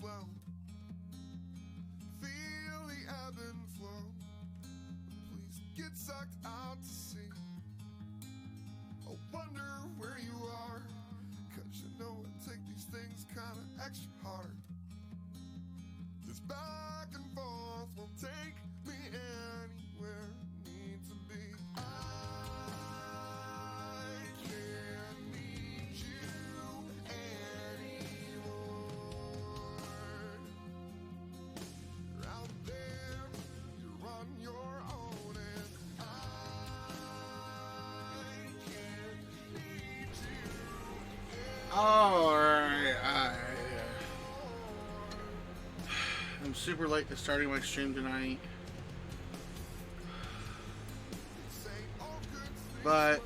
flow. Feel the ebb and flow. Please get sucked out to sea. I wonder where you are, 'cause you know I take these things kinda extra hard. This back and forth will take me anywhere I need to be. I can't need you anymore. You're out there, you're on your own, and I can't need you anymore. Alright, I'm super late to starting my stream tonight. But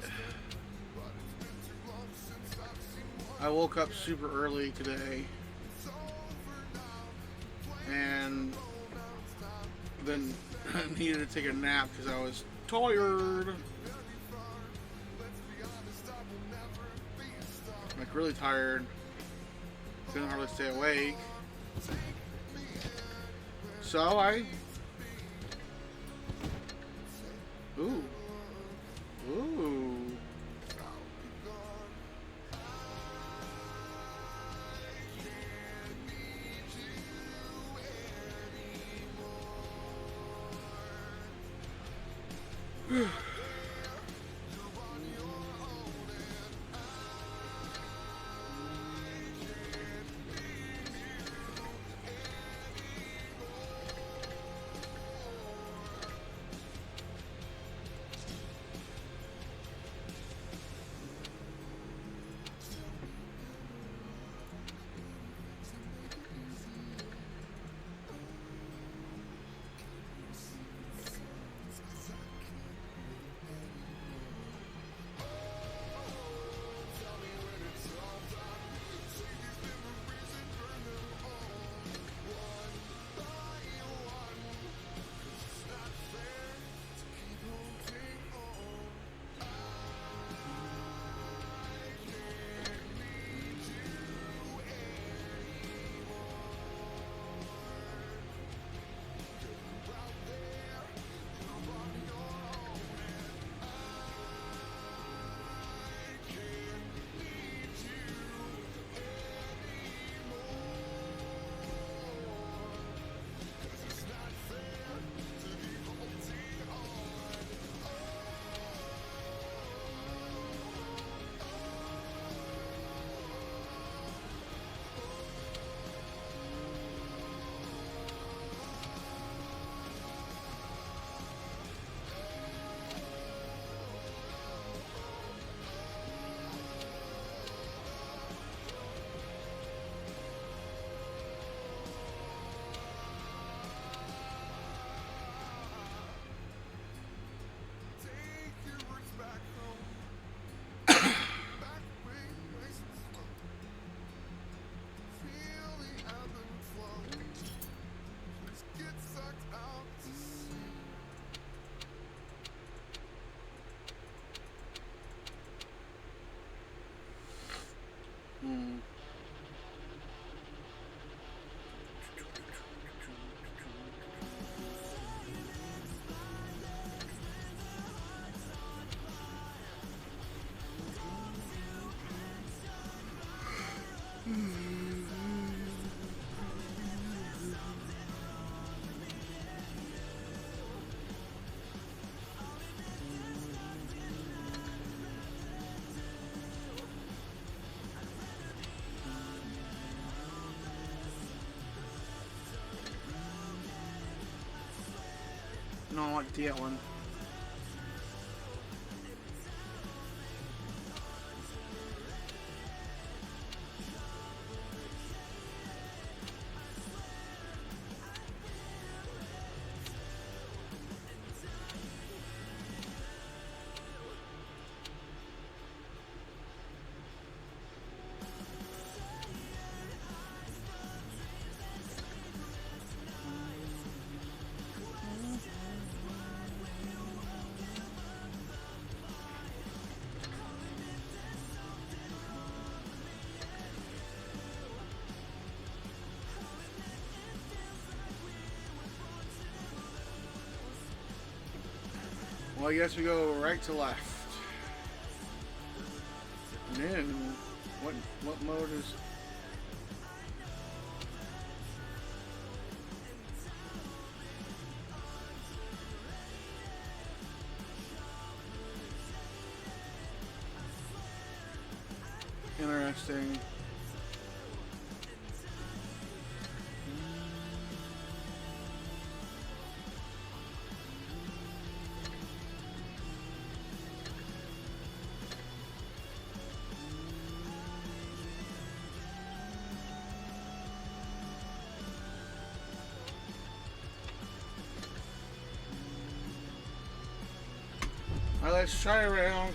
I woke up super early today and then needed to take a nap because I was tired. Like really tired. Couldn't hardly stay awake. So Ooh. No, I want the one. Well, I guess we go right to left. No. What mode is... Interesting. Alright, let's try a round.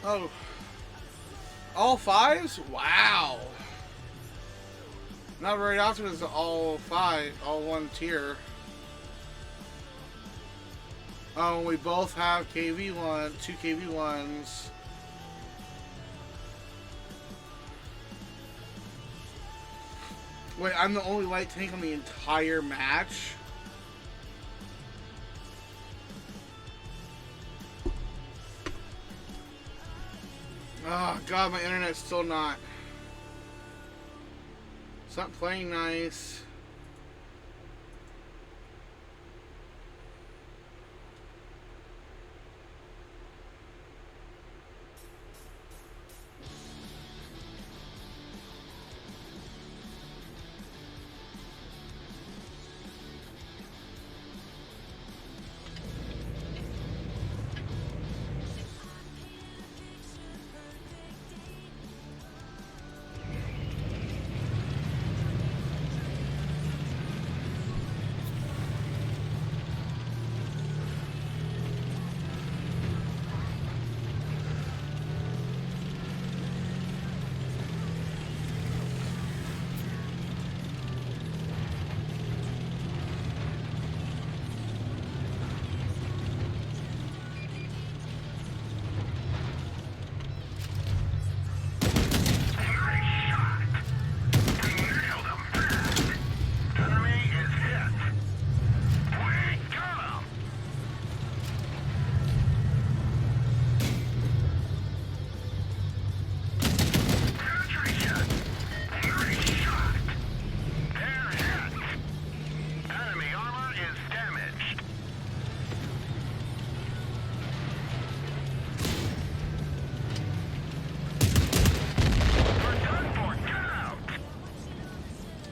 Oh. All fives? Wow. Not very often is all five, all one tier. Oh, we both have KV1, 2 KV1s. Wait, I'm the only light tank on the entire match? Oh god, my internet's still not. It's not playing nice.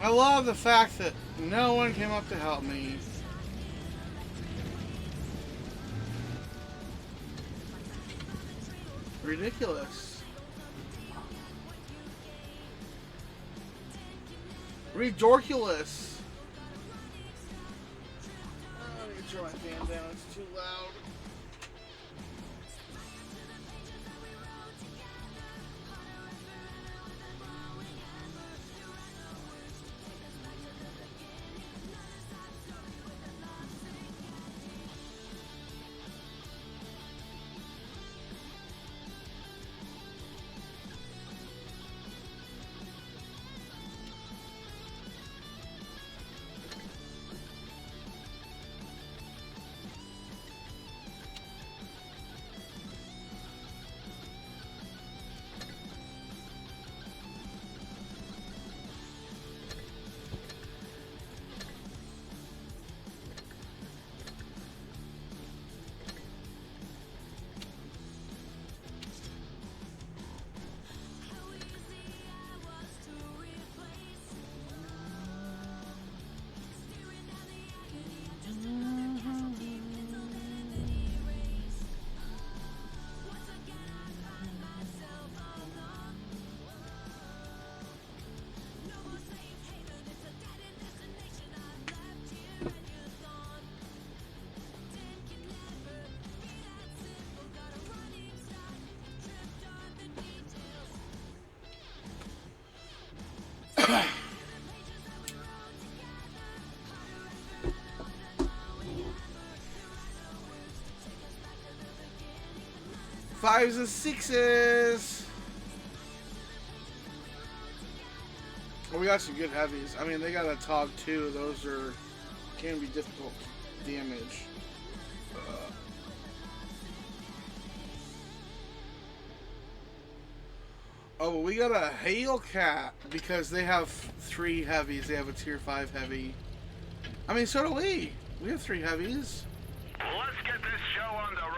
I love the fact that no one came up to help me. Ridiculous. Redorculous. I need to turn my fan down, it's too loud. 5s and 6s. Well, we got some good heavies. I mean, they got a Tog too. Those can be difficult damage. Oh, but we got a Hellcat because they have 3 heavies. They have a tier 5 heavy. I mean, so do we. We have 3 heavies. Let's get this show on the road.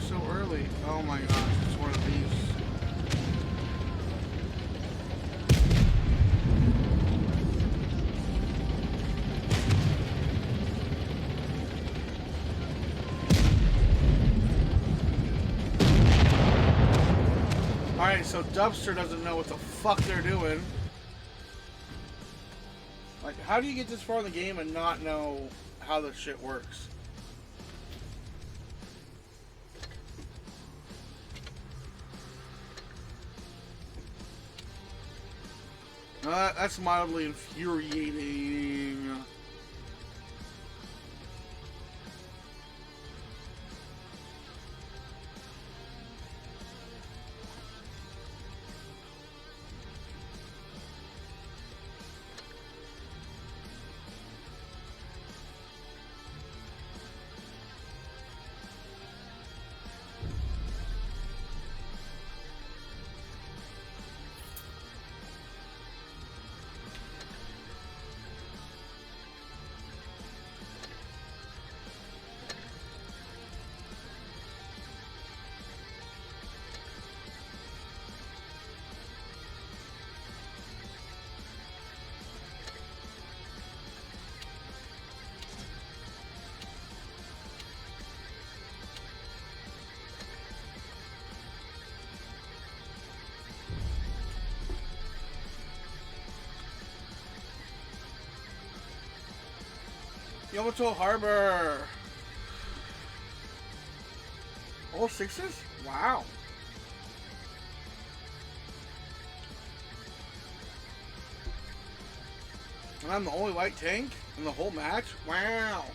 So early. Oh my gosh, it's one of these. Alright, so Dubster doesn't know what the fuck they're doing. Like, how do you get this far in the game and not know how this shit works? That's mildly infuriating. Yamato Harbor. All 6s? Wow. And I'm the only white tank in the whole match? Wow.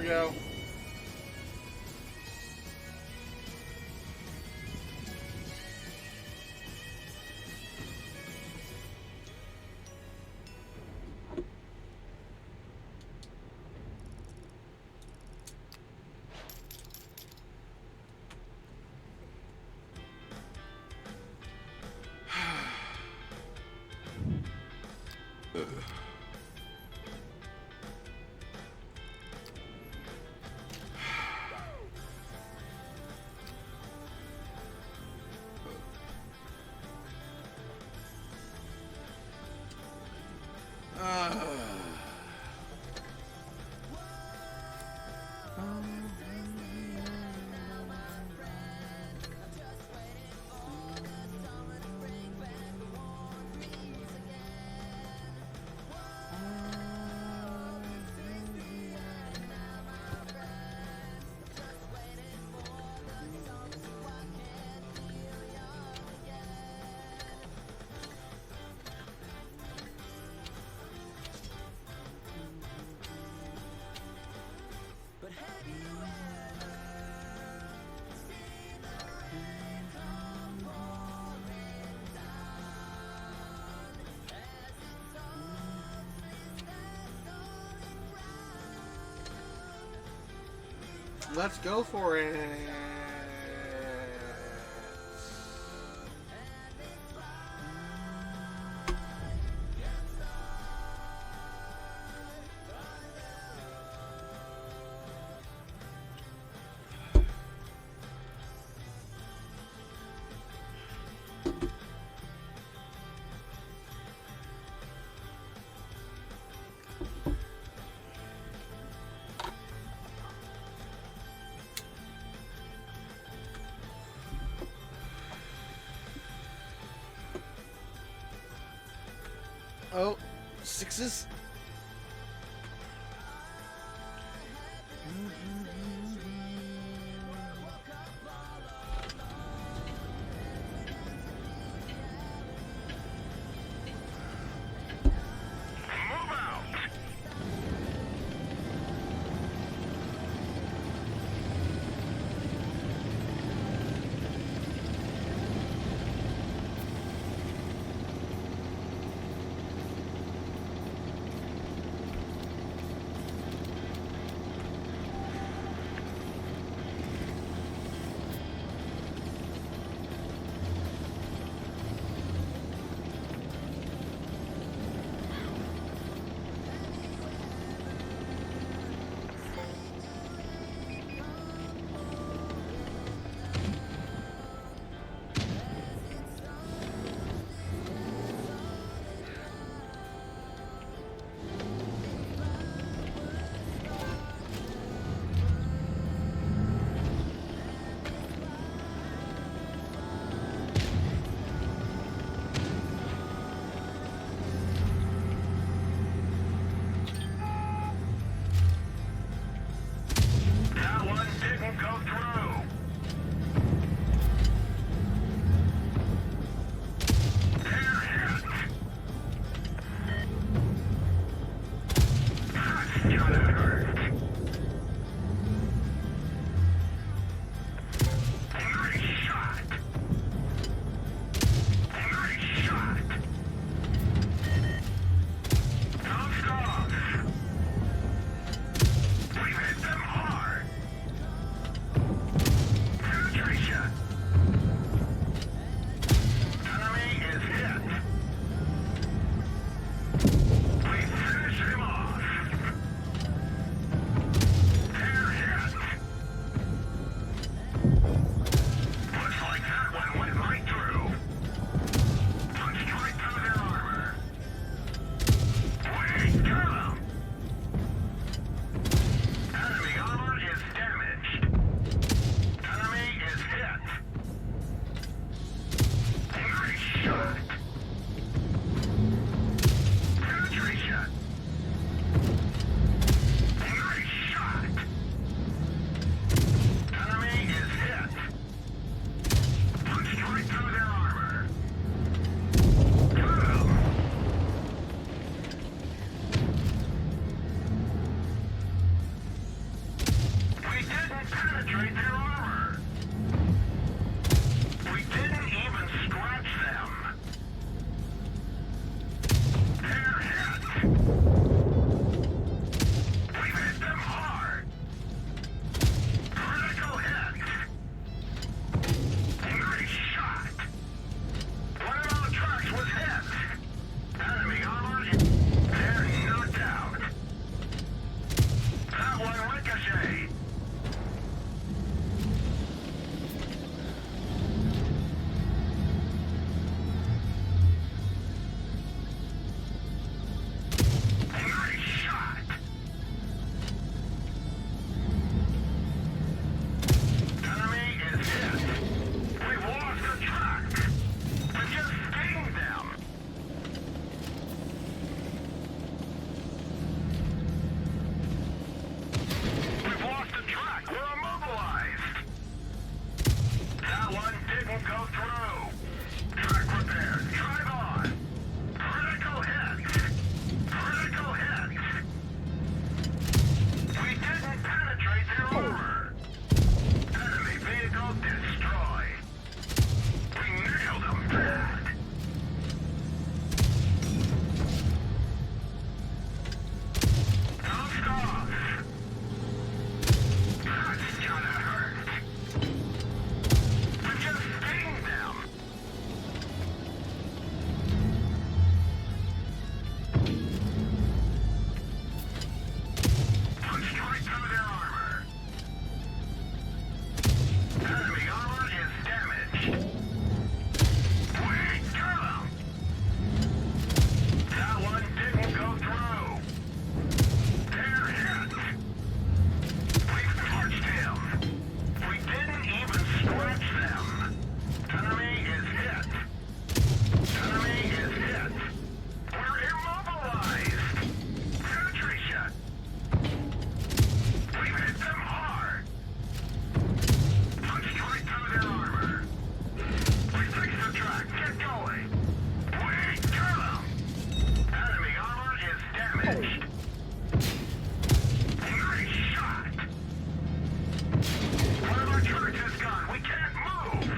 go. Let's go for it. Oh, sixes. damaged. Nice shot. One of our turrets is gone. We can't move.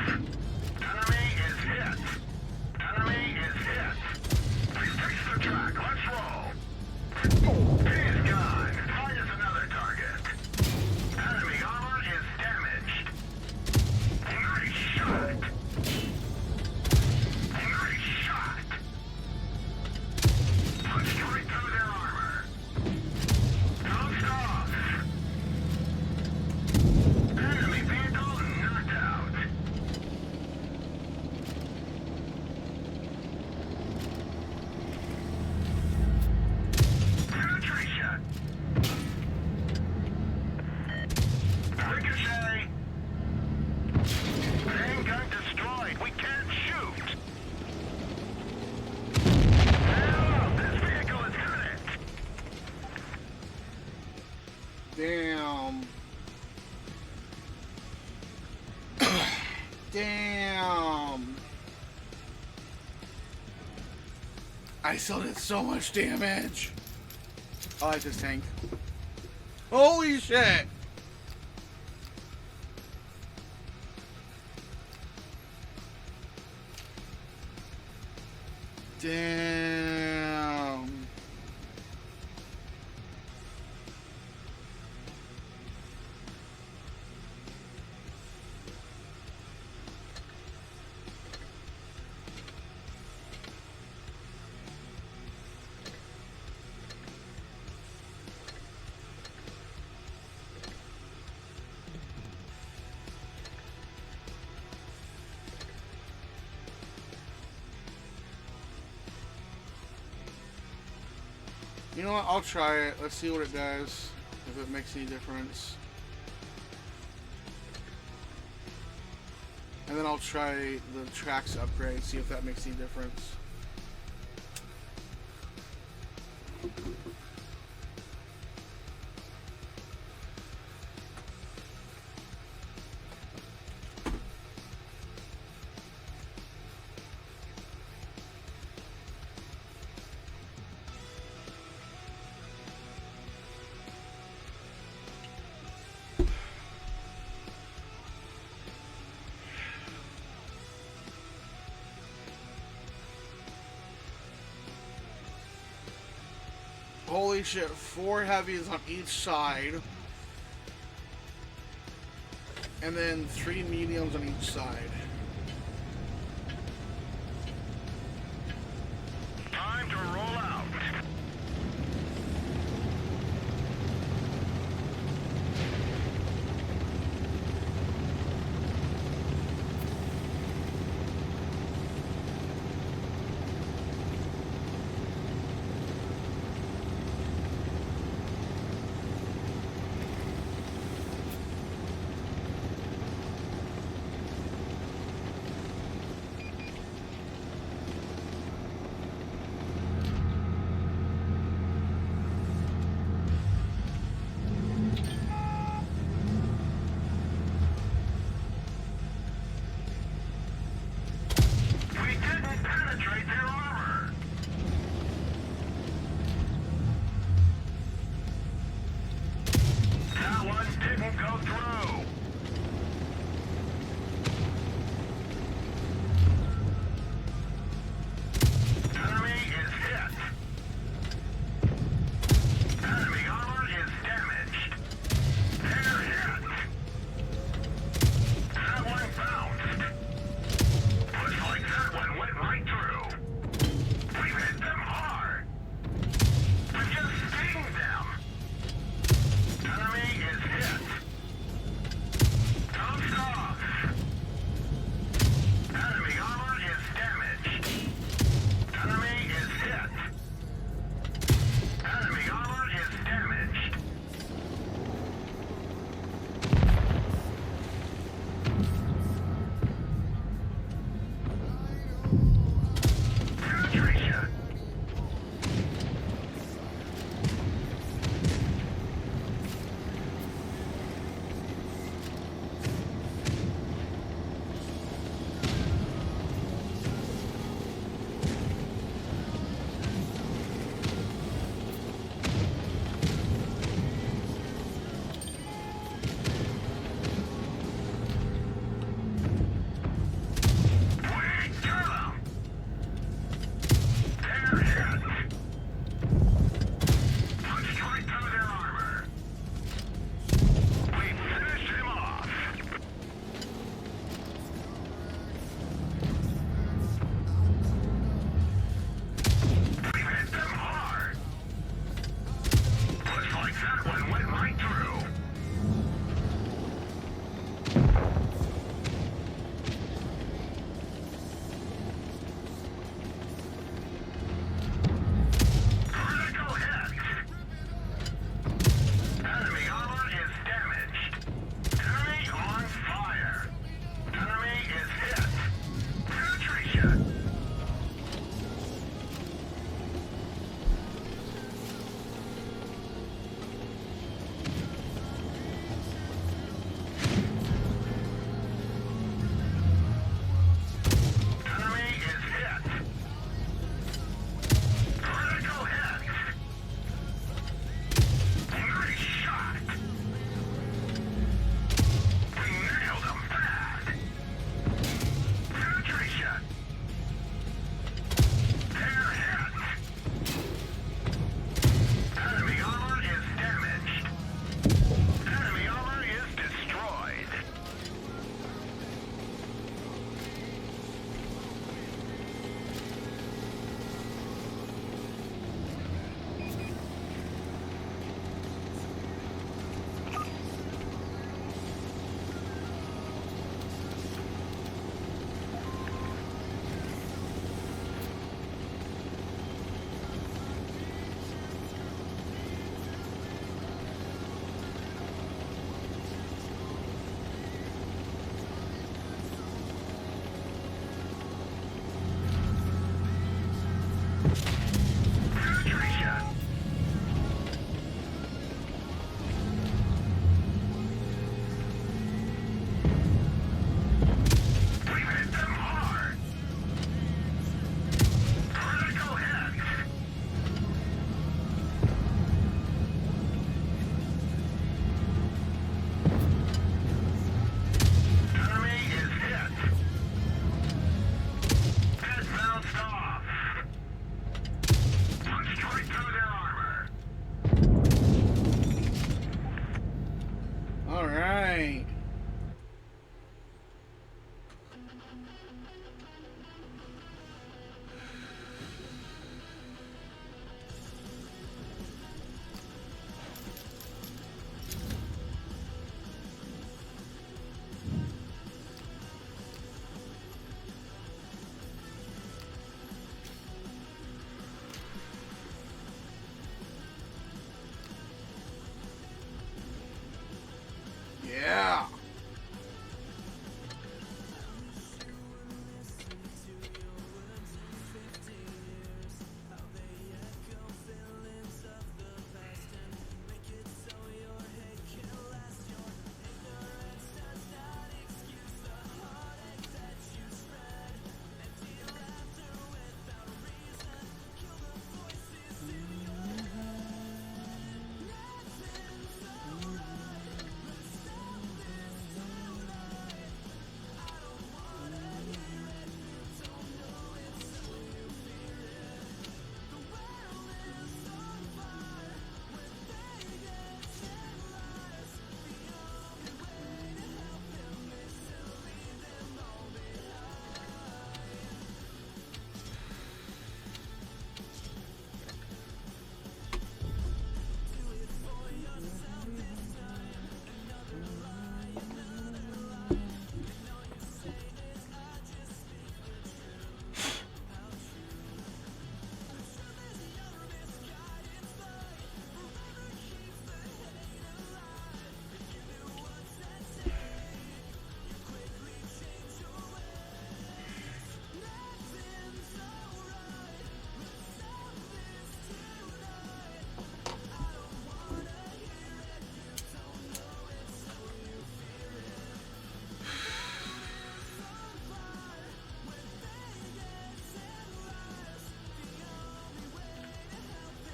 Enemy is hit. Enemy is hit. We fixed the track. Let's roll. He is gone. Find us another target. Enemy armor is damaged. Nice shot. Nice shot. Punched right through their armor. Bounced off. Enemy vehicle knocked out. Penetration. Ricochet. Main gun destroyed. We can't shoot. Hell, this vehicle is hit. Damn. Damn. I still did so much damage. I like this tank. Holy shit. Damn. You know what? I'll try it. Let's see what it does. If it makes any difference. And then I'll try the tracks upgrade. See if that makes any difference. Holy shit, 4 heavies on each side. And then 3 mediums on each side. Time to roll out.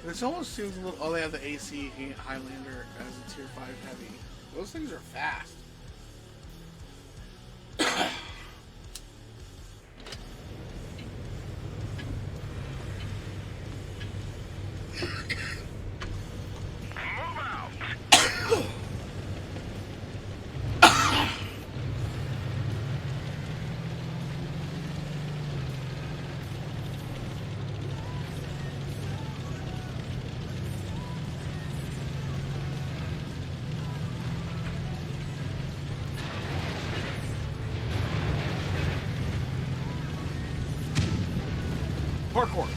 This almost seems a little. Oh, they have the AC Highlander as a tier 5 heavy. Those things are fast. Parkour.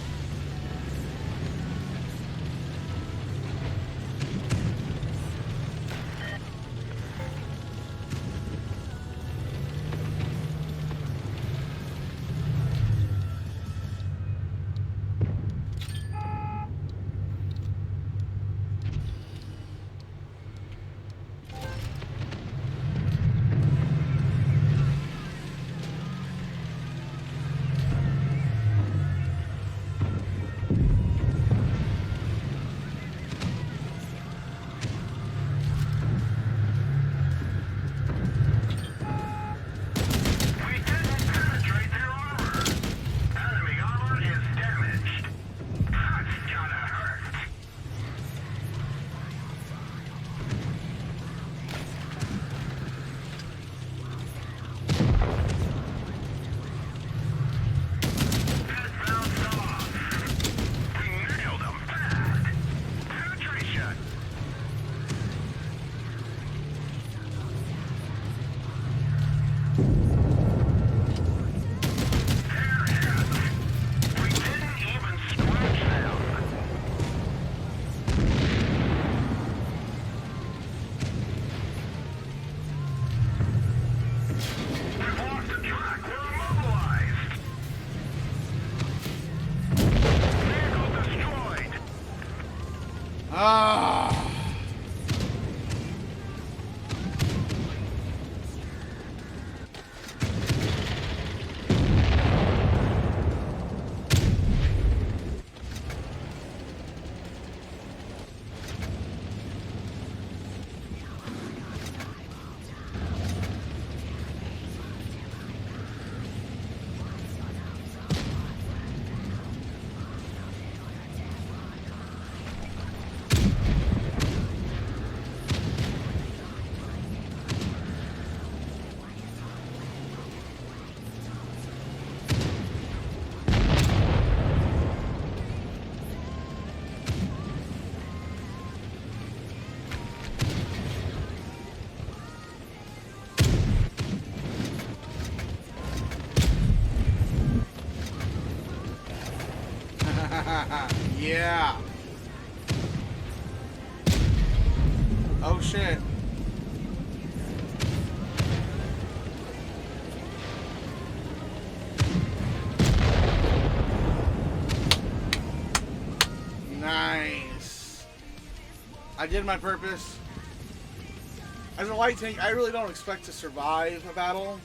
Yeah. Oh shit. Nice. I did my purpose. As a light tank, I really don't expect to survive a battle.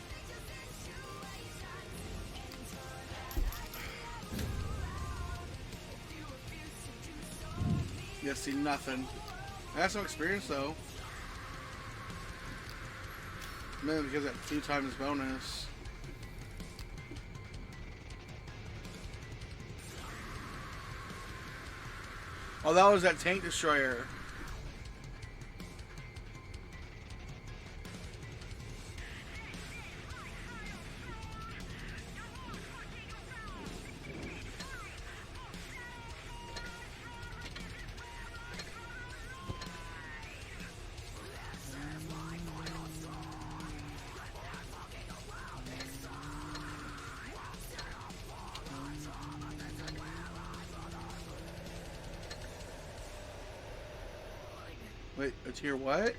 Yeah, see nothing. I have some experience though. Mainly because that 2 times bonus. Oh, that was that tank destroyer. Wait, a tier what?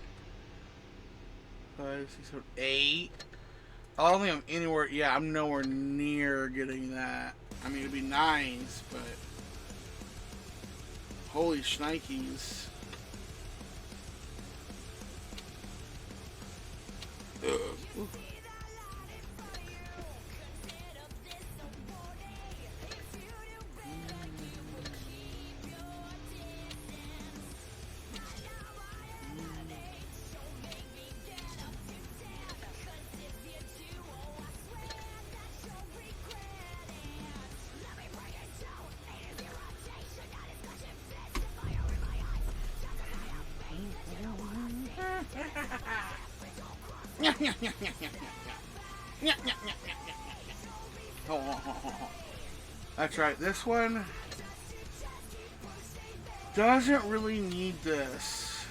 5, 6, 7, 8. I don't think I'm anywhere. Yeah, I'm nowhere near getting that. I mean, it'd be nice, but holy shnikes. Ugh. Hold on. That's right. This one doesn't really need this.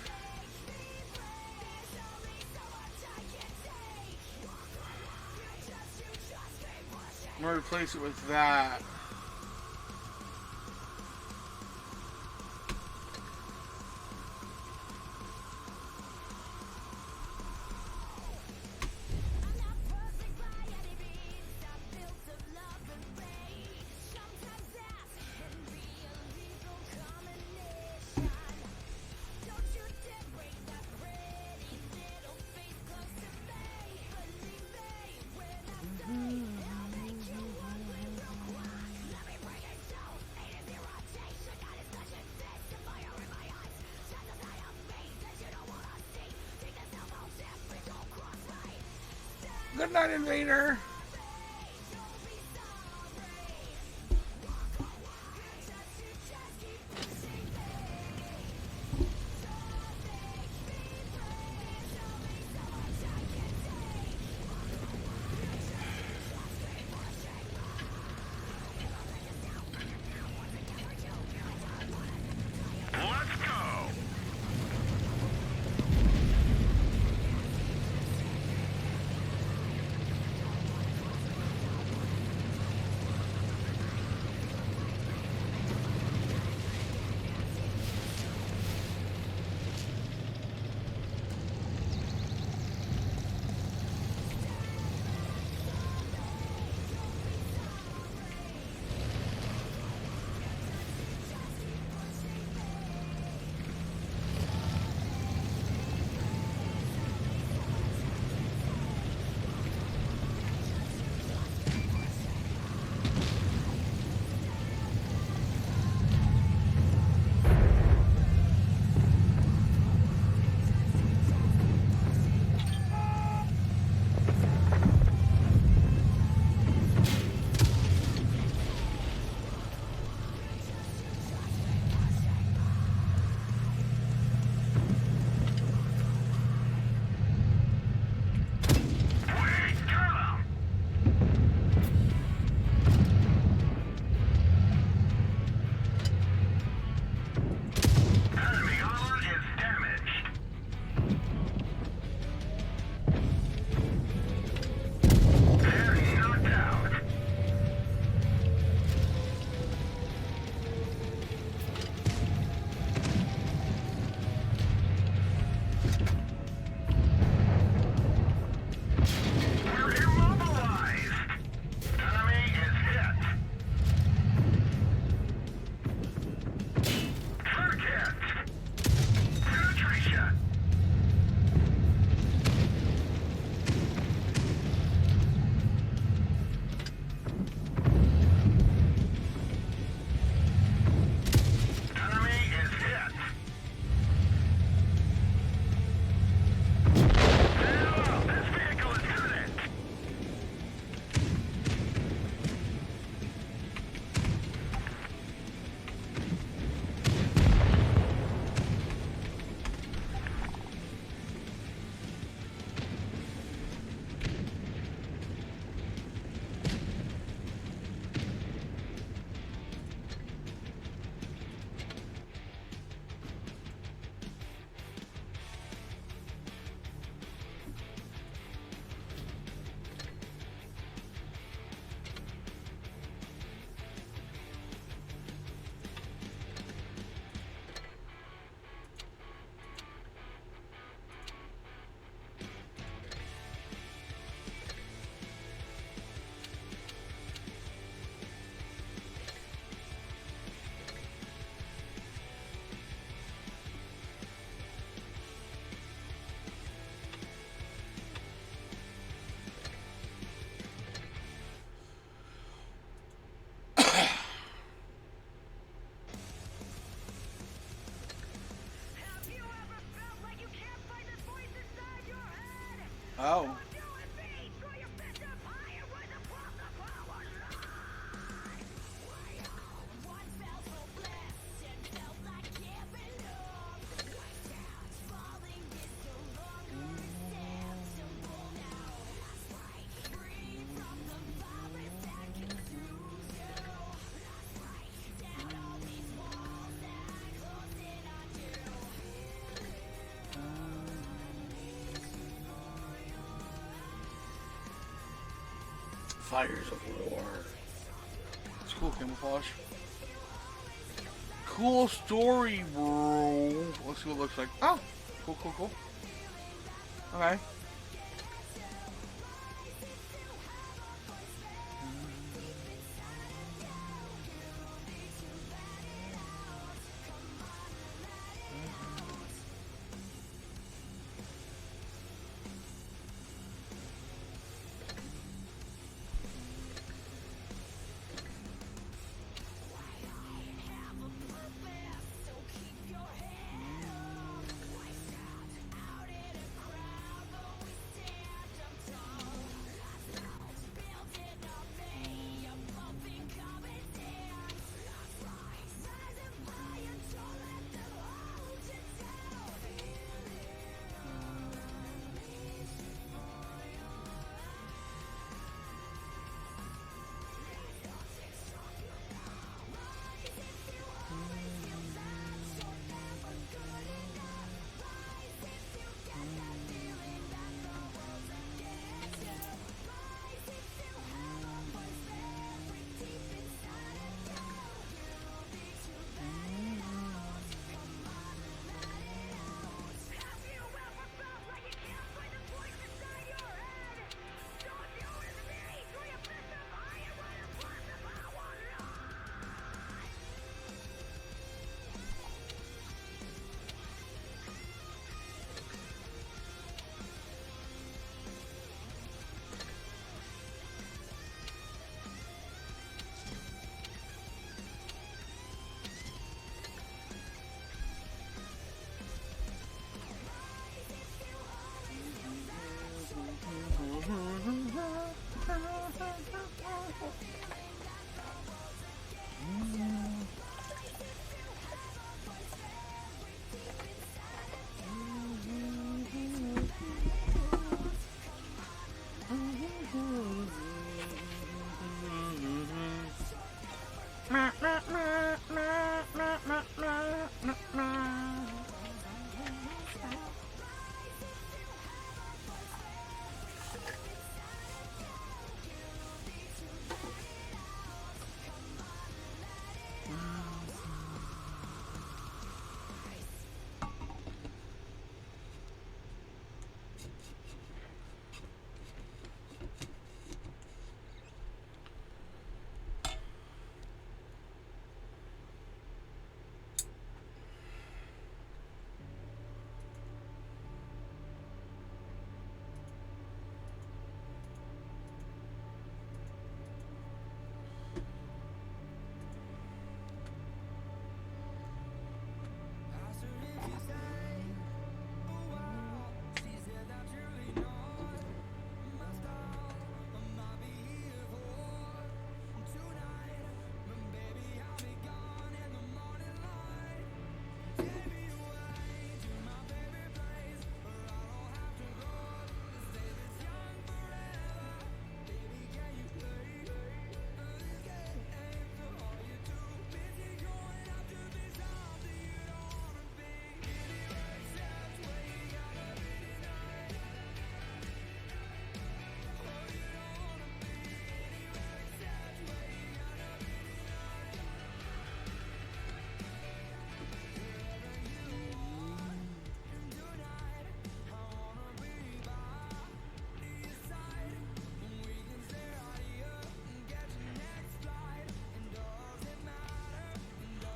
I'm going to replace it with that. Good night, Invader. Let's go. Oh. fires of war. It's cool camouflage. Cool story, bro. Let's see what it looks like. Oh, cool, cool, cool. Okay.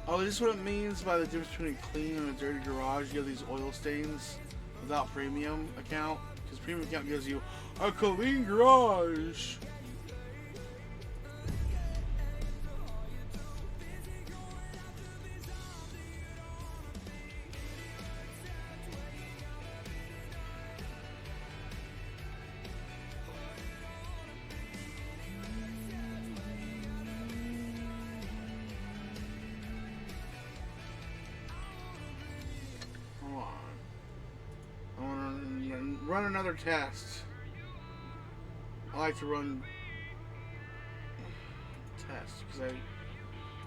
Oh, this is what it means by the difference between a clean and a dirty garage. You have these oil stains without premium account. Because premium account gives you a clean garage. Run another test. I like to run tests because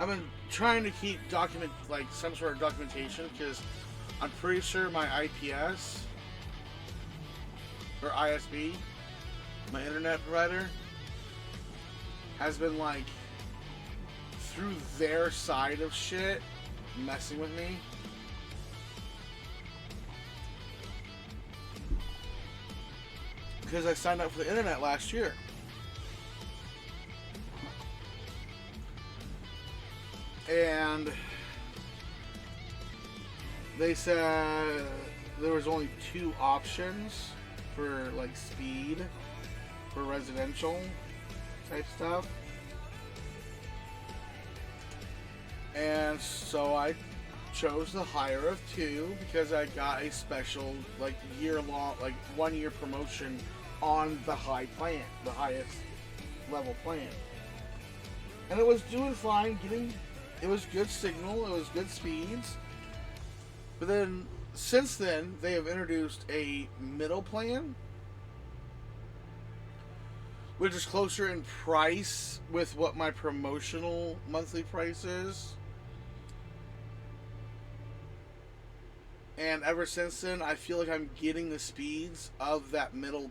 I've been trying to keep like some sort of documentation because I'm pretty sure my IPS or ISP, my internet provider, has been like through their side of shit messing with me. Because I signed up for the internet last year. And they said there was only 2 options for like speed for residential type stuff. And so I chose the higher of 2 because I got a special like year-long, like 1-year promotion on the high plan, the highest level plan. And it was doing fine, it was good signal, it was good speeds. But then, since then, they have introduced a middle plan, which is closer in price with what my promotional monthly price is. And ever since then, I feel like I'm getting the speeds of that middle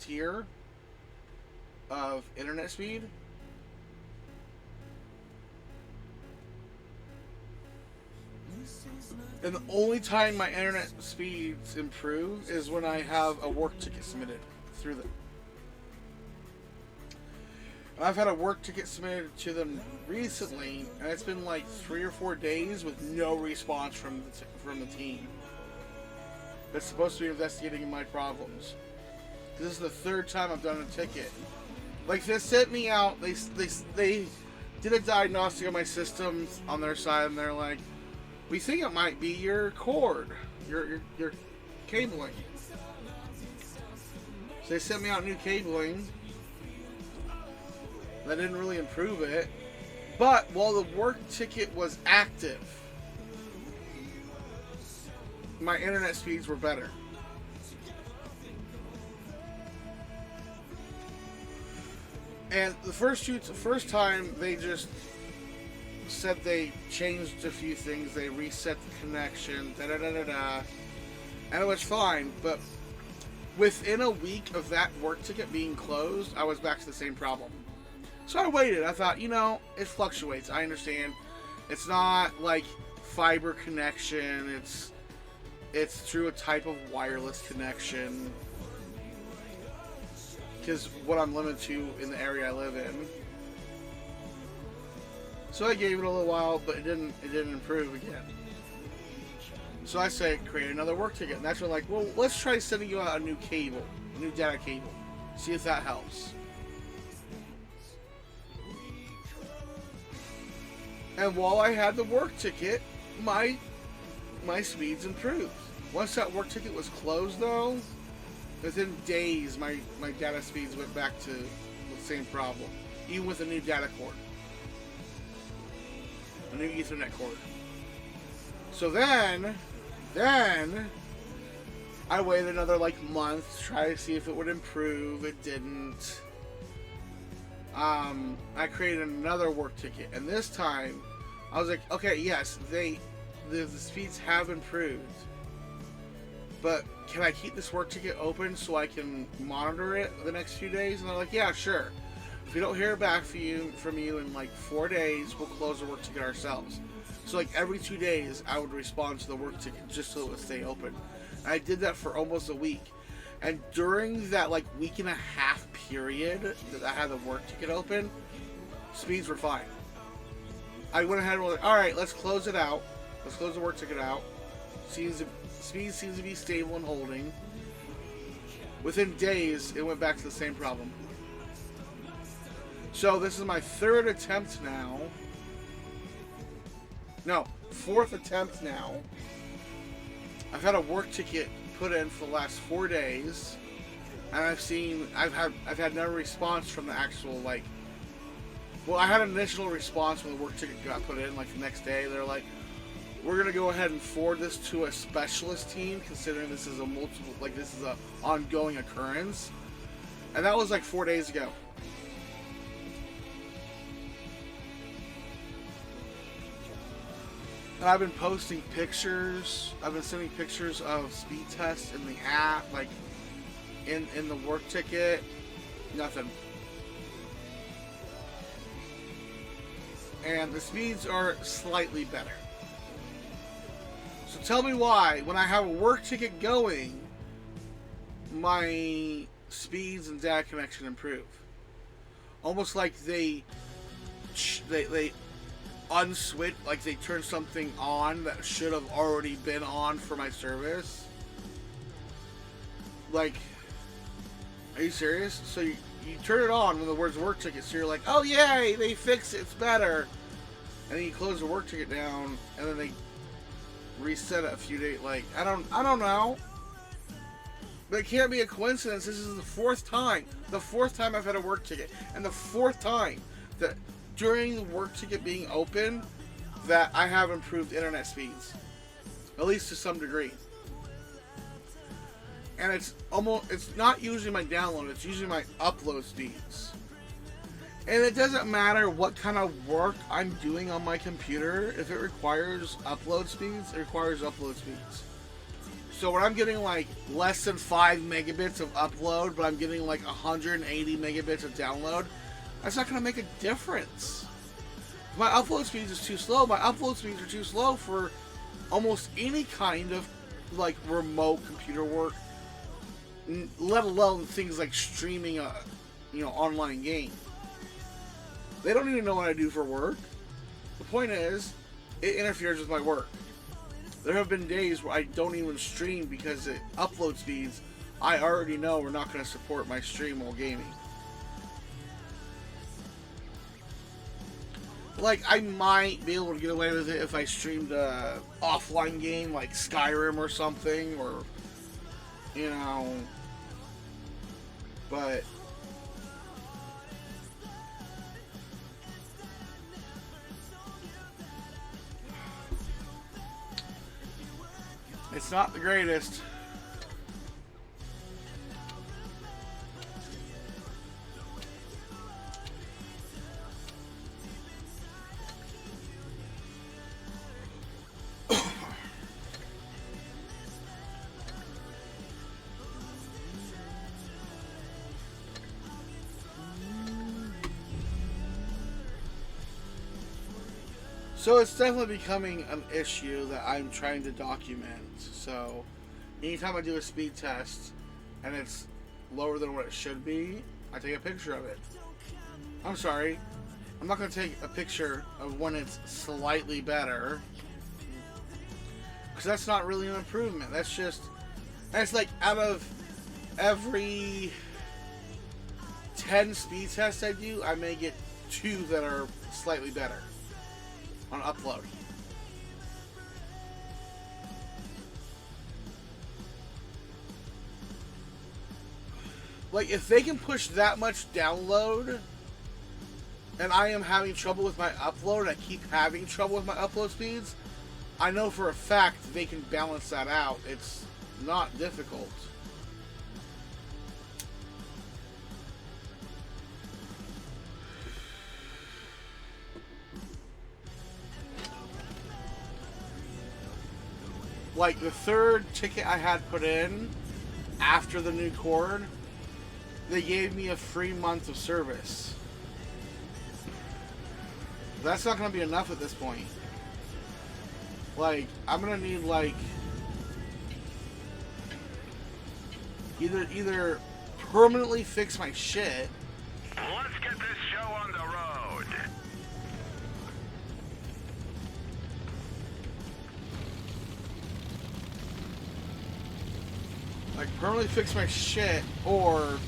tier of internet speed. And the only time my internet speeds improve is when I have a work ticket submitted through them. I've had a work ticket submitted to them recently, and it's been like 3 or 4 days with no response from the team that's supposed to be investigating my problems. This is the 3rd time I've done a ticket. Like, they sent me out, they did a diagnostic of my systems on their side, and they're like, we think it might be your cord, your cabling. So they sent me out new cabling. That didn't really improve it. But while the work ticket was active, my internet speeds were better. And the first time they just said they changed a few things, they reset the connection, and it was fine. But within a week of that work ticket being closed, I was back to the same problem. So I waited. I thought, it fluctuates. I understand. It's not like fiber connection. It's through a type of wireless connection. Because what I'm limited to in the area I live in. So I gave it a little while, but it didn't improve again. So I say create another work ticket, and that's when like, well, let's try sending you out a new cable, a new data cable, see if that helps. And while I had the work ticket, my speeds improved. Once that work ticket was closed, though, within days, my data speeds went back to the same problem, even with a new data cord. A new Ethernet cord. So then I waited another like month to try to see if it would improve. It didn't. I created another work ticket, and this time I was like, okay, yes, the speeds have improved, but can I keep this work ticket open so I can monitor it the next few days? And they're like, yeah, sure. If we don't hear back from you in like 4 days, we'll close the work ticket ourselves. So like every 2 days, I would respond to the work ticket just so it would stay open. And I did that for almost a week. And during that like week and a half period that I had the work ticket open, speeds were fine. I went ahead and was like, all right, let's close it out. Let's close the work ticket out. Speed seems to be stable and holding. Within days, it went back to the same problem. So this is my 3rd attempt now. No, 4th attempt now. I've had a work ticket put in for the last 4 days, and I've had no response from the actual like. Well, I had an initial response when the work ticket got put in, like the next day. They're like, "We're gonna go ahead and forward this to a specialist team, considering this is this is a ongoing occurrence," and that was like 4 days ago. And I've been posting pictures. I've been sending pictures of speed tests in the app, like in the work ticket. Nothing. And the speeds are slightly better. So tell me why, when I have a work ticket going, my speeds and data connection improve. Almost like they unswitch, like they turn something on that should have already been on for my service. Like, are you serious? So you turn it on when the words work ticket, so you're like, oh yay, they fixed it, it's better. And then you close the work ticket down, and then they reset it a few days. Like, I don't know. But it can't be a coincidence. This is the fourth time I've had a work ticket, and the fourth time that during the work ticket being open that I have improved internet speeds, at least to some degree. And it's not usually my download, it's usually my upload speeds. And it doesn't matter what kind of work I'm doing on my computer. If it requires upload speeds, it requires upload speeds. So when I'm getting like less than 5 megabits of upload, but I'm getting like 180 megabits of download, that's not going to make a difference. If my upload speeds is too slow, my upload speeds are too slow for almost any kind of like remote computer work, let alone things like streaming a online game. They don't even know what I do for work. The point is, it interferes with my work. There have been days where I don't even stream because the upload speeds I already know are not going to support my stream while gaming. Like, I might be able to get away with it if I streamed a offline game like Skyrim or something, or, but it's not the greatest. So it's definitely becoming an issue that I'm trying to document. So anytime I do a speed test and it's lower than what it should be, I take a picture of it. I'm sorry, I'm not going to take a picture of when it's slightly better, because that's not really an improvement. That's like out of every 10 speed tests I do, I may get 2 that are slightly better on upload. Like, if they can push that much download and I am having trouble with my upload, I keep having trouble with my upload speeds, I know for a fact they can balance that out. It's not difficult. Like, the third ticket I had put in after the new cord, they gave me a free month of service. That's not going to be enough at this point. Like, I'm going to need, like, either permanently fix my shit. Let's get this show on the road. Like, permanently fix my shit, or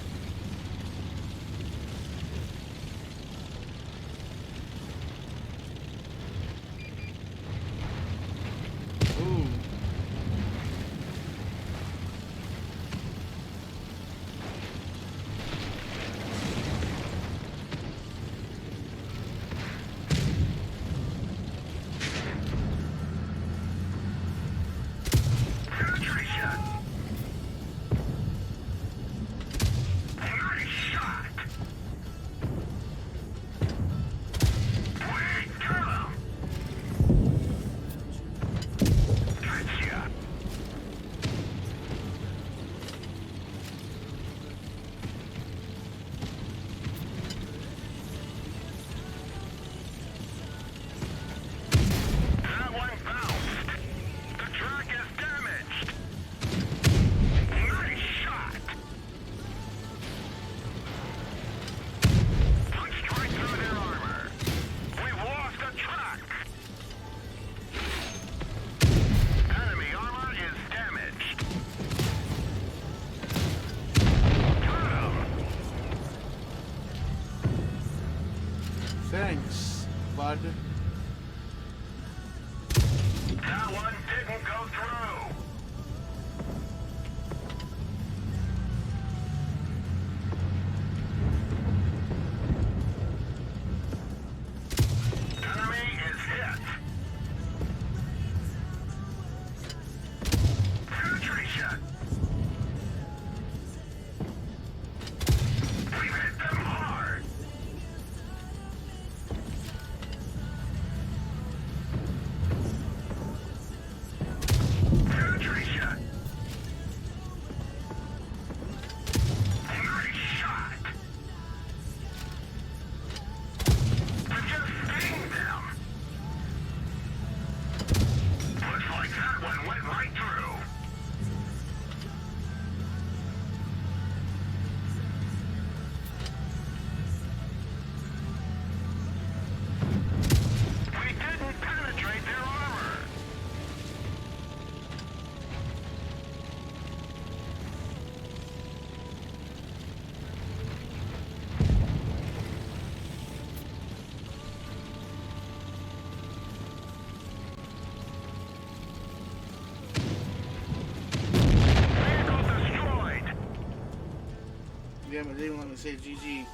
Damn, it didn't even let me say GG.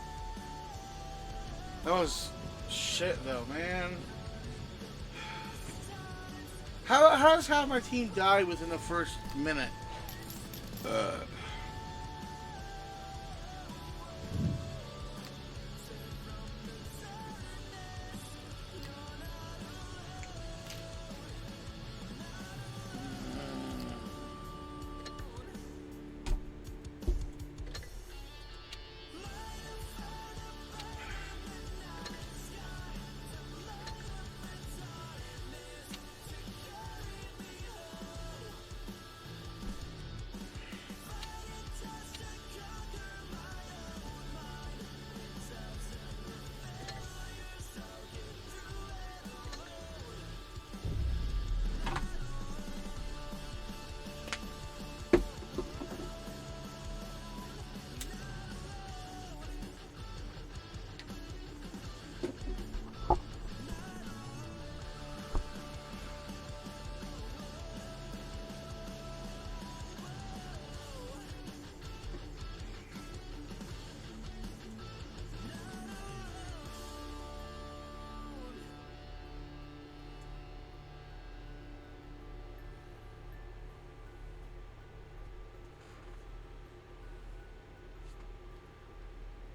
That was shit though, man. How does half my team die within the first minute?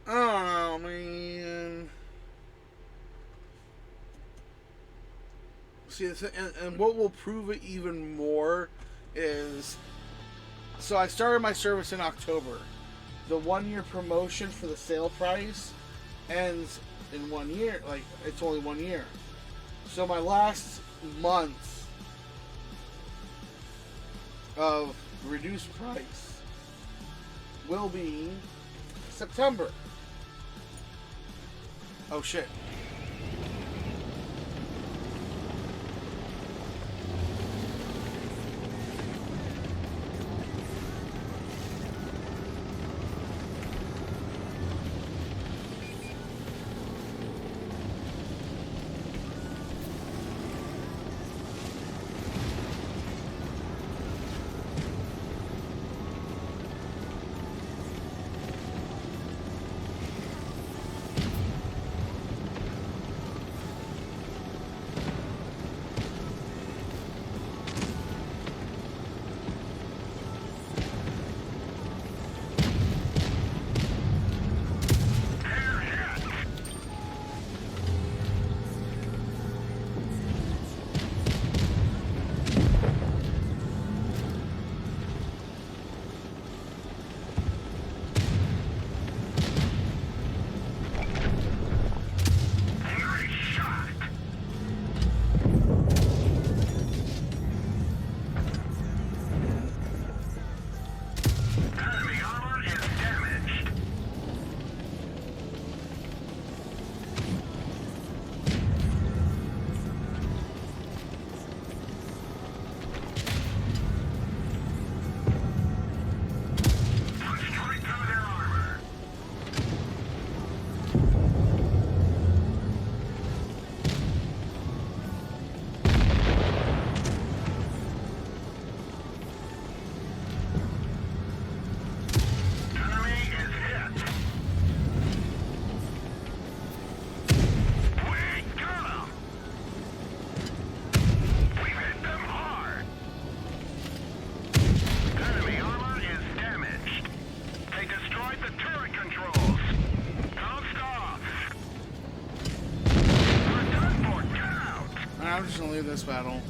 Oh man. See, and what will prove it even more is, so I started my service in October. The 1 year promotion for the sale price ends in 1 year. Like, it's only 1 year. So my last month of reduced price will be September. Oh shit. I'm just gonna leave this battle.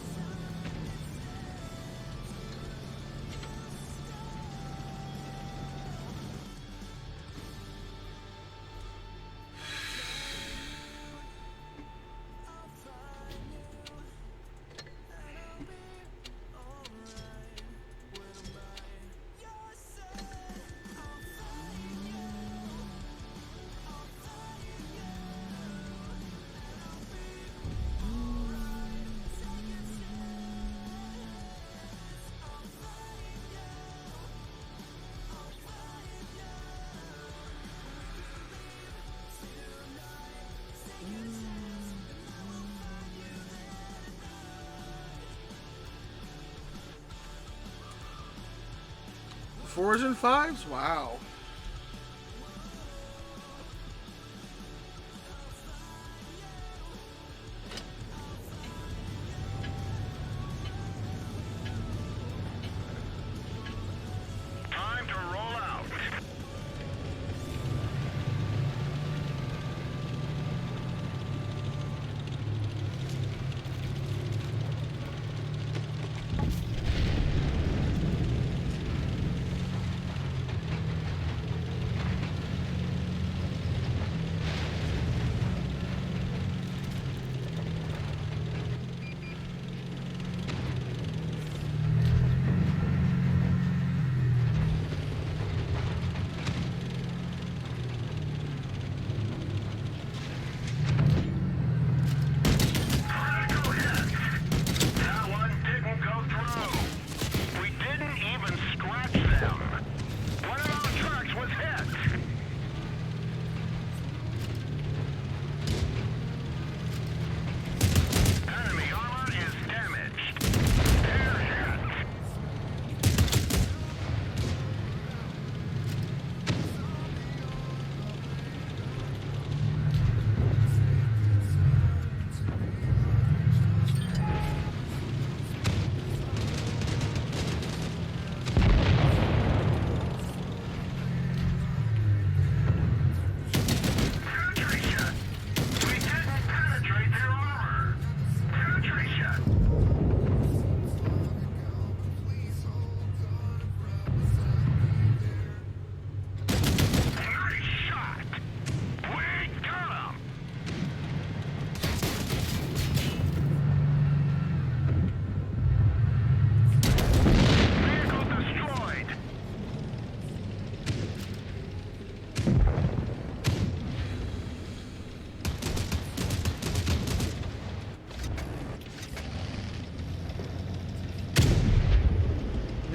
Fours and fives? Wow.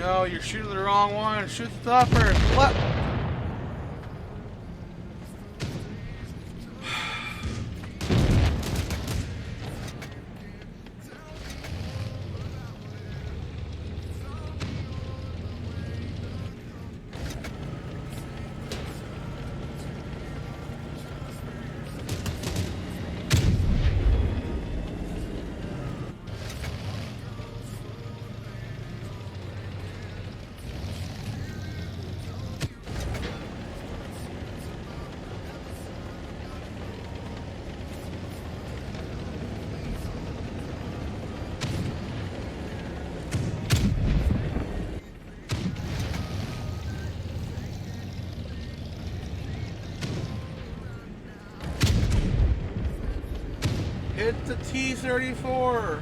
No, you're shooting the wrong one. Shoot the upper. What? Hit the T-34.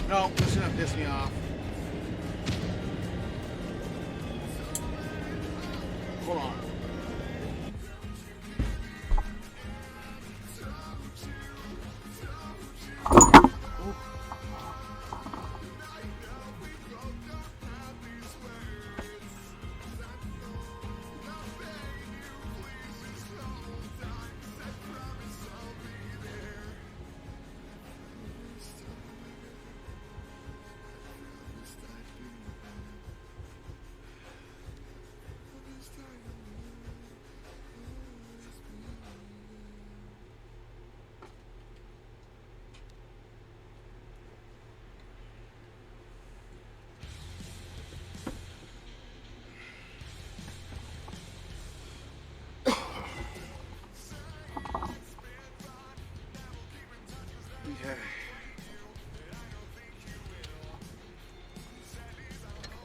No, this is gonna piss me off. Hold on. Okay.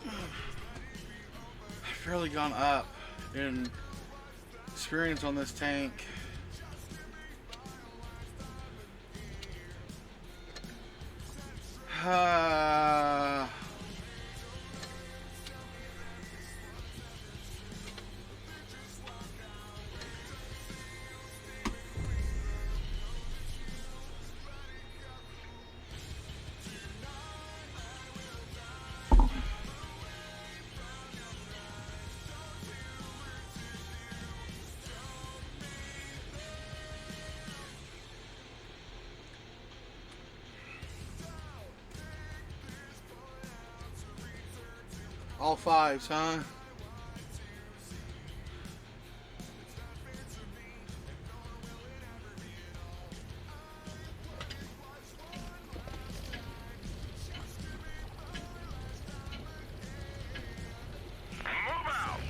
I've fairly gone up in experience on this tank. All fives, huh? Move out.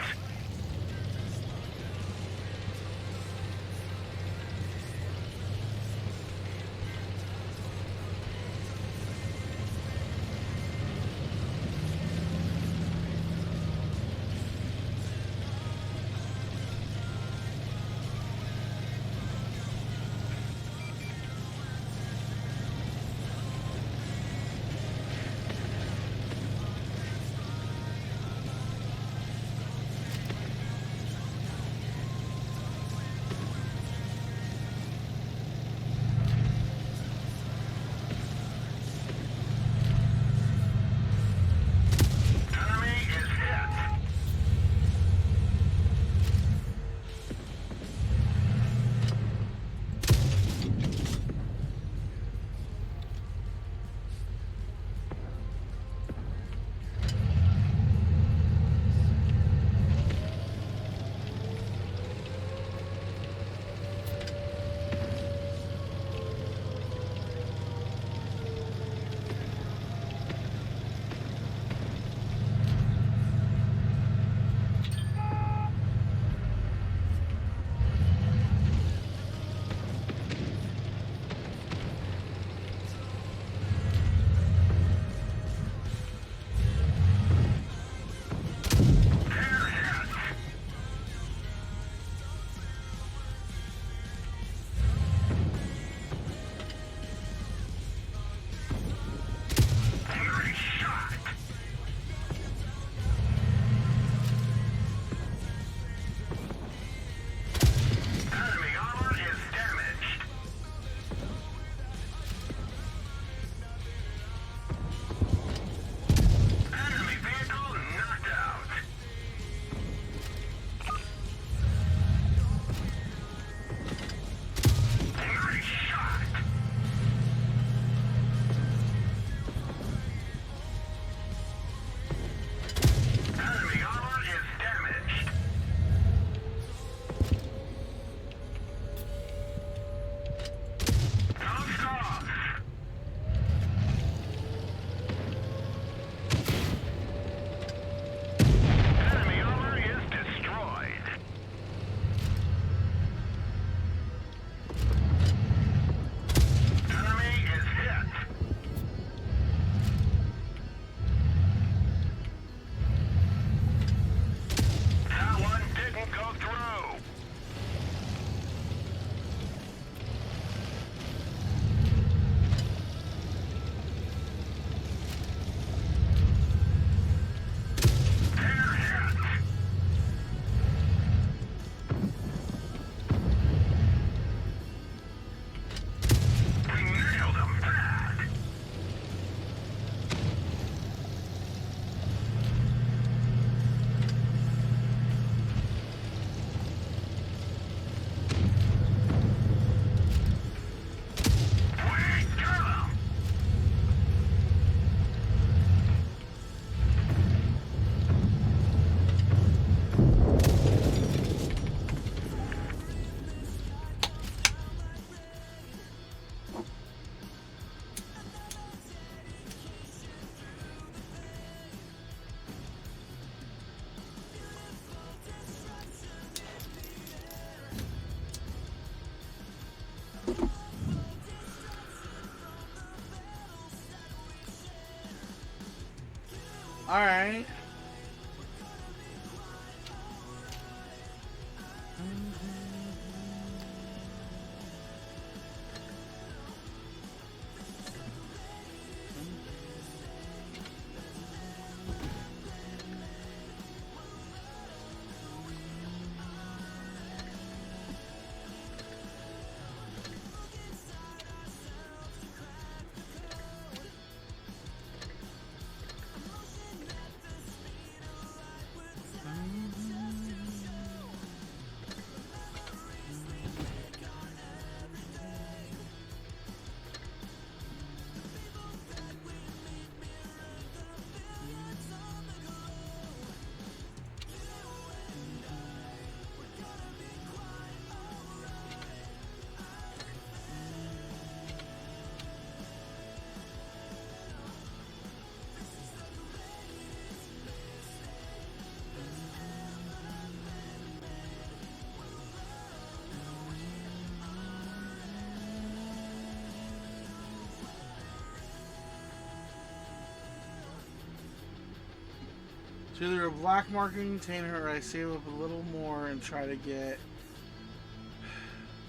Alright. So either a black marketing container or I save up a little more and try to get,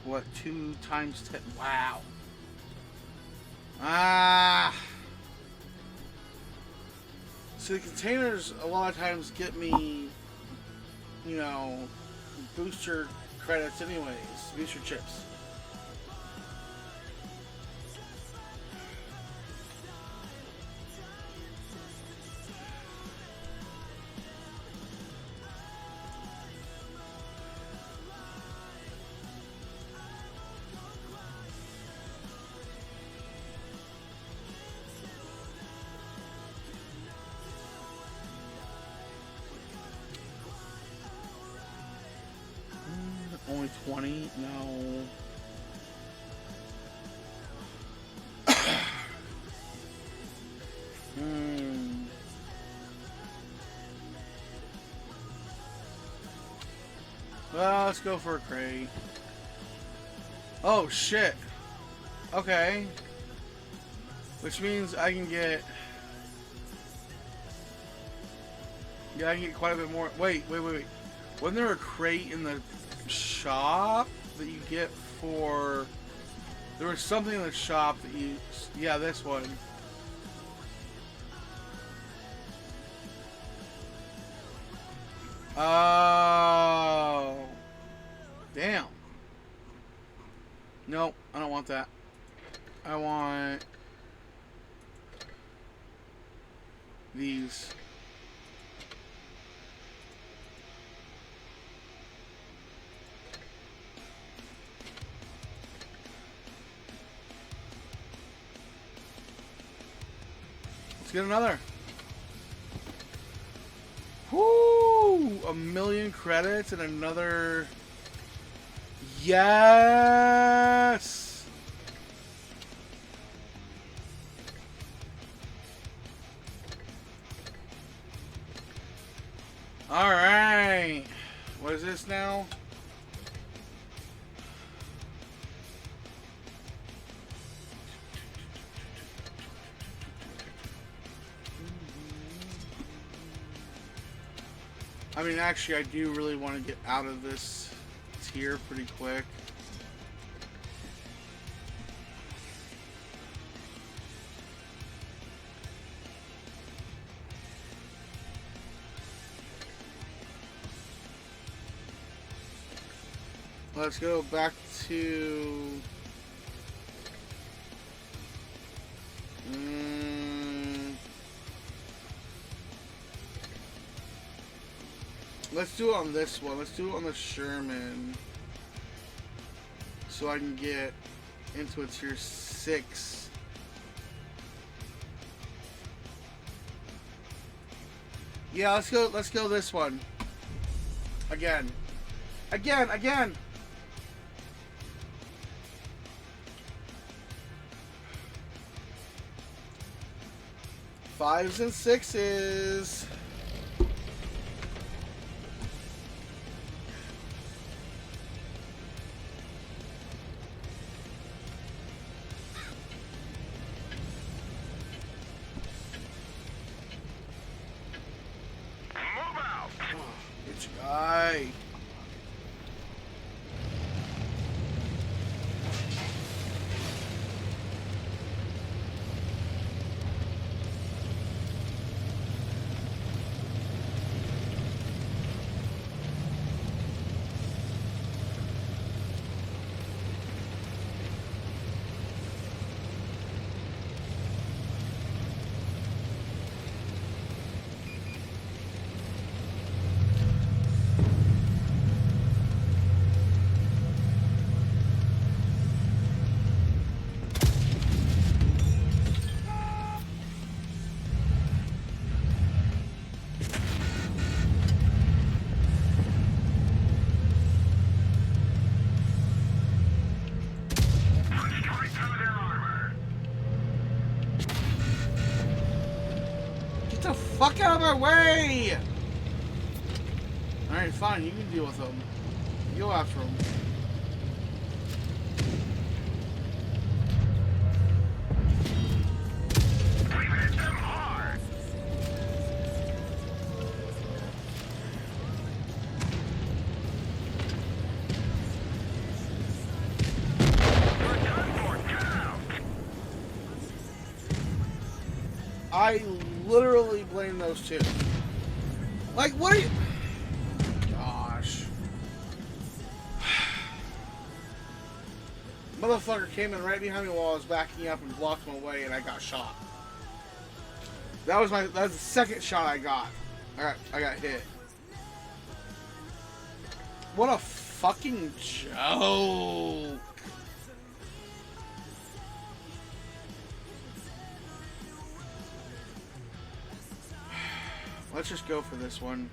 what, 2 times 10? Wow. Ah. So the containers a lot of times get me, you know, booster credits anyways, booster chips. Only 20? No. Well, let's go for a crate. Oh, shit. Okay. Which means I can get... Yeah, I can get quite a bit more. Wait. Wasn't there a crate in the shop that you get for... There was something in the shop that you... Yeah, this one. Oh. Damn. Nope, I don't want that. I want... these. Let's get another. Whoo! 1,000,000 credits and another. Yes! Alright. What is this now? I mean, actually, I do really want to get out of this tier pretty quick. Let's go back to... Let's do it on this one. Let's do it on the Sherman. So I can get into a tier 6. Yeah, let's go this one. Again. Again! 5s and 6s. Die. Punched right through their armor. Get the fuck out of my way! Alright, fine, you can deal with them. Go after them. We've hit them hard. We're done for. Get out. I literally blame those two. Like, what are you... Gosh. Motherfucker came in right behind me while I was backing up and blocked him away, and I got shot. That was the second shot I got. I got hit. What a fucking joke. Let's just go for this one.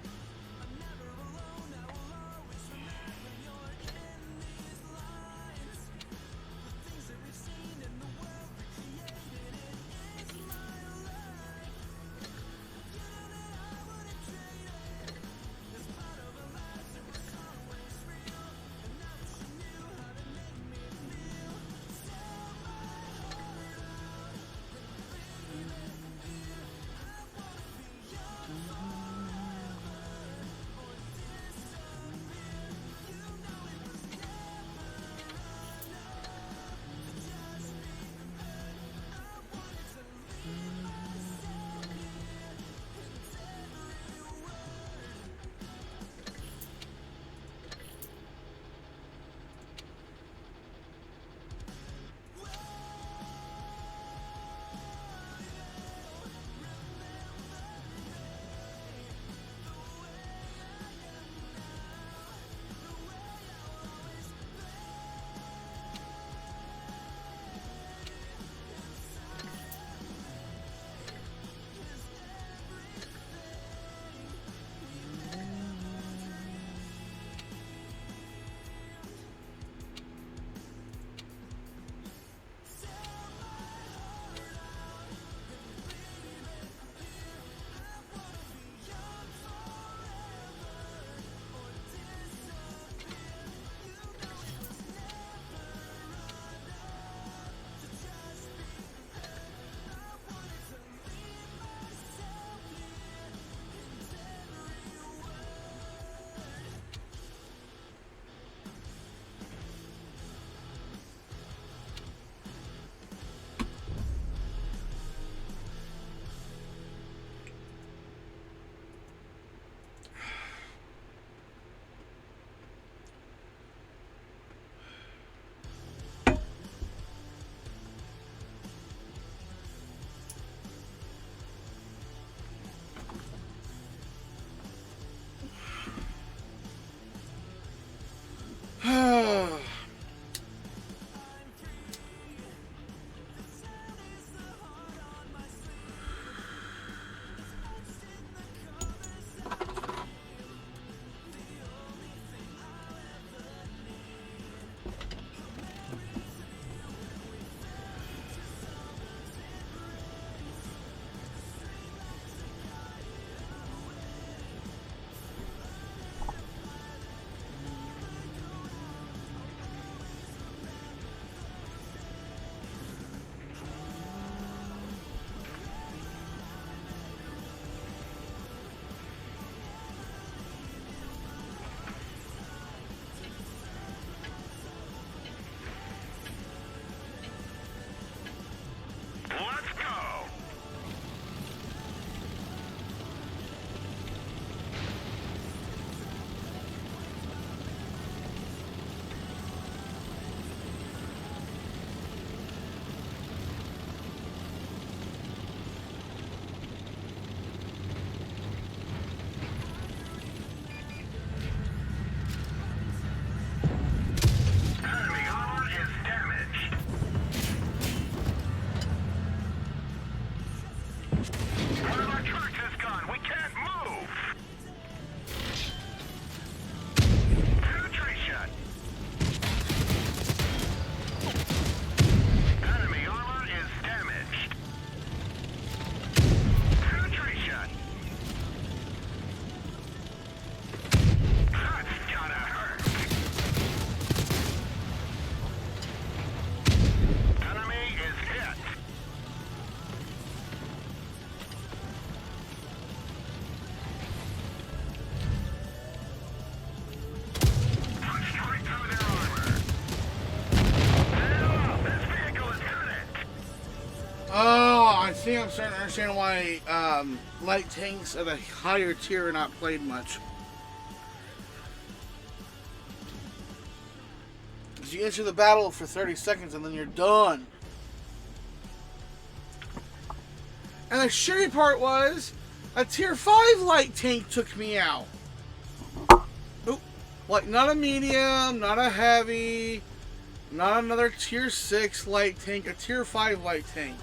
think I'm starting to understand why light tanks of a higher tier are not played much. Because you enter the battle for 30 seconds and then you're done. And the shitty part was, a tier 5 light tank took me out. Oop. Like, not a medium, not a heavy, not another tier 6 light tank, a tier 5 light tank.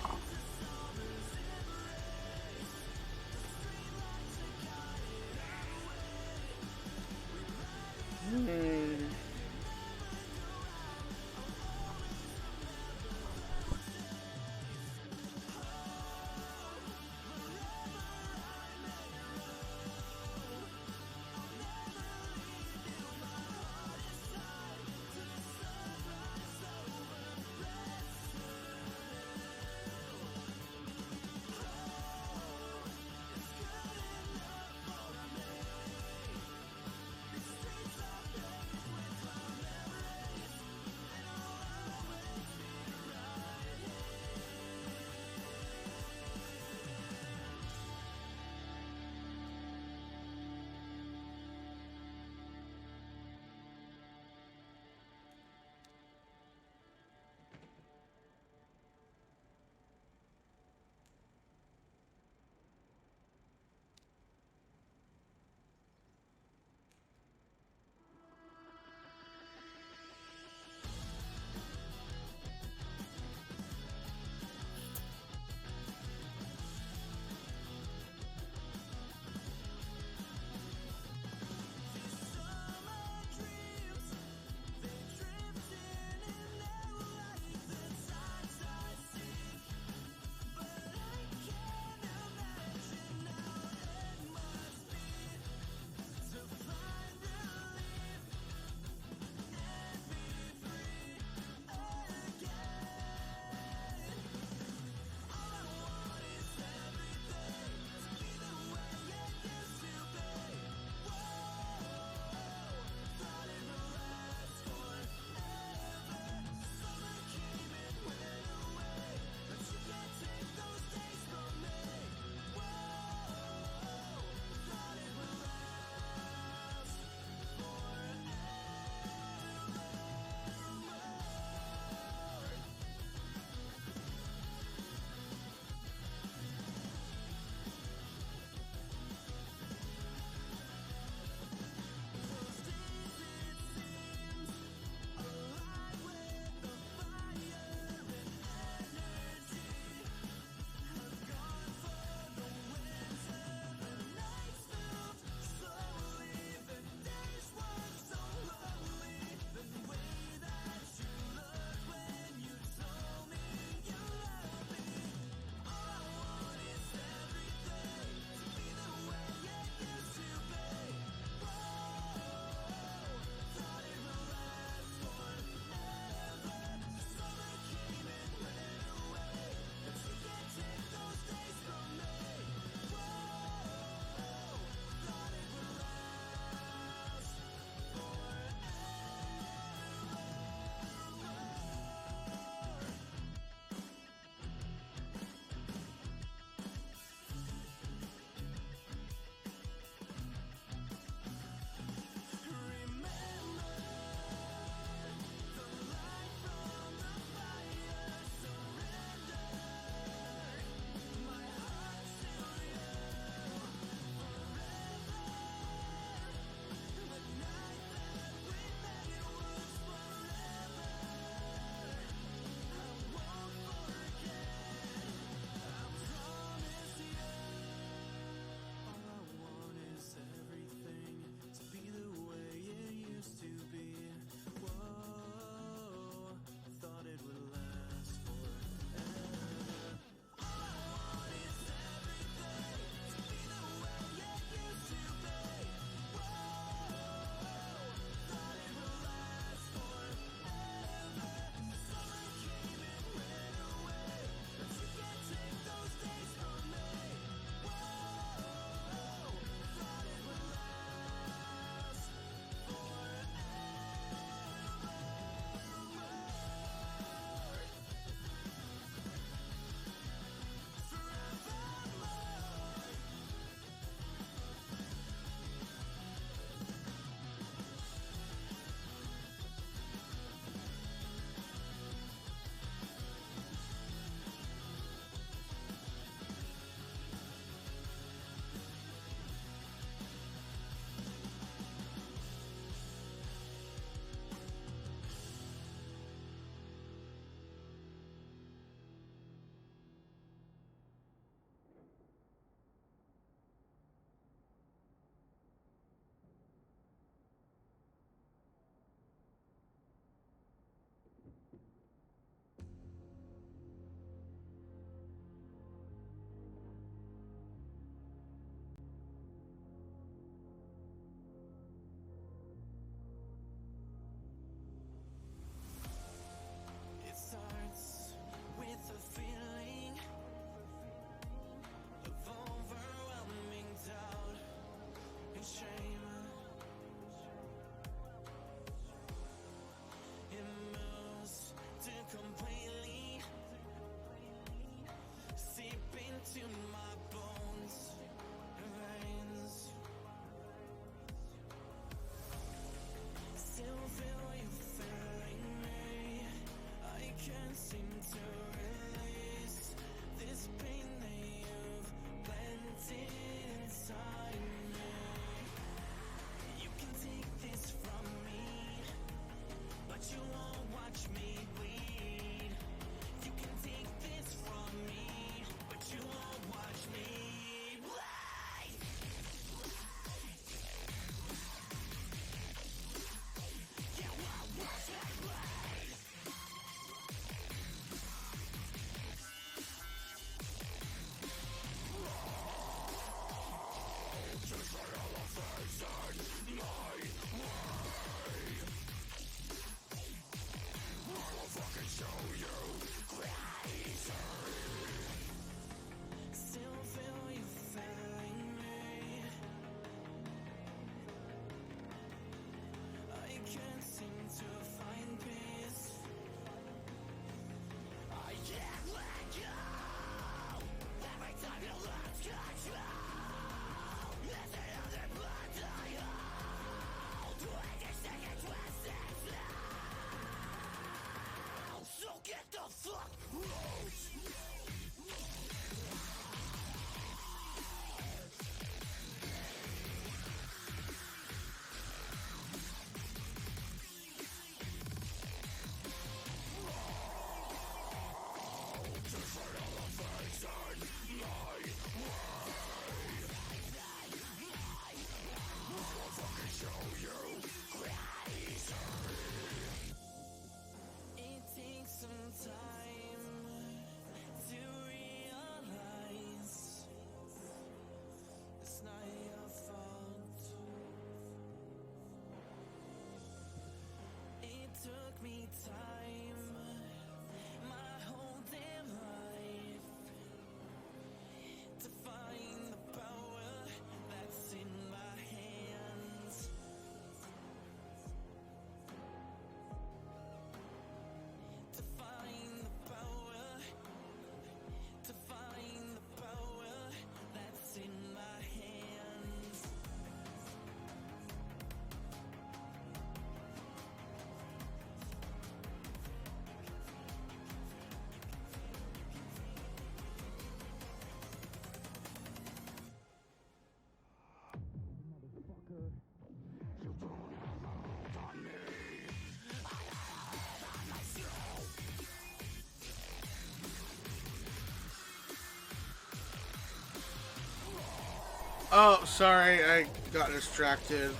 Oh, sorry, I got distracted.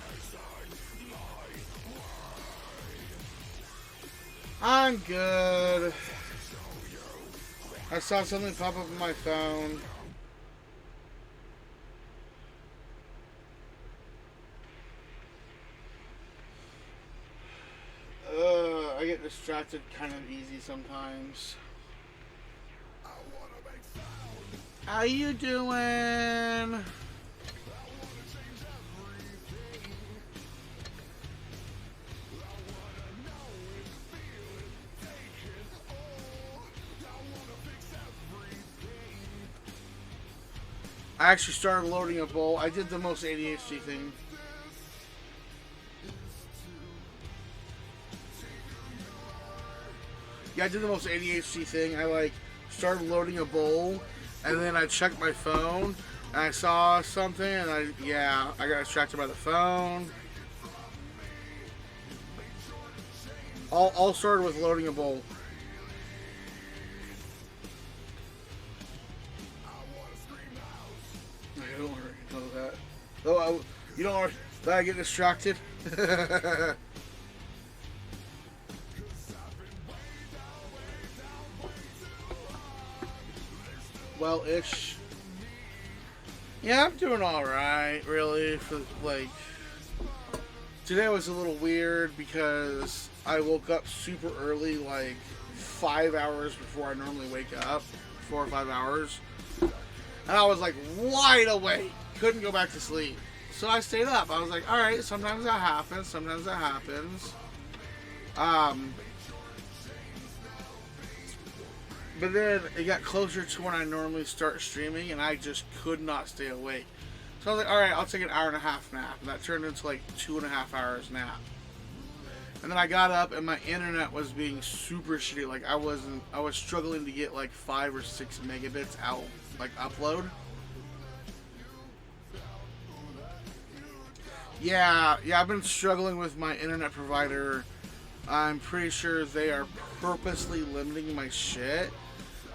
I'm good. I saw something pop up on my phone. I get distracted kind of easy sometimes. How you doing? I actually started loading a bowl. I did the most ADHD thing. Yeah, I did the most ADHD thing. I like started loading a bowl, and then I checked my phone, and I saw something, and I got distracted by the phone. All started with loading a bowl. I don't know that. Oh, you don't want that I get distracted? Well-ish. Yeah, I'm doing alright, really. For like, today was a little weird because I woke up super early, like 5 hours before I normally wake up. 4 or 5 hours. And I was like wide awake. Couldn't go back to sleep. So I stayed up. I was like, alright, sometimes that happens. Sometimes that happens. But then it got closer to when I normally start streaming, and I just could not stay awake. So I was like, alright, I'll take an hour and a half nap. And that turned into like 2.5 hours nap. And then I got up, and my internet was being super shitty. Like, I was struggling to get like 5 or 6 megabits out, like upload. Yeah, I've been struggling with my internet provider. I'm pretty sure they are purposely limiting my shit.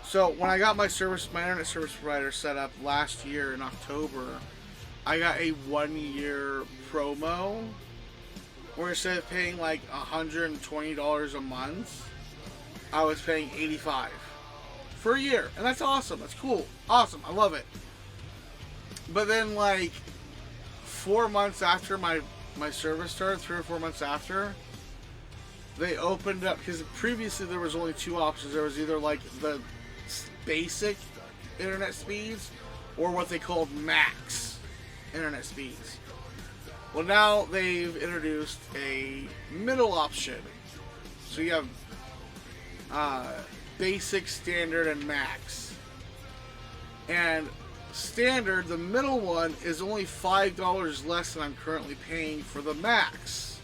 So when I got my internet service provider set up last year in October, I got a 1-year promo where instead of paying like $120 a month, I was paying $85 for a year. And that's awesome. That's cool. Awesome. I love it. But then like 4 months after my service started, 3 or 4 months after, they opened up, because previously there was only 2 options. There was either like the basic internet speeds or what they called max internet speeds. Well, now they've introduced a middle option. So you have basic, standard, and max. And standard, the middle one, is only $5 less than I'm currently paying for the max.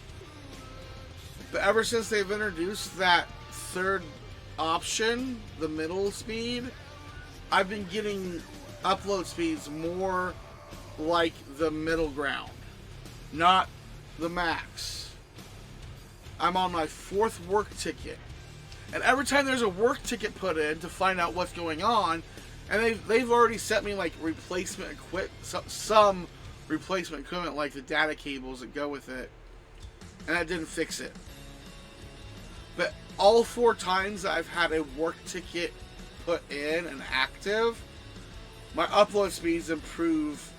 But ever since they've introduced that third option, the middle speed, I've been getting upload speeds more like the middle ground, not the max. I'm on my 4th work ticket, and every time there's a work ticket put in to find out what's going on, and they've already sent me like replacement some replacement equipment, like the data cables that go with it, and that didn't fix it. But all 4 times that I've had a work ticket put in and active, my upload speeds improve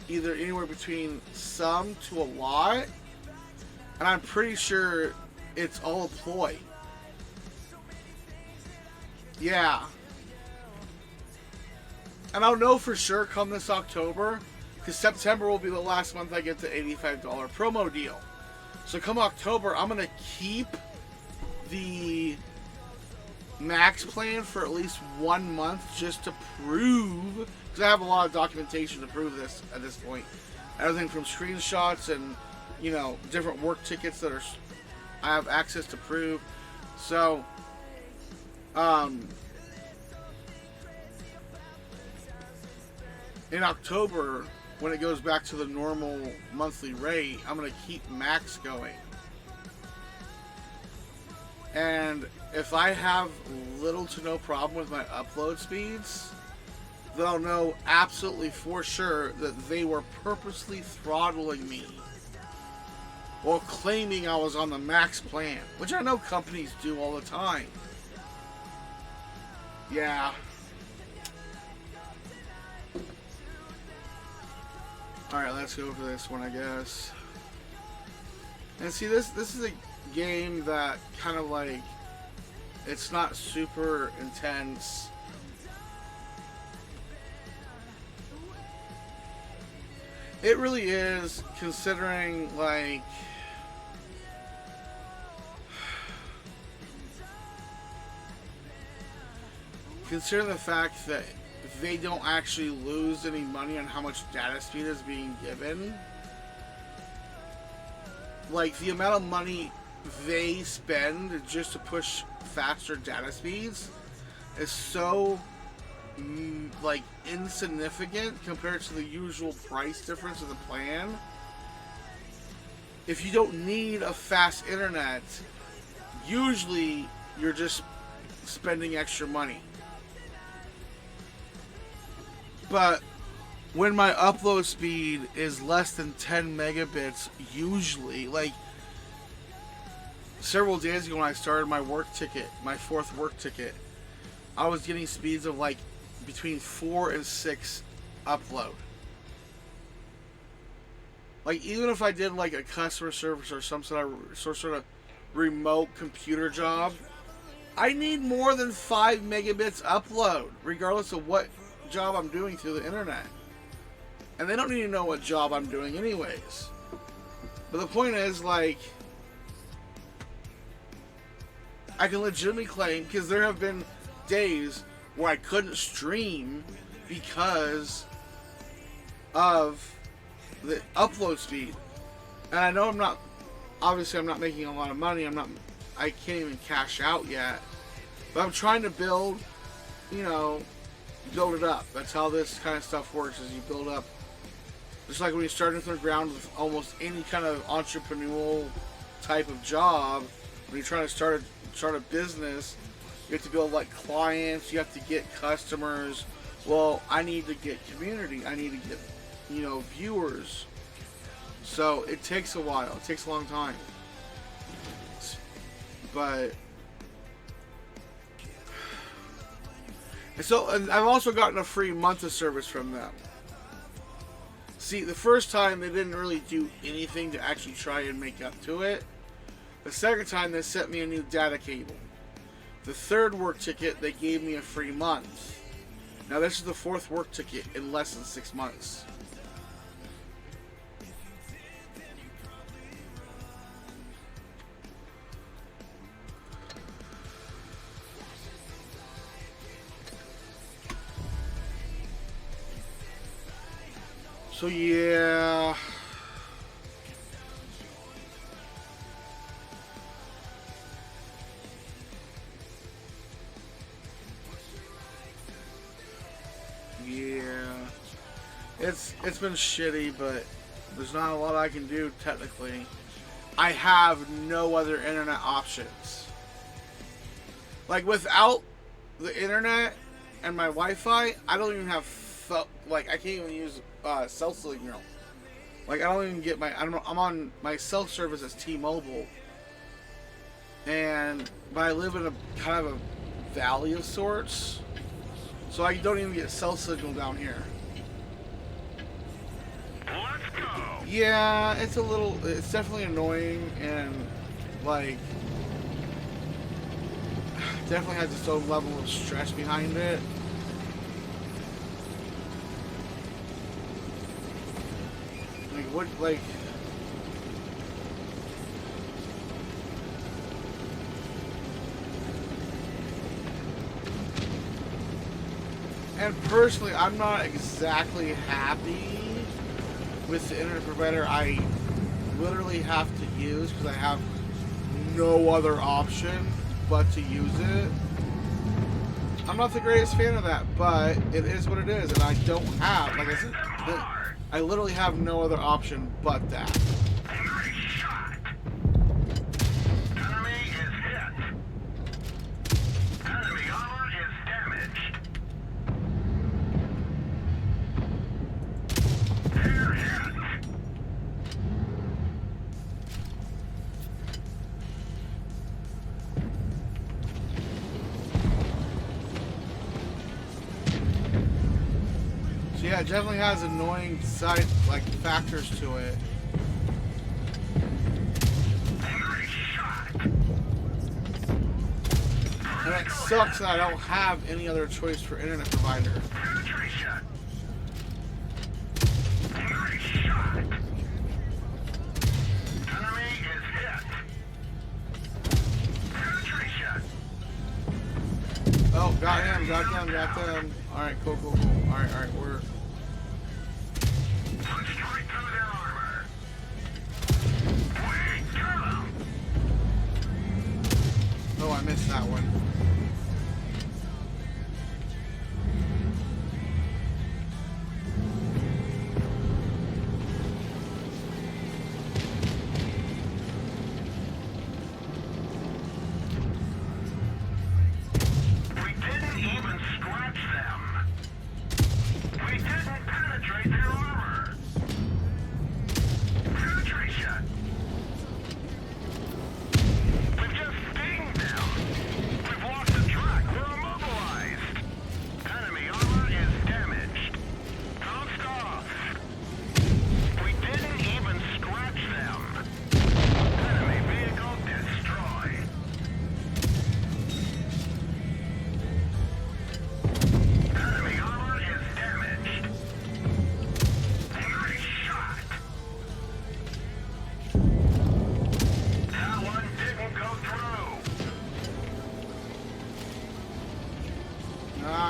either anywhere between some to a lot, and I'm pretty sure it's all a ploy. Yeah. And I'll know for sure come this October, because September will be the last month I get the $85 promo deal. So come October, I'm going to keep the max plan for at least 1 month, just to prove, because I have a lot of documentation to prove this at this point. Everything from screenshots and, you know, different work tickets that I have access to prove. So, in October, when it goes back to the normal monthly rate, I'm going to keep max going. And if I have little to no problem with my upload speeds, then I'll know absolutely for sure that they were purposely throttling me while claiming I was on the max plan, which I know companies do all the time. Yeah. Alright, let's go for this one, I guess. And see, this is a game that kind of like, it's not super intense. It really is, considering like consider the fact that they don't actually lose any money on how much data speed is being given. Like, the amount of money they spend just to push faster data speeds is so like insignificant compared to the usual price difference of the plan. If you don't need a fast internet, usually you're just spending extra money. But when my upload speed is less than 10 megabits, usually, like several days ago when I started my work ticket, my 4th work ticket, I was getting speeds of like between 4 and 6 upload. Like, even if I did like a customer service or some sort of remote computer job, I need more than 5 megabits upload, regardless of what job I'm doing through the internet. And they don't need to know what job I'm doing anyways. But the point is, like, I can legitimately claim, because there have been days where I couldn't stream because of the upload speed. And I know I'm not, obviously I'm not making a lot of money, I can't even cash out yet. But I'm trying to build, you know, build it up. That's how this kind of stuff works, is you build up. Just like when you're starting from the ground with almost any kind of entrepreneurial type of job, when you're trying to start a business, you have to build like clients, you have to get customers. Well, I need to get community, I need to get, you know, viewers. So it takes a while, it takes a long time. But and I've also gotten a free month of service from them. See, the first time they didn't really do anything to actually try and make up to it. The second time they sent me a new data cable. The 3rd work ticket, they gave me a free month. Now this is the 4th work ticket in less than 6 months. So yeah. It's been shitty, but there's not a lot I can do technically. I have no other internet options. Like, without the internet and my Wi-Fi, I don't even have I can't even use cell signal. Like, I don't even get I'm on my cell service as T-Mobile, but I live in a kind of a valley of sorts, so I don't even get cell signal down here. Let's go. Yeah, it's definitely annoying, and like definitely has its own level of stress behind it. And personally, I'm not exactly happy with the internet provider I literally have to use, because I have no other option but to use it. I'm not the greatest fan of that, but it is what it is, and I don't have, like I said, I literally have no other option but that. Nice shot. Enemy is hit. Enemy armor is damaged. it definitely has annoying side like factors to it. And it sucks that I don't have any other choice for internet provider. Oh, got him, got them, got them. Alright, cool, cool, cool. Alright, we're... Oh, I missed that one.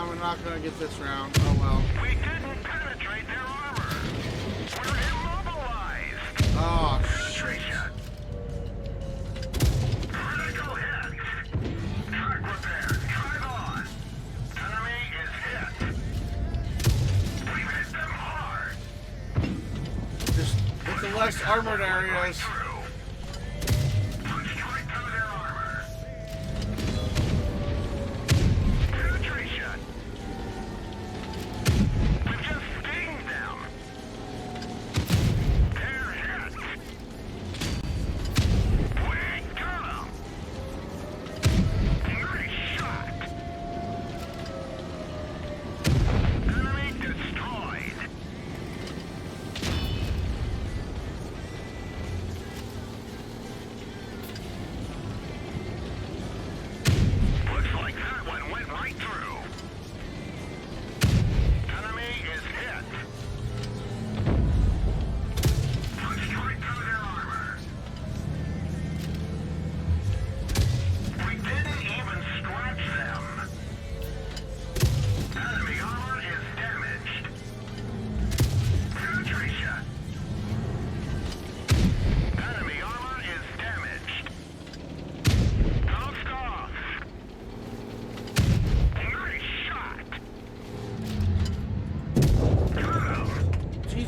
I'm not gonna get this round. Oh well. We didn't penetrate their armor. We're immobilized. Oh shit. Critical hit. Track repair. Drive on. Enemy is hit. We've hit them hard. Just hit the less armored areas.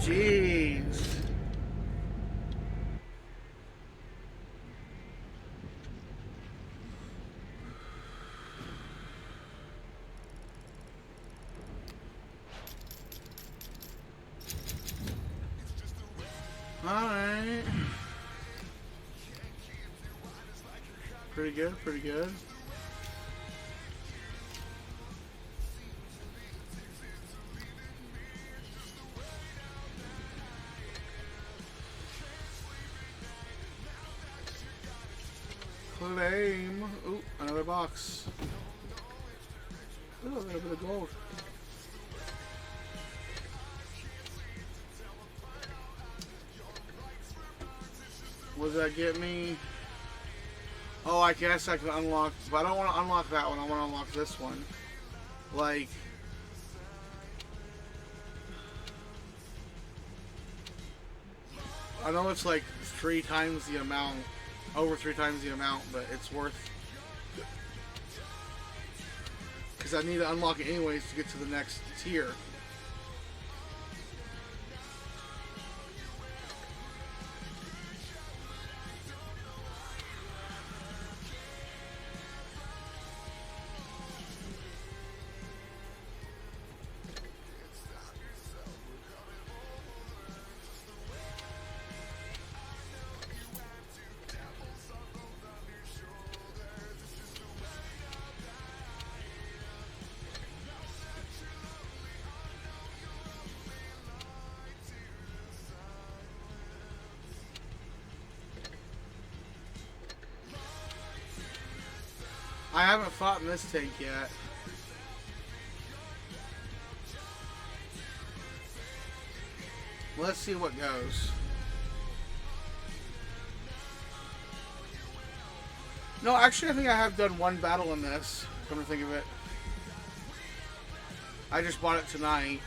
Jeez. Alright. Pretty good, pretty good. Claim. Ooh, another box. Ooh, a little bit of gold. What does that get me? Oh, I guess I can unlock, but I don't want to unlock that one. I want to unlock this one. Like, I know it's like 3 times the amount, over 3 times the amount, but it's worth, because I need to unlock it anyways to get to the next tier. I haven't fought in this tank yet. Let's see what goes. No, actually I think I have done one battle in this, come to think of it. I just bought it tonight.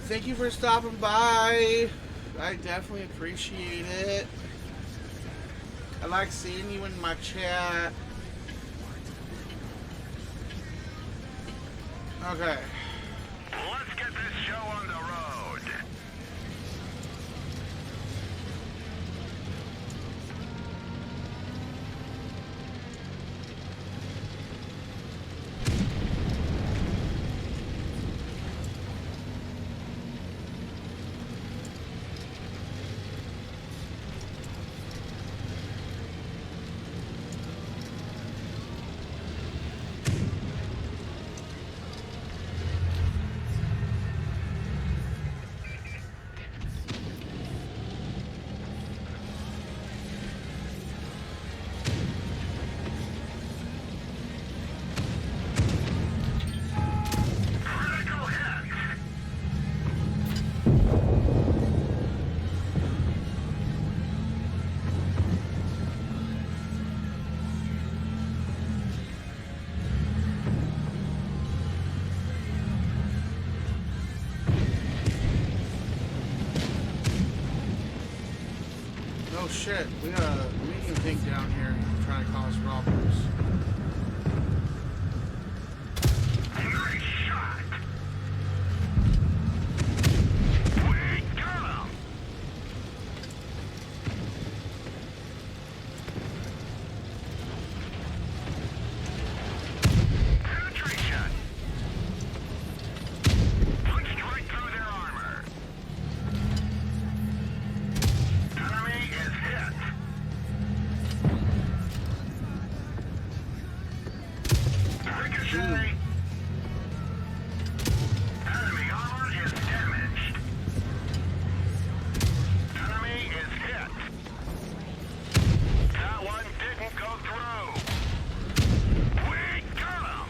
Thank you for stopping by. I definitely appreciate it. I like seeing you in my chat. Okay. Let's get this show on the road. Oh shit, we got a medium tank down here trying to cause problems. Nice shot. We got him. Penetration. Punched right through their armor. Enemy is hit. Ricochet. Enemy armor is damaged. Enemy is hit. That one didn't go through. We got him.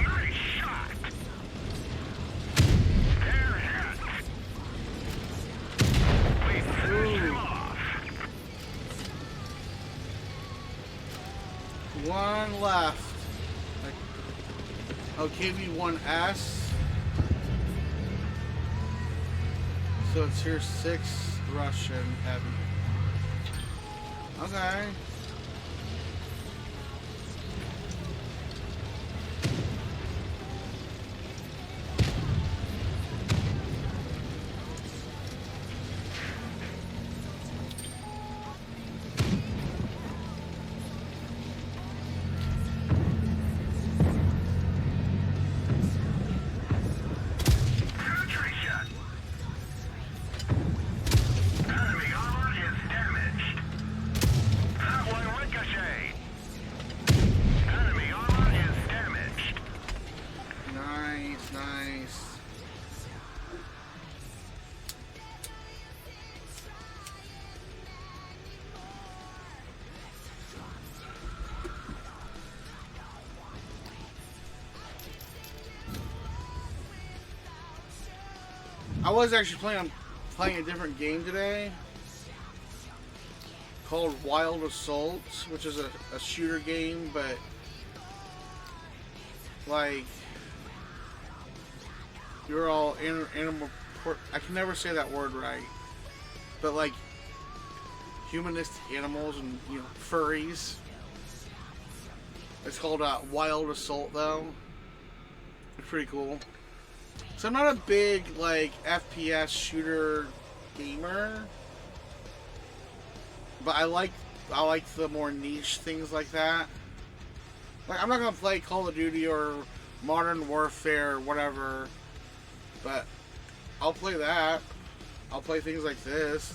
Nice shot. They're hit. We finished him off. One left. I'll give you one S. So it's here 6 Russian heavy. Okay. Penetration. Enemy armor is damaged. That one ricocheted. Enemy armor is damaged. Nice, nice. I was actually playing a different game today called Wild Assault, which is a shooter game, but like you're all animal. I can never say that word right, but like humanistic animals and furries. It's called Wild Assault though. It's pretty cool. So I'm not a big like FPS shooter gamer, but I like the more niche things like that. Like I'm not gonna play Call of Duty or Modern Warfare or whatever, but I'll play that. I'll play things like this.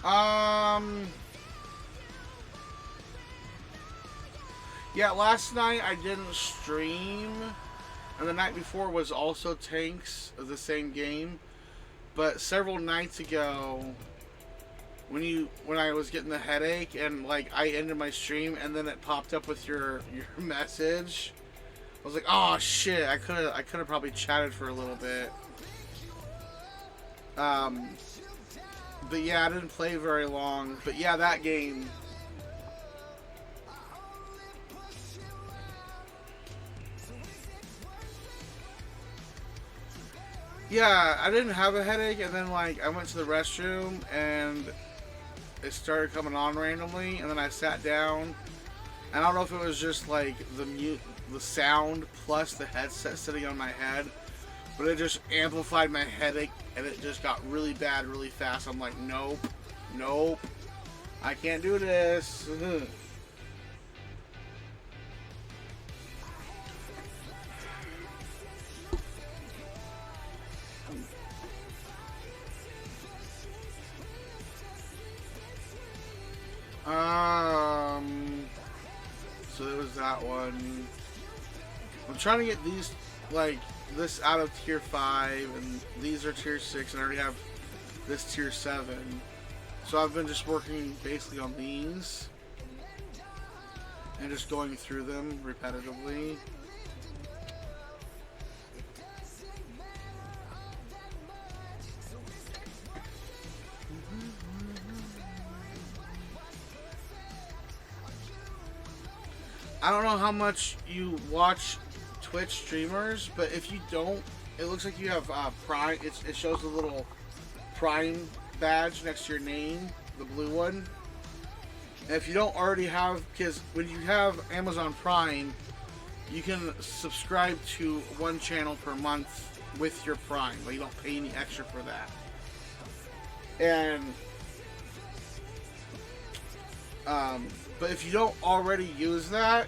Um. Yeah, last night I didn't stream, and the night before was also tanks of the same game. But several nights ago, when I was getting the headache and like I ended my stream and then it popped up with your message, I was like, oh shit, I could have probably chatted for a little bit. But yeah, I didn't play very long. But yeah, that game. Yeah, I didn't have a headache, and then like I went to the restroom and it started coming on randomly, and then I sat down. And I don't know if it was just like the sound plus the headset sitting on my head, but it just amplified my headache, and it just got really bad really fast. I'm like, nope, nope, I can't do this. So there was that one. I'm trying to get these, like, this out of tier 5, and these are tier 6, and I already have this tier 7. So I've been just working basically on these, and just going through them repetitively. I don't know how much you watch Twitch streamers, but if you don't, it looks like you have Prime. It shows a little Prime badge next to your name, the blue one. And if you don't already have, because when you have Amazon Prime, you can subscribe to one channel per month with your Prime, but you don't pay any extra for that. And but if you don't already use that,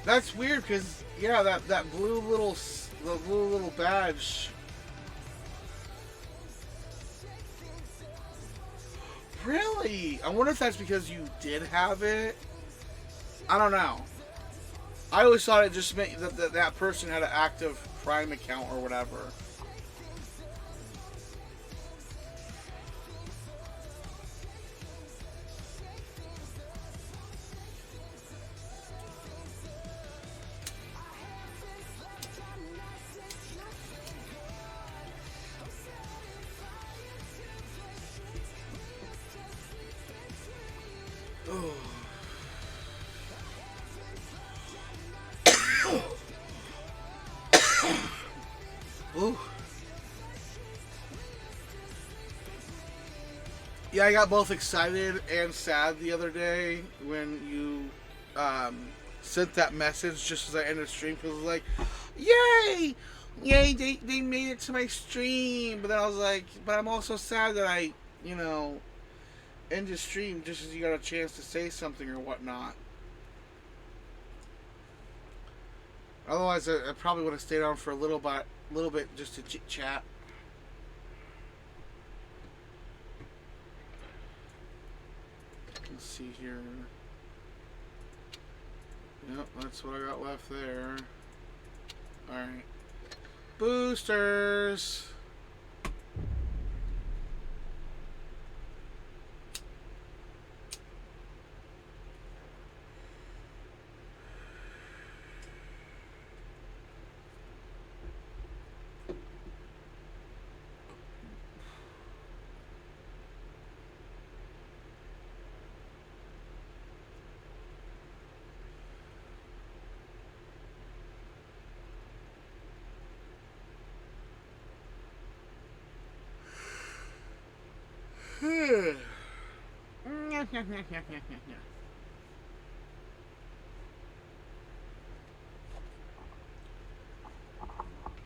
that's weird because yeah, that blue little badge. Really? I wonder if that's because you did have it. I don't know. I always thought it just meant that person had an active Prime account or whatever. Ooh. Yeah, I got both excited and sad the other day when you sent that message just as I ended the stream, because I was like, yay! Yay, they made it to my stream. But then I was like, but I'm also sad that I, end the stream just as you got a chance to say something or whatnot. Otherwise, I probably would have stayed on for a little bit just to chit chat. Let's see here. Yep, that's what I got left there. Alright. Boosters!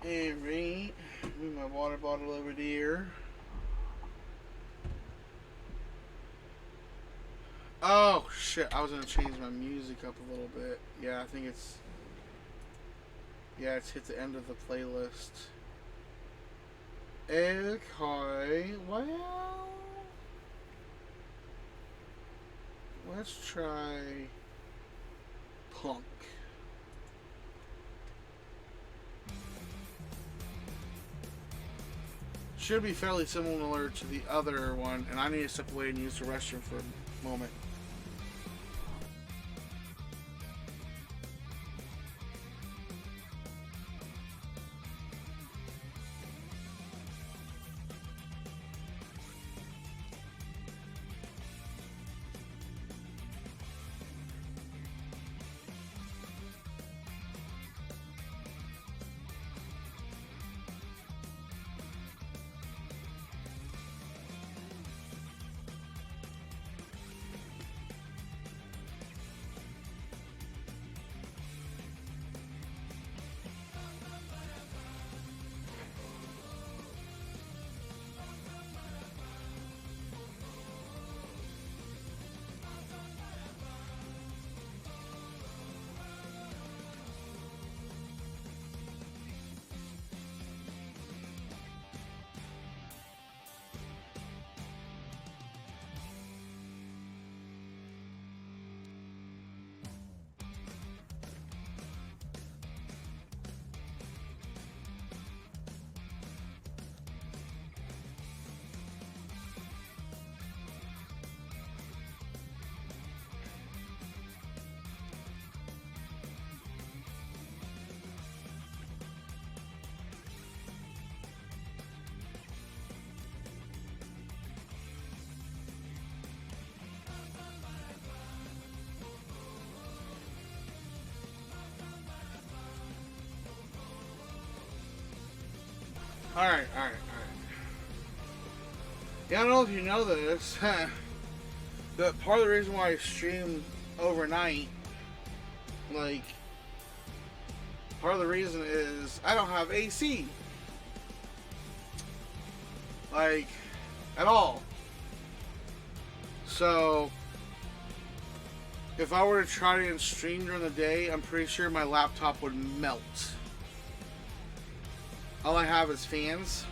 Alright, move my water bottle over there. Oh shit, I was gonna change my music up a little bit. Yeah, I think it's Yeah, it's hit the end of the playlist. Okay, well, let's try Punk. Should be fairly similar to the other one, and I need to step away and use the restroom for a moment. Alright. Yeah, I don't know if you know this, but part of the reason why I stream overnight, like, part of the reason is I don't have AC. Like, at all. So, if I were to try to stream during the day, I'm pretty sure my laptop would melt. All I have is fans.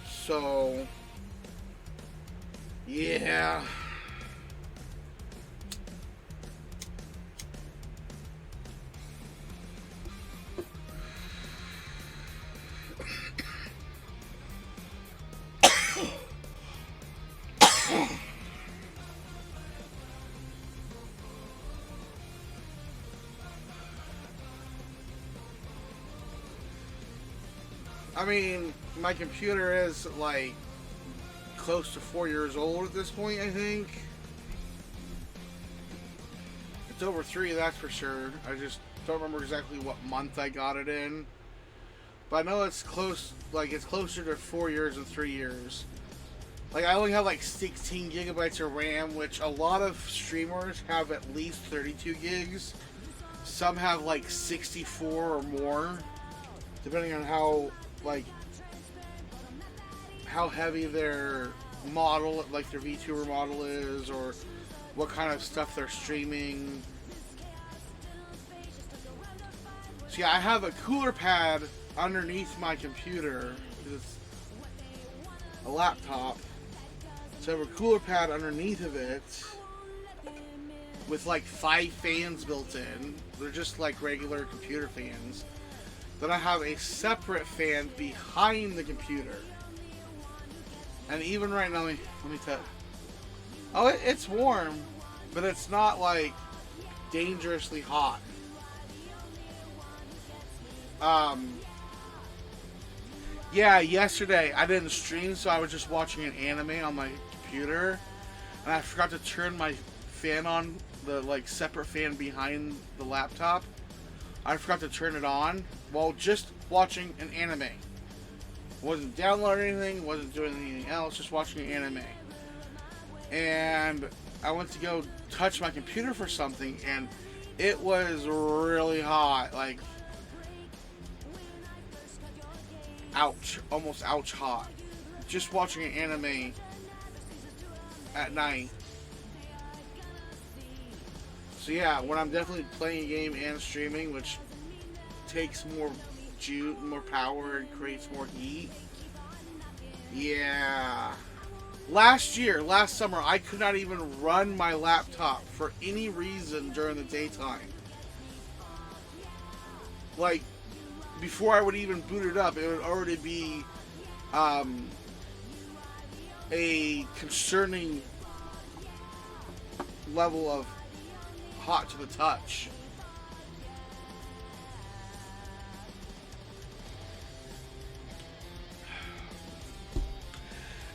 So yeah. I mean, my computer is like close to 4 years old at this point, I think. It's over 3, that's for sure. I just don't remember exactly what month I got it in. But I know it's close, like it's closer to 4 years than 3 years. Like I only have like 16 gigabytes of RAM, which a lot of streamers have at least 32 gigs. Some have like 64 or more, depending on how heavy their model, like their VTuber model is, or what kind of stuff they're streaming. So yeah, I have a cooler pad underneath my computer, because it's a laptop. So I have a cooler pad underneath of it, with like 5 fans built in. They're just like regular computer fans. Then I have a separate fan behind the computer. And even right now, let me tell you. Oh, it's warm, but it's not like dangerously hot. Yeah, yesterday I didn't stream, so I was just watching an anime on my computer, and I forgot to turn my fan on, the like separate fan behind the laptop. I forgot to turn it on while just watching an anime. Wasn't downloading anything, wasn't doing anything else, just watching an anime. And I went to go touch my computer for something, and it was really hot. Like, ouch. Almost ouch hot. Just watching an anime at night. So yeah, when I'm definitely playing a game and streaming, which takes more juice, more power, and creates more heat. Yeah. Last summer, I could not even run my laptop for any reason during the daytime. Like, before I would even boot it up, it would already be a concerning level of hot to the touch.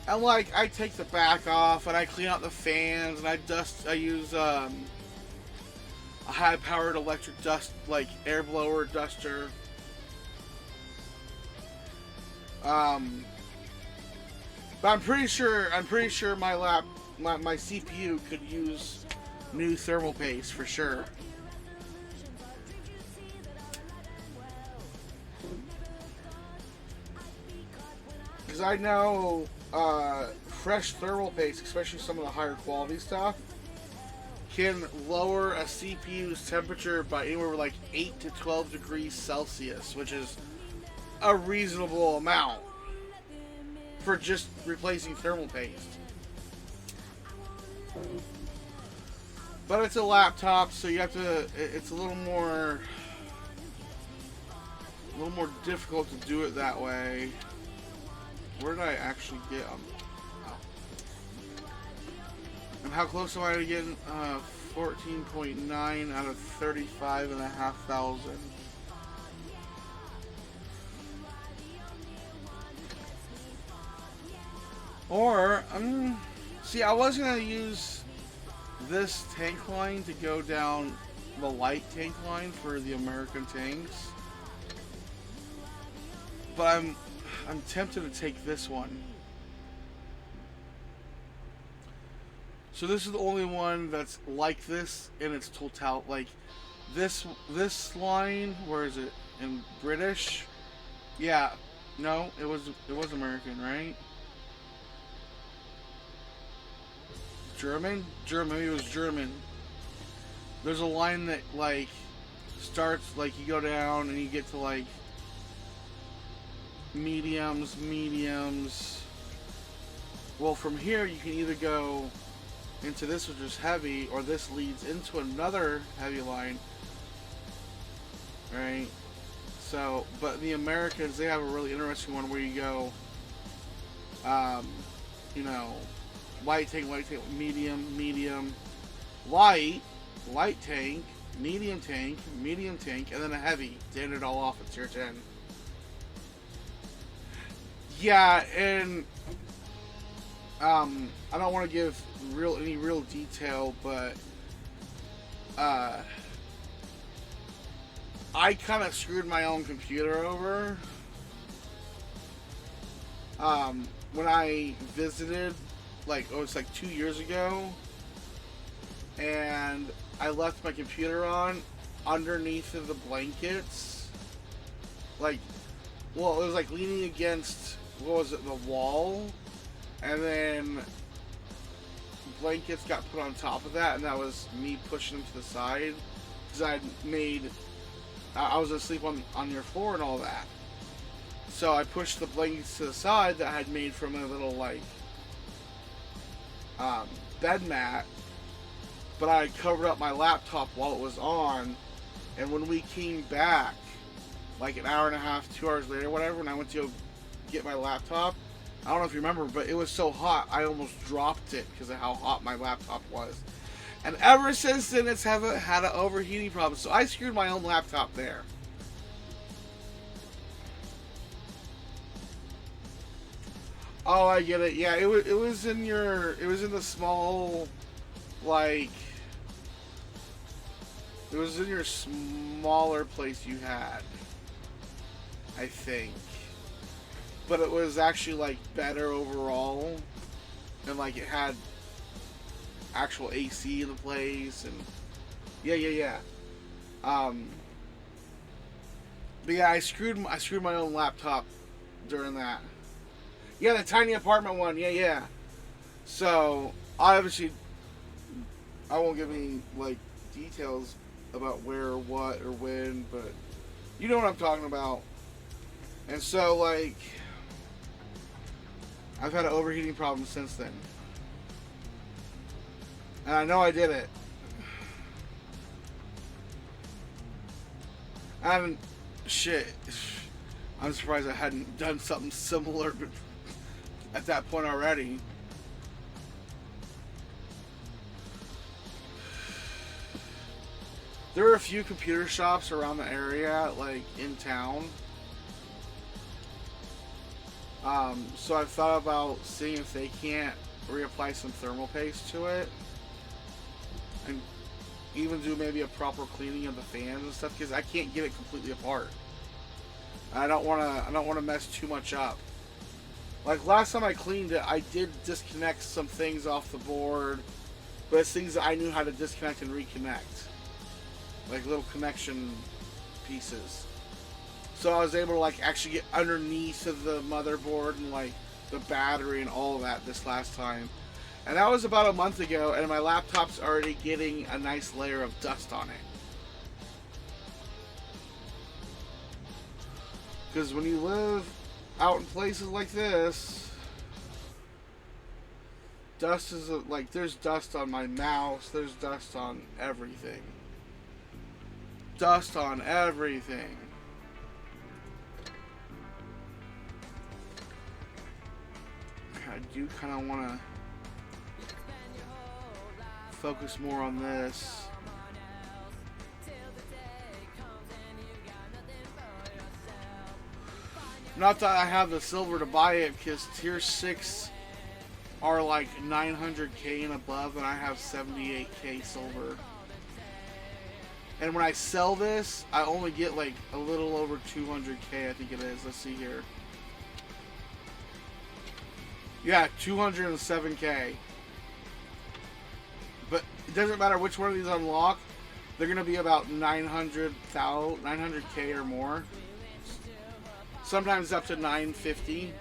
And like, I take the back off and I clean out the fans and I use a high powered electric dust, like air blower duster. But I'm pretty sure my CPU could use new thermal paste for sure. Because I know fresh thermal paste, especially some of the higher quality stuff, can lower a CPU's temperature by anywhere like 8 to 12 degrees Celsius, which is a reasonable amount for just replacing thermal paste. But it's a laptop, so you have to. It's a little more difficult to do it that way. Where did I actually get them? Oh. And how close am I to getting 14.9 out of 35,500? Or, see, I was going to use this tank line to go down the light tank line for the American tanks. But I'm tempted to take this one. So this is the only one that's like this in its total. Like this line, where is it in British? Yeah, no, it was American, right? German, maybe it was German. There's a line that like starts like you go down and you get to like mediums. Well, from here you can either go into this, which is heavy, or this leads into another heavy line, right? So, but the Americans, they have a really interesting one where you go, you know, light tank, medium, light tank, medium tank, and then a heavy to end it all off at tier 10. Yeah, and I don't want to give any real detail, but I kind of screwed my own computer over when I visited, like, it's like 2 years ago, and I left my computer on underneath of the blankets, like, well, it was like leaning against, what was it, the wall, and then blankets got put on top of that, and that was me pushing them to the side, because I was asleep on your floor and all that. So I pushed the blankets to the side that I had made from a little, like, bed mat, but I covered up my laptop while it was on, and when we came back, like an hour and a half, 2 hours later, whatever, and I went to go get my laptop, I don't know if you remember, but it was so hot, I almost dropped it because of how hot my laptop was. And ever since then, it's had an overheating problem, so I screwed my own laptop there. Oh, I get it. Yeah, it was in the small, like, it was in your smaller place you had, I think. But it was actually, like, better overall, and, like, it had actual AC in the place, and yeah. But yeah, I screwed my own laptop during that. Yeah, the tiny apartment one. Yeah. So obviously, I won't give any like details about where or what or when, but you know what I'm talking about. And so, like, I've had an overheating problem since then. And I know I did it. And shit, I'm surprised I hadn't done something similar at that point already. There are a few computer shops around the area, like in town. So I've thought about seeing if they can't reapply some thermal paste to it, and even do maybe a proper cleaning of the fans and stuff, because I can't get it completely apart. I don't want to mess too much up. Like last time I cleaned it, I did disconnect some things off the board, but it's things that I knew how to disconnect and reconnect, like little connection pieces. So I was able to like actually get underneath of the motherboard and like the battery and all of that this last time. And that was about a month ago, and my laptop's already getting a nice layer of dust on it. Because when you live out in places like this, dust is like, there's dust on my mouse, there's dust on everything. Dust on everything. I do kind of want to focus more on this. Not that I have the silver to buy it, because tier 6 are like 900k and above, and I have 78k silver. And when I sell this, I only get like a little over 200k, I think it is. Let's see here. Yeah, 207k. But it doesn't matter which one of these unlock, they're going to be about 900k or more. Sometimes up to 950.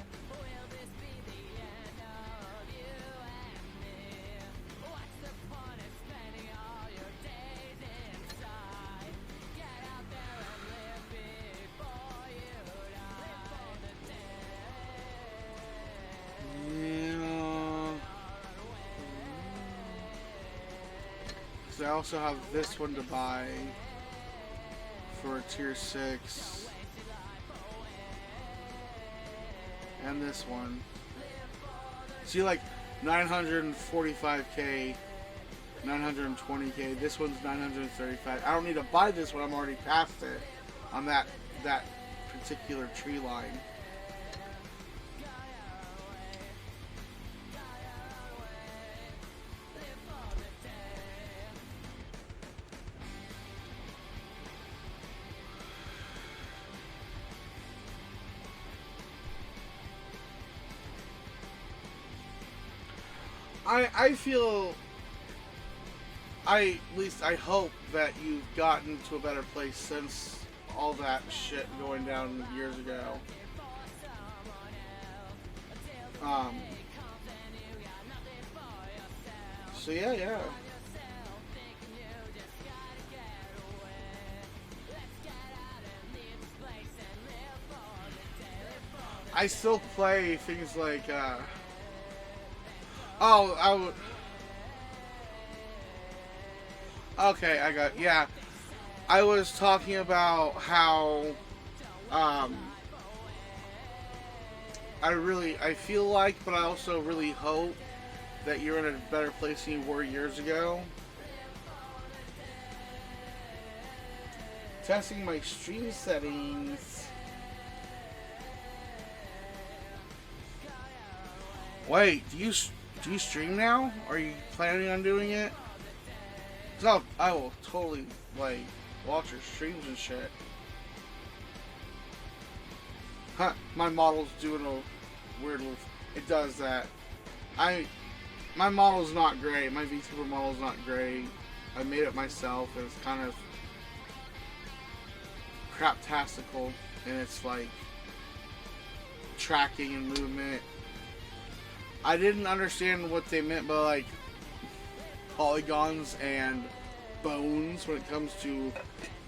I also have this one to buy for a tier 6. And this one. See, like 945k, 920k. This one's 935. I don't need to buy this one. I'm already past it on that particular tree line. I feel, at least I hope that you've gotten to a better place since all that shit going down years ago. So yeah. I still play things like, oh, I would. Okay, yeah. I was talking about how, I feel like, but I also really hope that you're in a better place than you were years ago. Testing my stream settings. Wait, do you stream now? Are you planning on doing it? So I will totally like watch your streams and shit. Huh, my model's doing a weird little. It does that. My model's not great. My VTuber model's not great. I made it myself, and it's kind of craptastical, and it's like tracking and movement. I didn't understand what they meant by like polygons and bones when it comes to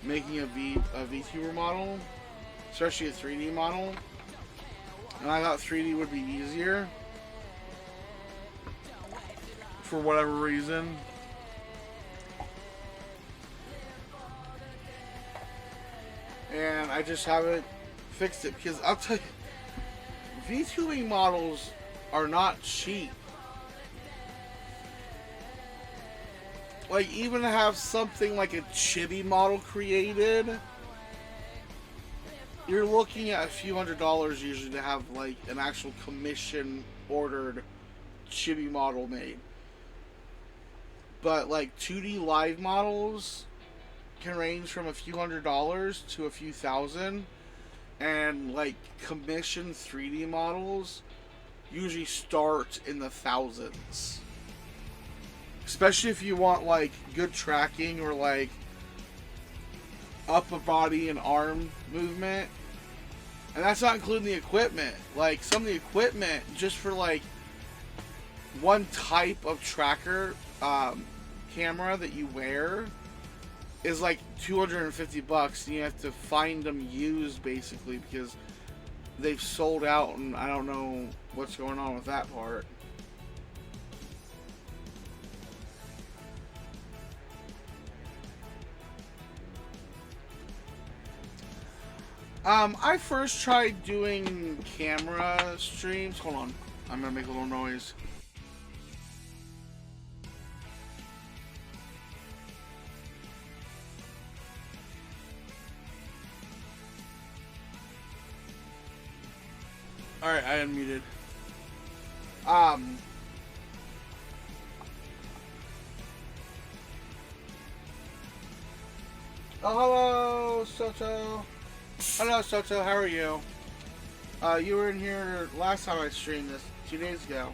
making a VTuber model, especially a 3D model. And I thought 3D would be easier for whatever reason. And I just haven't fixed it because I'll tell you, VTubing models are not cheap. Like, even to have something like a chibi model created, you're looking at a few $100s usually to have like an actual commission ordered chibi model made. But like 2D live models can range from a few $100s to a few thousand, and like commissioned 3D models usually start in the thousands. Especially if you want like good tracking or like upper body and arm movement. And that's not including the equipment. Like some of the equipment just for like one type of tracker camera that you wear is like $250, and you have to find them used basically because they've sold out, and I don't know what's going on with that part. I first tried doing camera streams. Hold on, I'm gonna make a little noise. Alright, I unmuted. Oh, hello, Soto. Hello, Soto. How are you? You were in here last time I streamed this, 2 days ago.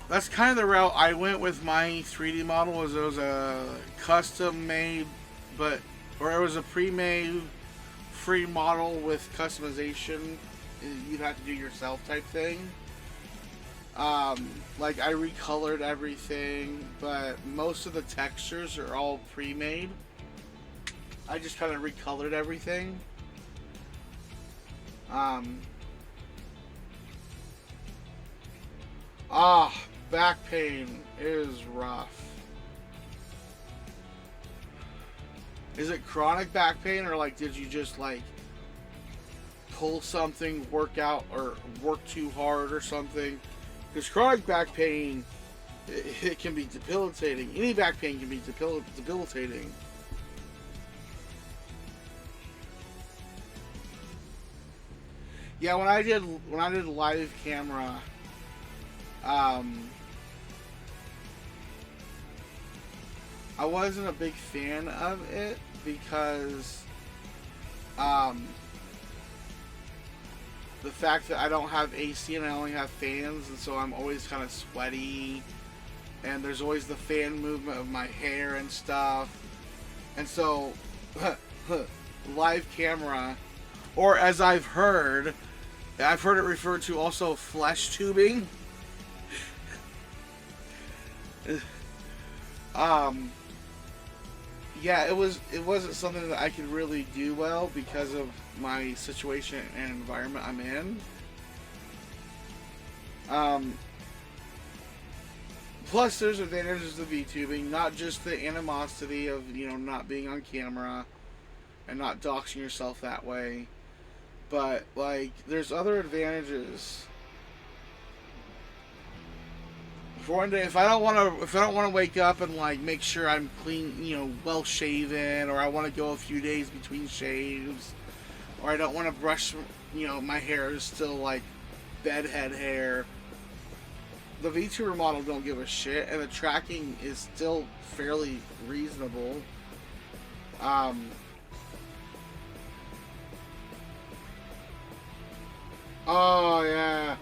That's kind of the route I went with my 3D model. Was it was a custom made, or it was a pre-made free model with customization. You'd have to do yourself type thing. Like I recolored everything, but most of the textures are all pre-made. I just kind of recolored everything. Back pain is rough. Is it chronic back pain, or like did you just like pull something, work out, or work too hard or something? Because chronic back pain, it can be debilitating. Any back pain can be debilitating. Yeah, when I did live camera, I wasn't a big fan of it because the fact that I don't have AC and I only have fans, and so I'm always kind of sweaty, and there's always the fan movement of my hair and stuff, and so live camera, or as I've heard it referred to also flesh tubing. Yeah, it wasn't something that I could really do well because of my situation and environment I'm in. Plus, there's advantages to VTubing, not just the animosity of, you know, not being on camera and not doxing yourself that way, but like there's other advantages. For one day, if I don't want to wake up and like make sure I'm clean, you know, well shaven, or I want to go a few days between shaves, or I don't want to brush, you know, my hair is still like bedhead hair, the VTuber model don't give a shit, and the tracking is still fairly reasonable. Oh yeah.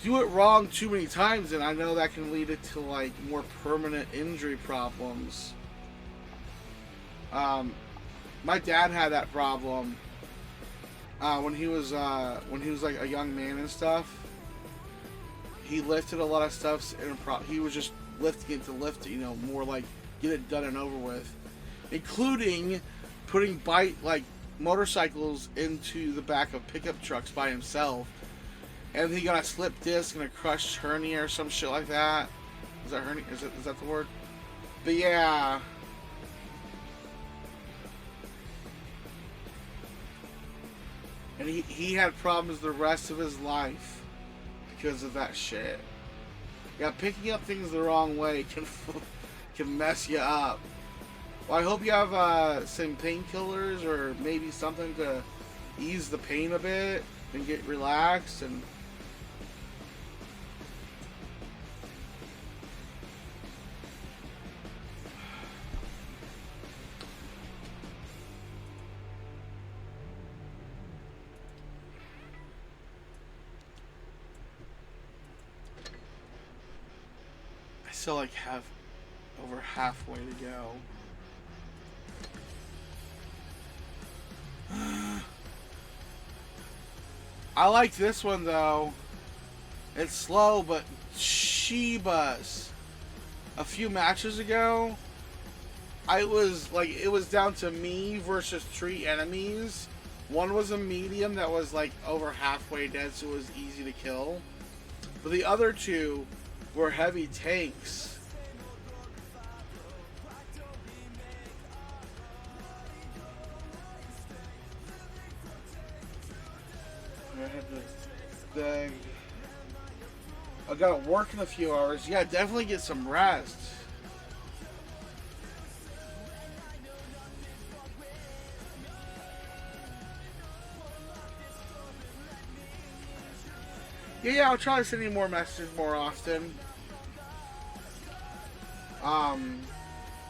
Do it wrong too many times, and I know that can lead it to like more permanent injury problems. My dad had that problem, when he was like a young man and stuff. He lifted a lot of stuff, and he was just lifting it to lift it, you know, more like get it done and over with, including putting motorcycles into the back of pickup trucks by himself. And he got a slip disc and a crushed hernia or some shit like that. Is that hernia? Is that the word? But yeah. And he had problems the rest of his life because of that shit. Yeah, picking up things the wrong way can mess you up. Well, I hope you have some painkillers or maybe something to ease the pain a bit and get relaxed and. Still like have over halfway to go. I like this one though. It's slow, but Shebus. A few matches ago, it was down to me versus 3 enemies. One was a medium that was like over halfway dead, so it was easy to kill. But the other 2 were heavy tanks. I had this thing. I gotta work in a few hours. Yeah, definitely get some rest. Yeah, I'll try to send you more messages more often.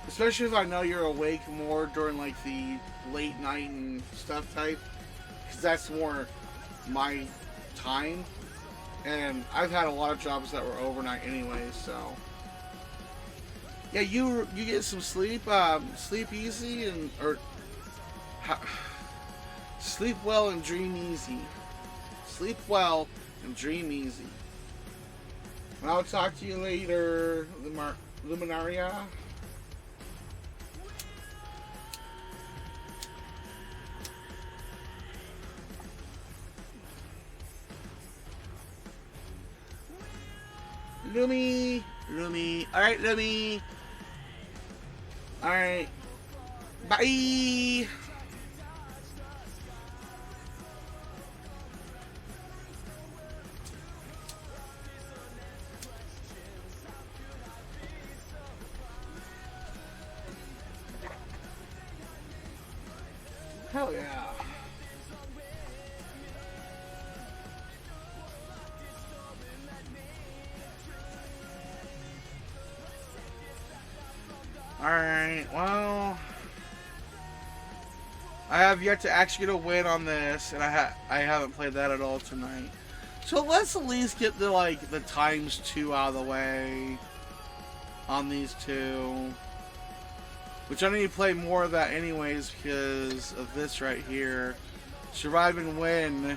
Especially if I know you're awake more during like the late night and stuff type, because that's more my time. And I've had a lot of jobs that were overnight anyway, so yeah, you get some sleep, sleep easy sleep well and dream easy. Sleep well and dream easy. And I'll talk to you later, Luminaria. Lumi. Alright, Lumi. Alright. Bye. Hell yeah. Alright, well, I have yet to actually get a win on this, and I haven't played that at all tonight. So let's at least get the ×2 out of the way on these 2. Which I need to play more of that anyways because of this right here. Survive and win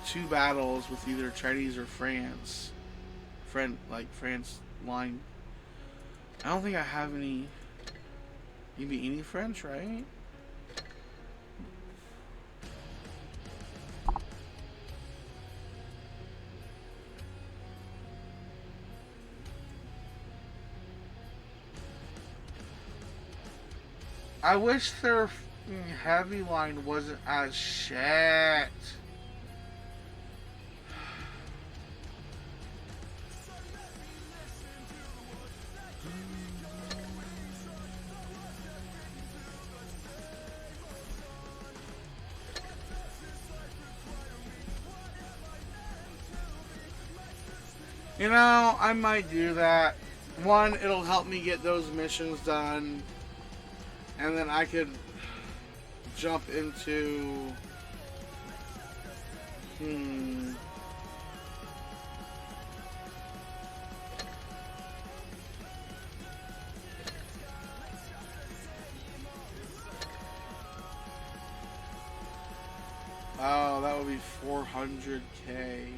2 battles with either Chinese or France. France line. I don't think I have any. Maybe any French, right? I wish their heavy line wasn't as shit. You know, I might do that. One, it'll help me get those missions done. And then I could jump into... Oh, that would be 400K.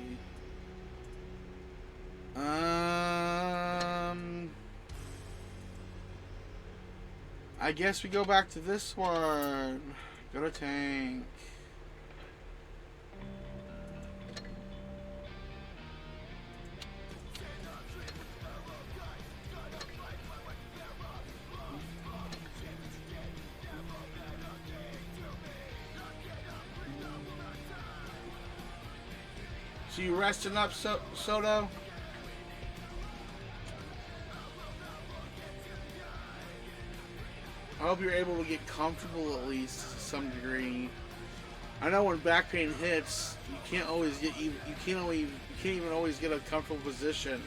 I guess we go back to this one. Go to tank. So you resting up, Soto? I hope you're able to get comfortable at least to some degree. I know when back pain hits, you can't even always get a comfortable position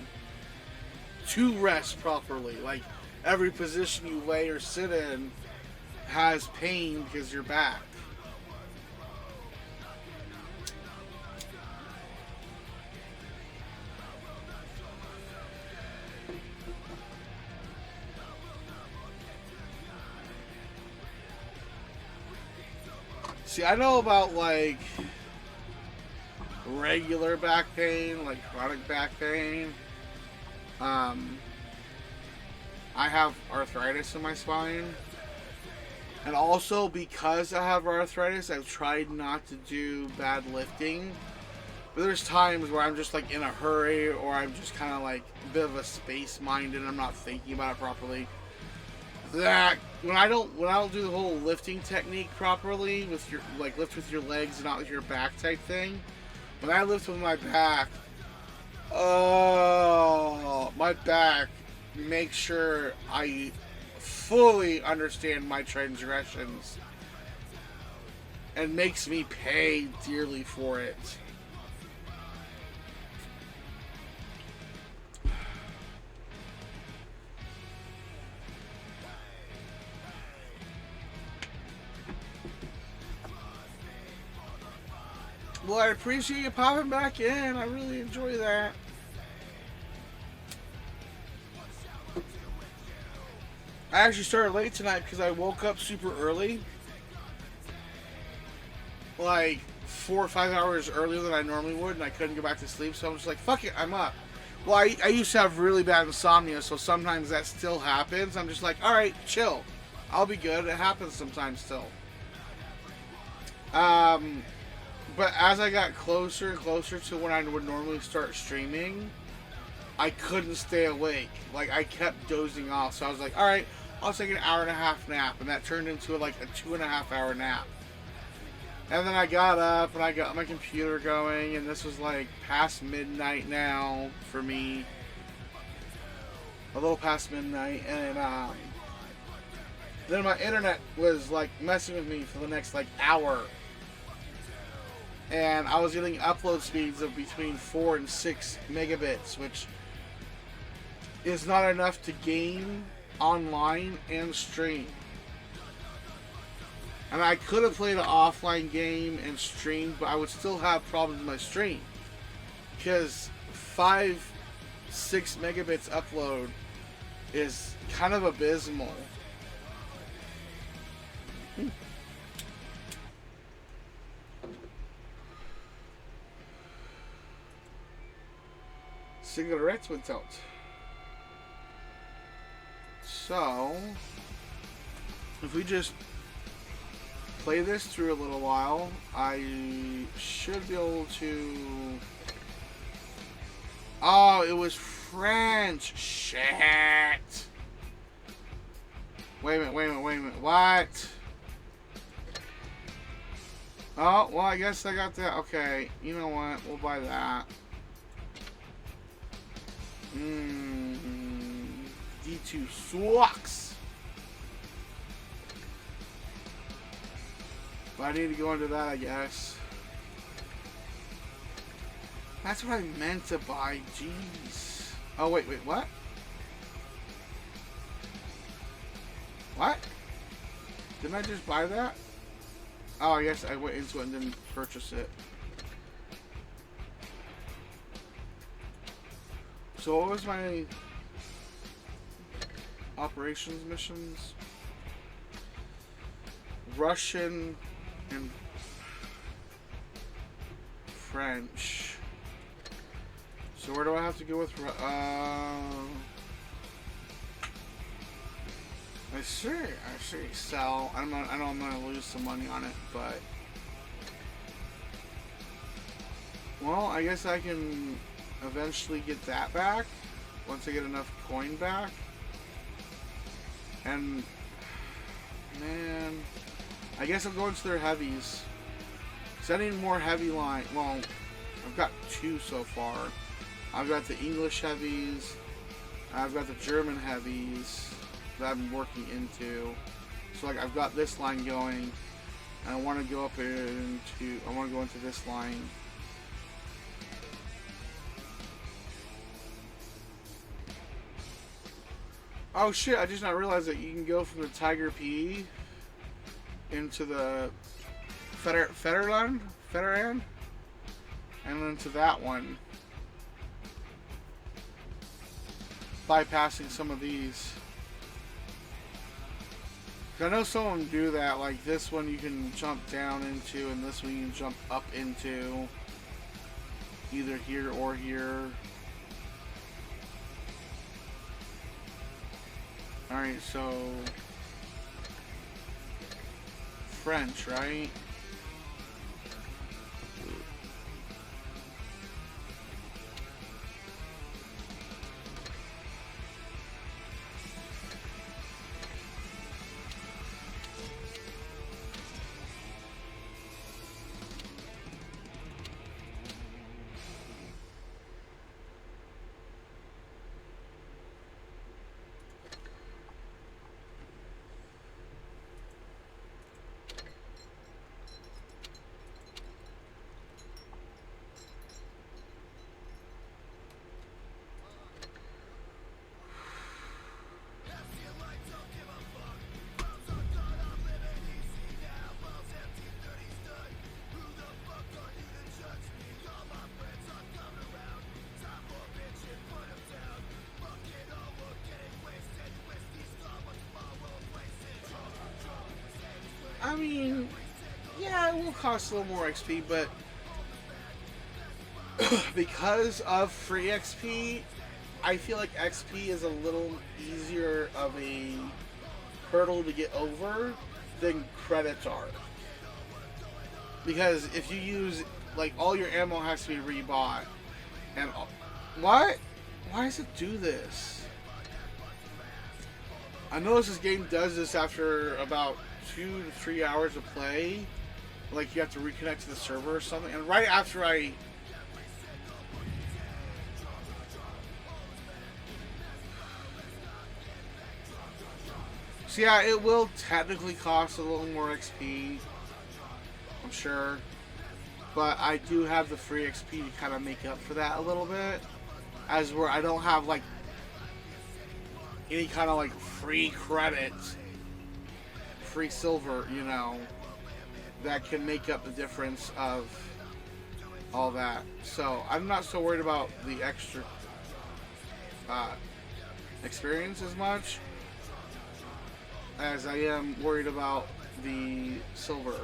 to rest properly. Like every position you lay or sit in has pain because you're back. See, I know about like regular back pain, like chronic back pain. I have arthritis in my spine. And also because I have arthritis, I've tried not to do bad lifting. But there's times where I'm just like in a hurry, or I'm just kind of like a bit of a space minded and I'm not thinking about it properly. That when I don't do the whole lifting technique properly with your lift with your legs and not with your back type thing. When I lift with my back, oh, my back makes sure I fully understand my transgressions and makes me pay dearly for it. Well, I appreciate you popping back in. I really enjoy that. I actually started late tonight because I woke up super early. Like 4 or 5 hours earlier than I normally would, and I couldn't go back to sleep, so I'm just like, fuck it, I'm up. Well, I used to have really bad insomnia, so sometimes that still happens. I'm just like, alright, chill. I'll be good. It happens sometimes still. But as I got closer and closer to when I would normally start streaming, I couldn't stay awake. Like, I kept dozing off. So I was like, alright, I'll take an hour and a half nap. And that turned into like a 2.5 hour nap. And then I got up and I got my computer going. And this was like past midnight now for me. A little past midnight. And then my internet was like messing with me for the next like hour. And I was getting upload speeds of between 4 and 6 megabits, which is not enough to game online and stream. And I could have played an offline game and streamed, but I would still have problems with my stream. Because 5-6 megabits upload is kind of abysmal. Cigarettes with tilt. So, if we just play this through a little while, I should be able to... Oh, it was French. Shit. Wait a minute. What? Oh, well, I guess I got that. Okay, you know what? We'll buy that. D2 sucks. But I need to go into that, I guess. That's what I meant to buy. Jeez. Oh, wait, what? What? Didn't I just buy that? Oh, I guess I went into it and didn't purchase it. So what was my operations missions? Russian and French. So where do I have to go with? I should sell. I know I'm gonna lose some money on it, but well, I guess I can eventually get that back once I get enough coin back. And man, I guess I'm going to their heavies. Sending more heavy line. Well, I've got 2 so far. I've got the English heavies. I've got the German heavies that I'm working into. So like I've got this line going, and I want to go up into. I want to go into this line. Oh shit! I just not realized that you can go from the Tiger P into the Federland, and then to that one, bypassing some of these. I know some of them do that, like this one you can jump down into, and this one you can jump up into, either here or here. Alright, so French, right? I mean, yeah, it will cost a little more XP, but because of free XP, I feel like XP is a little easier of a hurdle to get over than credits are. Because if you use, like, all your ammo has to be rebought. And, what? Why does it do this? I notice this game does this after about 2 to 3 hours of play. Like you have to reconnect to the server or something. And right after I... So yeah, it will technically cost a little more XP. I'm sure. But I do have the free XP to kind of make up for that a little bit. As where I don't have like any kind of like free credits, free silver, you know, that can make up the difference of all that. So I'm not so worried about the extra experience as much as I am worried about the silver.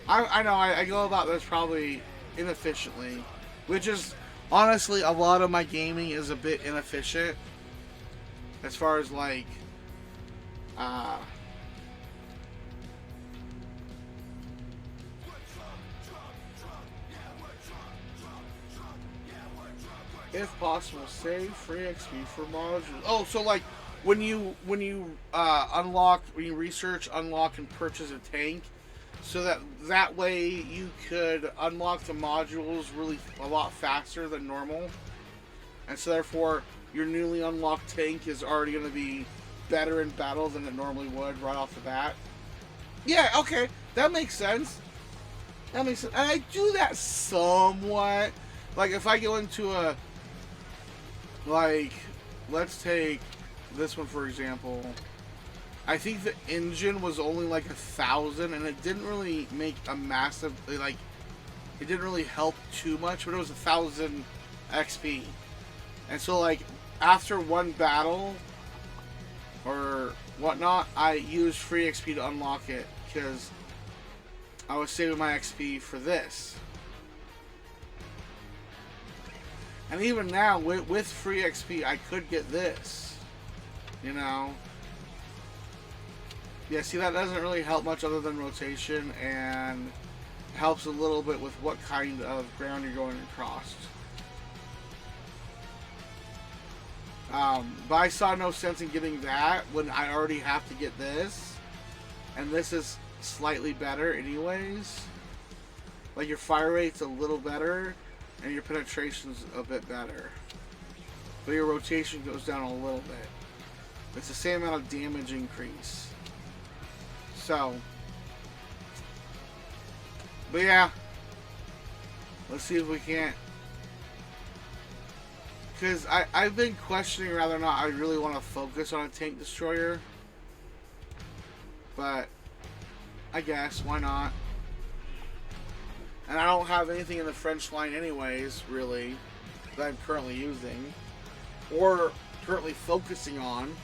I know I go about this probably inefficiently, which is honestly a lot of my gaming is a bit inefficient as far as like if possible, save free XP for modules. Oh, so like when you unlock, when you research, unlock, and purchase a tank, so that way you could unlock the modules really a lot faster than normal, and so therefore your newly unlocked tank is already going to be better in battle than it normally would right off the bat. Yeah, okay, that makes sense. That makes sense. And I do that somewhat. Like if I go into a, like, let's take this one for example. I think the engine was only like 1,000, and it didn't really make a massive, like, it didn't really help too much, but it was 1,000 XP. And so, like, after one battle or whatnot, I used free XP to unlock it because I was saving my XP for this. And even now, with free XP, I could get this. You know? Yeah, see, that doesn't really help much other than rotation, and helps a little bit with what kind of ground you're going across. But I saw no sense in getting that when I already have to get this. And this is slightly better anyways. Like, your fire rate's a little better, and your penetration's a bit better. But your rotation goes down a little bit. It's the same amount of damage increase. So, but yeah, let's see if we can't. Because I've been questioning whether or not I really want to focus on a tank destroyer. But I guess, why not? And I don't have anything in the French line anyways, really, that I'm currently using. Or currently focusing on.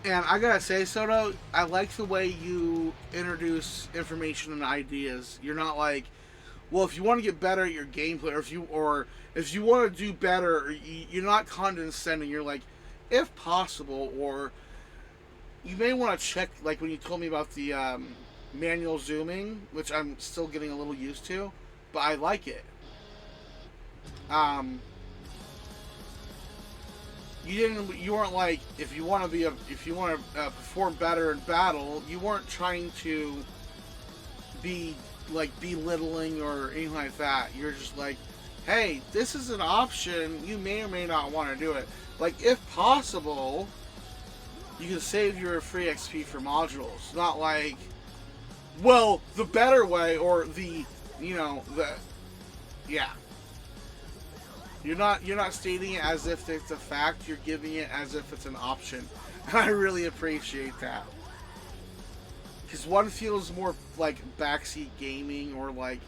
And I gotta say, Soto, I like the way you introduce information and ideas. You're not like, well, if you want to get better at your gameplay, or if you want to do better, you're not condescending. You're like, if possible, or you may want to check, like when you told me about the manual zooming, which I'm still getting a little used to, but I like it. You weren't like, if you want to perform better in battle, you weren't trying to be like belittling or anything like that. You're just like, hey, this is an option. You may or may not want to do it. Like, if possible, you can save your free XP for modules. Not like, well, the better way, or the, yeah. You're not stating it as if it's a fact. You're giving it as if it's an option. And I really appreciate that. Because one feels more like backseat gaming, or like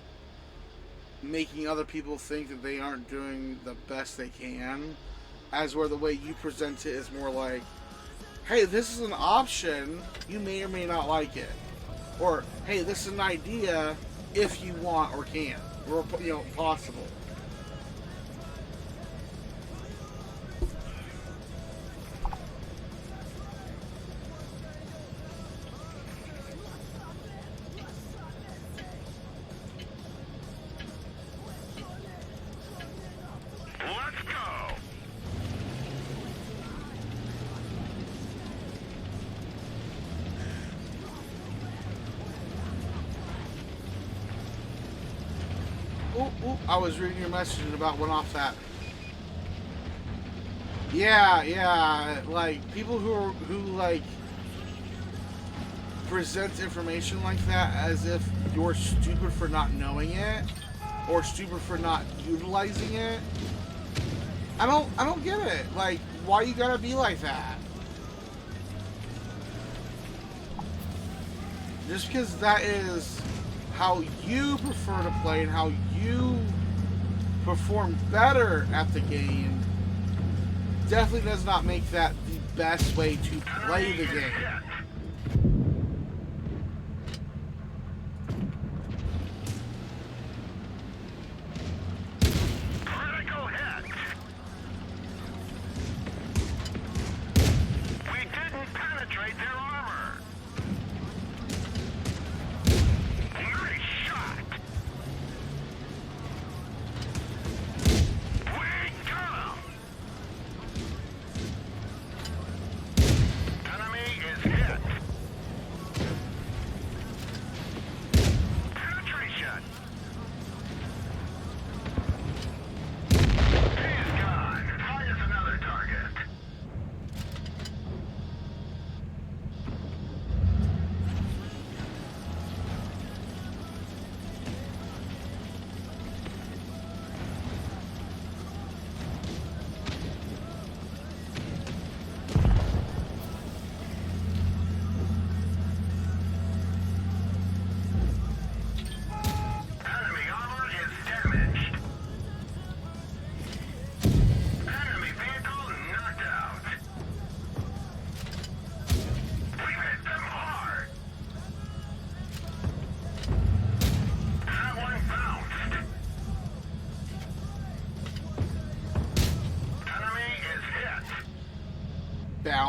making other people think that they aren't doing the best they can. As where the way you present it is more like, hey, this is an option. You may or may not like it. Or, hey, this is an idea if you want or can. Or, possible. I was reading your message and about went off that. Yeah, like people who like present information like that as if you're stupid for not knowing it, or stupid for not utilizing it. I don't get it. Like, why you gotta be like that? Just because that is how you prefer to play and how you perform better at the game definitely does not make that the best way to play the game. Critical hit. We didn't penetrate their armor. Nice shot. We got him. Enemy is hit.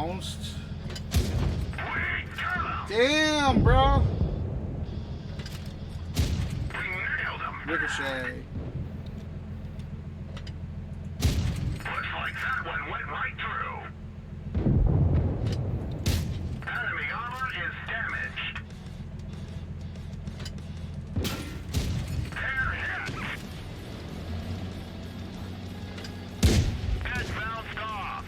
bounced. Damn, bro. Ricochet. Looks like that one went right through. Enemy armor is damaged. They're hit. It bounced off.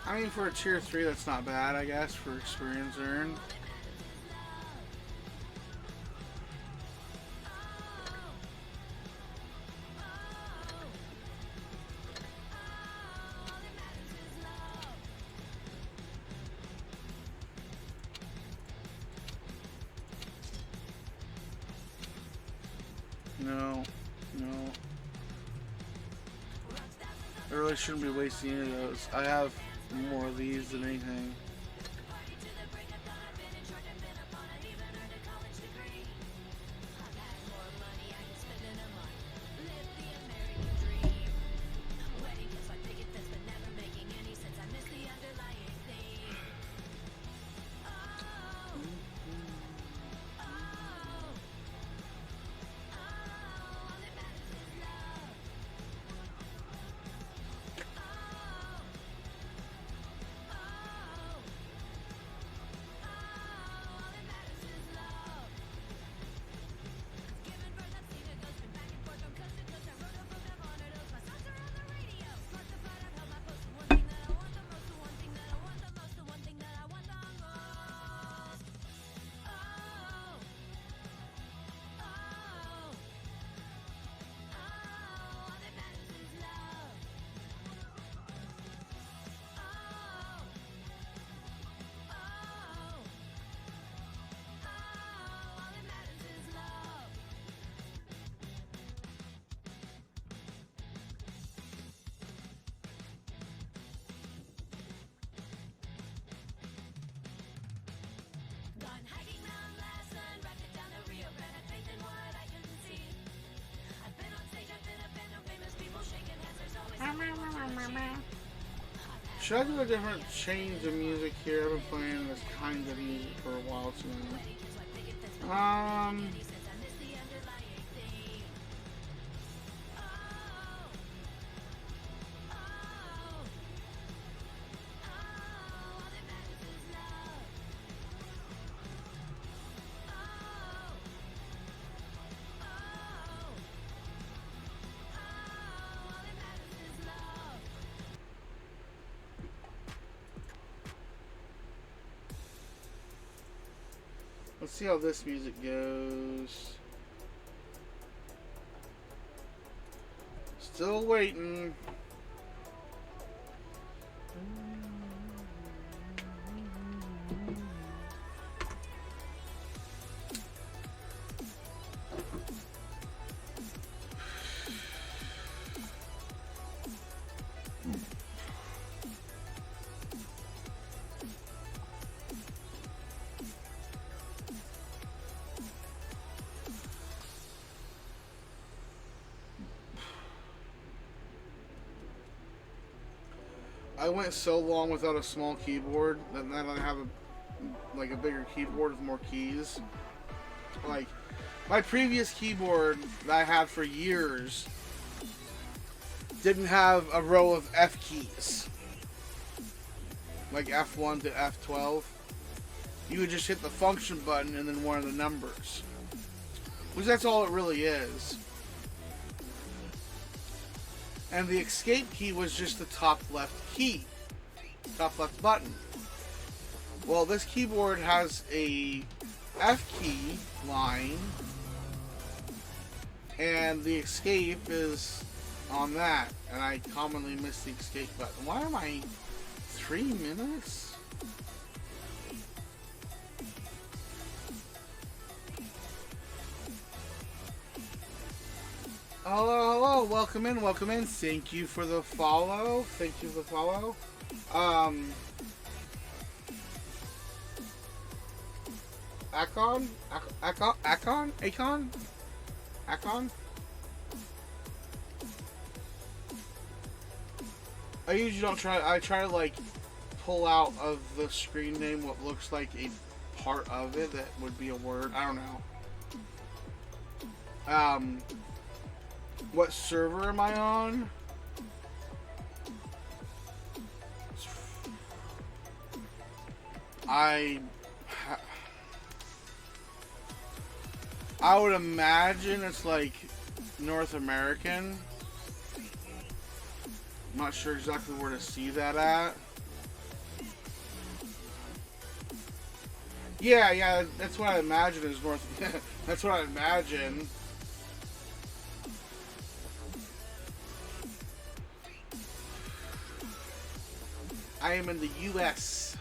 I mean, for a tier 3, that's not bad, I guess, for experience earned. No. I really shouldn't be wasting any of those. I have more of these than anything. Should I do a different change of music here? I've been playing this kind of music for a while now. Let's see how this music goes. Still waiting. I went so long without a small keyboard that now I have a bigger keyboard with more keys. Like my previous keyboard that I had for years didn't have a row of F keys, like F1 to F12. You would just hit the function button and then one of the numbers, which that's all it really is. And the escape key was just the top left key, top left button. Well, this keyboard has a F key line, and the escape is on that, and I commonly miss the escape button. Why am I 3 minutes? Hello, hello, welcome in, welcome in. Thank you for the follow. Thank you for the follow. Akon? Akon? I usually don't I try to like pull out of the screen name what looks like a part of it that would be a word. I don't know. What server am I on? I would imagine it's like North American. I'm not sure exactly where to see that at. Yeah, that's what I imagine is North. That's what I imagine. I am in the U.S.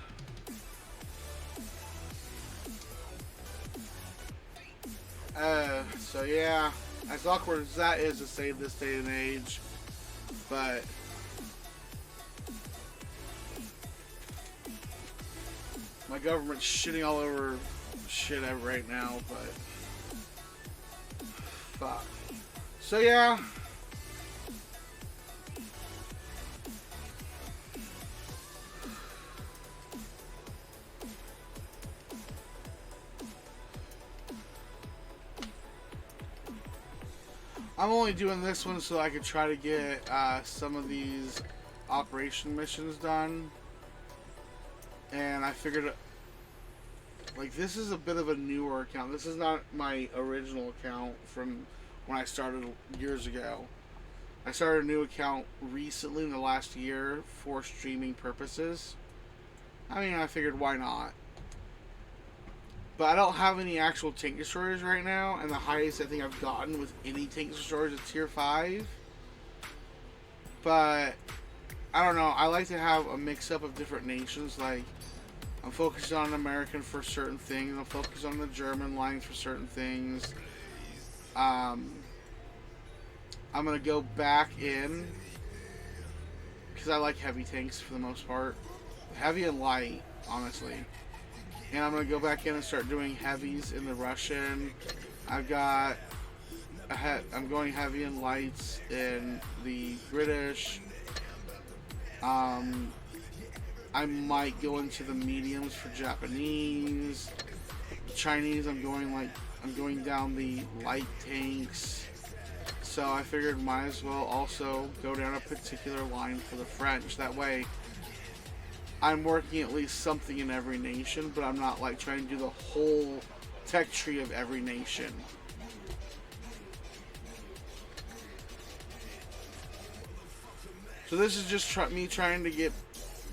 So yeah, as awkward as that is to say this day and age, but my government's shitting all over shit right now, but fuck. So yeah. I'm only doing this one so I could try to get some of these operation missions done. And I figured, like, this is a bit of a newer account. This is not my original account from when I started years ago. I started a new account recently in the last year for streaming purposes. I mean, I figured why not. But I don't have any actual tank destroyers right now, and the highest I think I've gotten with any tank destroyers is tier 5. But I don't know, I like to have a mix-up of different nations. Like, I'm focused on American for certain things, I'm focused on the German lines for certain things. I'm going to go back in, because I like heavy tanks for the most part. Heavy and light, honestly. And I'm going to go back in and start doing heavies in the Russian. I'm going heavy and lights in the British. I might go into the mediums for Japanese. Chinese, I'm going down the light tanks. So I figured might as well also go down a particular line for the French. That way I'm working at least something in every nation, but I'm not like trying to do the whole tech tree of every nation. So this is just me trying to get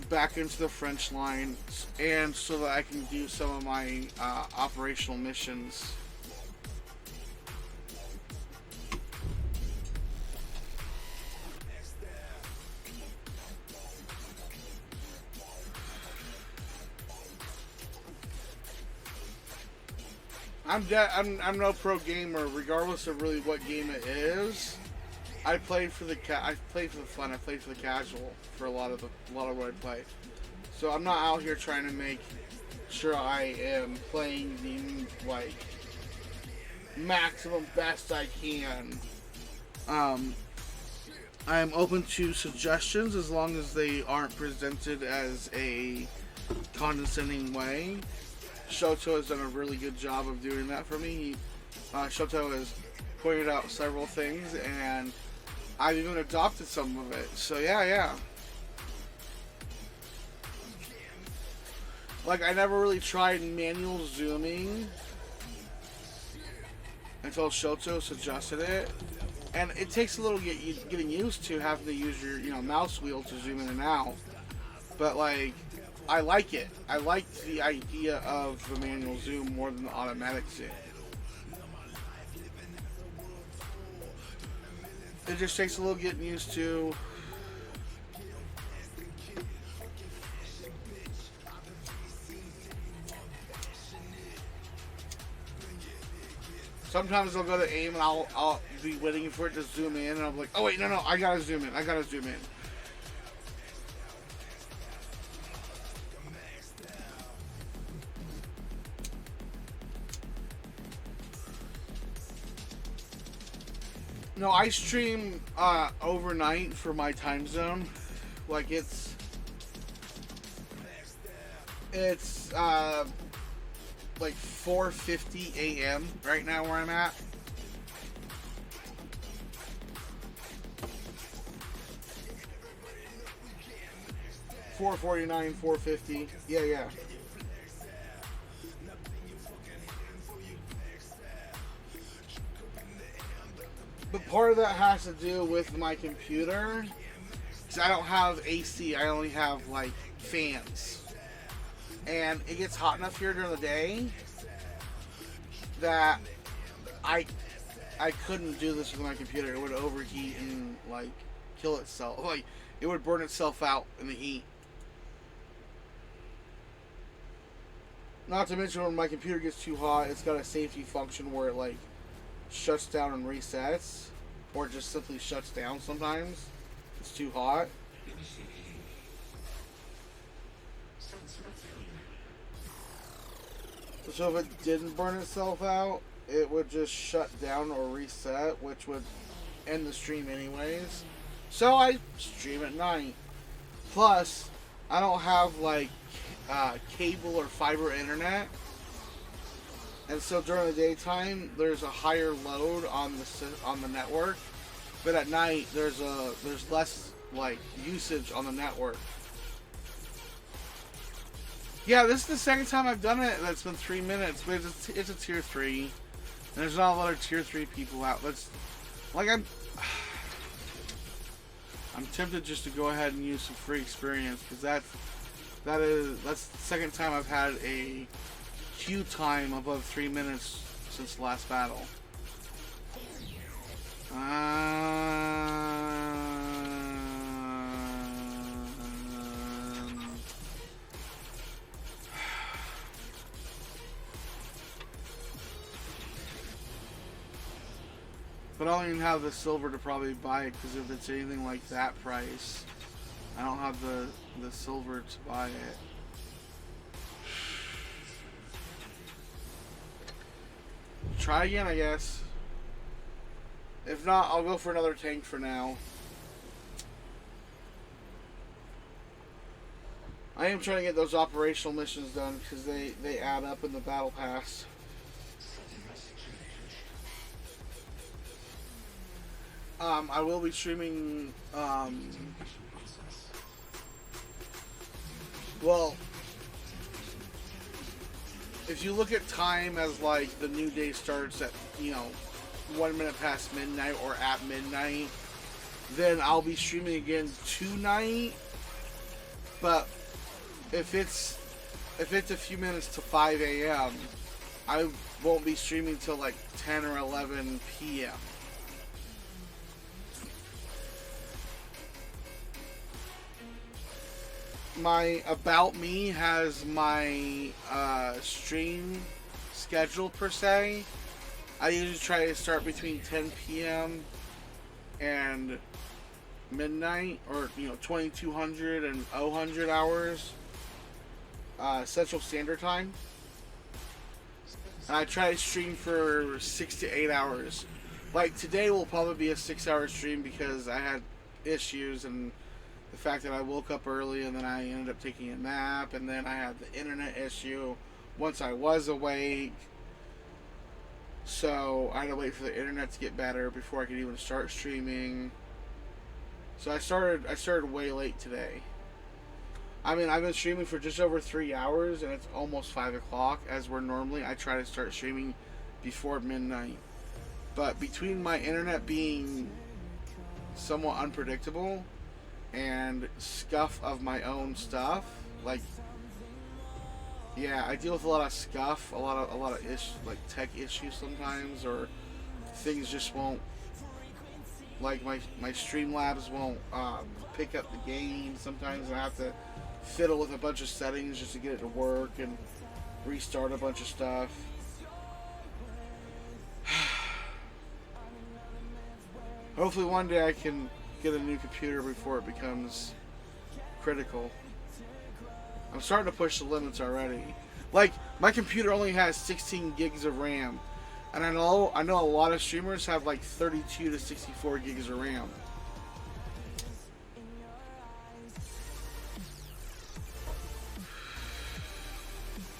back into the French line, and so that I can do some of my operational missions. I'm no pro gamer, regardless of really what game it is. I played for the fun. I played for the casual for a lot of what I play. So I'm not out here trying to make sure I am playing the like maximum best I can. I'm open to suggestions as long as they aren't presented as a condescending way. Shoto has done a really good job of doing that for me. Shoto has pointed out several things, and I've even adopted some of it. So yeah. Like, I never really tried manual zooming until Shoto suggested it, and it takes a little getting used to having to use your mouse wheel to zoom in and out. But like, I like it. I like the idea of the manual zoom more than the automatic zoom. It just takes a little getting used to. Sometimes I'll go to aim and I'll be waiting for it to zoom in, and I'm like, oh wait, no, I gotta zoom in. No, I stream overnight for my time zone. Like it's like 4:50 a.m. right now where I'm at. $4.49, $4.50. Yeah. But part of that has to do with my computer. Because I don't have AC, I only have like fans. And it gets hot enough here during the day that I couldn't do this with my computer. It would overheat and like kill itself. Like it would burn itself out in the heat. Not to mention when my computer gets too hot, it's got a safety function where it like shuts down and resets, or just simply shuts down sometimes. It's too hot. So if it didn't burn itself out, it would just shut down or reset, which would end the stream anyways. So I stream at night. Plus, I don't have like cable or fiber internet, and so during the daytime there's a higher load on the network, but at night there's less like usage on the network. Yeah, this is the second time I've done it that's been 3 minutes, but it's a tier 3, and there's not a lot of tier 3 people out. That's like I'm tempted just to go ahead and use some free experience, because that's the second time I've had a queue time above 3 minutes since the last battle. But I don't even have the silver to probably buy it, because if it's anything like that price, I don't have the silver to buy it. Try again, I guess. If not, I'll go for another tank for now. I am trying to get those operational missions done, because they add up in the battle pass. I will be streaming, well, if you look at time as like the new day starts at, 1 minute past midnight or at midnight, then I'll be streaming again tonight. But if it's a few minutes to 5 a.m., I won't be streaming till like 10 or 11 p.m. My About Me has my stream schedule per se. I usually try to start between 10 p.m. and midnight, or 2200 and 0000 hours Central Standard Time. And I try to stream for 6 to 8 hours. Like today will probably be a 6-hour stream because I had issues, and the fact that I woke up early and then I ended up taking a nap, and then I had the internet issue once I was awake. So I had to wait for the internet to get better before I could even start streaming. So I started way late today. I mean, I've been streaming for just over 3 hours, and it's almost 5 o'clock, as we're normally. I try to start streaming before midnight. But between my internet being somewhat unpredictable and scuff of my own stuff, like, yeah, I deal with a lot of scuff, a lot of like tech issues sometimes, or things just won't, like my Streamlabs won't pick up the game sometimes, and I have to fiddle with a bunch of settings just to get it to work and restart a bunch of stuff. Hopefully one day I can get a new computer before it becomes critical. I'm starting to push the limits already. Like, my computer only has 16 gigs of RAM. And I know a lot of streamers have like 32 to 64 gigs of RAM.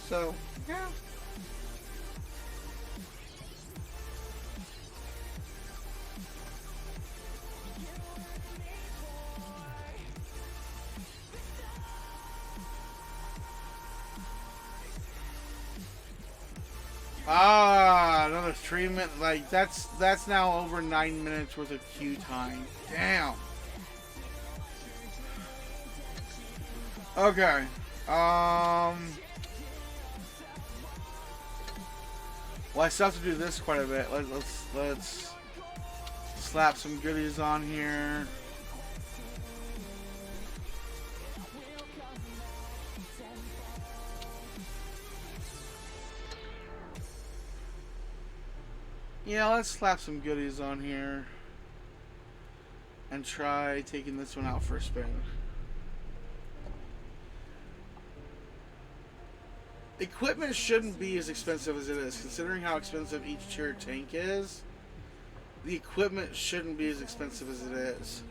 So, yeah. Ah, another 3 minute. Like that's now over 9 minutes worth of queue time. Damn. Okay. Well, I still have to do this quite a bit. Let's slap some goodies on here. Yeah, let's slap some goodies on here and try taking this one out for a spin. Equipment shouldn't be as expensive as it is, considering how expensive each tier tank is. The equipment shouldn't be as expensive as it is.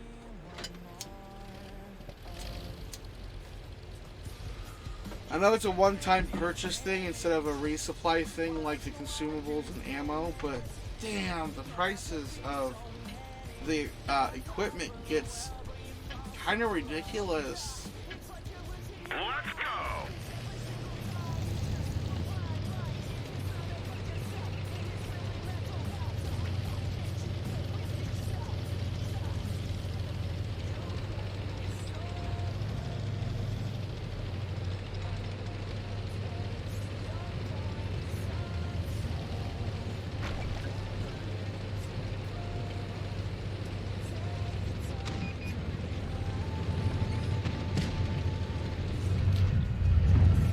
I know it's a one-time purchase thing instead of a resupply thing like the consumables and ammo, but damn, the prices of the equipment gets kind of ridiculous. Let's go.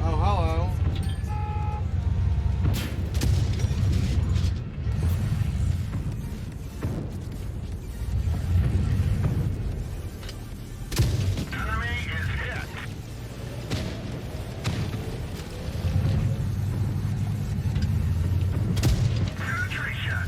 Oh, hello. Enemy is hit. Penetration.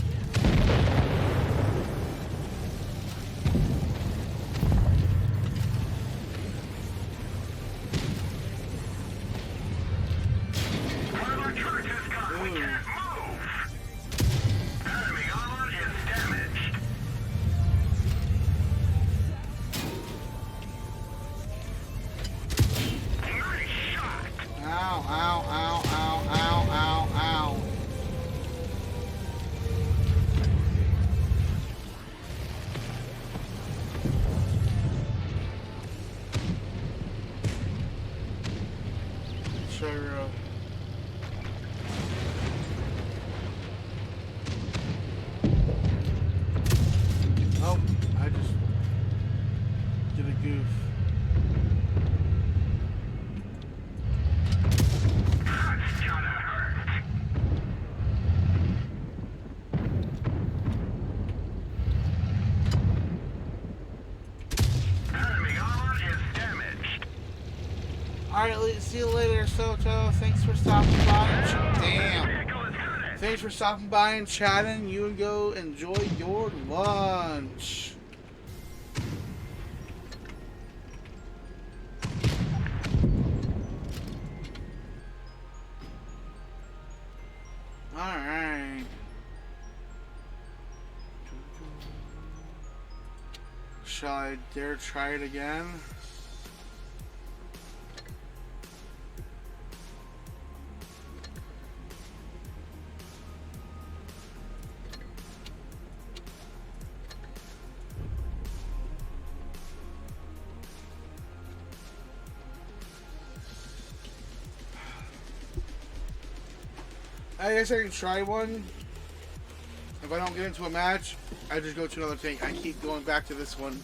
One of our turrets is gone. We can't move. Enemy armor is damaged. Nice shot. Ow, ow, ow, ow, ow, ow, ow. Sure. Oh, I just did a goof. That's gotta hurt. Enemy armor is damaged. Alright, see you later, Soto. Thanks for stopping by. Damn. Vehicle is hit. Thanks for stopping by and chatting. You and go enjoy your lunch. Alright. Shall I dare try it again? I guess I can try one. If I don't get into a match, I just go to another tank. I keep going back to this one.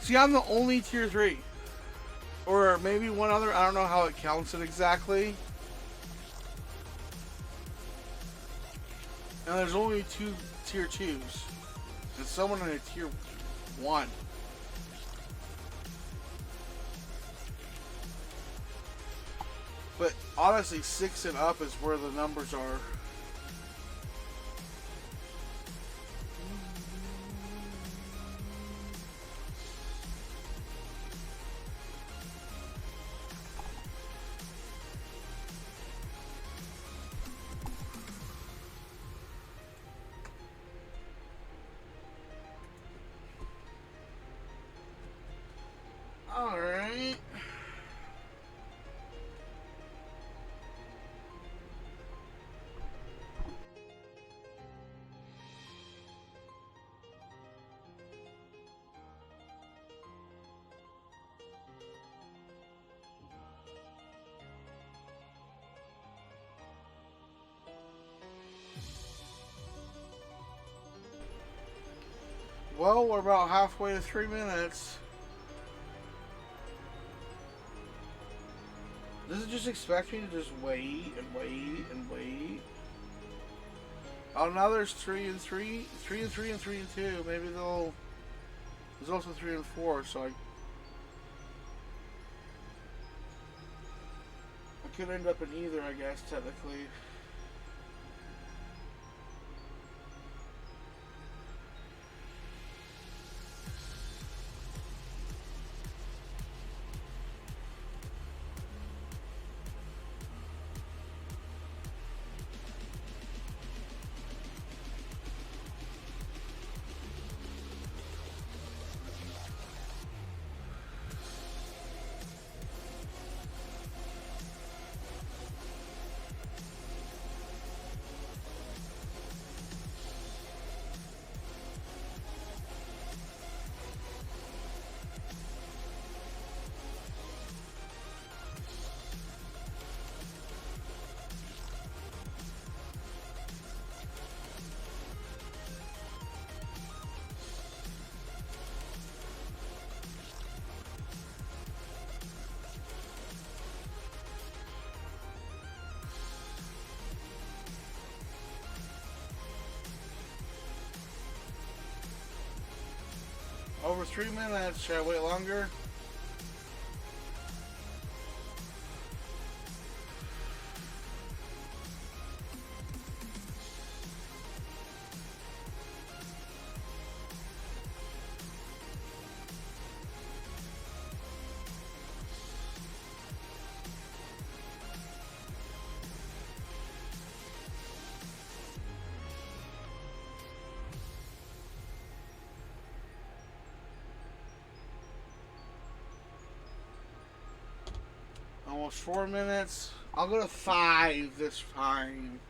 See, I'm the only tier 3. maybe one other. I don't know how it counts it exactly. And there's only 2 tier 2s. And someone in a tier 1. But honestly, 6 and up is where the numbers are. Alright. Well, we're about halfway to 3 minutes. Does it just expect me to just wait and wait and wait? Oh, now there's 3 and 3, 3 and 3 and 3 and 2. Maybe they'll. There's also 3 and 4, so I could end up in either, I guess, technically. Over 3 minutes. Should I wait longer? Almost 4 minutes. I'll go to 5 this time.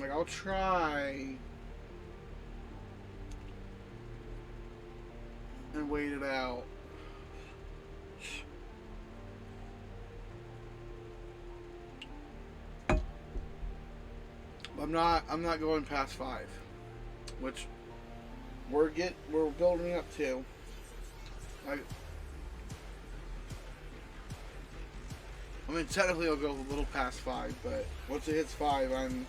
Like, I'll try and wait it out. I'm not going past 5, which we're building up to. I mean, technically I'll go a little past 5, but once it hits 5, I'm.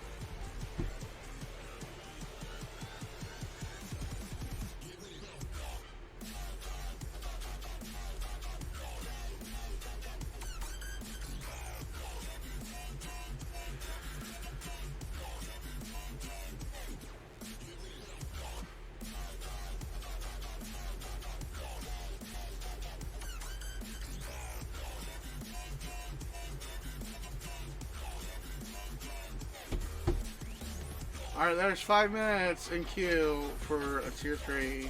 Alright, there's 5 minutes in queue for a tier 3.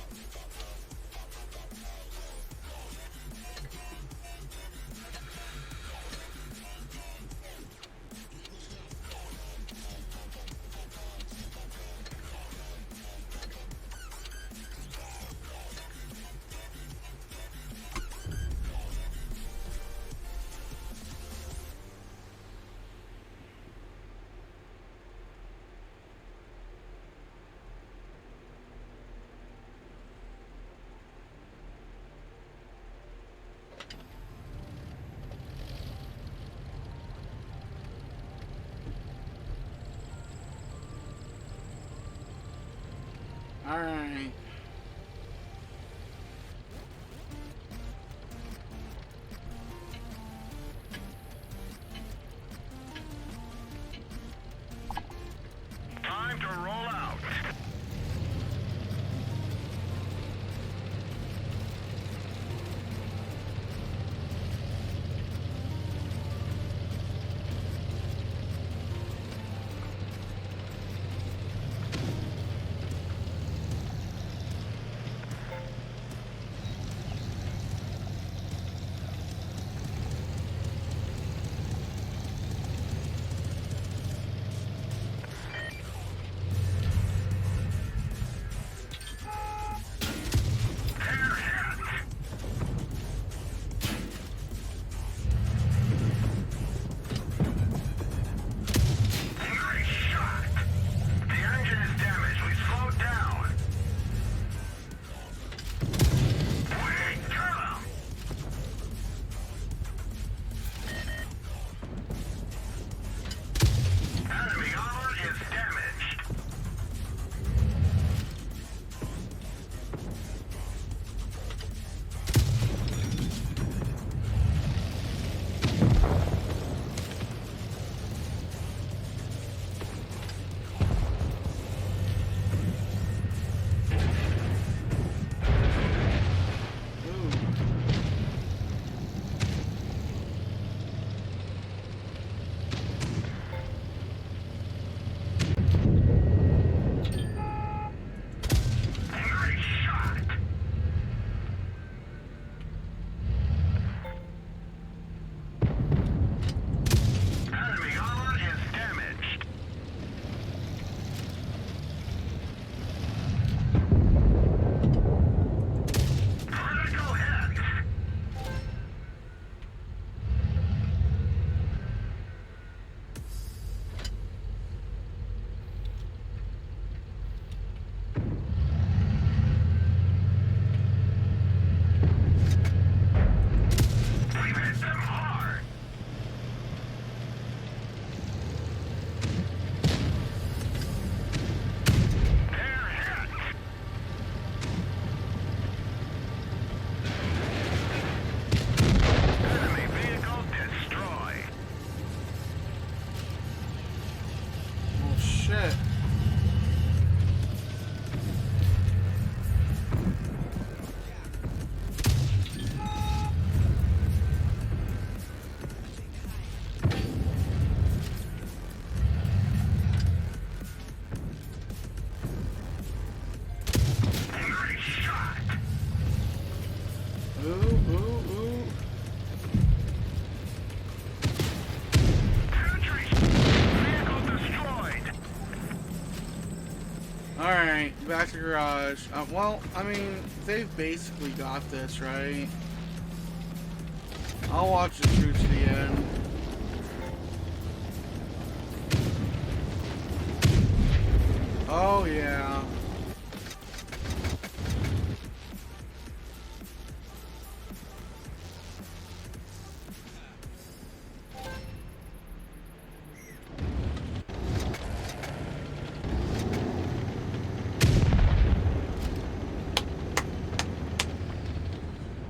Alright. Time to roll out. Alright, back to garage. Well, I mean, they've basically got this, right? I'll watch it through to the end. Oh, yeah.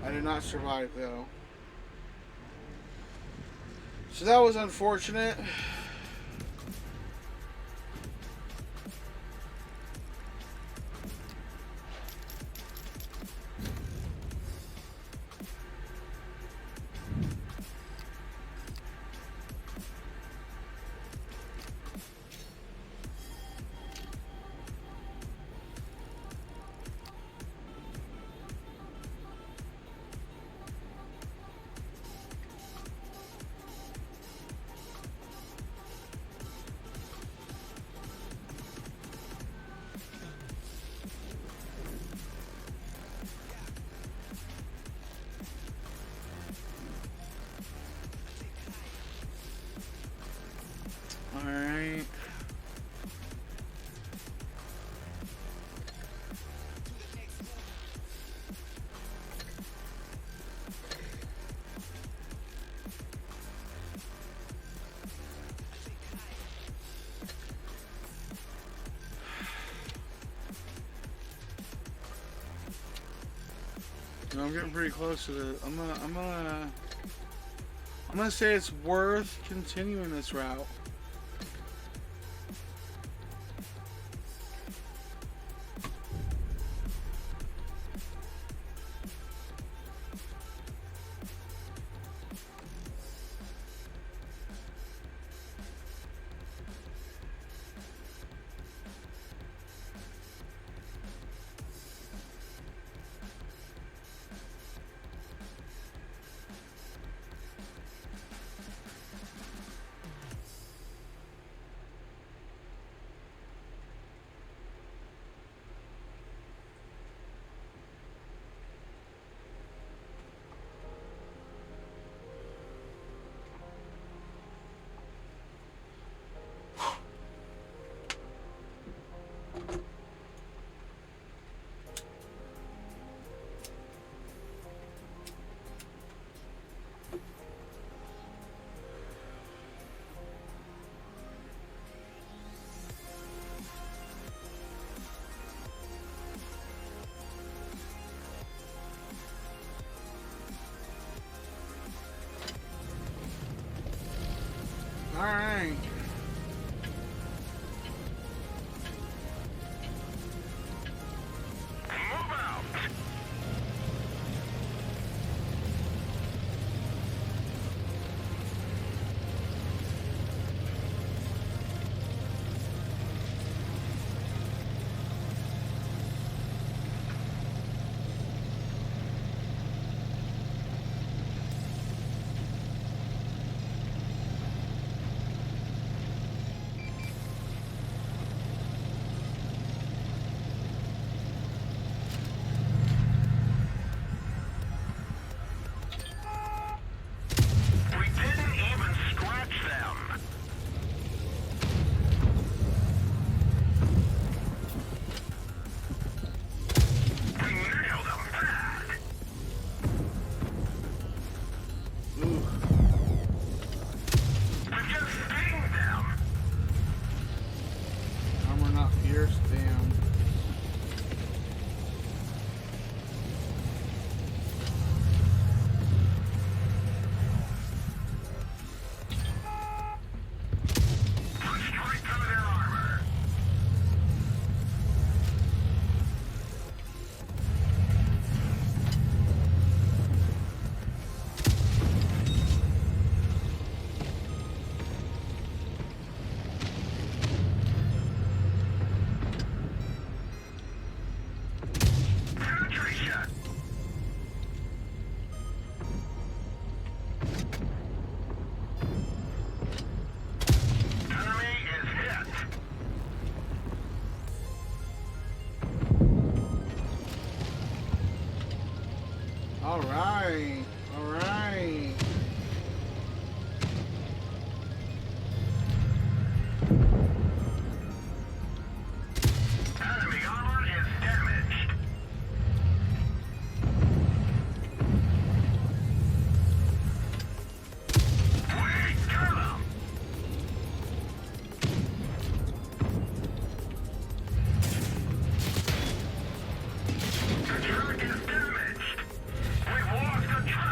I did not survive, though. So that was unfortunate. No, I'm getting pretty close to the. I'm gonna say it's worth continuing this route. All right. Move out. We didn't even scratch them. We nailed them bad. Ooh. We just stinged them. Armor not pierced. Damn. Punched right through their armor. Penetration. Enemy is hit. All right. All right. Enemy armor is damaged. We got him. The truck is damaged. We've lost the truck.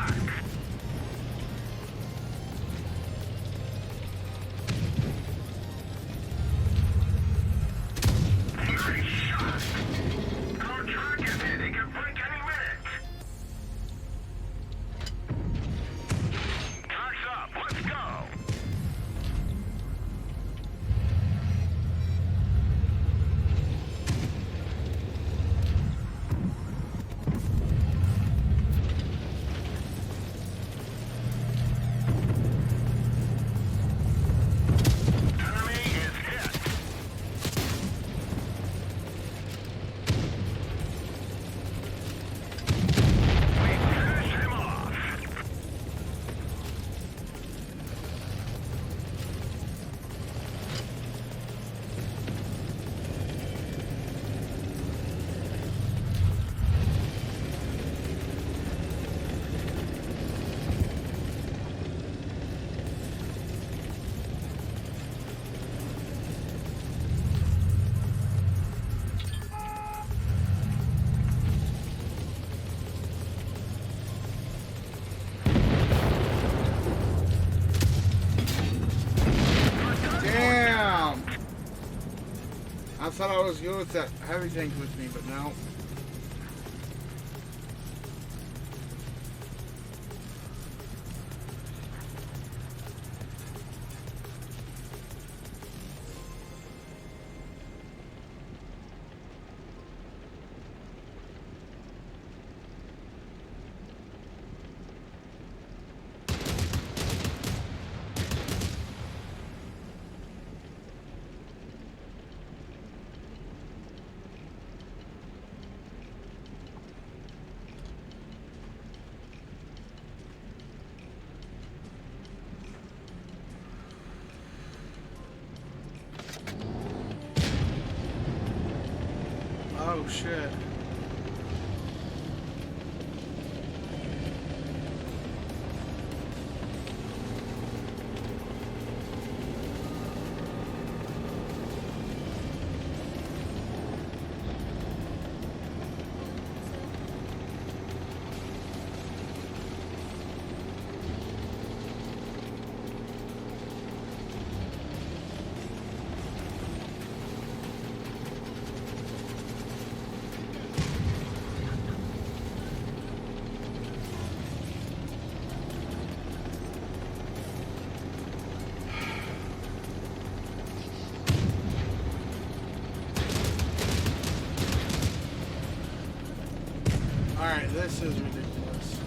thought I was good with that heavy tank with me, but no. Oh shit. Alright, this is ridiculous.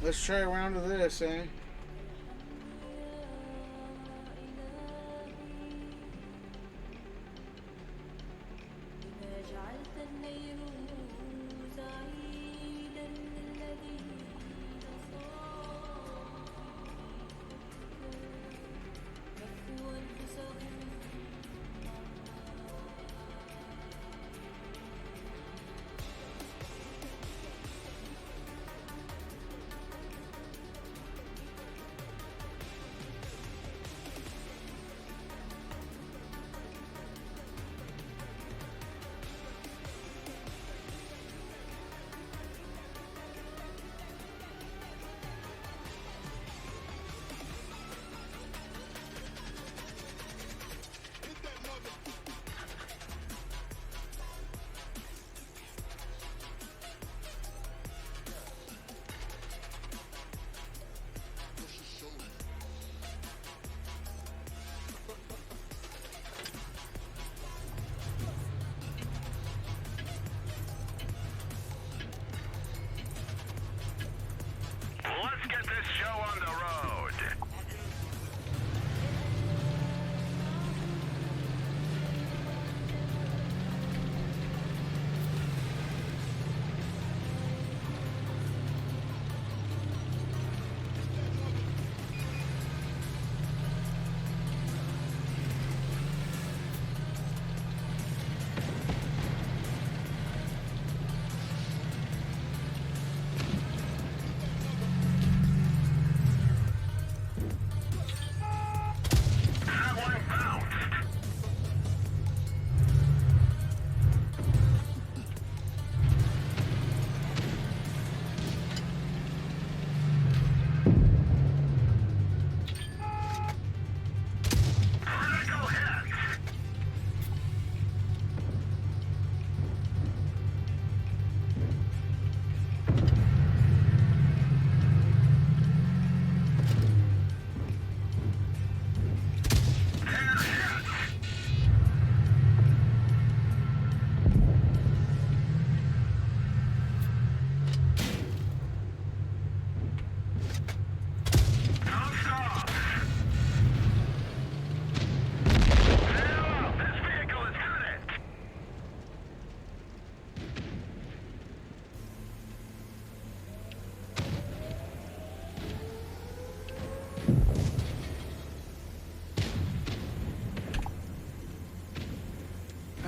Let's try a round of this, eh?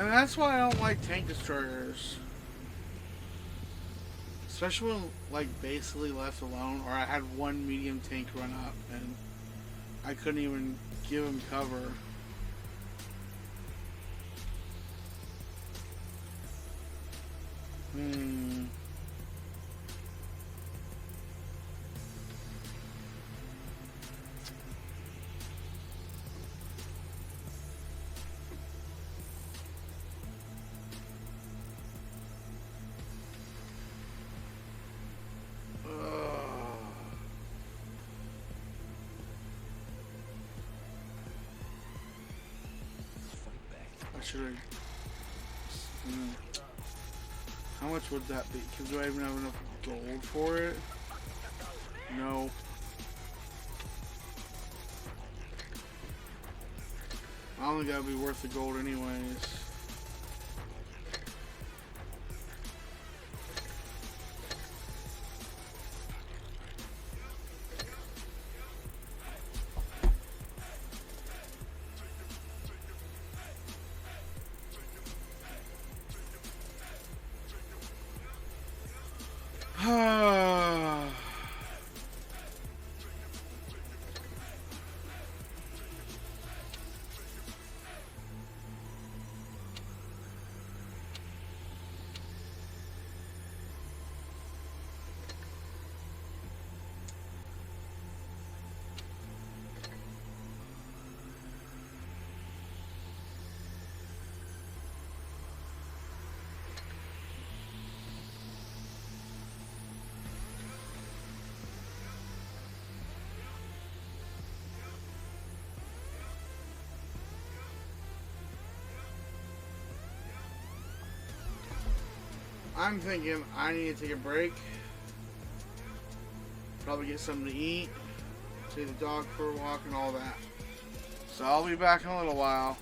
And that's why I don't like tank destroyers. Especially when, like, basically left alone, or I had one medium tank run up, and I couldn't even give him cover. I should have. How much would that be? Because do I even have enough gold for it? No. I don't think that would be worth the gold anyways. I'm thinking I need to take a break. Probably get something to eat. Take the dog for a walk and all that. So I'll be back in a little while.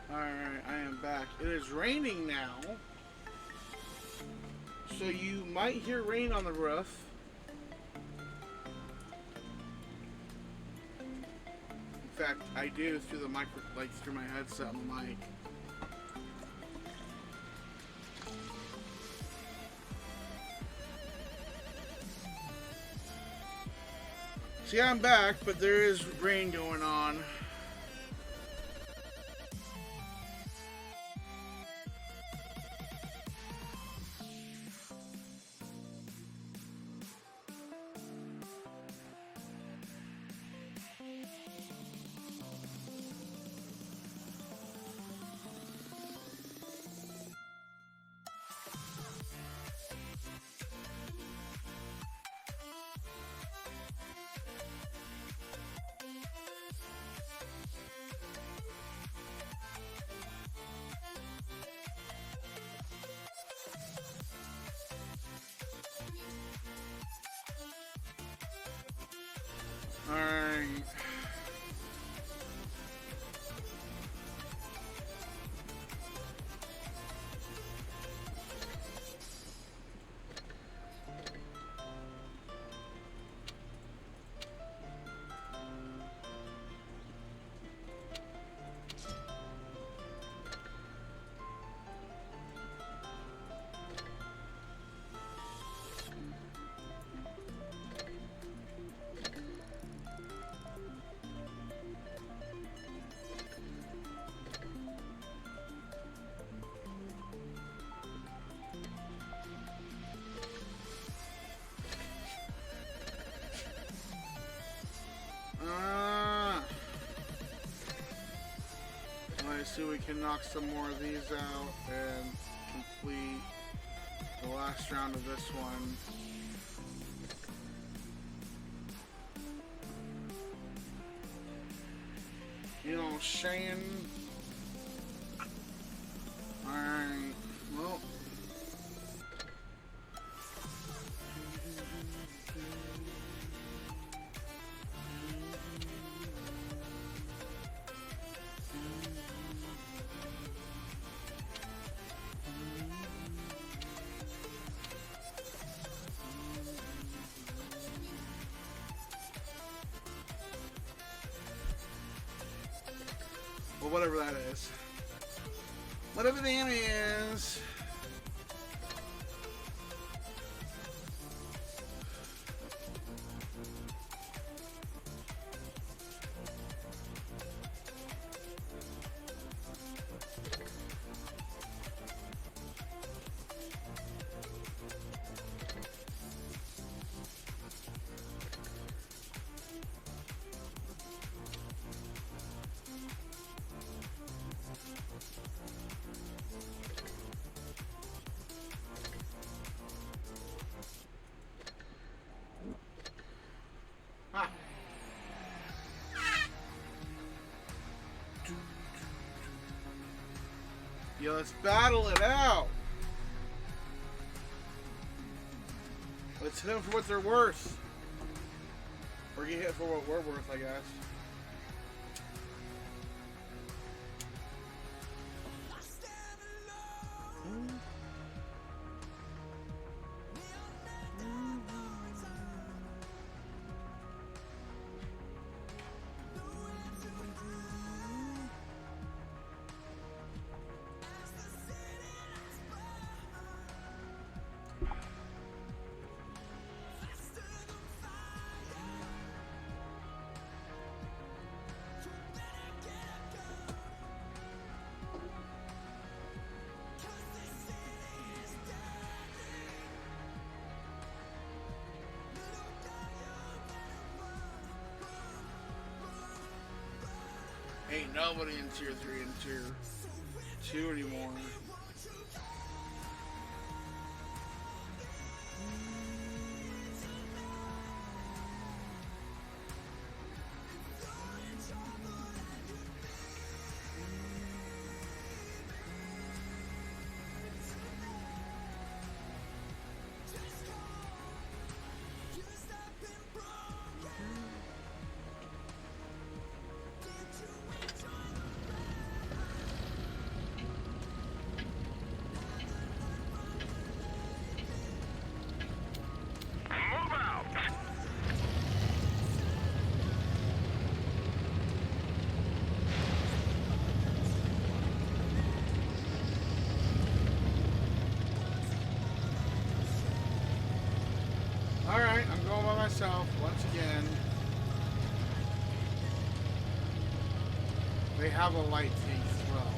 Alright, I am back. It is raining now. So you might hear rain on the roof. In fact, I do through the micro, like through my headset on the mic. See, I'm back, but there is rain going on. Alright. Let's see, we can knock some more of these out and complete the last round of this one. You know what I'm saying? Alright, well. Well, whatever that is. Whatever the name is. Yo, let's battle it out. Let's hit them for what they're worth. Or get hit for what we're worth, I guess. Ain't nobody in tier 3 and tier 2 anymore. south once again. They have a light tank as well.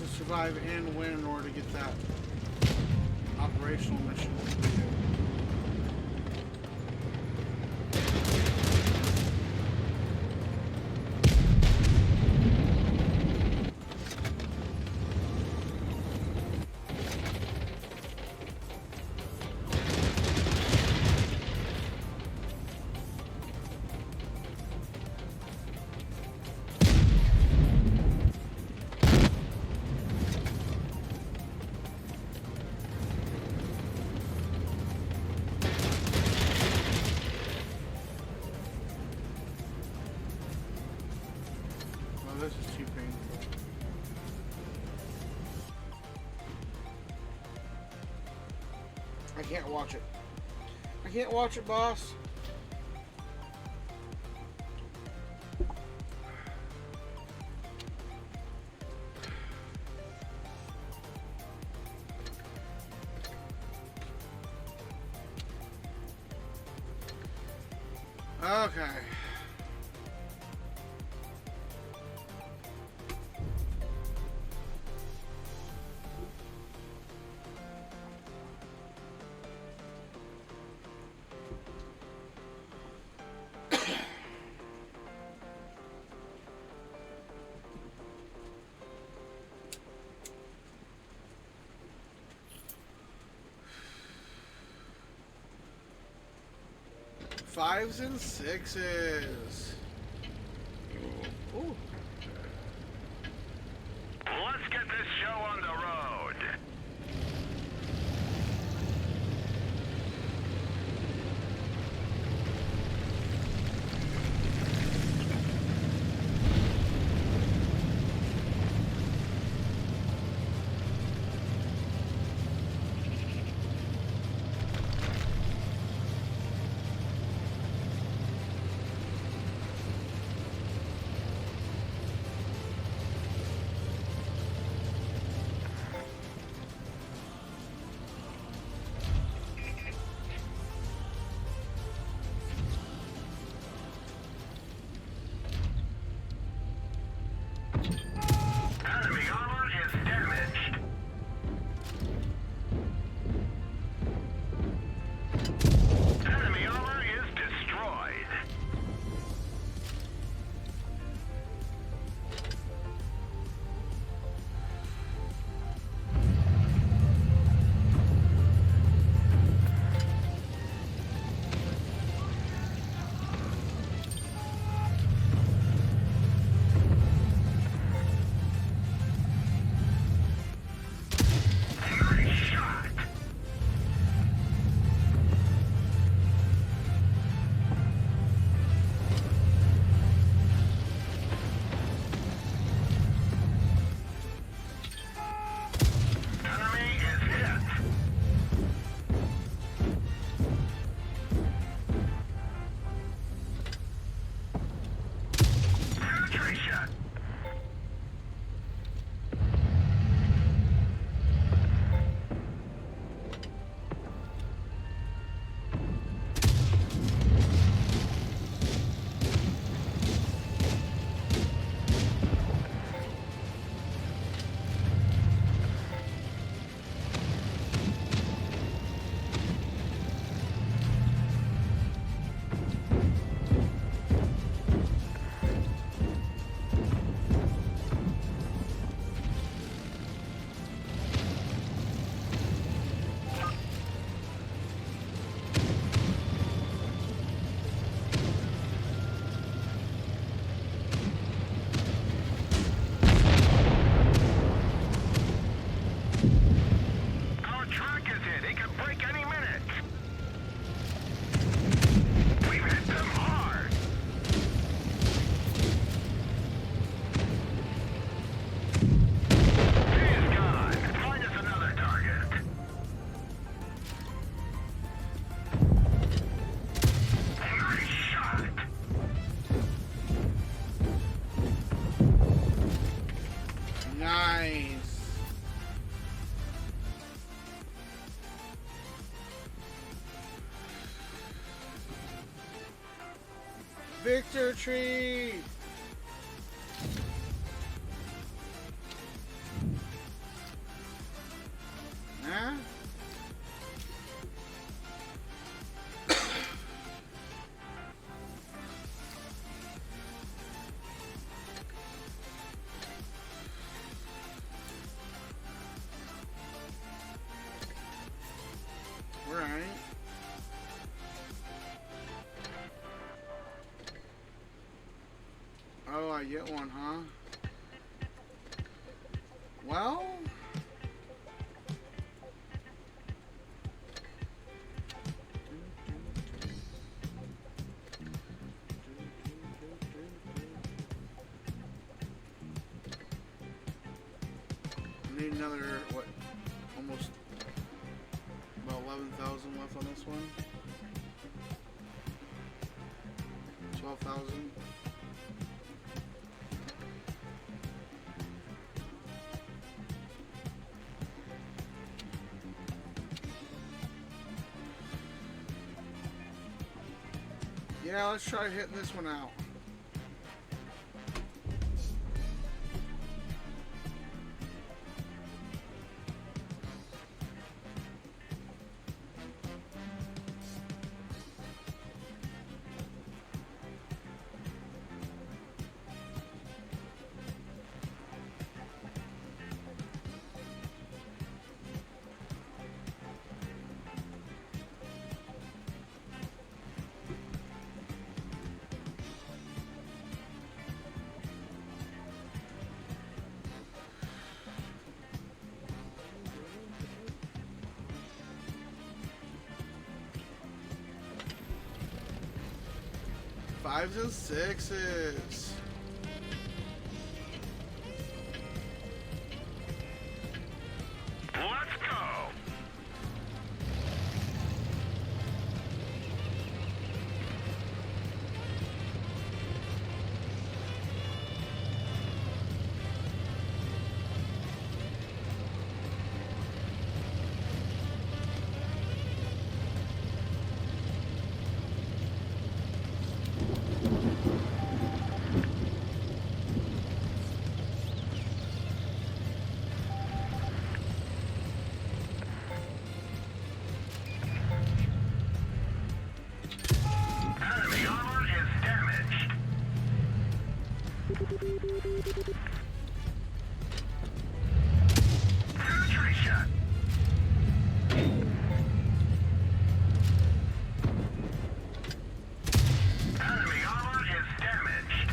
to survive and win in order to get that operational mission completed. This is too painful. I can't watch it. I can't watch it, boss. Okay. Fives and sixes. Ooh. Let's get this show on the road. Enemy armor is damaged. Enemy armor is destroyed. Nice shot. Enemy is hit. Penetration. Our track is hit. It could break any minute. We've hit them hard. He's gone. Find us another target. Nice shot. Nice. Victor tree. Yeah. Alright. Oh, I get one, huh? Well... I need another, what, almost about 11,000 left on this one. 12,000. Yeah, let's try hitting this one out. Fives and sixes. Let's go. Enemy armor is damaged. Penetration shot. Enemy armor is damaged.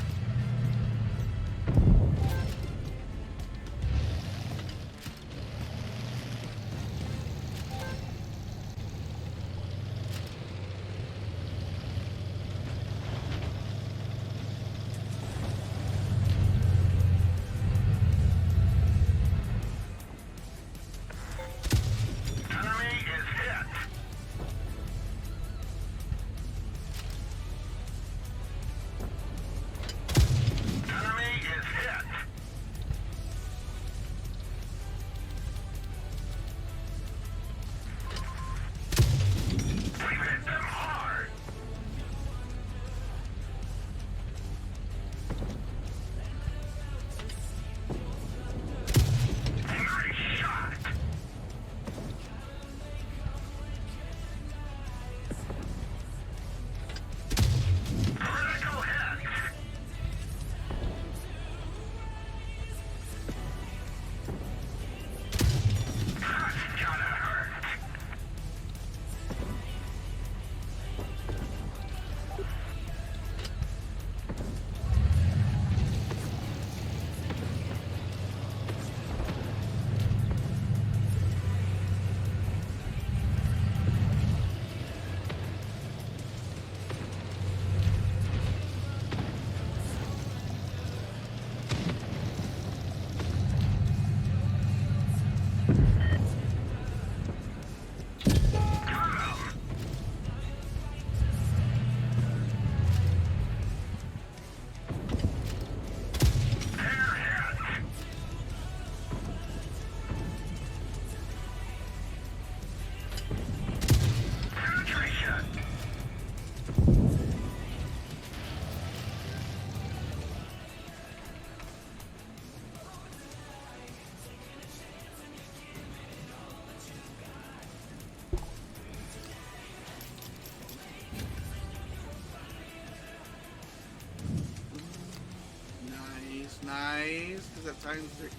Nice. Is that times 3?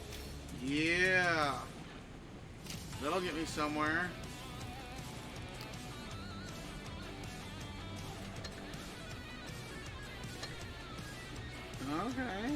Yeah. That'll get me somewhere. Okay.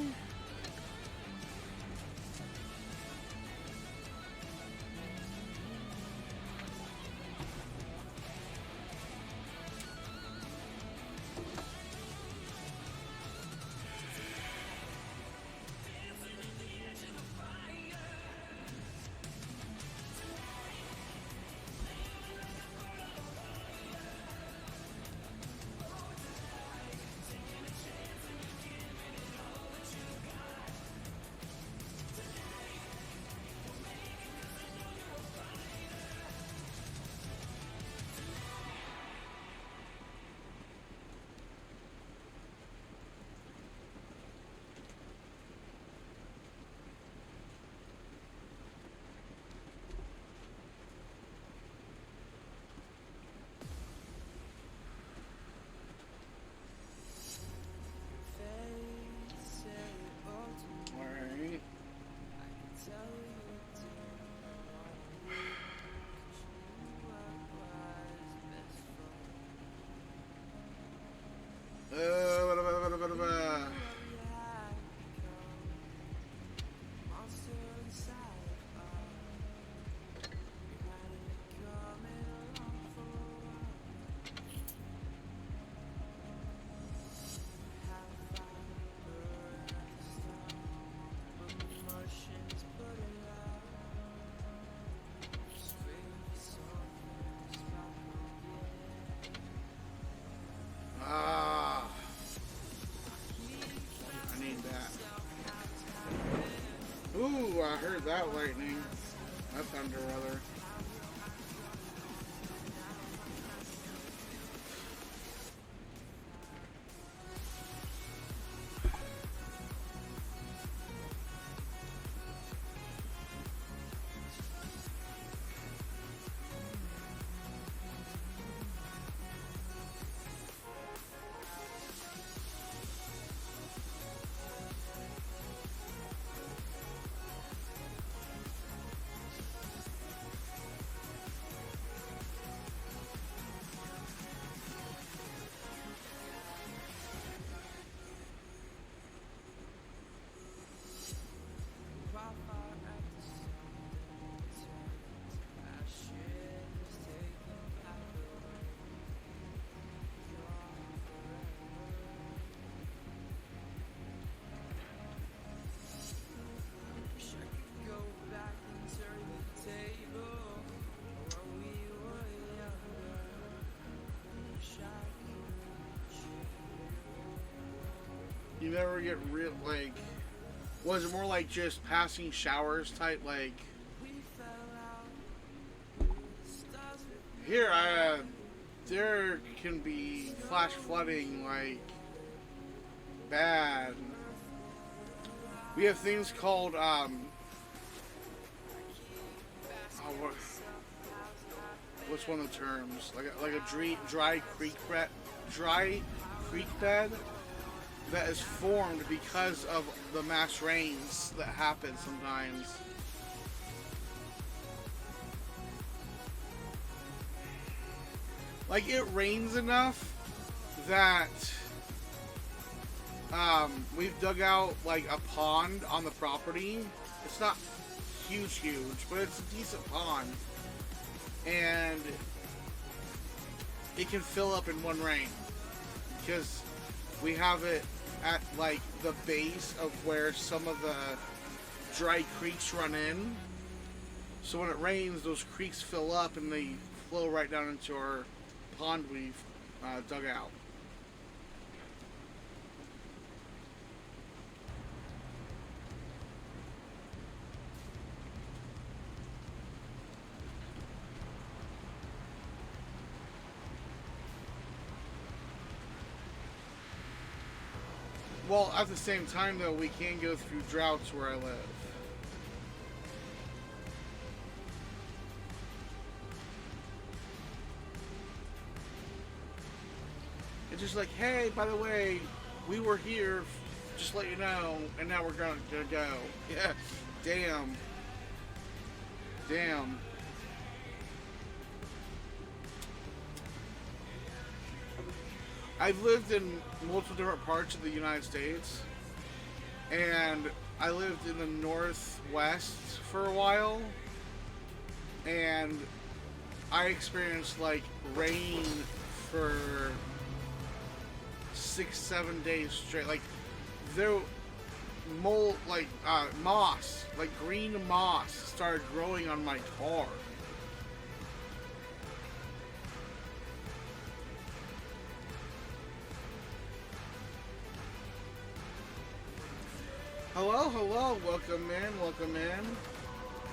Alright. Ba-da-ba-da-ba-da-ba. Ah, I need that. Ooh, I heard that lightning. That thunder, rather. You never get real, like, was it more like just passing showers type, like, here, there can be flash flooding, like, bad. We have things called, what's one of the terms? Like a dry creek bed that is formed because of the mass rains that happen sometimes. Like, it rains enough that we've dug out like a pond on the property. It's not huge, but it's a decent pond, and it can fill up in one rain because we have it at like the base of where some of the dry creeks run in. So when it rains, those creeks fill up and they flow right down into our pond we've dug out. Well, at the same time, though, we can go through droughts where I live. It's just like, hey, by the way, we were here just let you know, and now we're gonna go. Yeah, damn. Damn. I've lived in multiple different parts of the United States, and I lived in the Northwest for a while, and I experienced like rain for 6-7 days straight. Like there, mold, like moss, like green moss, started growing on my car. Hello, hello, welcome in.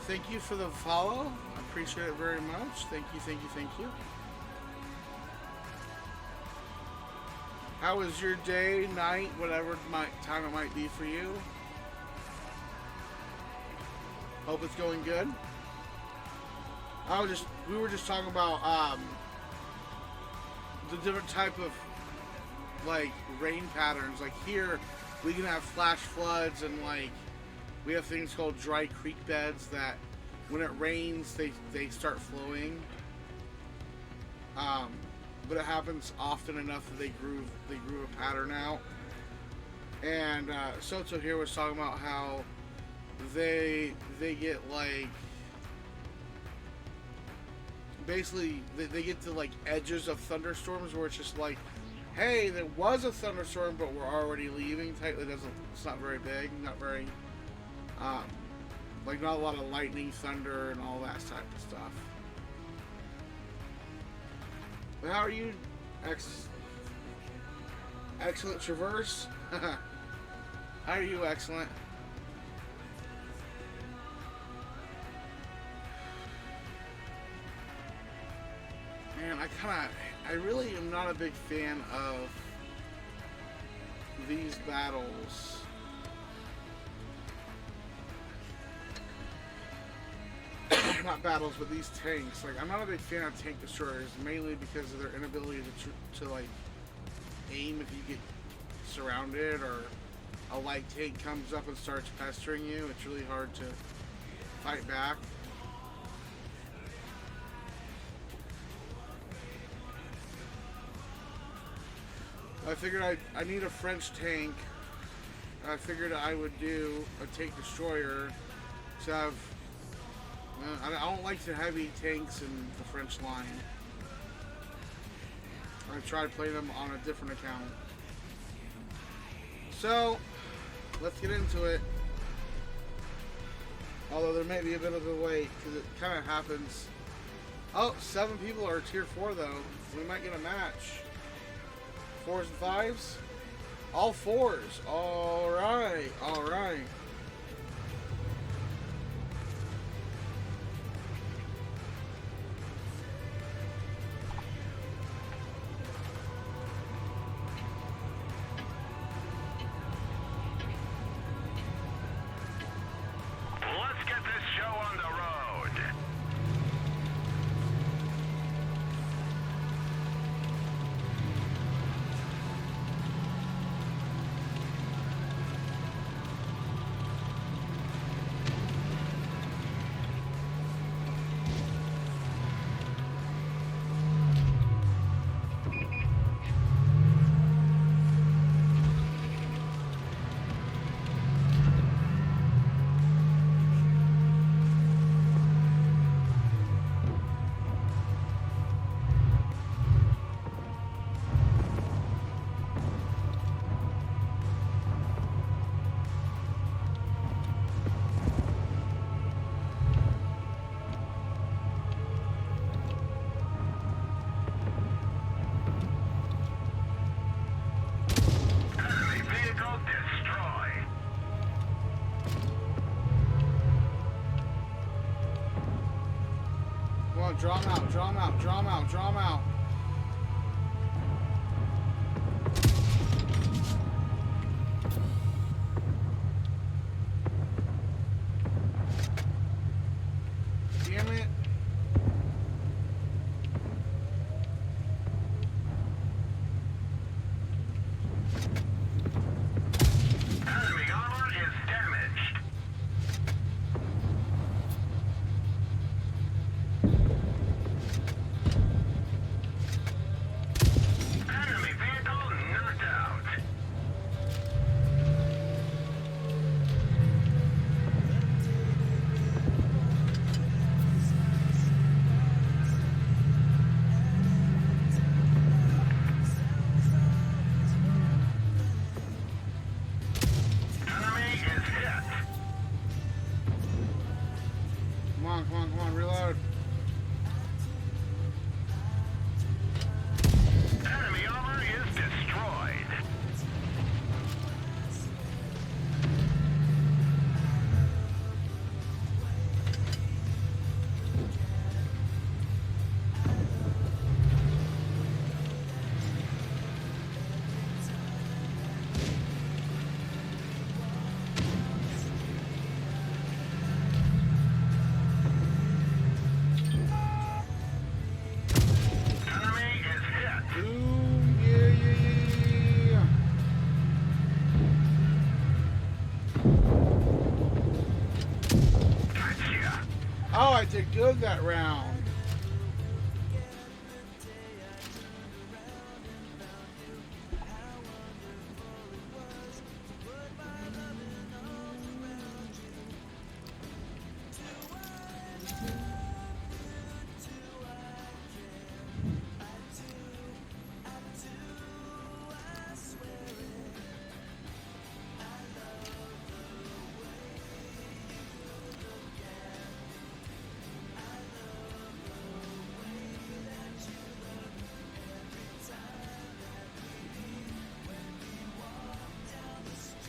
Thank you for the follow. I appreciate it very much. Thank you, thank you, thank you. How was your day, night, whatever time it might be for you? Hope it's going good. We were just talking about the different type of like rain patterns. Like here, we can have flash floods, and like we have things called dry creek beds that when it rains they start flowing. But it happens often enough that they grew a pattern out. And Soto here was talking about how they get like basically they get to like edges of thunderstorms where it's just like, hey, there was a thunderstorm, but we're already leaving. It's not very big, not very, like not a lot of lightning, thunder, and all that type of stuff. But how are you, excellent Traverse? How are you, excellent? Man, I really am not a big fan of these battles. Not battles, but these tanks. Like, I'm not a big fan of tank destroyers, mainly because of their inability to like, aim if you get surrounded, or a light tank comes up and starts pestering you. It's really hard to fight back. I figured I need a French tank. I figured I would do a tank destroyer to have. I don't like the heavy tanks in the French line. I tried playing them on a different account. So, let's get into it. Although there may be a bit of a wait, because it kind of happens. Oh, 7 people are tier 4 though. We might get a match. 4s and 5s? All 4s. Alright, alright. Let's get this show on the road. Enemy vehicle destroyed. Come on, draw them out, draw them out, draw them out, draw them out. Damn it. Oh, I did good that round.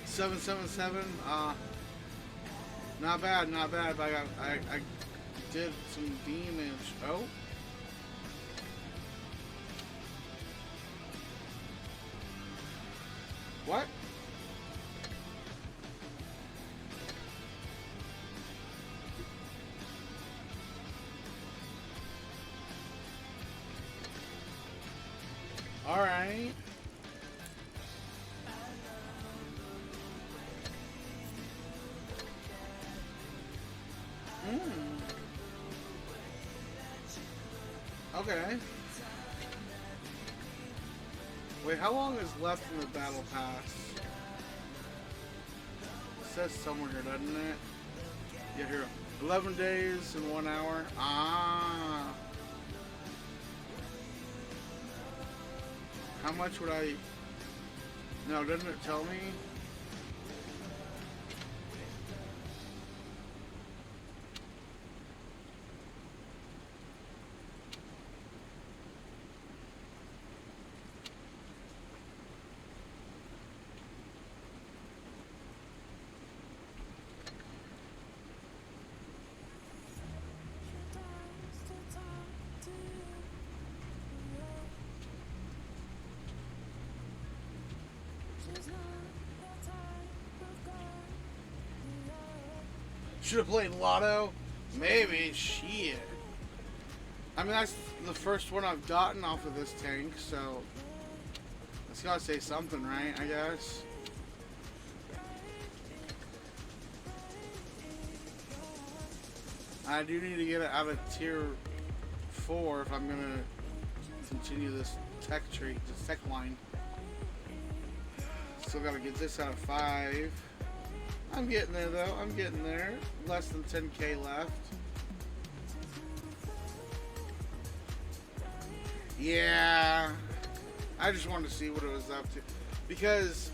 $777. Not bad, not bad. But I did some damage. Oh. What? All right. Okay. Wait, how long is left in the battle pass? It says somewhere here, doesn't it? Yeah, here. 11 days and 1 hour. Ah. How much would I... No, doesn't it tell me? Should have played Lotto? Maybe. Shit. I mean, that's the first one I've gotten off of this tank, so... That's gotta say something, right? I guess. I do need to get it out of tier 4 if I'm gonna continue this tech tree, this tech line. Still gotta get this out of 5. I'm getting there though, I'm getting there. Less than 10k left. Yeah, I just wanted to see what it was up to. Because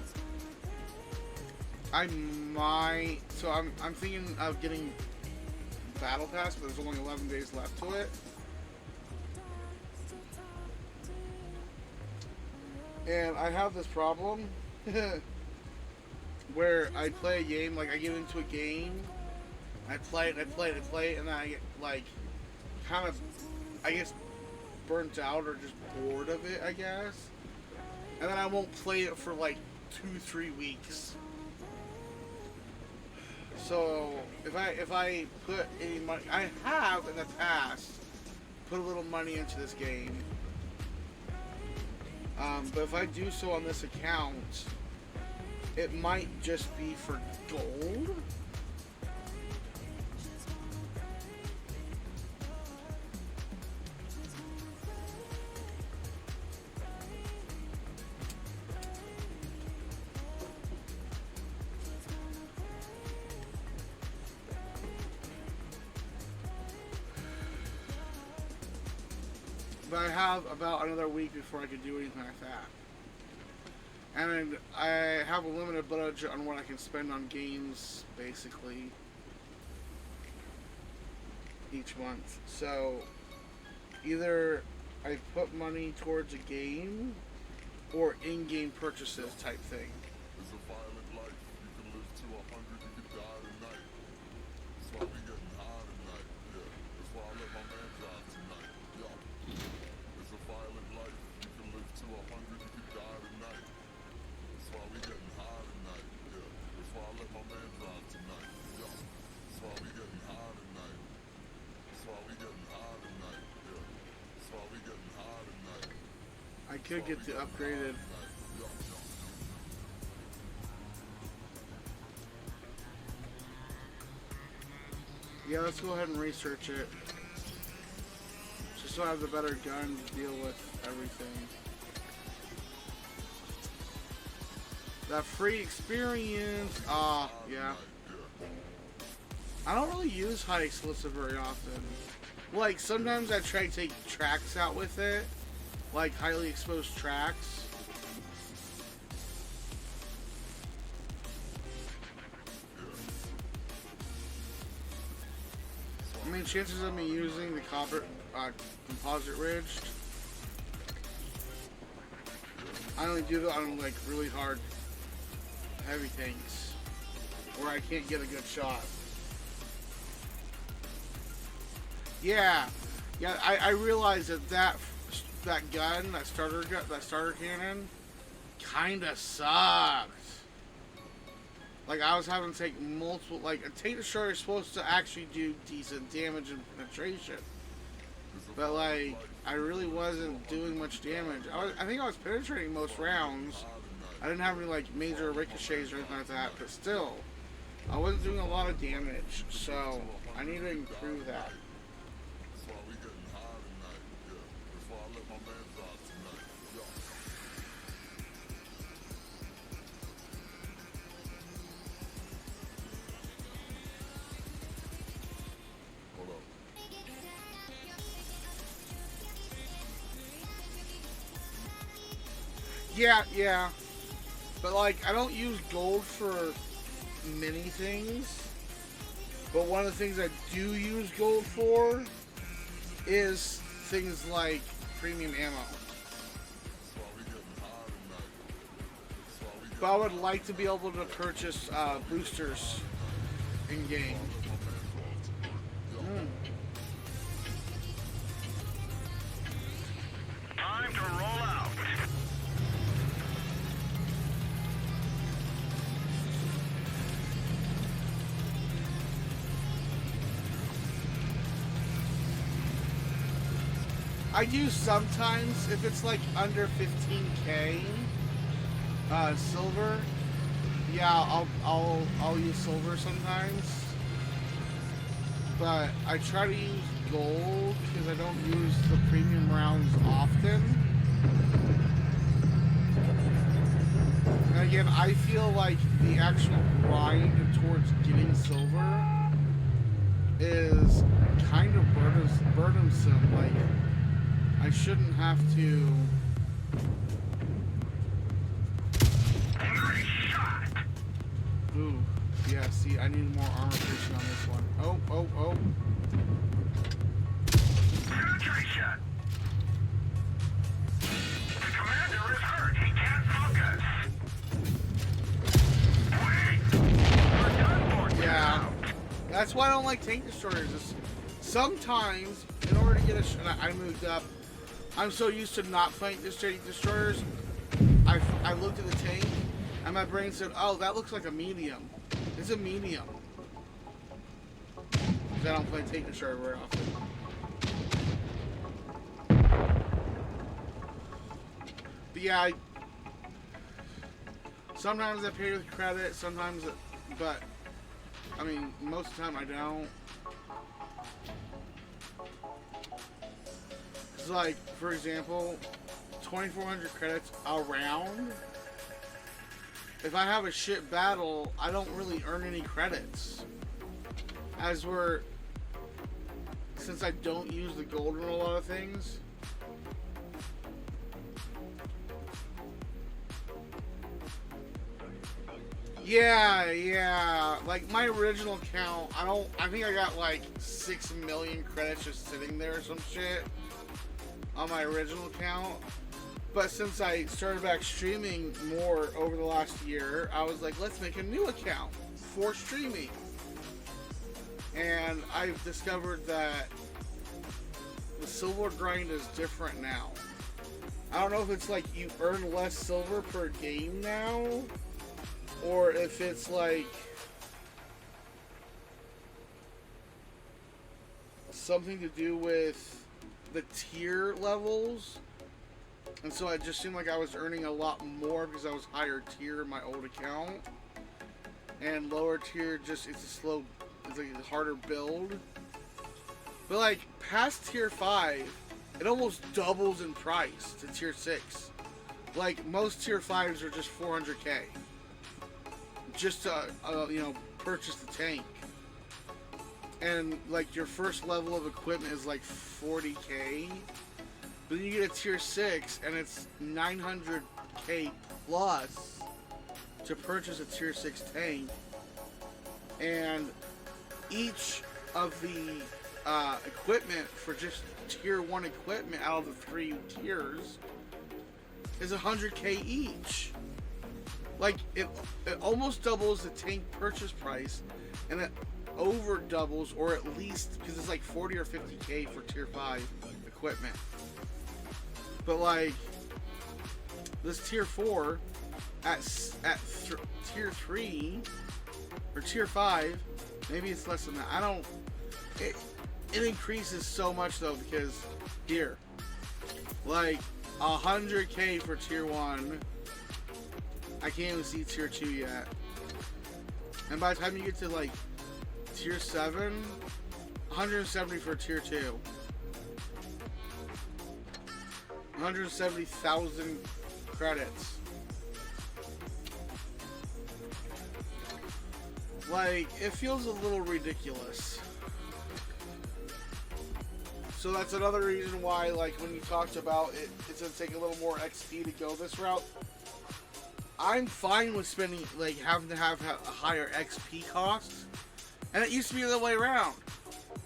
I might, so I'm thinking of getting Battle Pass, but there's only 11 days left to it. And I have this problem where I play a game, like I get into a game, I play it, and then I get like kind of, I guess, burnt out or just bored of it, I guess. And then I won't play it for like 2-3 weeks. So if I put any money, I have in the past put a little money into this game. But if I do so on this account, it might just be for gold. But I have about another week before I could do anything like that. And I have a limited budget on what I can spend on games, basically, each month. So, either I put money towards a game, or in-game purchases type thing. It's a violent life. You can live to 100, you can die tonight. That's why we getting high tonight. Yeah, that's why I let my man drive tonight. Yeah. It's a violent life. You can live to 100, you can die tonight. That's why we getting high tonight. Yeah, that's why I let my man drive tonight. Yeah, that's why we getting high tonight. That's why we getting high tonight. Yeah, that's why we getting high tonight. I could get the upgraded. Yeah, let's go ahead and research it. Just so I have the better gun to deal with everything. That free experience. Yeah. I don't really use high explosive very often. Like, sometimes I try to take tracks out with it. Like, highly exposed tracks. I mean, chances of me using the composite ridged, I only do that on, like, really hard, heavy tanks, where I can't get a good shot. Yeah, I realized that gun, that starter cannon, kinda sucked. Like, I was having to take multiple, like, a tank destroyer is supposed to actually do decent damage and penetration. But, like, I really wasn't doing much damage. I think I was penetrating most rounds. I didn't have any, like, major ricochets or anything like that, but still, I wasn't doing a lot of damage, so I need to improve that. Yeah, but like, I don't use gold for many things, but one of the things I do use gold for is things like premium ammo. But I would like to be able to purchase boosters in game. Time to roll out. I do sometimes, if it's like under 15k silver. Yeah, I'll use silver sometimes. But I try to use gold because I don't use the premium rounds often. And again, I feel like the actual grind towards getting silver is kind of burdensome. Like, I shouldn't have to. Ooh, yeah, see, I need more armor piercing on this one. Oh. Penetration. The commander is hurt. He can't focus. Wait. We're done for. Yeah, that's why I don't like tank destroyers. Sometimes, in order to get I moved up. I'm so used to not fighting tank destroyers. I looked at the tank, and my brain said, "Oh, that looks like a medium. It's a medium." Because I don't play tank destroyer very often. But yeah, sometimes I pay with credit. Sometimes, but I mean, most of the time I don't. Like, for example, 2,400 credits a round. If I have a shit battle, I don't really earn any credits. Since I don't use the gold in a lot of things. Yeah. Like, my original count, I think I got like 6 million credits just sitting there or some shit on my original account. But since I started back streaming more over the last year, I was like, let's make a new account for streaming. And I've discovered that the silver grind is different now. I don't know if it's like you earn less silver per game now, or if it's like something to do with the tier levels, and so it just seemed like I was earning a lot more because I was higher tier in my old account, and lower tier just it's a it's like a harder build. But like past tier 5, it almost doubles in price to tier 6. Like most tier 5s are just 400k. Just to you know, purchase the tank. And like your first level of equipment is like 40k. But then you get a tier 6 and it's 900k plus to purchase a tier 6 tank. And each of the equipment for just tier 1 equipment out of the 3 tiers is 100k each. Like it almost doubles the tank purchase price, and it over doubles, or at least, because it's like 40 or 50k for tier 5 equipment. But like this tier 4 at tier 3 or tier 5, maybe it's less than that. I don't. It increases so much though, because here, like 100k for tier 1. I can't even see tier 2 yet. And by the time you get to like tier 7, 170 for tier 2. 170,000 credits. Like, it feels a little ridiculous. So that's another reason why, like, when you talked about it, it's going to take a little more XP to go this route. I'm fine with spending, like, having to have a higher XP cost. And it used to be the other way around.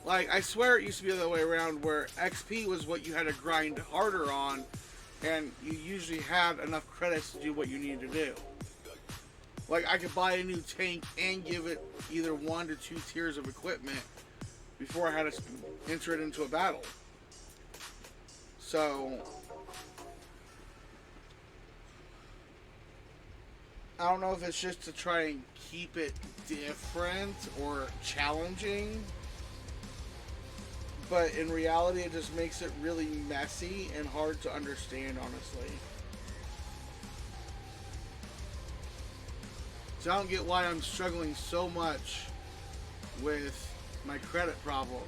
Like, I swear it used to be the other way around, where XP was what you had to grind harder on, and you usually had enough credits to do what you needed to do. Like, I could buy a new tank and give it either 1 to 2 tiers of equipment before I had to enter it into a battle. So I don't know if it's just to try and keep it different or challenging, but in reality it just makes it really messy and hard to understand, honestly. So I don't get why I'm struggling so much with my credit problem.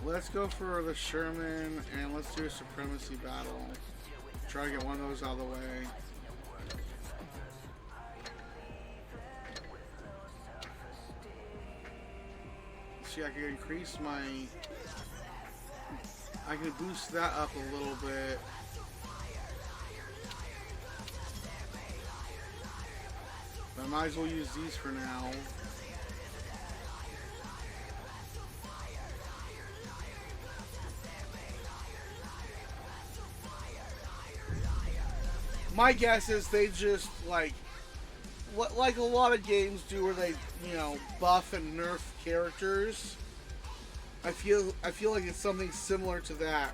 Let's go for the Sherman and let's do a supremacy battle. Try to get one of those out of the way. See, I can increase my... I can boost that up a little bit. But I might as well use these for now. My guess is they just, like a lot of games do, where they, you know, buff and nerf characters. I feel like it's something similar to that.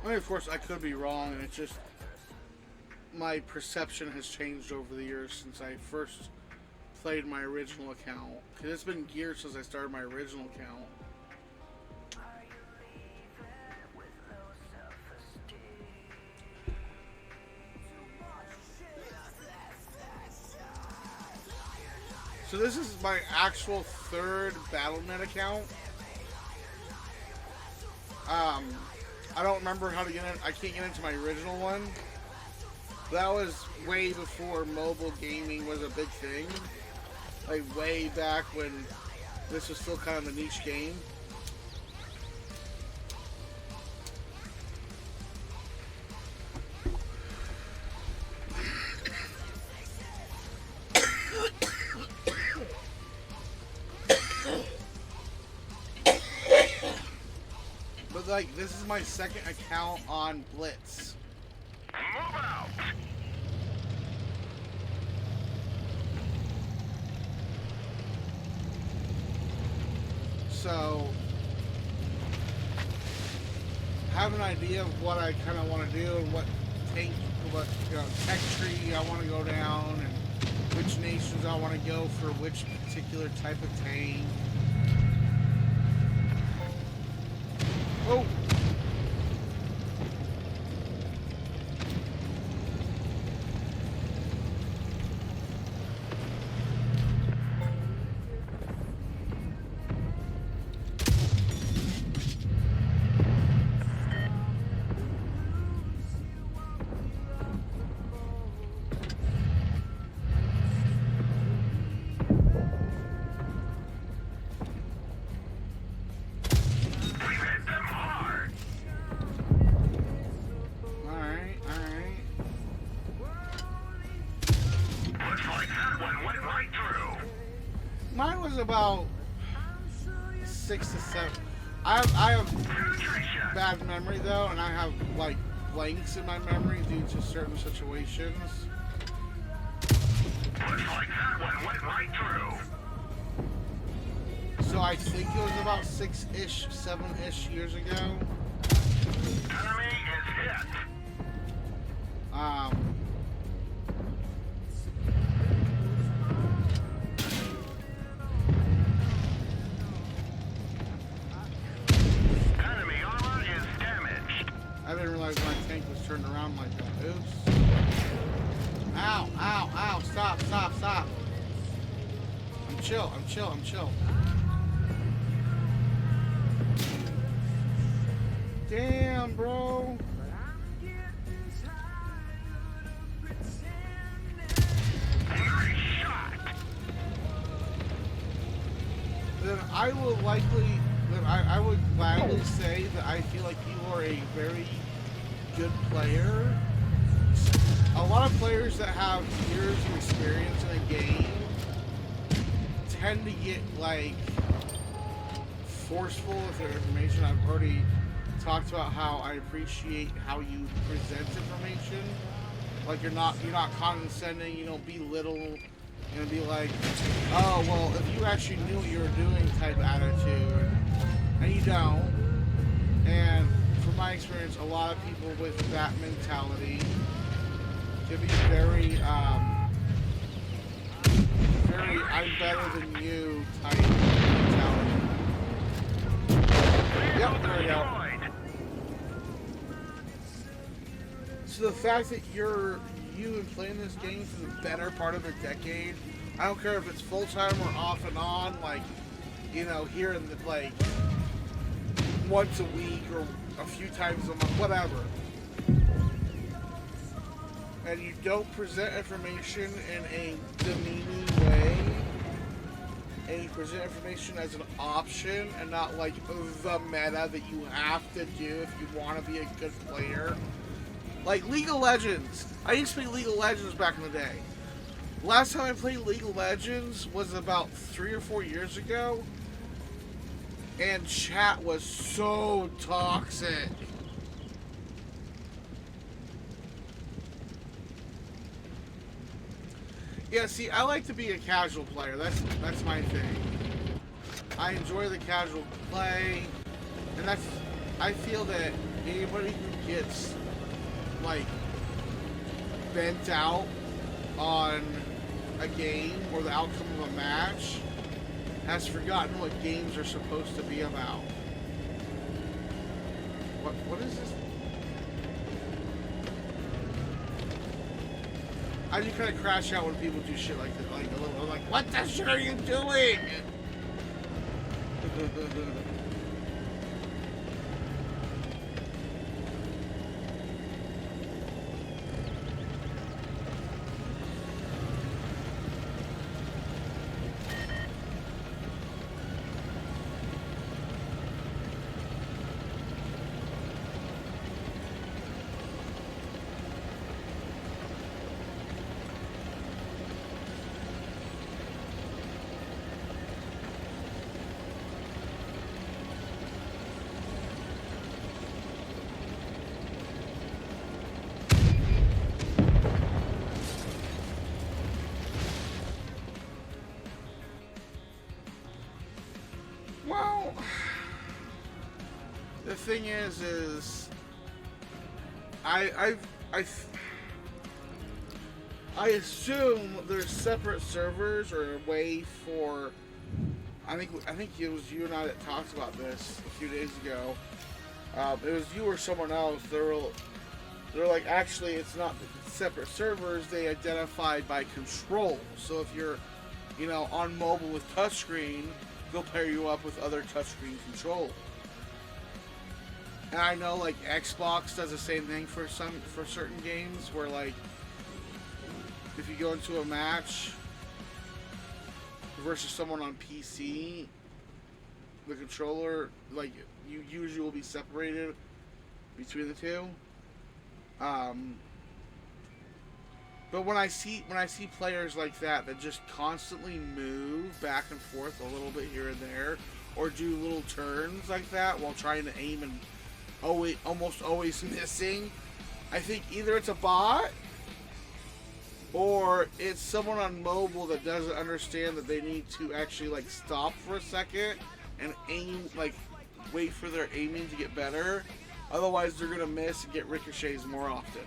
I mean, of course, I could be wrong, and it's just my perception has changed over the years since I first played my original account. Because it's been years since I started my original account. So this is my actual 3rd Battle.net account. I don't remember how to get in. I can't get into my original one. That was way before mobile gaming was a big thing. Like way back when this was still kind of a niche game. But like, this is my 2nd account on Blitz. Move out! So have an idea of what I kind of want to do and what tank, what tech tree I want to go down, and which nations I want to go for which particular type of tank. Oh. Mine was about 6 to 7. I have bad memory though, and I have like blanks in my memory due to certain situations. Looks like that one went right through. So I think it was about 6-ish, 7-ish years ago. Enemy is hit. I didn't realize my tank was turned around like that. Oops. Ow, ow, ow. Stop, stop, stop. I'm chill, I'm chill, I'm chill. Damn, bro. Then I will likely... I would gladly say that I feel like you are a very good player. A lot of players that have years of experience in a game tend to get like forceful with their information. I've already talked about how I appreciate how you present information. Like you're not condescending, you don't belittle, and be like, oh well, if you actually knew what you were doing type attitude. And you don't. And from my experience, a lot of people with that mentality can be very, very I'm better than you type mentality. Yep, there we go. So the fact that you've been playing this game for the better part of a decade, I don't care if it's full-time or off and on, like, you know, here in the, like, once a week or a few times a month, whatever. And you don't present information in a demeaning way, and you present information as an option and not like the meta that you have to do if you want to be a good player. Like League of Legends. I used to play League of Legends back in the day. Last time I played League of Legends was about 3 or 4 years ago. And chat was so toxic. Yeah, see, I like to be a casual player. That's my thing. I enjoy the casual play, and I feel that anybody who gets like bent out on a game or the outcome of a match has forgotten what games are supposed to be about. What is this? I do kind of crash out when people do shit like that. Like a little, I'm like, what the shit are you doing? the thing is I assume there's separate servers or a way for. I think it was you and I that talked about this a few days ago. It was you or someone else. They're like, actually, it's not separate servers. They identified by control. So if you're, on mobile with touchscreen, they'll pair you up with other touchscreen controls. And I know like Xbox does the same thing for certain games where like if you go into a match versus someone on PC, the controller, like, you usually will be separated between the two. But when I see players like that just constantly move back and forth a little bit here and there, or do little turns like that while trying to aim and almost always missing, I think either it's a bot or it's someone on mobile that doesn't understand that they need to actually like stop for a second and aim, like wait for their aiming to get better. Otherwise they're gonna miss and get ricochets more often.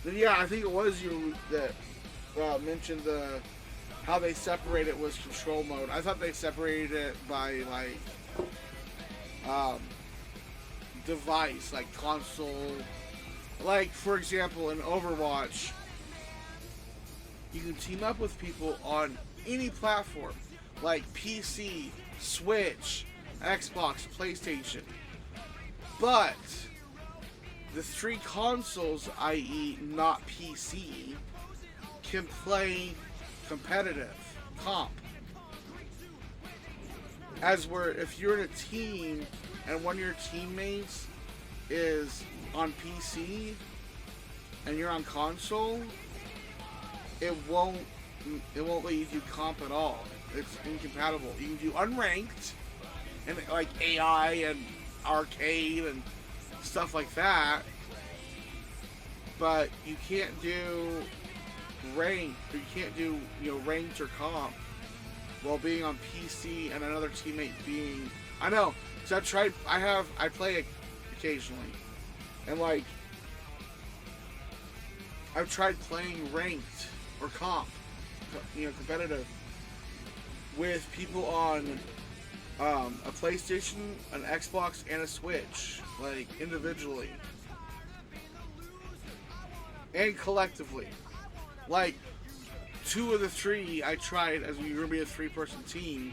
Then yeah, I think it was you that mentioned how they separate it was control mode. I thought they separated it by like device, like console. Like for example, in Overwatch, you can team up with people on any platform, like PC, Switch, Xbox, PlayStation. But the three consoles, i.e. not PC, can play competitive comp. As where if you're in a team and one of your teammates is on PC and you're on console, it won't let you do comp at all. It's incompatible. You can do unranked and like AI and arcade and stuff like that, but you can't do ranked, or you can't do ranked or comp while being on PC and another teammate being. I know, so I play it occasionally, and like I've tried playing ranked or comp, competitive with people on a PlayStation, an Xbox, and a Switch, like individually and collectively. Like 2 of the 3 I tried as we were gonna be a 3-person team,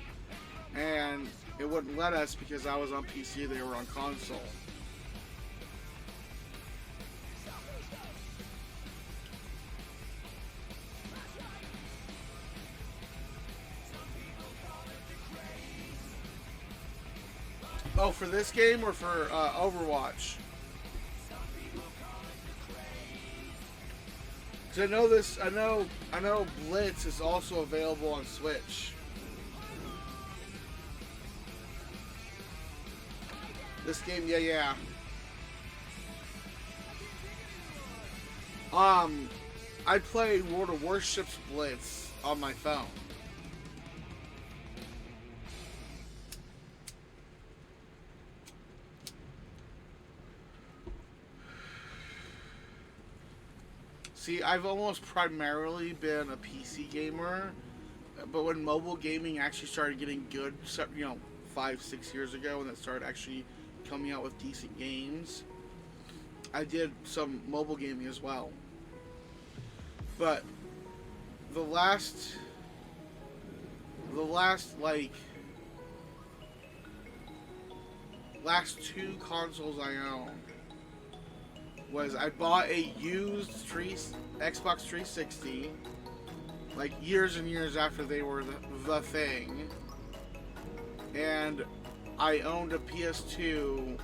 and it wouldn't let us because I was on PC, they were on console. Oh, for this game or for Overwatch? Cause I know Blitz is also available on Switch. This game, yeah. I play World of Warships Blitz on my phone. See, I've almost primarily been a PC gamer, but when mobile gaming actually started getting good, 5-6 years ago, when it started actually coming out with decent games, I did some mobile gaming as well. But the last two consoles I own was I bought a used Xbox 360, like years and years after they were the thing, and I owned a PS2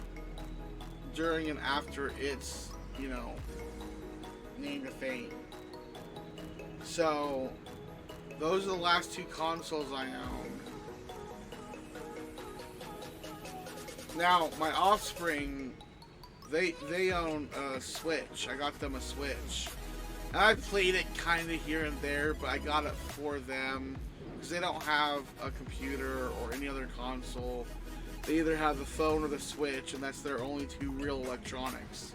during and after its, name to fame. So those are the last 2 consoles I own. Now my offspring, they own a Switch. I got them a Switch. And I played it kind of here and there, but I got it for them because they don't have a computer or any other console. They either have the phone or the Switch, and that's their only two real electronics.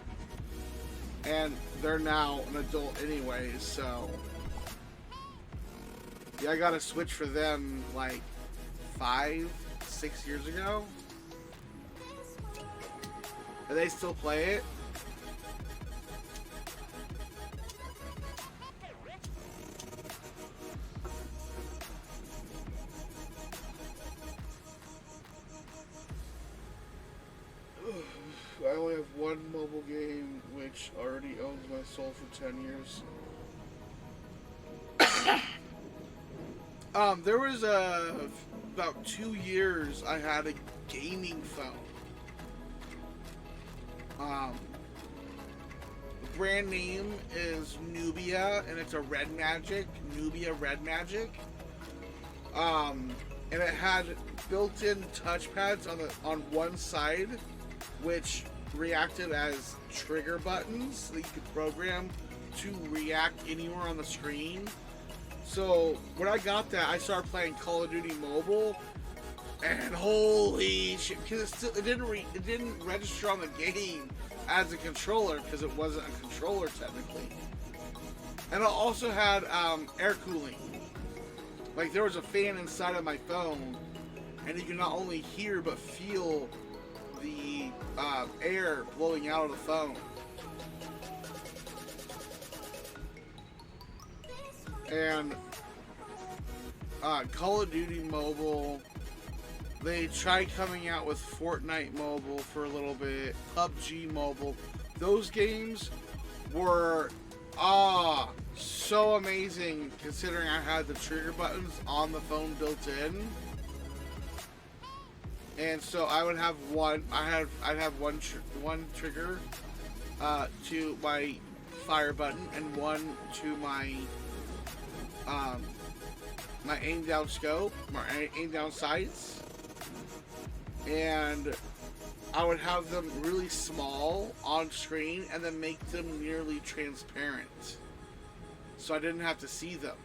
And they're now an adult anyways, so yeah, I got a Switch for them like 5-6 years ago. And they still play it. I only have one mobile game which already owns my soul for 10 years. There was about 2 years I had a gaming phone. The brand name is Nubia, and it's a Red Magic, Nubia Red Magic. And it had built-in touchpads on one side, which reacted as trigger buttons that you could program to react anywhere on the screen. So when I got that, I started playing Call of Duty Mobile, and holy shit! Because it didn't register on the game as a controller because it wasn't a controller technically. And it also had air cooling. Like there was a fan inside of my phone, and you can not only hear but feel the air blowing out of the phone. And Call of Duty Mobile, they tried coming out with Fortnite Mobile for a little bit, PUBG Mobile. Those games were so amazing considering I had the trigger buttons on the phone built in. And so I would have I'd have one trigger to my fire button and one to my my aim down scope, my aim down sights, and I would have them really small on screen and then make them nearly transparent so I didn't have to see them.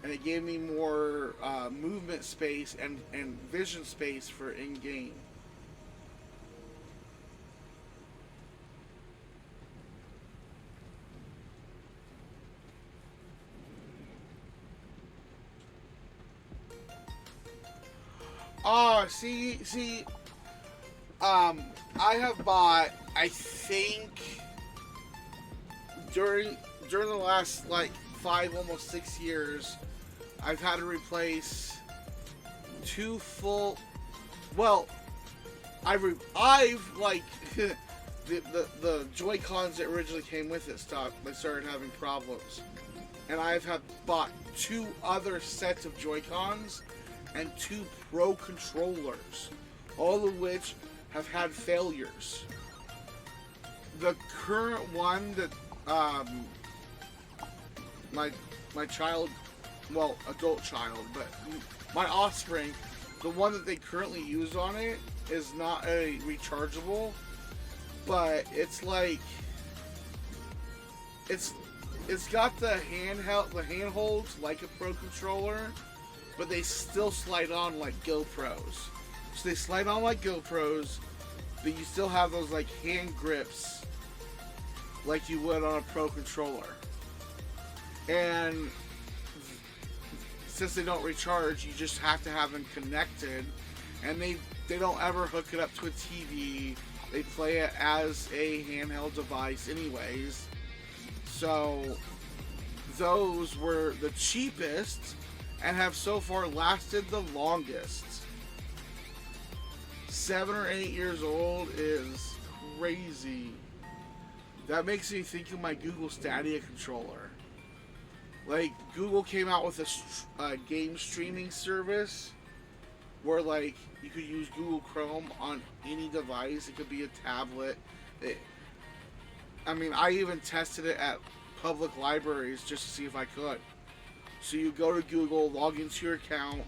And it gave me more movement space and vision space for in-game. I have bought, I think, during the last like 5, almost 6 years, I've had to replace 2 full. Well, I've like the Joy-Cons that originally came with it stopped. They started having problems, and I've bought 2 other sets of Joy-Cons and 2 Pro controllers, all of which have had failures. The current one that my child, well, adult child, but my offspring, the one that they currently use on it is not a rechargeable, but it's like it's got the handholds like a Pro controller, but they still slide on like GoPros. So they slide on like GoPros, but you still have those like hand grips like you would on a Pro controller. And since they don't recharge, you just have to have them connected, and they don't ever hook it up to a TV. They play it as a handheld device anyways. So those were the cheapest and have so far lasted the longest. 7 or 8 years old is crazy. That makes me think of my Google Stadia controller. Like, Google came out with a game streaming service where, like, you could use Google Chrome on any device. It could be a tablet. I even tested it at public libraries just to see if I could. So you go to Google, log into your account,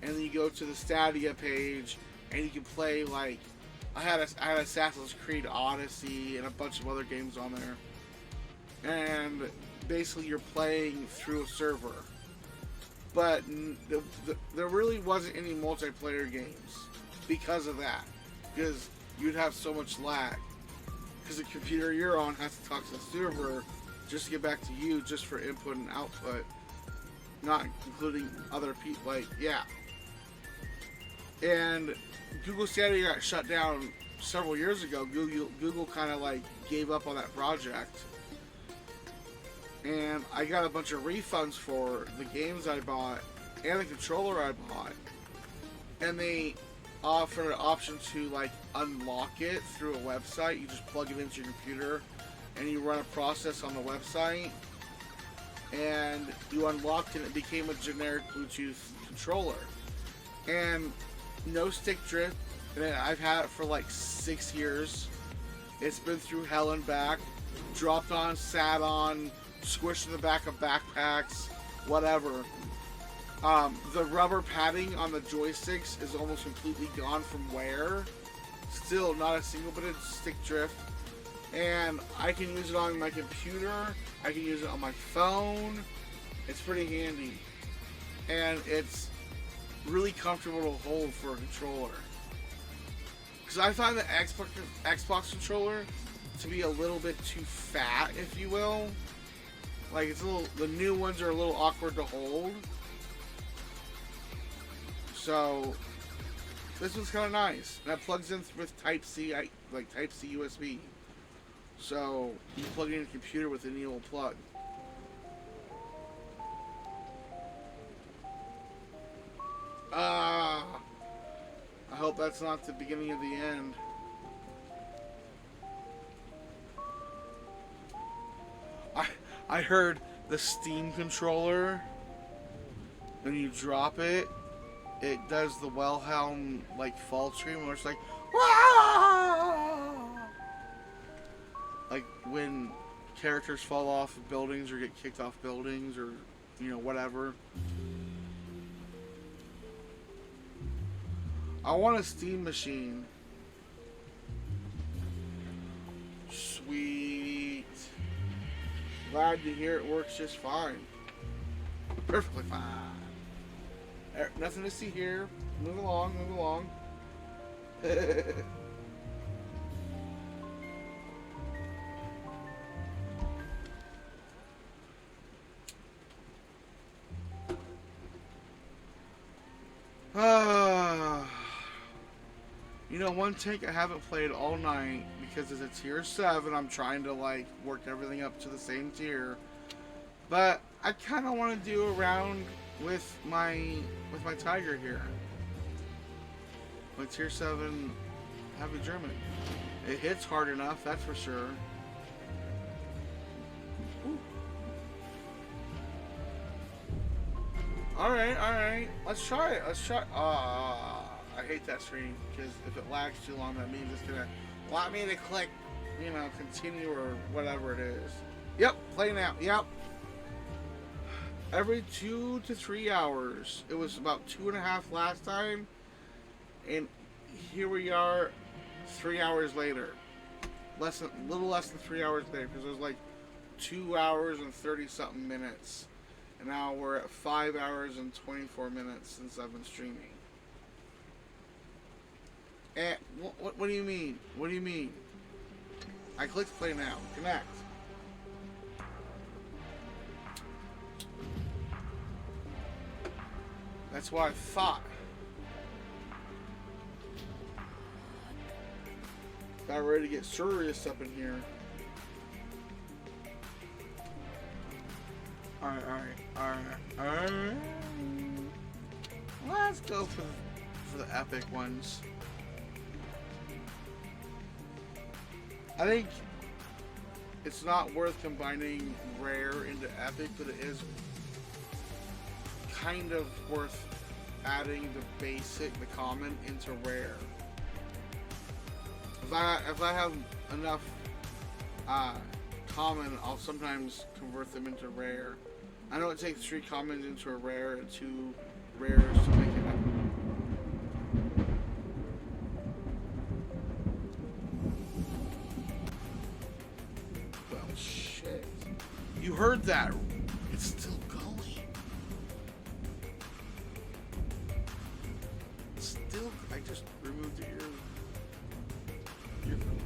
and then you go to the Stadia page, and you can play, like, I had Assassin's Creed Odyssey and a bunch of other games on there. and basically you're playing through a server. But there really wasn't any multiplayer games because of that. Because you'd have so much lag. Because the computer you're on has to talk to the server just to get back to you just for input and output. Not including other people. Like, yeah. And Google Stadia got shut down several years ago. Google kind of like gave up on that project. And I got a bunch of refunds for the games I bought and the controller I bought. And they offer an option to like unlock it through a website. You just plug it into your computer and you run a process on the website. And you unlocked it and it became a generic Bluetooth controller. And no stick drift. And I've had it for like 6 years. It's been through hell and back. Dropped on, sat on, squished in the back of backpacks, whatever. The rubber padding on the joysticks is almost completely gone from wear. Still not a single bit of stick drift. And I can use it on my computer. I can use it on my phone. It's pretty handy. And it's really comfortable to hold for a controller. Because I find the Xbox controller to be a little bit too fat, if you will. Like, it's a little, the new ones are a little awkward to hold. So this one's kind of nice. And that plugs in with Type-C, like Type-C USB. So you can plug it in your computer with any old plug. I hope that's not the beginning of the end. I heard the Steam controller, when you drop it, it does the Wilhelm like fall scream where it's like, Wah! Like when characters fall off of buildings or get kicked off buildings or, you know, whatever. I want a Steam machine. Sweet. Glad to hear it works just fine. Perfectly fine. Nothing to see here. Move along, move along. You know, one tank I haven't played all night because it's a tier 7. I'm trying to like work everything up to the same tier. But I kind of want to do a round with my Tiger here. My tier 7 heavy German. It hits hard enough, that's for sure. Alright. Let's try it. I hate that screen because if it lags too long, that means it's gonna want me to click, you know, continue or whatever it is. Yep, play now. Yep. Every 2 to 3 hours. It was about 2.5 last time, and here we are, 3 hours later. Little less than 3 hours later, because it was like 2 hours and 30-something minutes, and now we're at 5 hours and 24 minutes since I've been streaming. What do you mean? What do you mean? I clicked play now. Connect. That's what I thought. Got ready to get serious up in here. Alright. Let's go for the epic ones. I think it's not worth combining rare into epic, but it is kind of worth adding the common into rare. If I have enough common, I'll sometimes convert them into rare. I know it takes 3 commons into a rare and 2 rares to make it epic. Well, shit. that. It's still going. It's still. I just removed your earphone.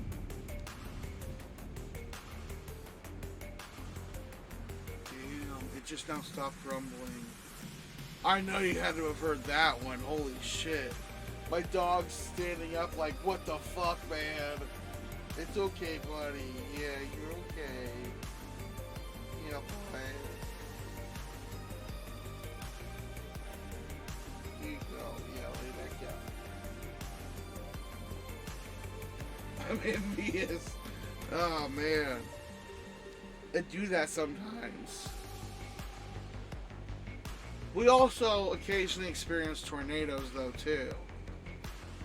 Damn, it just now stopped rumbling. I know you had to have heard that one. Holy shit. My dog's standing up like, what the fuck, man? It's okay, buddy. Yeah, you're okay. Yeah, boy. Here you go. Yeah, lay back down. I'm envious. Oh, man. I do that sometimes. We also occasionally experience tornadoes, though, too.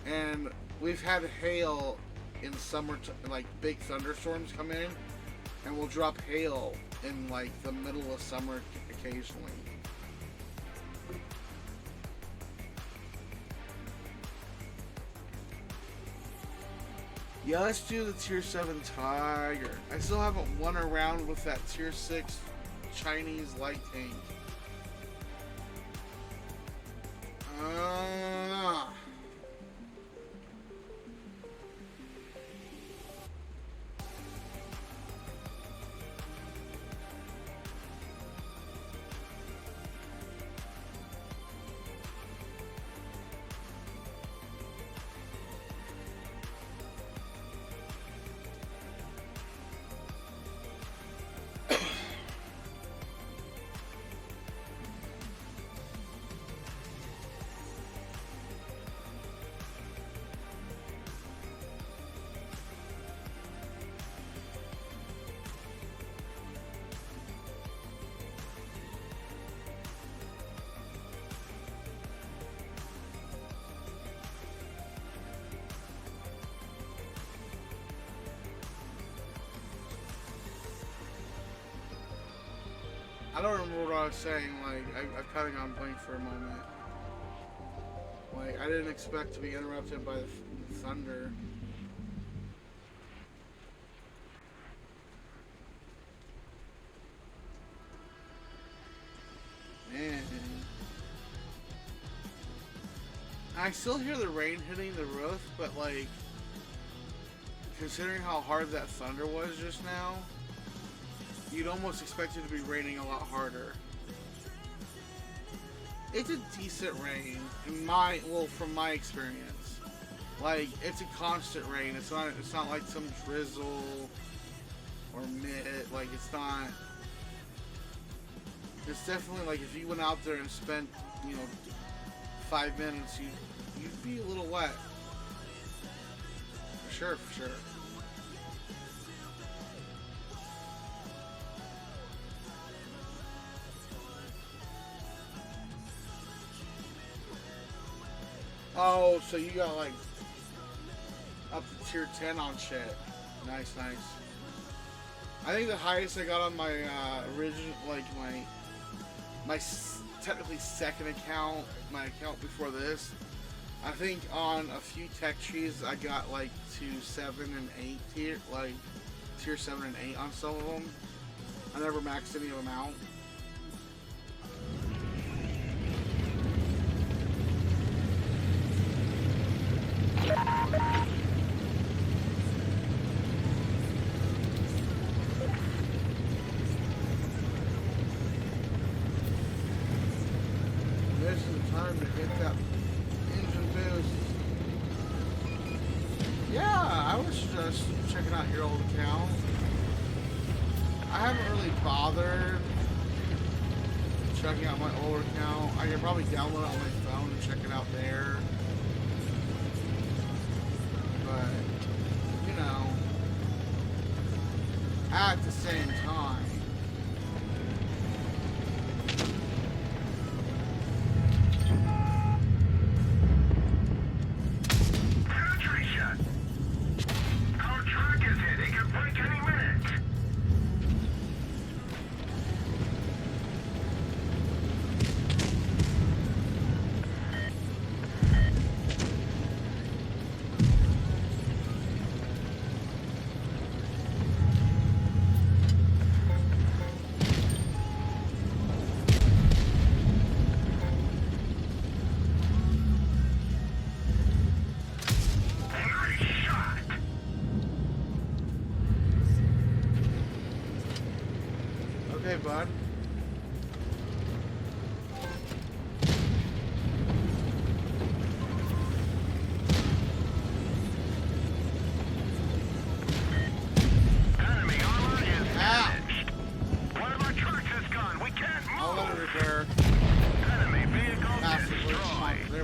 And we've had hail in summer, like big thunderstorms come in, and we'll drop hail in like the middle of summer occasionally. Yeah, let's do the tier 7 Tiger. I still haven't won around with that tier 6 Chinese light tank. I don't remember what I was saying. Like, I've kind of gone blank for a moment. Like, I didn't expect to be interrupted by the thunder. Man. I still hear the rain hitting the roof, but like, considering how hard that thunder was just now, you'd almost expect it to be raining a lot harder. It's a decent rain, from my experience. Like, it's a constant rain. It's not like some drizzle or mid. Like, it's not. It's definitely like if you went out there and spent, 5 minutes, you'd be a little wet. For sure. Oh, so you got like up to tier 10 on shit. Nice. I think the highest I got on my original, like my technically second account, my account before this, I think on a few tech trees I got like to 7 and 8 tier, like tier 7 and 8 on some of them. I never maxed any of them out. This is the time to hit that engine boost. Yeah, I was just checking out your old account. I haven't really bothered checking out my old account. I can probably download it on my phone and check it out there. But, at the same time, Penetration! Our track is hit. It could break any minute.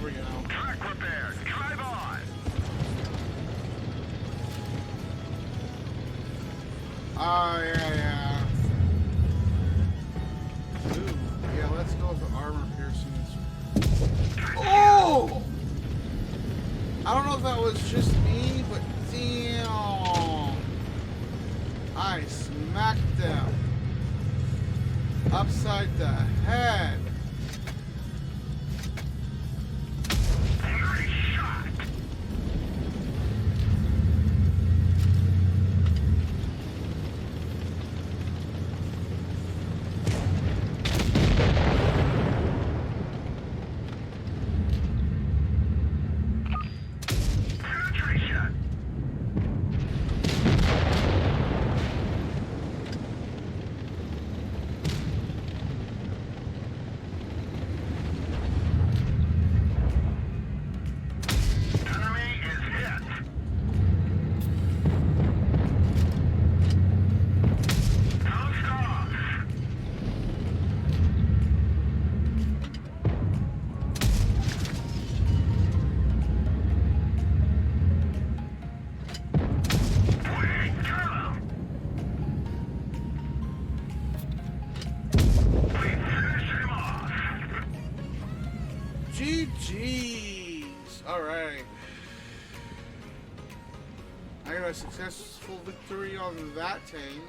we go. Track repaired. Drive on. Oh, yeah. Ooh, yeah, let's go with the armor piercings. Oh! I don't know if that was just me, but damn. I smacked them upside the head. Nice shot. Penetration. Enemy is hit. Toast off. We got him. We finish him off. GG's. Alright. I got a successful victory on that tank.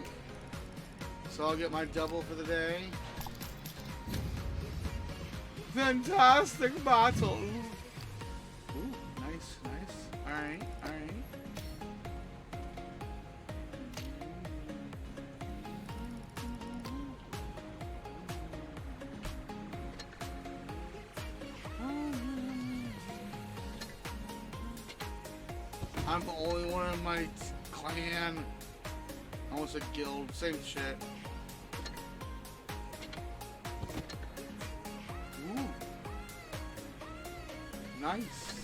So I'll get my double for the day. Fantastic battle. Ooh, nice. Alright. I'm the only one in my clan. Almost a guild. Same shit. Ooh. Nice.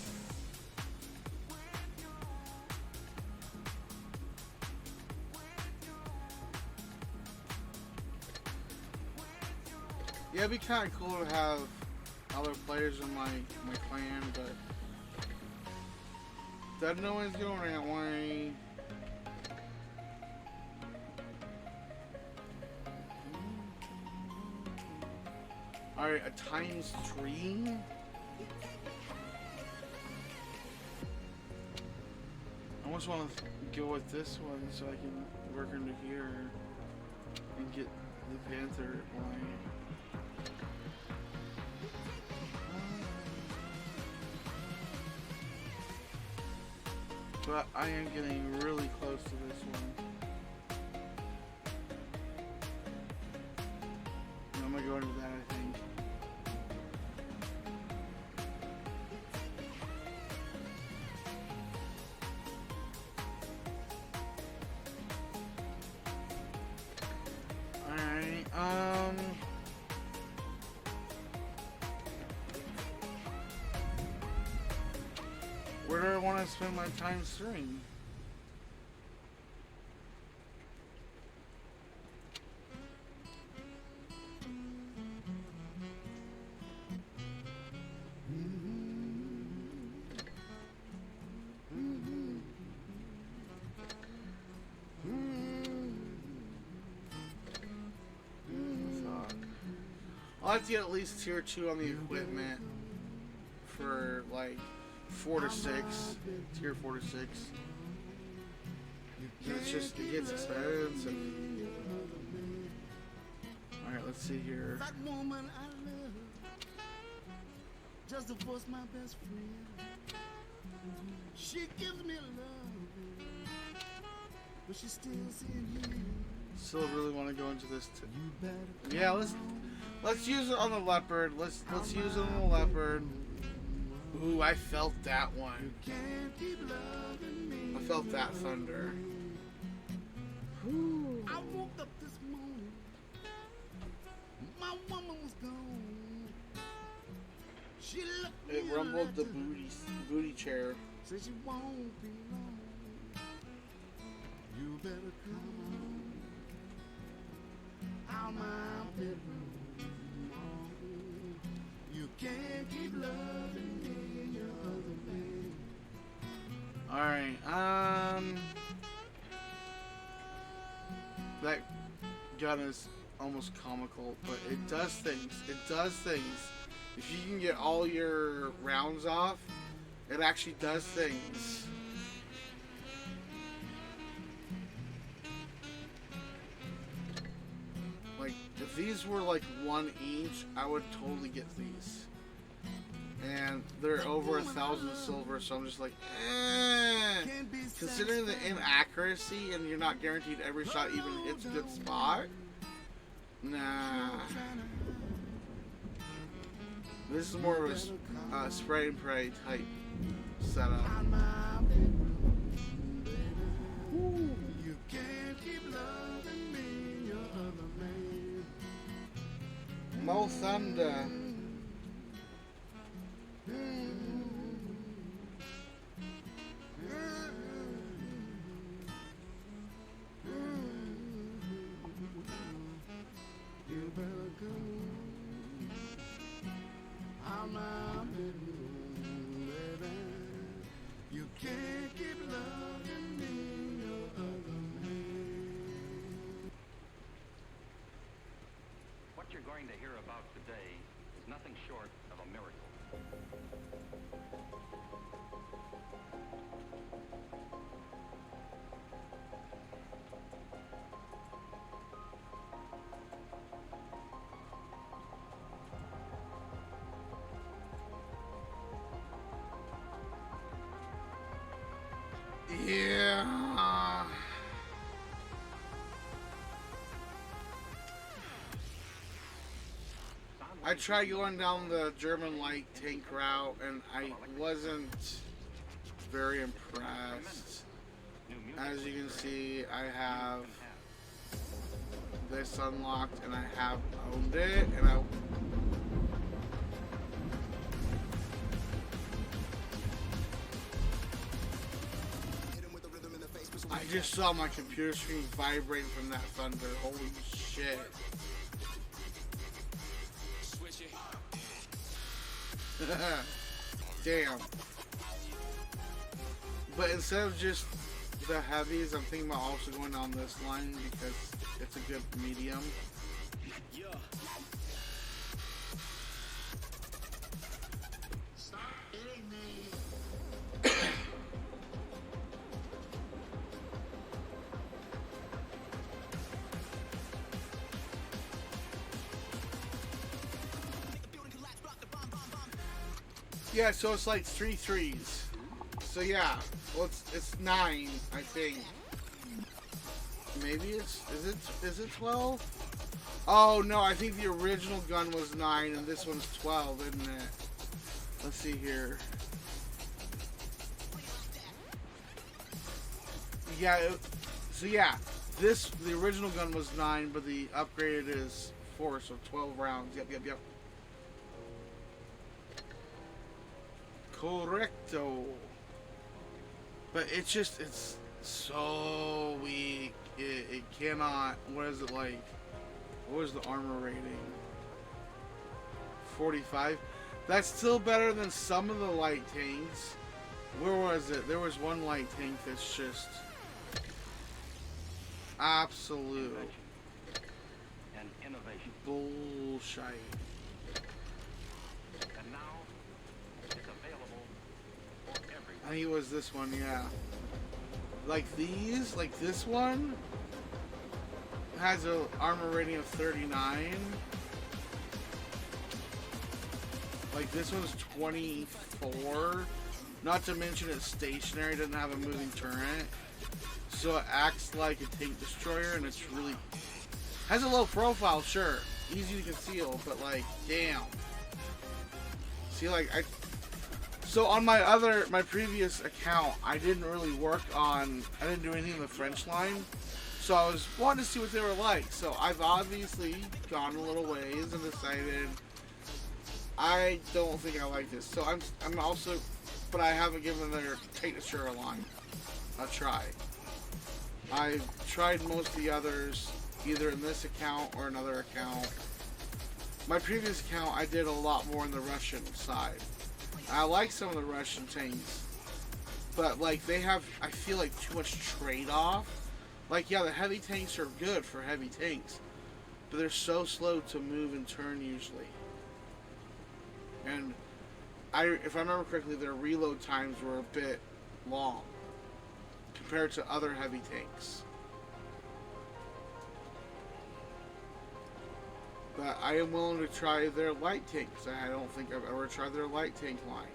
Yeah, it'd be kind of cool to have other players in my clan, but that no one's going that way. Alright, a ×3? I almost want to go with this one so I can work into here and get the Panther line. But I am getting really close to this one. I'm gonna go into that, I think. Alright, where do I want to spend my time streaming? I'll have to get at least tier 2 on the equipment for like 4 to 6, tier 4 to 6. It's just, it gets expensive. Alright, let's see here. That woman I love, just was my best friend. She gives me love, but she's still seeing you. Still really want to go into this. Yeah, let's use it on the leopard. Let's use it on the leopard. Ooh, I felt that one. I felt that thunder. Ooh. I woke up this morning, my woman was gone. She looked me It rumbled right the to booty chair. said she won't be long. You better come on out my bedroom. You can't keep loving me. Alright, that gun is almost comical, but it does things. It does things. If you can get all your rounds off, it actually does things. Like, if these were like 1 each, I would totally get these. And they're over 1,000 silver, so I'm just like, eh. Considering the inaccuracy and you're not guaranteed every shot even hits a good spot, nah. This is more of a spray and pray type setup. You can't keep loving me, your other man. Mo Thunder. You better come out my bedroom, baby. You can't keep loving me, your other man. What you're going to hear about today is nothing short of a miracle. Yeah. I tried going down the German light tank route and I wasn't very impressed. As you can see, I have this unlocked and I have owned it, and I just saw my computer screen vibrate from that thunder. Holy shit. Damn. But instead of just the heavies, I'm thinking about also going down this line because it's a good medium. Yeah, so it's like 3 threes. So yeah, well it's 9, I think. Maybe is it 12? Oh no, I think the original gun was 9 and this one's 12, isn't it? Let's see here. Yeah, so yeah, the original gun was 9, but the upgraded is 4, so 12 rounds. Yep. Correcto. But it's so weak. It cannot. What is it like? What was the armor rating? 45. That's still better than some of the light tanks. Where was it? There was one light tank that's just absolute And innovation. bullshit. And now it's available for everyone. I think it was this one, yeah. Like these, like this one has an armor rating of 39. Like this one's 24. Not to mention it's stationary, doesn't have a moving turret. So it acts like a tank destroyer, and it's really has a low profile, sure. Easy to conceal, but like, damn. See, like so on my previous account, I didn't really I didn't do anything in the French line. So I was wanting to see what they were like. So I've obviously gone a little ways and decided I don't think I like this. So I'm also, but I haven't given their Take the Sure line a try. I've tried most of the others, either in this account or another account. My previous account, I did a lot more on the Russian side. I like some of the Russian tanks, but like they have, I feel like too much trade-off. Like yeah, the heavy tanks are good for heavy tanks, but they're so slow to move and turn usually. And if I remember correctly, their reload times were a bit long compared to other heavy tanks. But I am willing to try their light tank because I don't think I've ever tried their light tank line.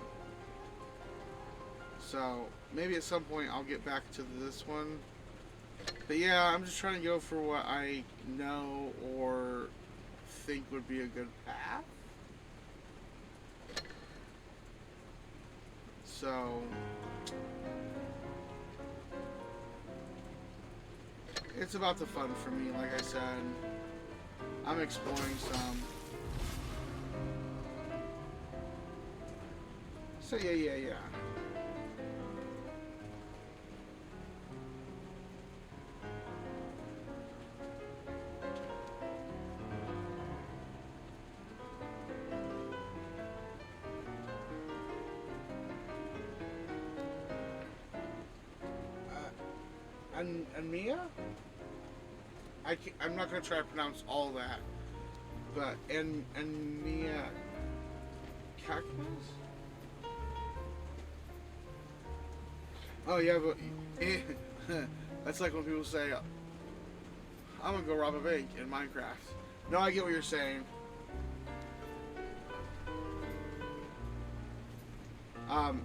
So maybe at some point I'll get back to this one. But yeah, I'm just trying to go for what I know or think would be a good path. So it's about the fun for me, like I said. I'm exploring some. So yeah. And Mia? I'm not going to try to pronounce all that. But, and Mia... Cactus? Oh yeah, but... that's like when people say, I'm going to go rob a bank in Minecraft. No, I get what you're saying.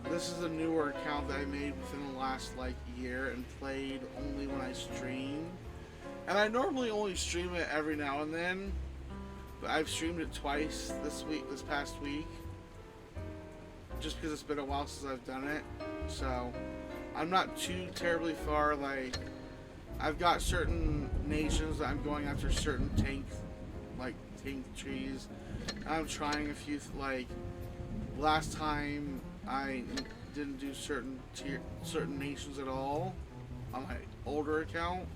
This is a newer account that I made within the last, like, year and played only when I stream. And I normally only stream it every now and then, but I've streamed it twice this past week. Just because it's been a while since I've done it. So, I'm not too terribly far, like, I've got certain nations that I'm going after certain tank trees. I'm trying a few, like, last time I didn't do certain nations at all on my older account.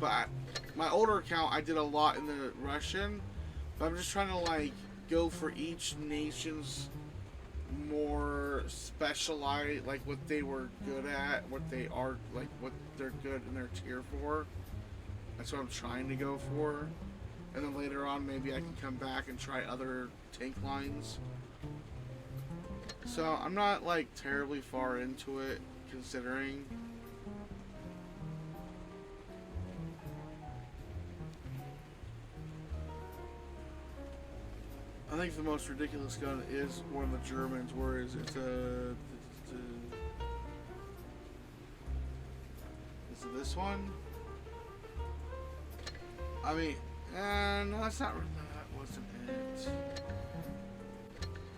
But my older account I did a lot in the Russian, but I'm just trying to like go for each nation's more specialized, like what they were good at, what they are, like what they're good in their tier for. That's what I'm trying to go for. And then later on maybe I can come back and try other tank lines. So I'm not like terribly far into it, considering. I think the most ridiculous gun is one of the Germans, whereas it's a... Is it this one? I mean, no, that's not... That wasn't it.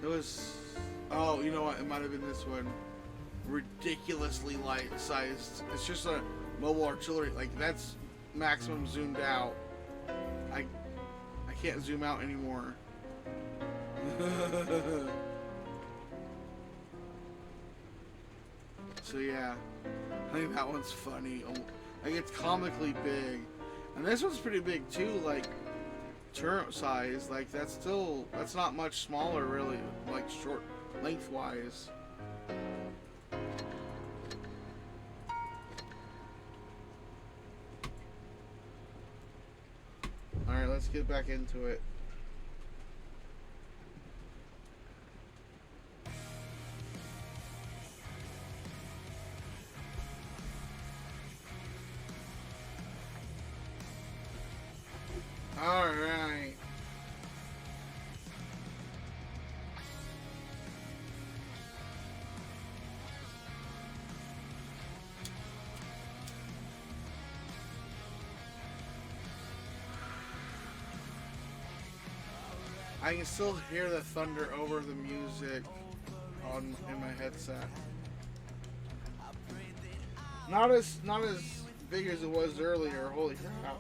It was... Oh, you know what? It might have been this one. Ridiculously light sized. It's just a mobile artillery. Like, that's maximum zoomed out. I can't zoom out anymore. So yeah, I think that one's funny. Like, it's comically big, and this one's pretty big too. Like turret size, like that's not much smaller really. Like short lengthwise. All right, let's get back into it. All right. I can still hear the thunder over the music in my headset. Not as big as it was earlier. Holy crap.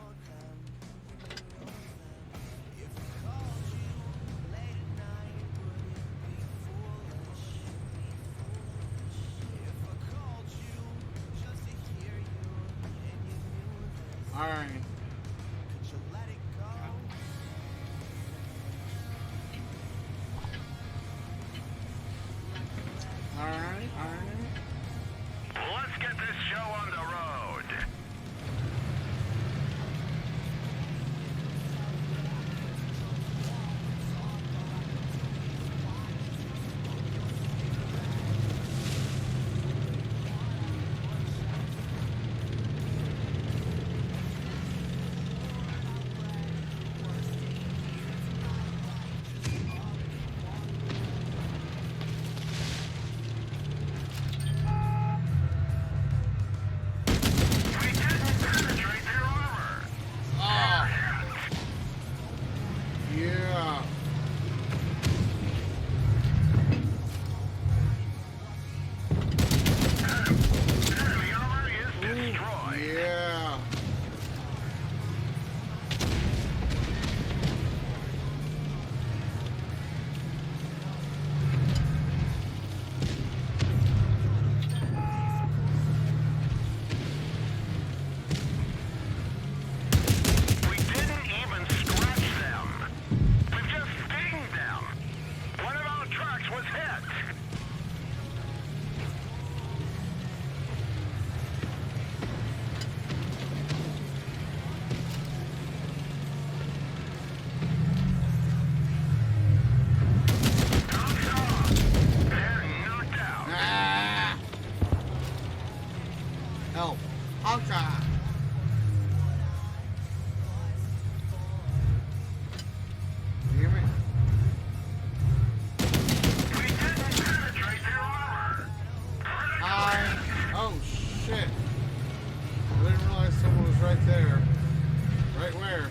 Alright. Alright. Yeah. Enemy armor is destroyed. Yeah. We didn't even scratch them. We've just dinged them. One of our trucks was hit. Knocks off. They're knocked out. Ah. Help. Ultra. Damn it. We didn't penetrate their armor. Oh shit. I didn't realize someone was right there. Right where?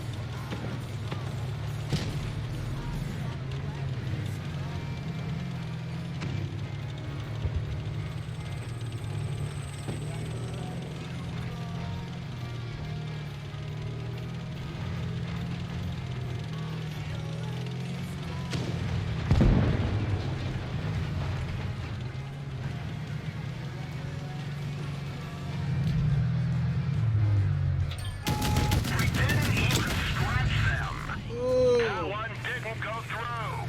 We didn't even scratch them. That Ooh. one didn't go through.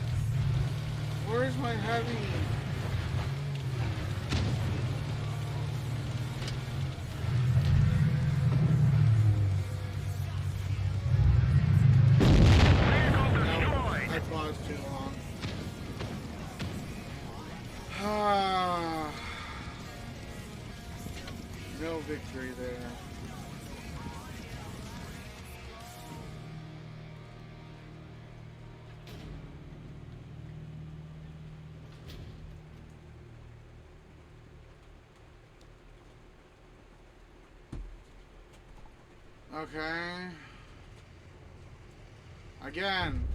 Where's my heavy? Vehicle destroyed. I paused too long. Ah. No victory there. Okay. Again.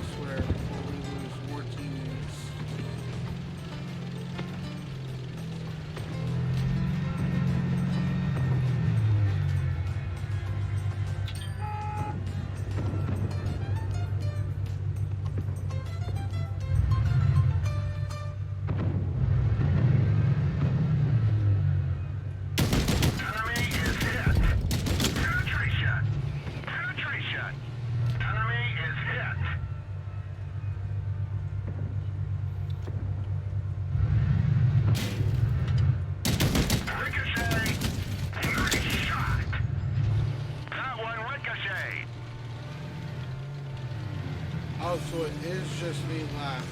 elsewhere before we lose more teammates. Enemy is hit. Penetration. Penetration. Enemy is hit. Ricochet. Nice shot. That one ricocheted. Oh, so it is just me left.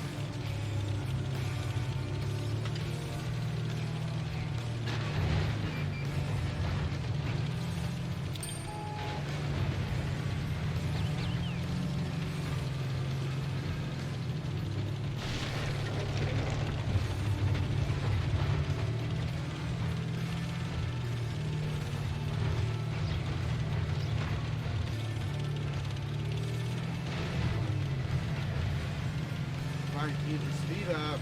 If I can keep the speed up.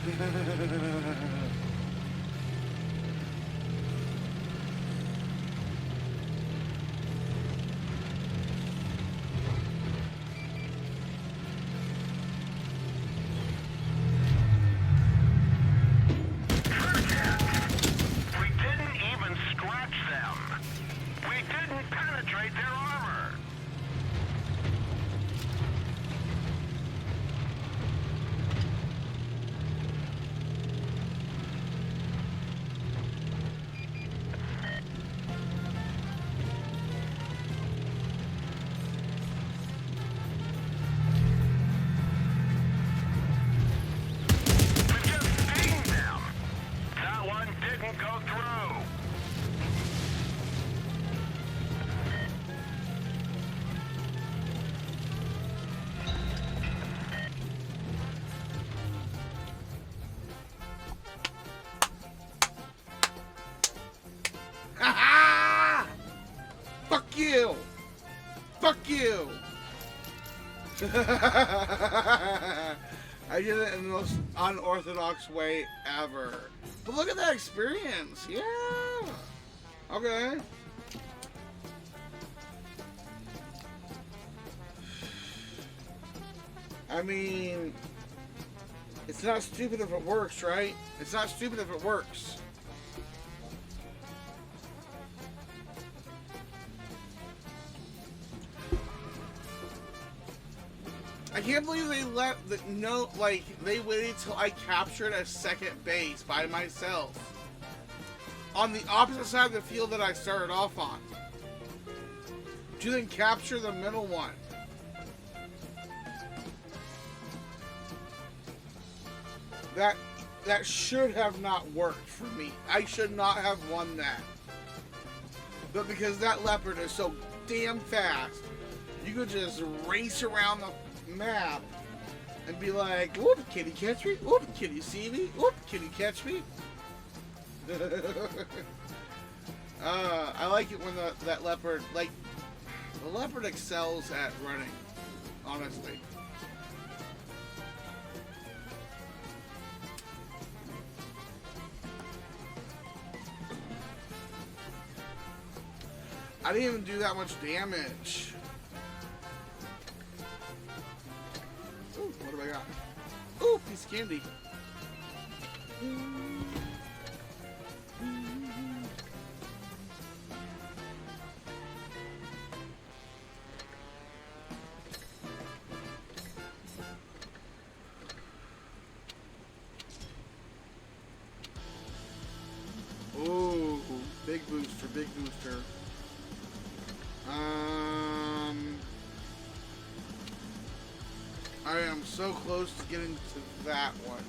We didn't even scratch them. We didn't penetrate their armor. We just dinged them. That one didn't go through. Ha Fuck you! Fuck you! I did it in the most unorthodox way ever. But look at that experience. Yeah. Okay. I mean, it's not stupid if it works, right? It's not stupid if it works. I can't believe they let the they waited till I captured a second base by myself on the opposite side of the field that I started off on to then capture the middle one. That should have not worked for me. I should not have won that. But because that leopard is so damn fast, you could just race around the map and be like, whoop, can you catch me? Whoop, can you see me? Whoop, can you catch me? I like it when that leopard, like, the leopard excels at running, honestly. I didn't even do that much damage. Ooh, what do I got? Ooh, piece of candy. Ooh, big booster, big booster. I am so close to getting to that one.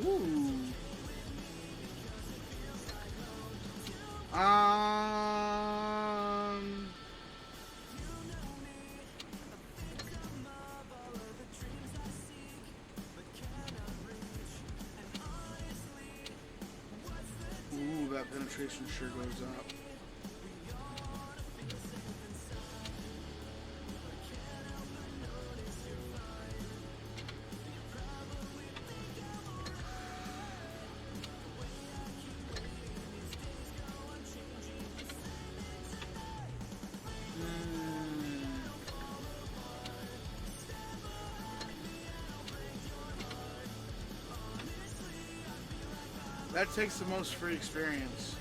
Ooh. Ooh, that penetration sure goes up. That takes the most free experience.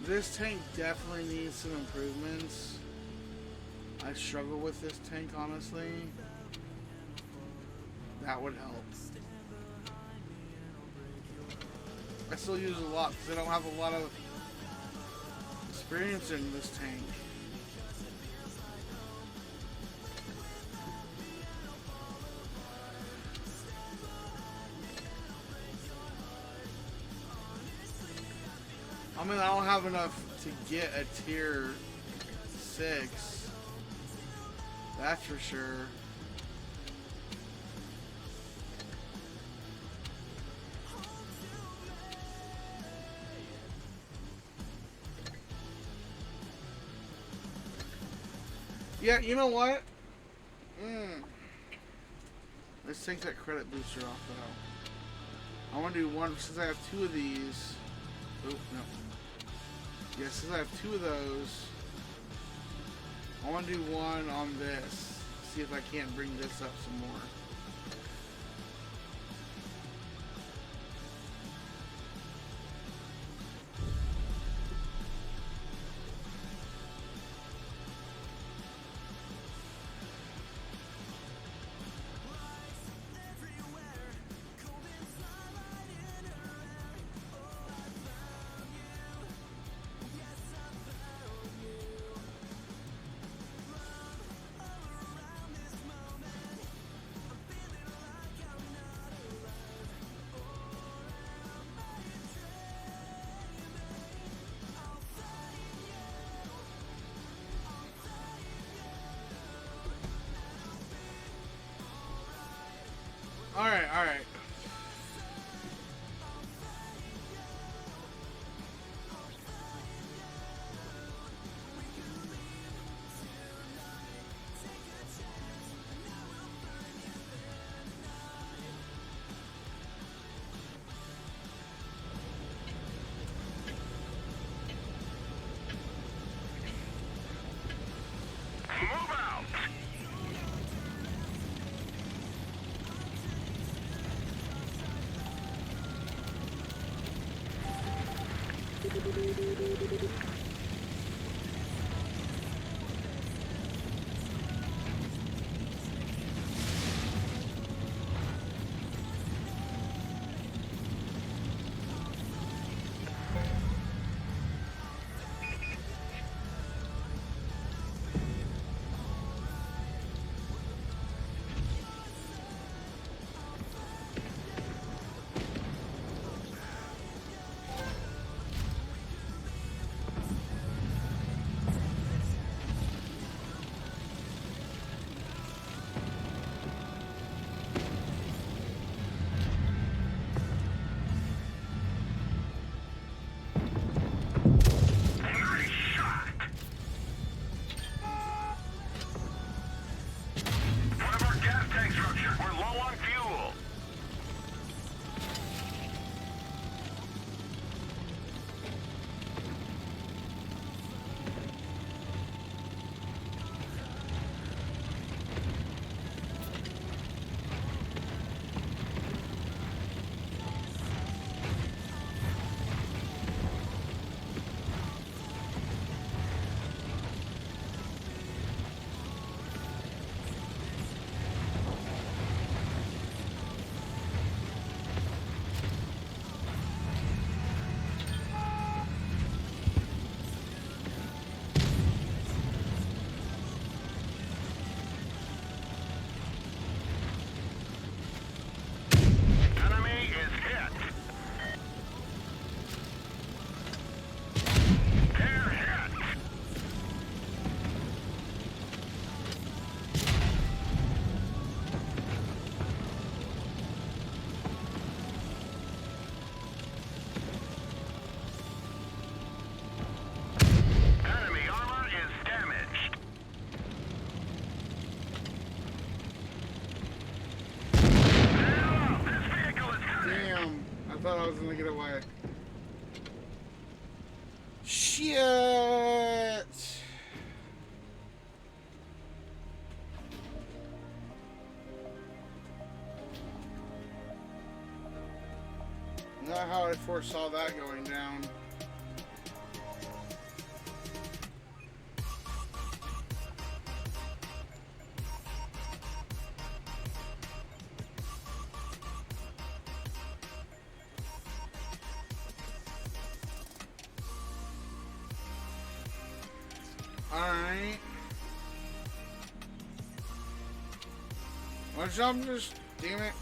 This tank definitely needs some improvements. I struggle with this tank, honestly. That would help. I still use it a lot because I don't have a lot of experience in this tank. I mean, I don't have enough to get a tier 6. That's for sure. Yeah, you know what? Let's take that credit booster off though. I want to do one since I have 2 of these. Oh, no. Yeah, since I have 2 of those, I want to do one on this. See if I can't bring this up some more. Alright, alright. Move out! I thought I was gonna get away. Shit! Not how I foresaw that going down. Alright. My jump just... Damn it.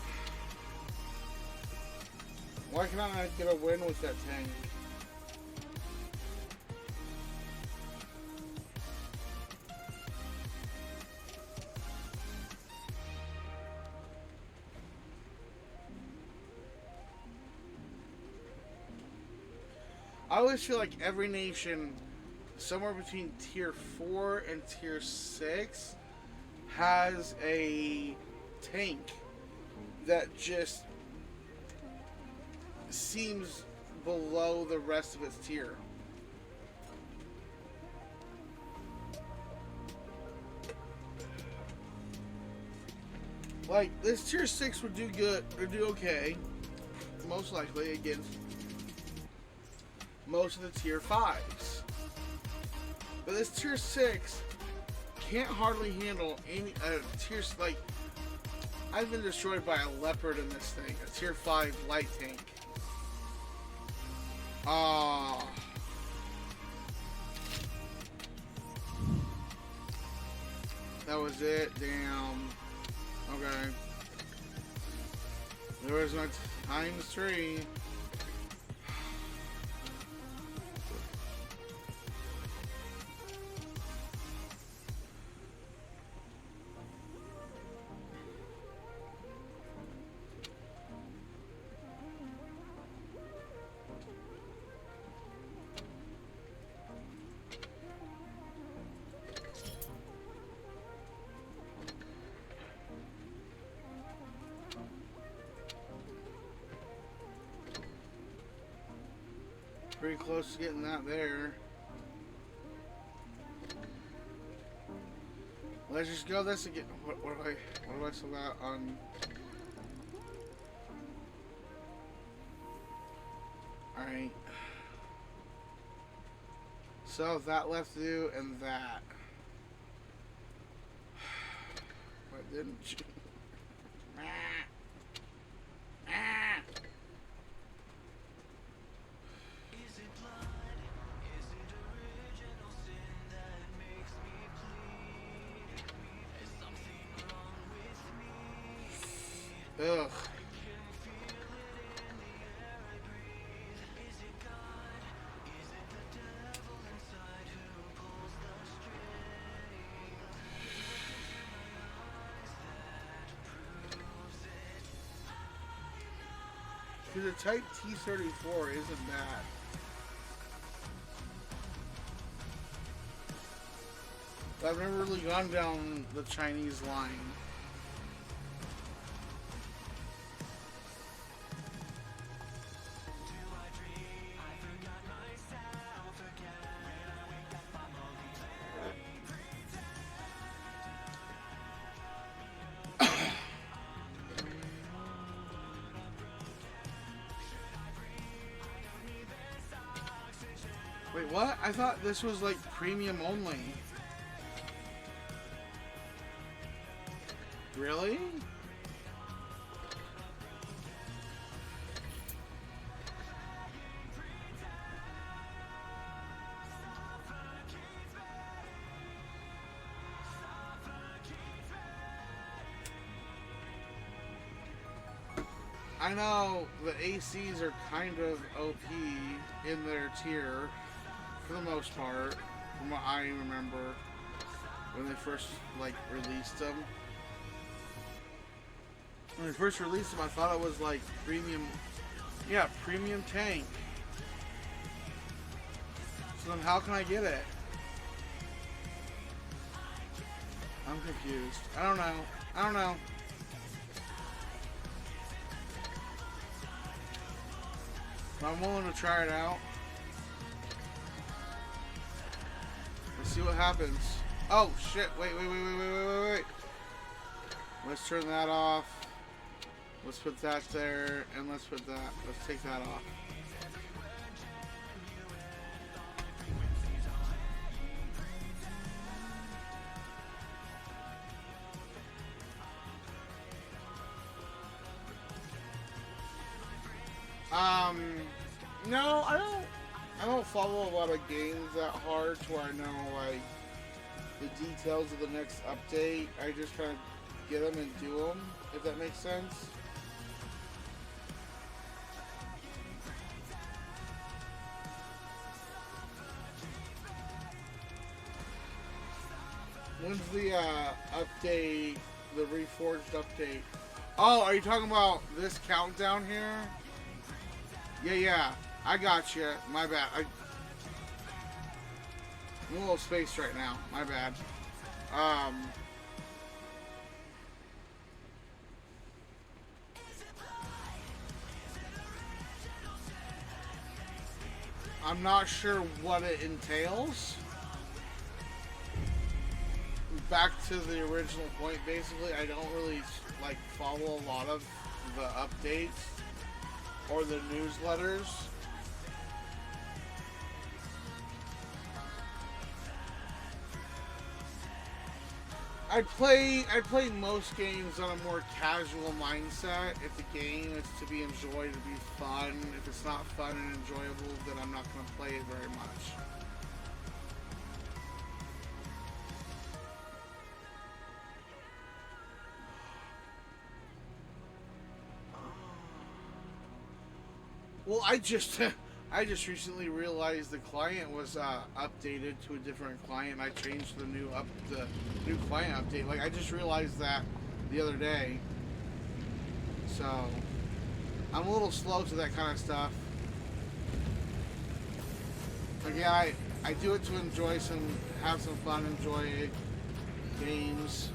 Why can I not get a win with that tank? I always feel like every nation, somewhere between tier 4 and tier 6, has a tank that just seems below the rest of its tier. Like, this tier 6 would do good, or do okay, most likely, against most of the tier 5s. But this tier 6 can't hardly handle any tier, like, I've been destroyed by a leopard in this thing, a tier 5 light tank. Ah. That was it, damn. Okay. There was my times 3. Pretty close to getting that there. Let's just go this again. What do I still got on? Alright. So that left to do and that. Why didn't you? Ugh. The Type T-34 isn't bad. I've never really gone down the Chinese line. Wait, what? I thought this was like premium only. Really? I know the ACs are kind of OP in their tier, for the most part, from what I remember when they first like released them. When they first released them, I thought it was like premium, yeah, premium tank. So then how can I get it? I'm confused. I don't know. I don't know. I'm willing to try it out. Let's see what happens. Oh shit! Wait. Let's turn that off. Let's put that there, and let's put that. Let's take that off. No, I don't follow a lot of games that hard to where I know like the details of the next update. I just kind of get them and do them, if that makes sense. When's the update, the Reforged update? Oh, are you talking about this countdown here? Yeah, I got you. My bad. I'm a little spaced right now. My bad. I'm not sure what it entails. Back to the original point, basically, I don't really like follow a lot of the updates or the newsletters. I play most games on a more casual mindset. If the game is to be enjoyed, to be fun. If it's not fun and enjoyable, then I'm not going to play it very much. Well, I just recently realized the client was updated to a different client. I changed the new client update. Like I just realized that the other day. So I'm a little slow to that kind of stuff. But yeah, I do it to have some fun, enjoy it, games.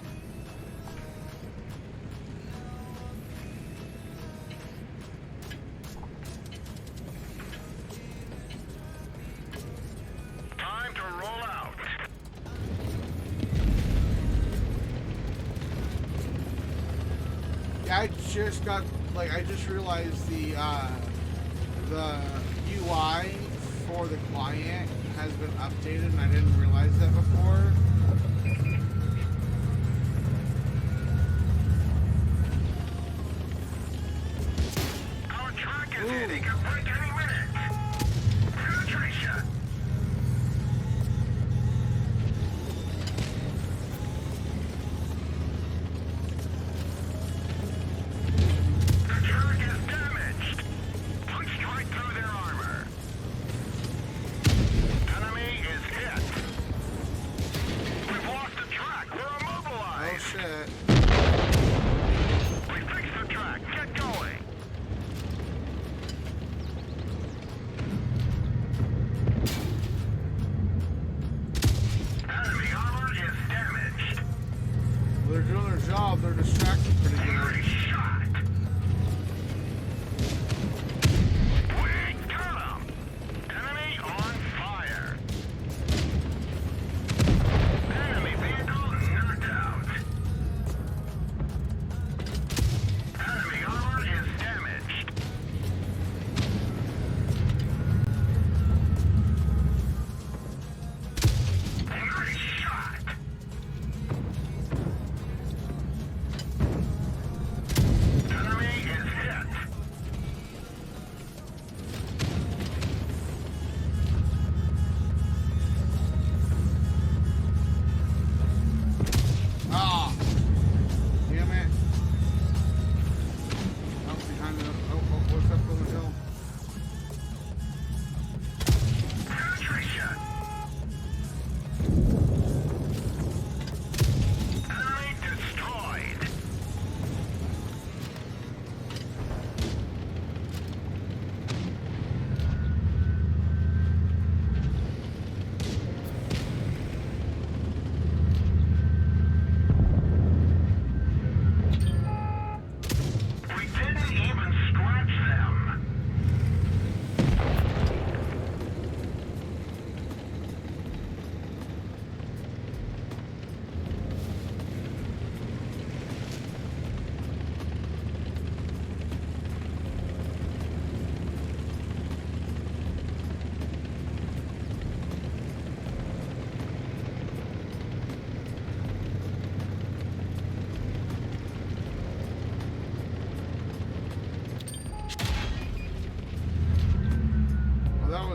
I just realized the UI for the client has been updated, and I didn't realize that before. Our truck is in. It could break any minute. Penetration. We've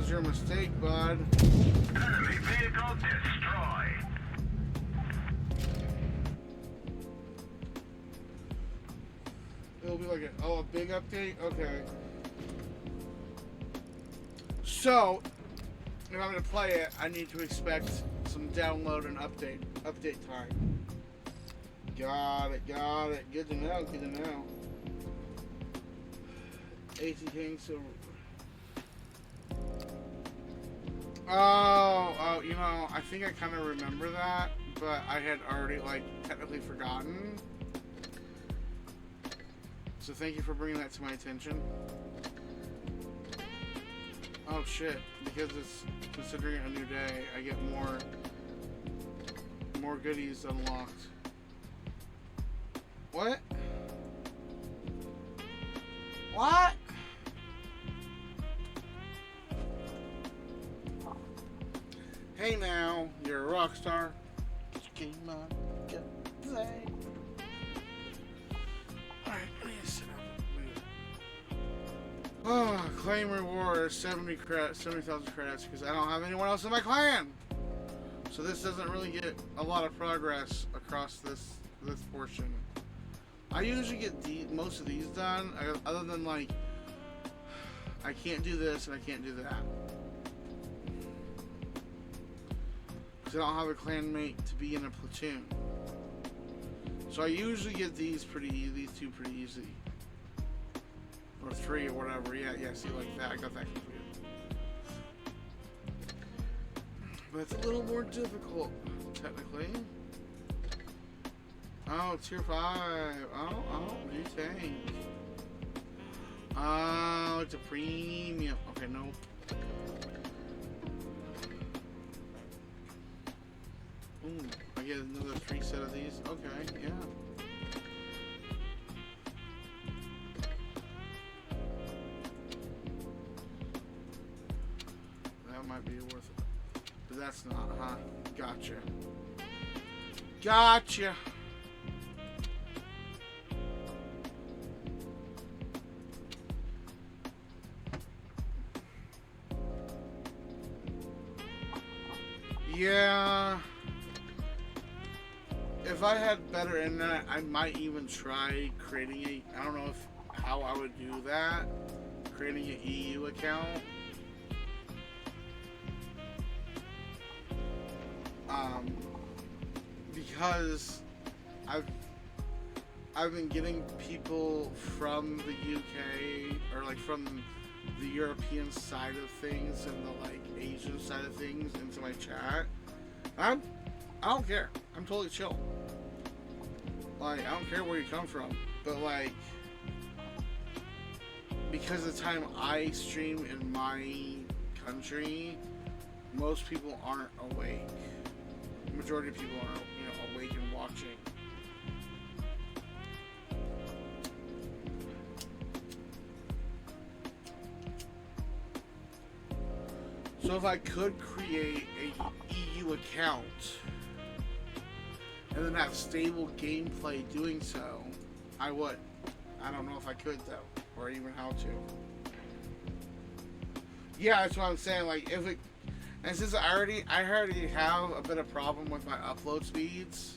was your mistake, bud. Enemy vehicle destroyed. It'll be like a big update? Okay. So, if I'm gonna play it, I need to expect some download and update time. Got it. Good to know, AC King, so... Oh, you know, I think I kind of remember that, but I had already, like, technically forgotten. So thank you for bringing that to my attention. Oh shit, because it's considering it a new day, I get more goodies unlocked. What? What? Hey now, you're a rock star. Get your game on, go play. Alright, let me sit up. Oh, claim reward 70,000 credits because I don't have anyone else in my clan. So this doesn't really get a lot of progress across this portion. I usually get most of these done, other than like I can't do this and I can't do that. Because I don't have a clan mate to be in a platoon. So I usually get these two pretty easy. Or 3 or whatever. Yeah, see, like that. I got that confused. But it's a little more difficult, technically. Oh, tier 5. Oh, new tank. Oh, it's a premium. Okay, nope. Ooh, I get another 3 set of these. Okay, yeah. That might be worth it. But that's not, huh? Gotcha. Yeah. If I had better internet, I might even try creating I don't know how I would do that. Creating an EU account. Because I've been getting people from the UK or like from the European side of things and the like Asian side of things into my chat. I don't care. I'm totally chill. Like, I don't care where you come from, but like, because of the time I stream in my country, most people aren't awake. The majority of people are, awake and watching. So if I could create a EU account and then have stable gameplay doing so, I would. I don't know if I could though, or even how to. Yeah, that's what I'm saying. Like, if it, and since I already have a bit of problem with my upload speeds.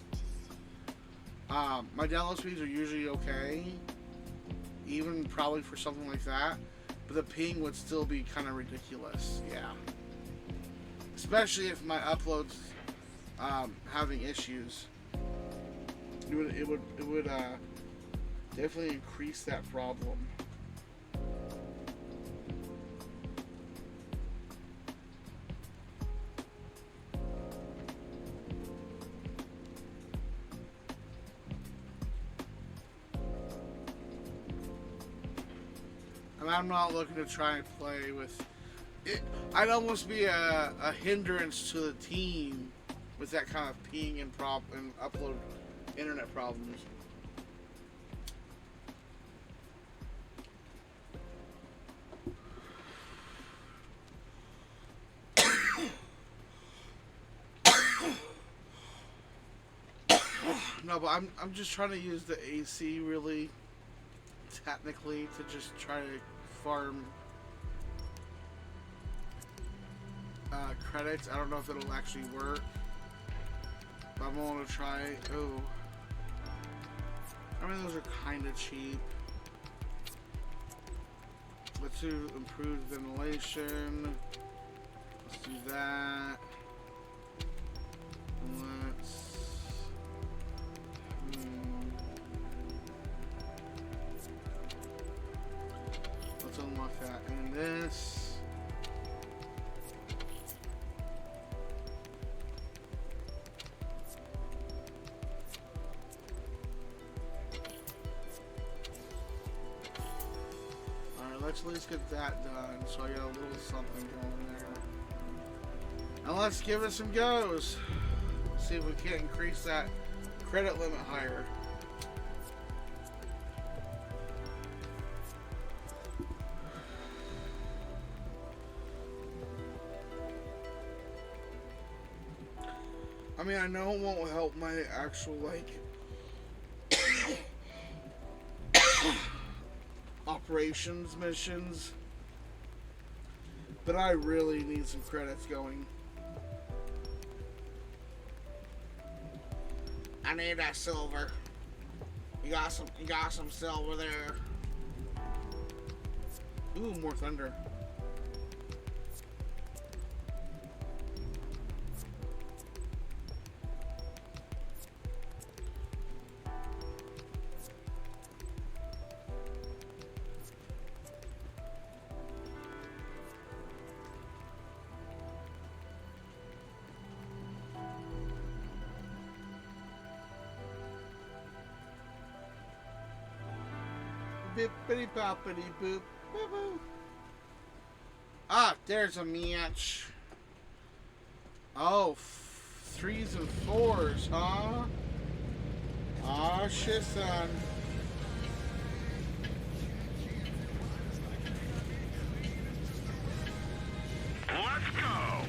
My download speeds are usually okay, even probably for something like that, but the ping would still be kind of ridiculous. Yeah, especially if my uploads having issues. It would definitely increase that problem. And I'm not looking to try and play with it. I'd almost be a hindrance to the team with that kind of ping and upload internet problems. No, but I'm just trying to use the AC really technically to just try to farm credits. I don't know if it'll actually work. But I'm willing to try. Oh. I mean, those are kind of cheap. Let's do improved ventilation. Let's do that. Let's unlock that. And this. Let's at least get that done, so I got a little something going there. And let's give it some goes. See if we can't increase that credit limit higher. I mean, I know it won't help my actual, like, operations missions, but I really need some credits going. I need that silver. You got some silver there. Ooh, more thunder. Bippity boppity boop boo boo. Ah, there's a match. Oh, 3s and 4s, huh? Ah, shit, son. Let's go!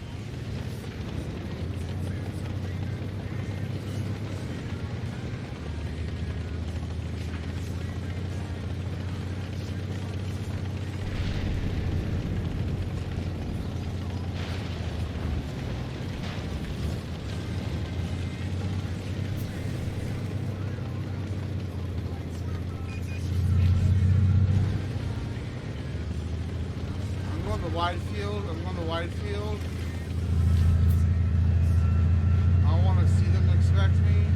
Wide field. I'm on the wide field. I want to see them expect me.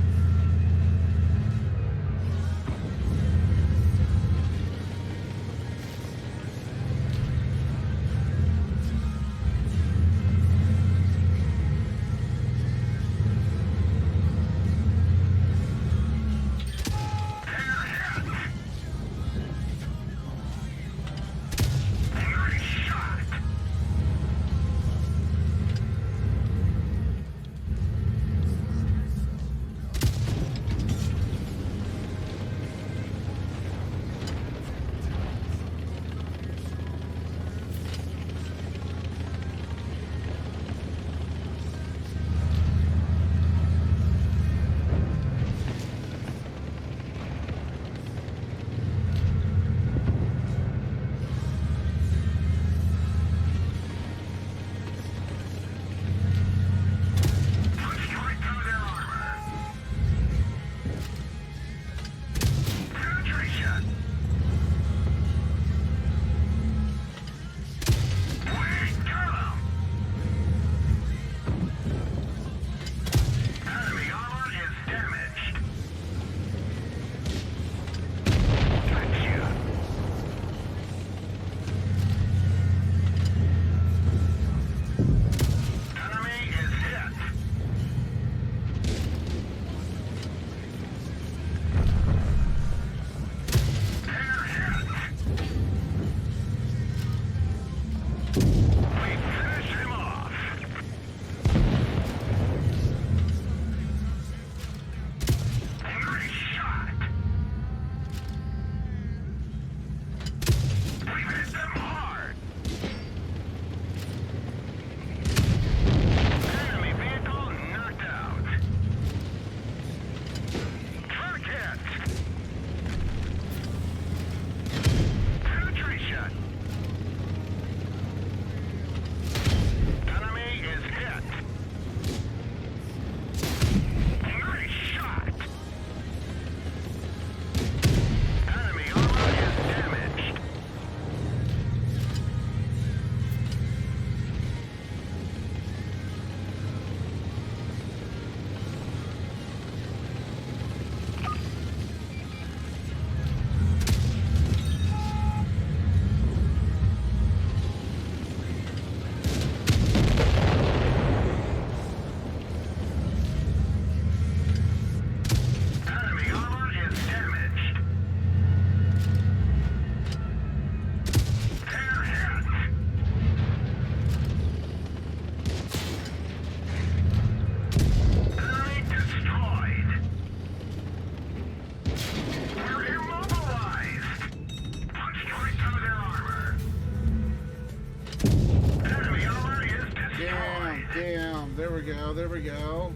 Damn, there we go, there we go.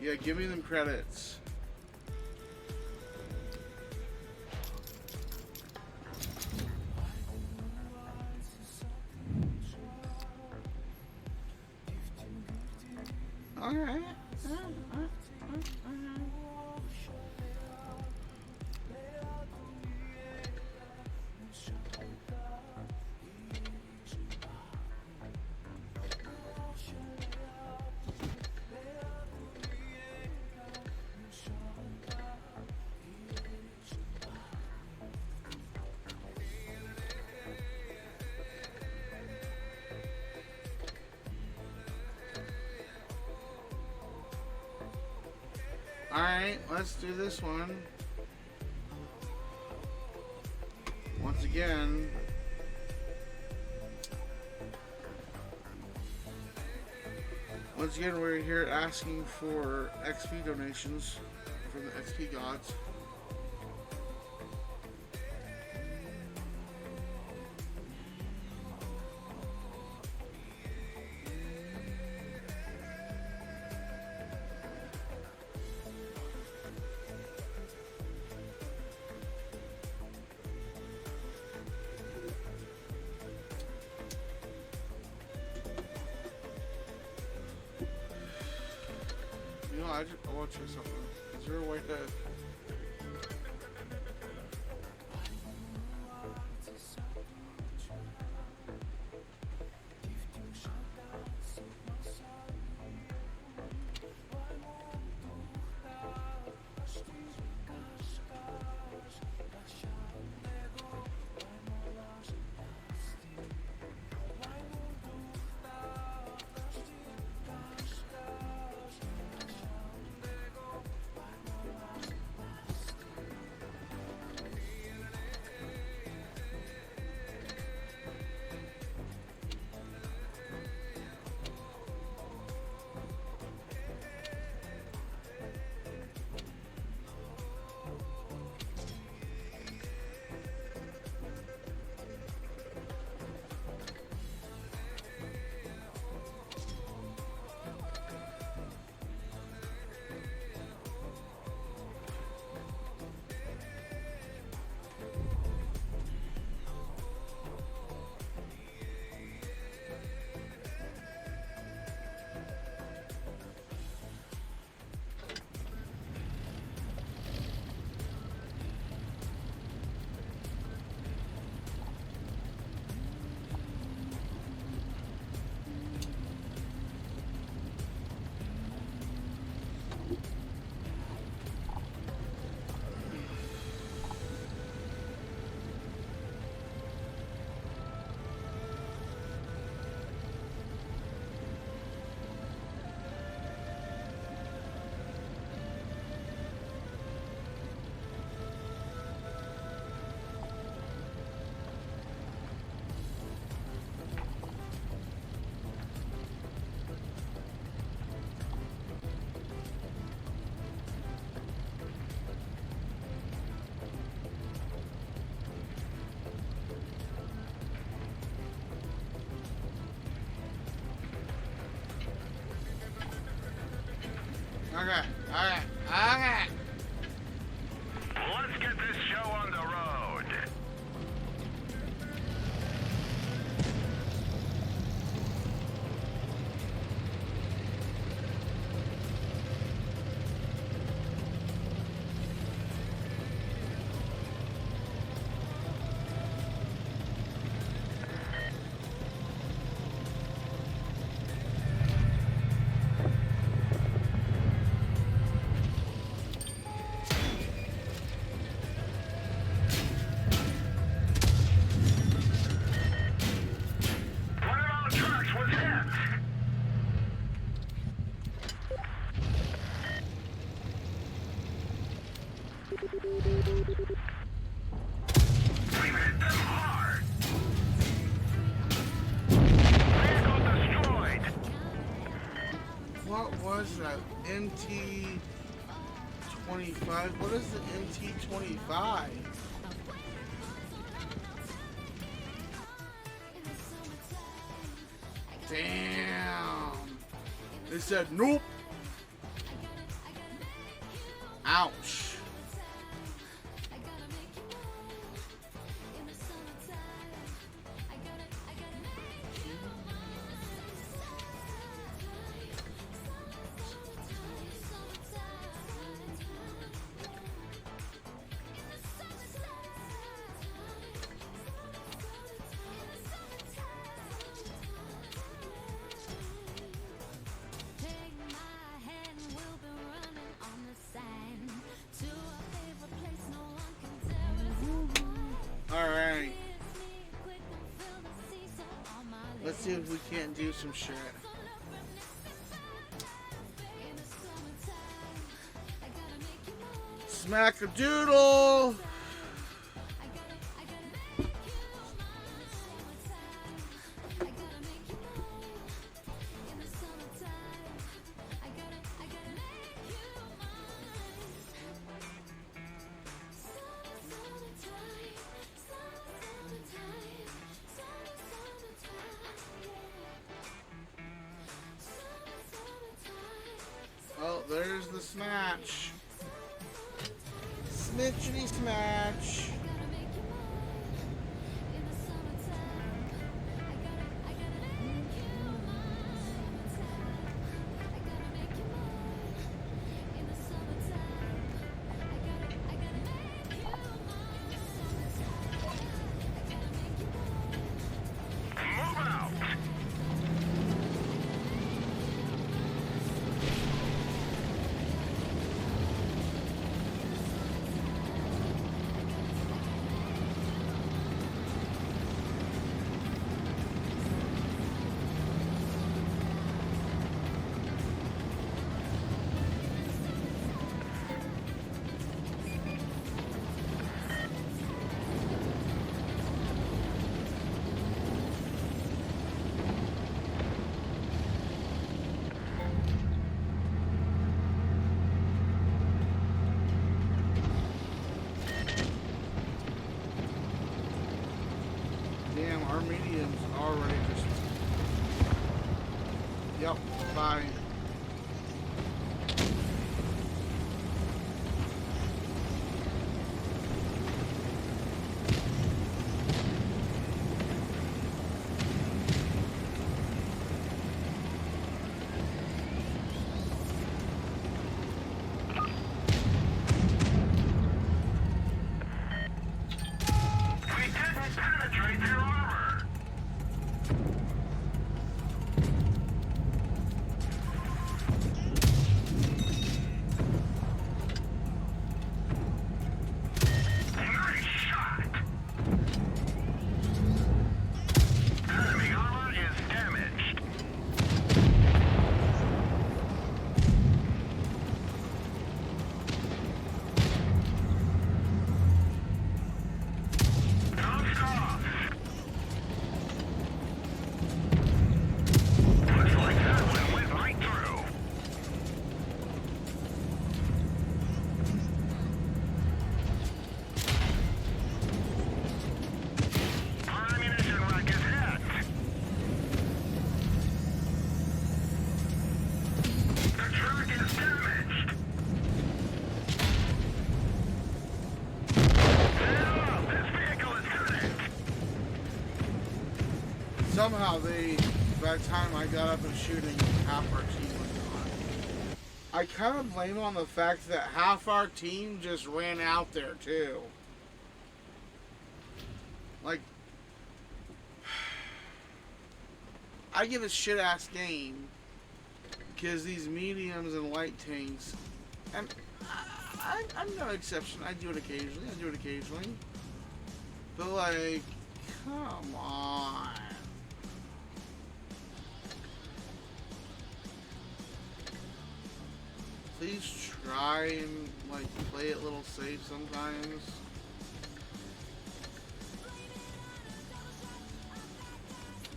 Yeah, give me them credits. Alright. Alright, let's do this one. Once again. Once again, we're here asking for XP donations from the XP gods. You know, I want to try something. Is there a way to... Okay, okay, okay. Let's get this show on the road. One of our trucks was hit. We've hit them hard. Vehicle destroyed. What was that? NT-25? What is the NT-25? Damn. They said nope. Ouch. Alright. Let's see if we can't do some shit. Smack a doodle! Oh, there's the smatch. Smitchity smatch. Damn, our medium's already just... Yep, bye. Penetrate their armor. Nice shot. Enemy armor is damaged. Toast off. Looks like that one went right through. Our ammunition rack is hit. The truck is damaged. Now, this vehicle is hurting. Somehow by the time I got up and shooting, half our team was gone. I kind of blame on the fact that half our team just ran out there too. Like, I give a shit ass game because these mediums and light tanks, and I'm no exception. I do it occasionally. But like, come on. Please try and like play it a little safe sometimes.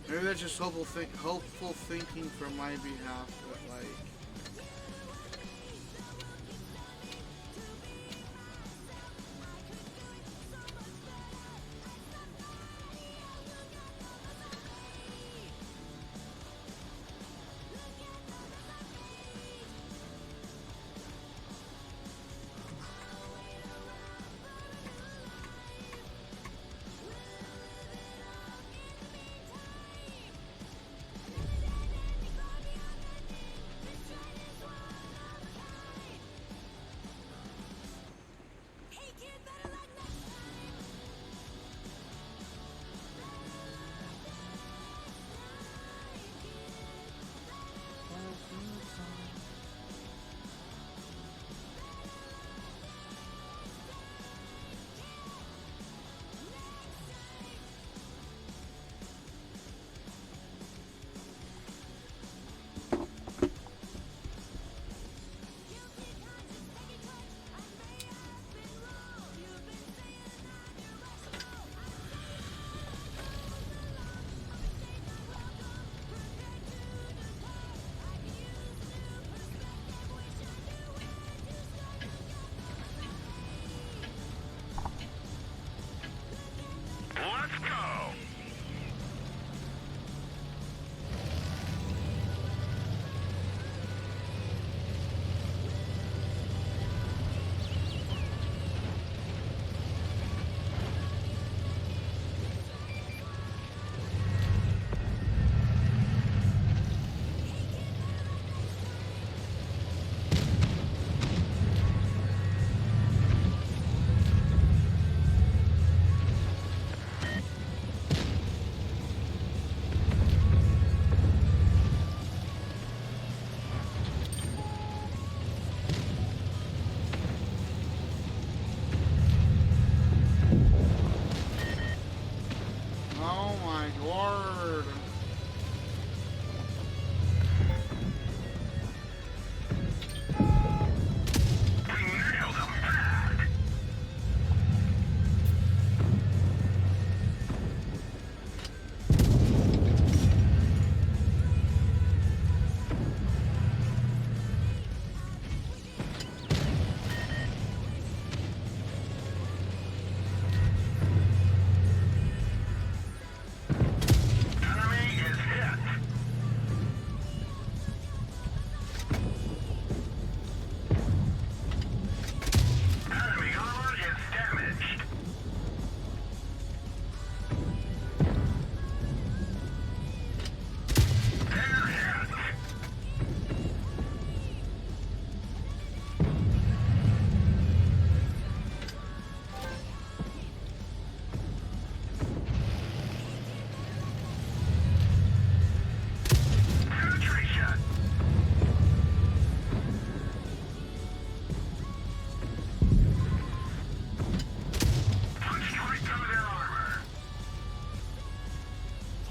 Maybe that's just hopeful thinking from my behalf, but like,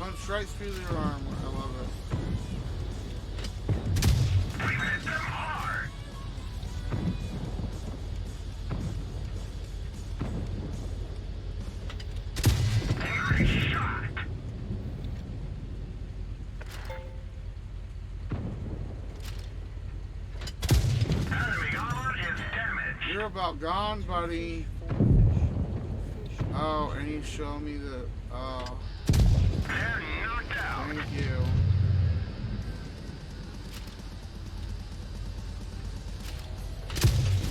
Punch right through their armor. I love it. We hit them hard. Nice shot. Enemy armor is damaged. You're about gone, buddy. Oh, and he's showing me the. Oh, They're knocked out. thank you.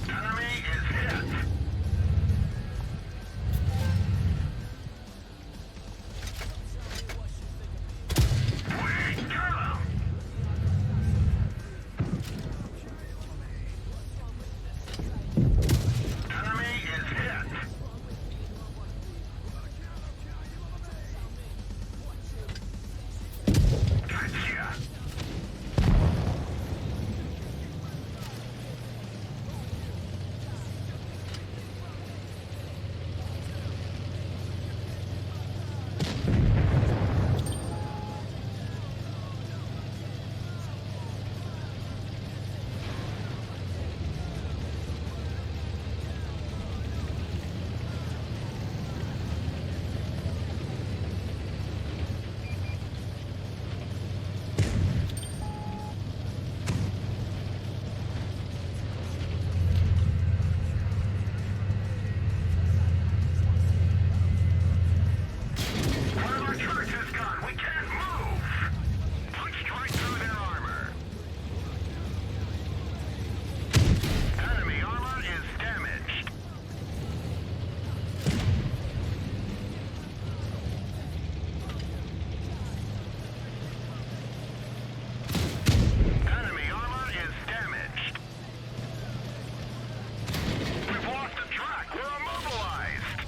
Enemy is hit. We got him. Enemy is hit. Gotcha. One of our turrets is gone. We can't move. Punched right through their armor. Enemy armor is damaged. Enemy armor is damaged. We've lost the track. We're immobilized.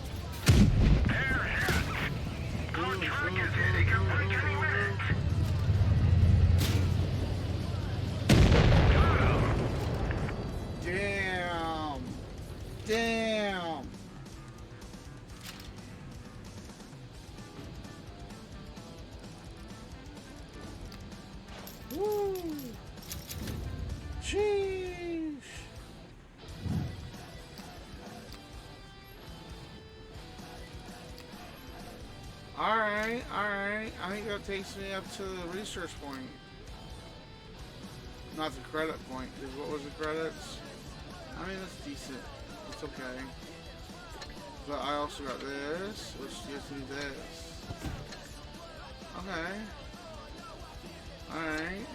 They're hit. Our track is hit. It can break any minute. Got him. Damn. Damn. Woo. Sheesh. Alright, alright. I think that takes me up to the research point. Not the credit point, because what was the credits? I mean, that's decent. It's okay. But I also got this, which gives me this. Okay. Alright.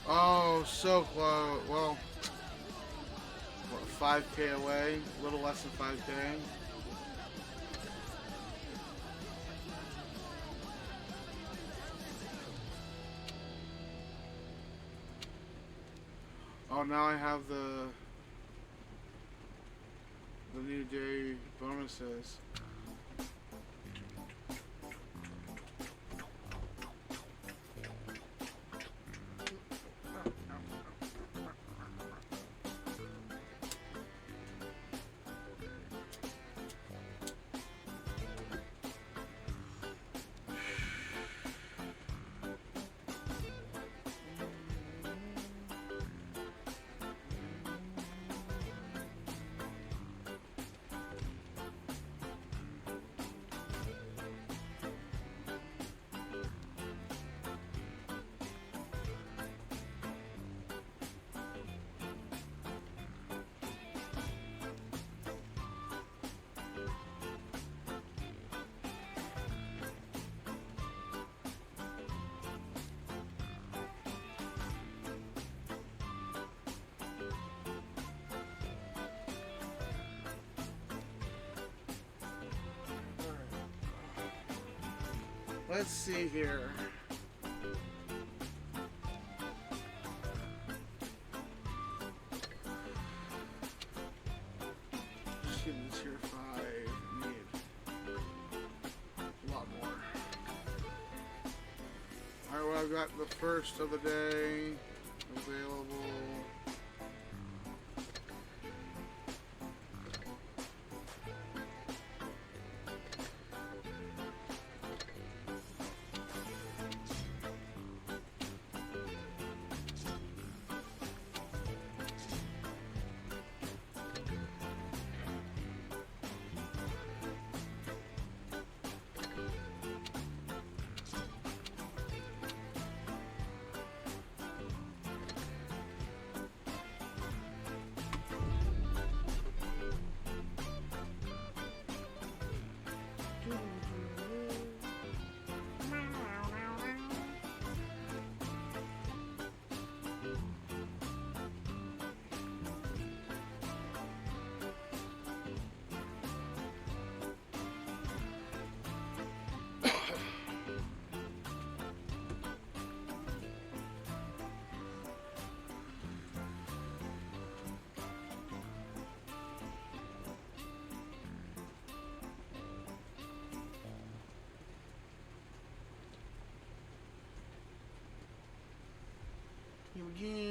Oh, so close. Well, what, 5K away? A little less than 5K. Oh, now I have the new day bonuses. Let's see here. Students here 5 need a lot more. Alright, well, I've got the first of the day available.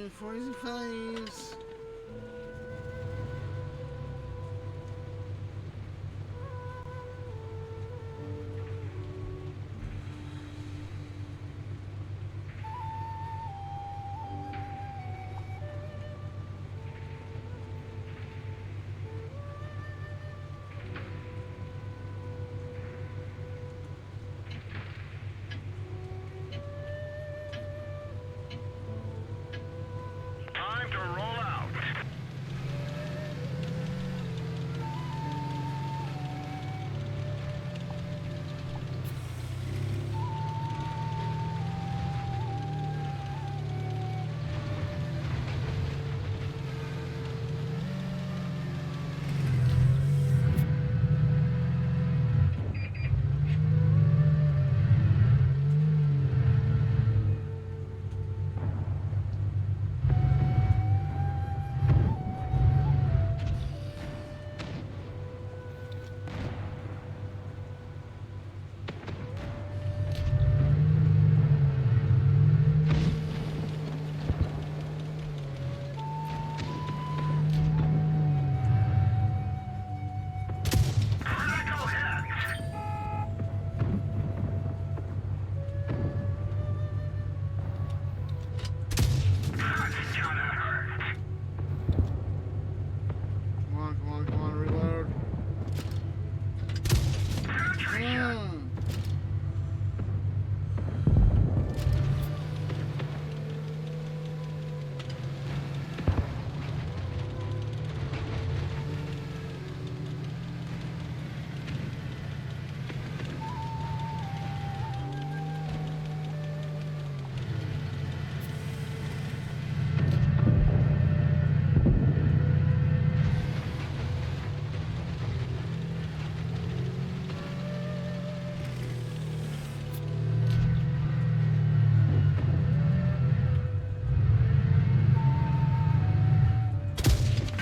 45s. Time to roll out. Critical hit. That's gonna hurt. Come on, reload. Penetration.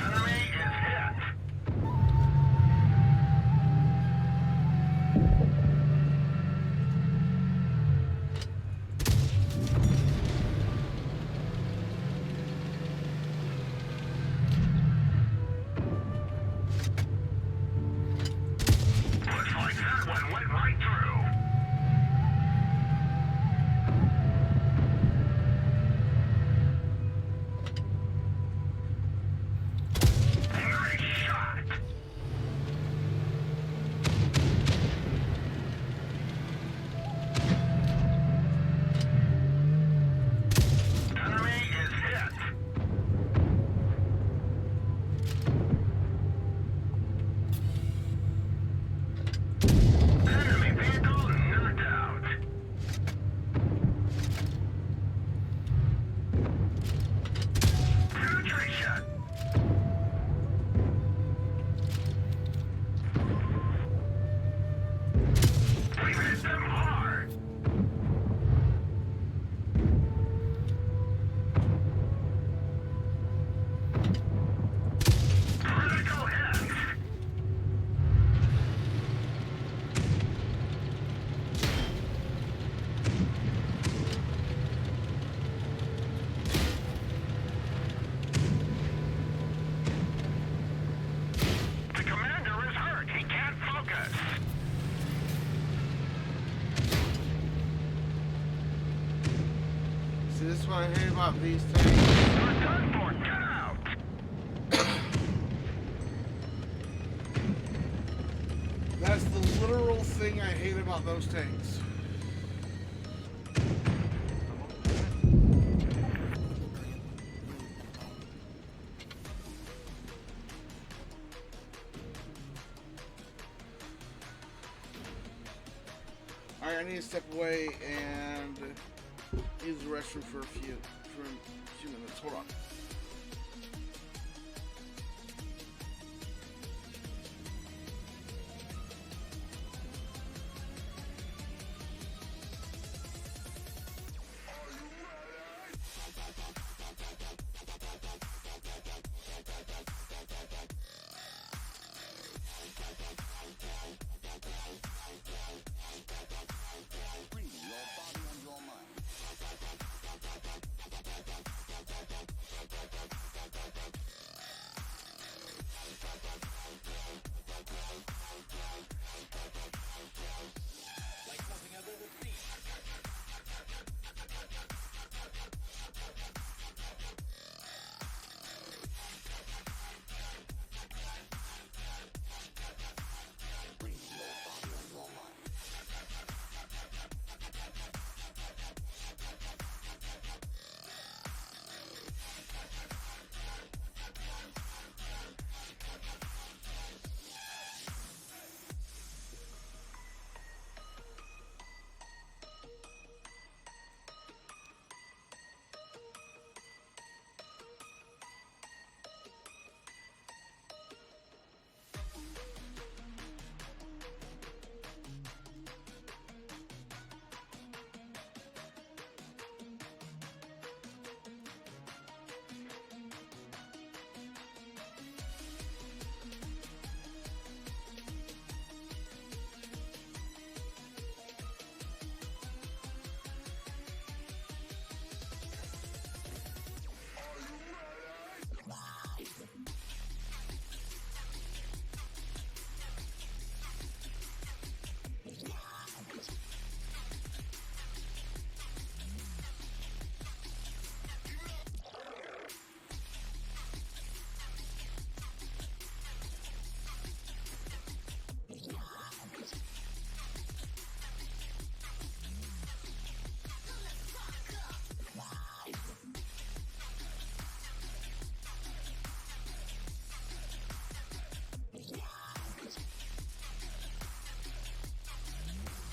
Enemy is hit. Looks like that one went right through. Nice shot. Enemy is hit. Enemy vehicle knocked out. Penetration. We hit them hard. Critical hit. The commander is hurt. He can't focus. See, this is what I hate about these tanks. You're done for. Get out. That's the literal thing I hate about those tanks. Alright, I need to step away and use the restroom for a few minutes. Hold on. Free your body and your mind.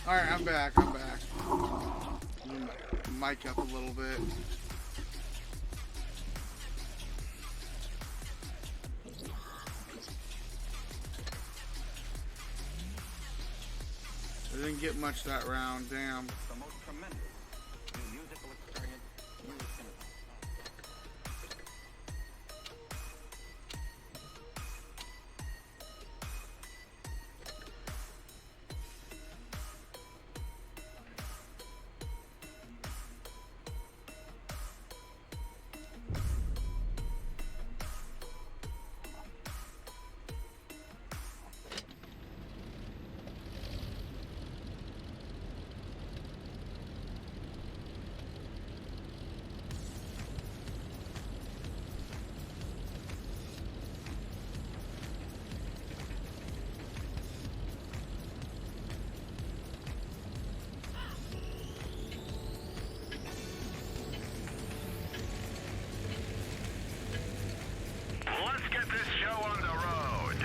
Alright, I'm back. Mic up a little bit. I didn't get much that round, damn. The most tremendous new musical experience you can. Let's get this show on the road.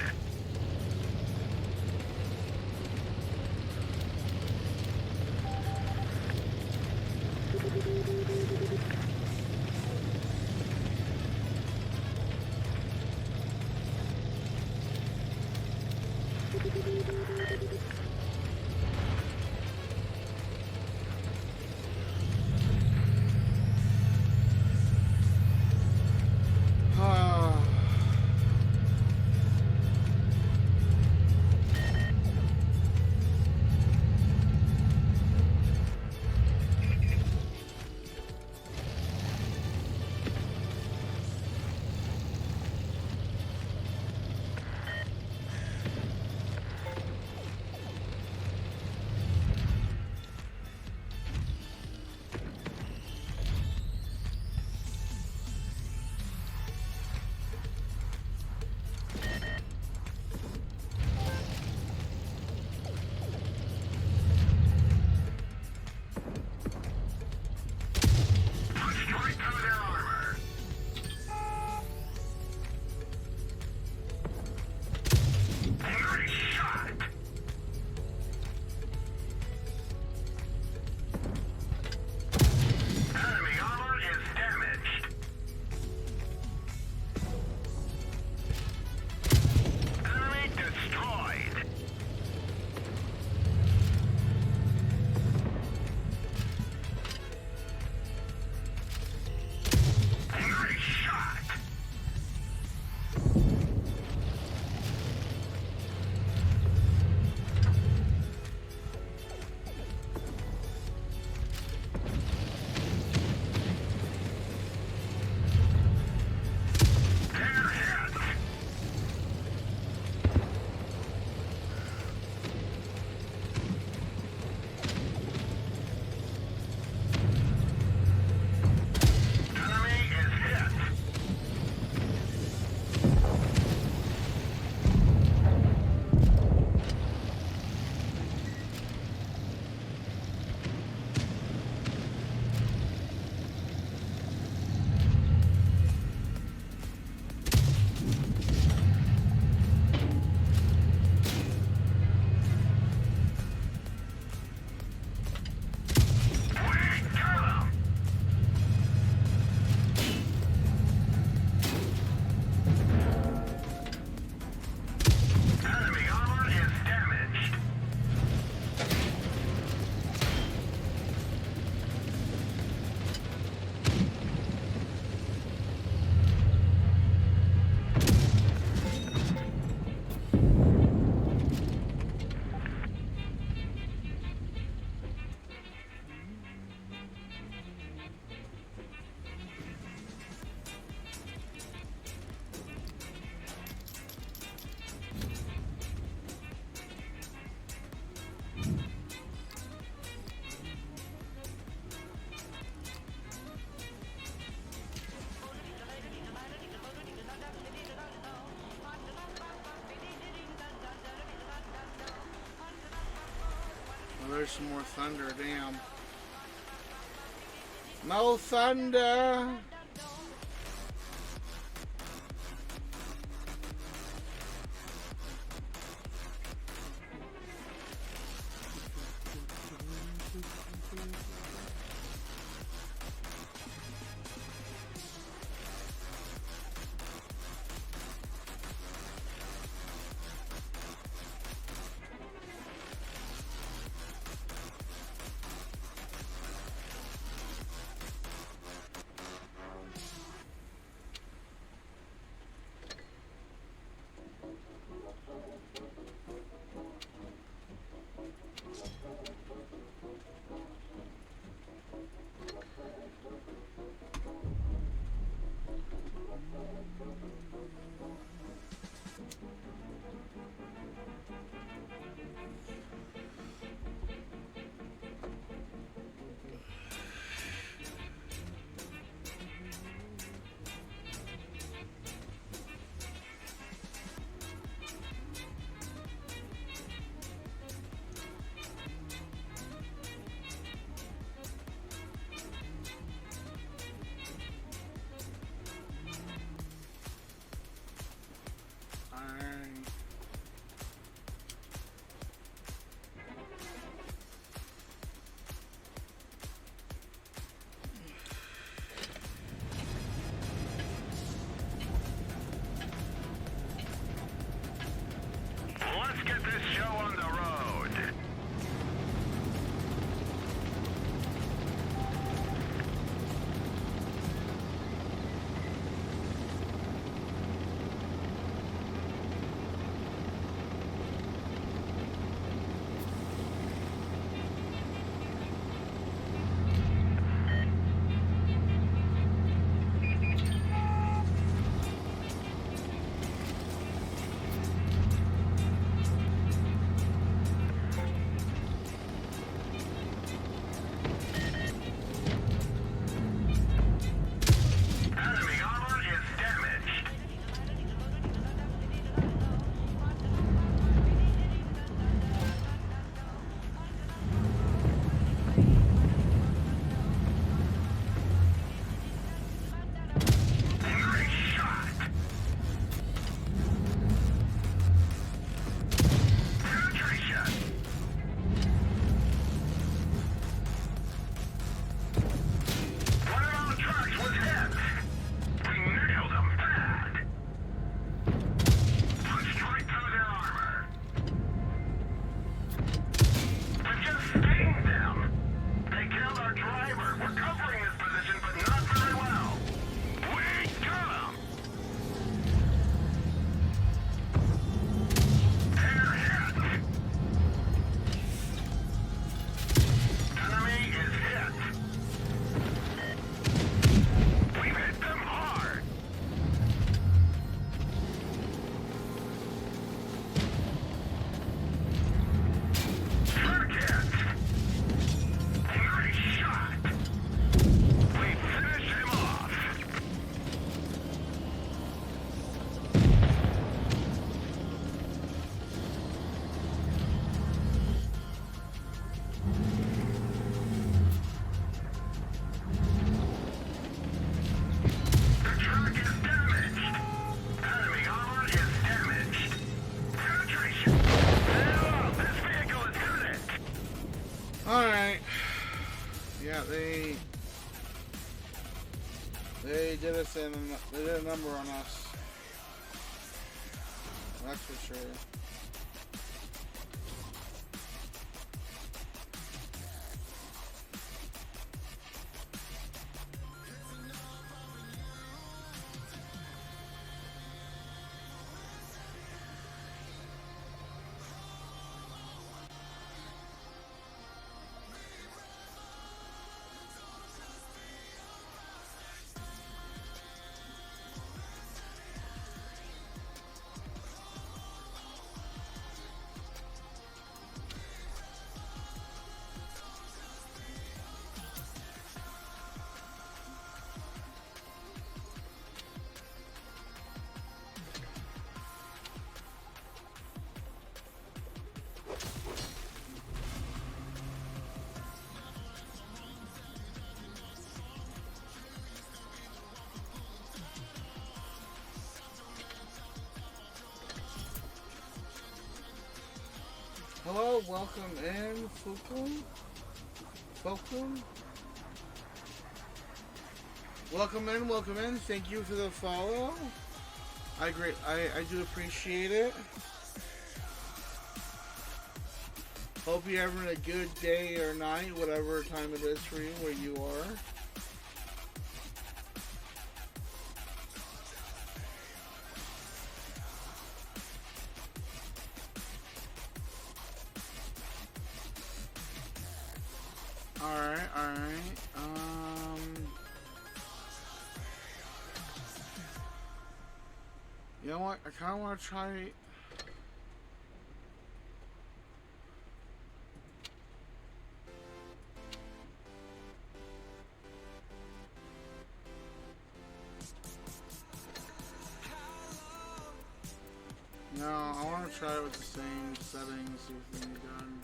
Right through their armor. Nice shot. Enemy armor is damaged. Enemy destroyed. Nice shot. They're hit. Enemy is hit. We got 'em. Enemy armor is damaged. Oh, there's some more thunder, damn. No thunder! did us in. They did a number on us. That's for sure. Hello, welcome in, Fulcrum. Welcome in. Thank you for the follow. I do appreciate it. Hope you're having a good day or night, whatever time it is for you, where you are. Alright. You know what? I kind of want to try. No, I want to try it with the same settings, see if we can get done.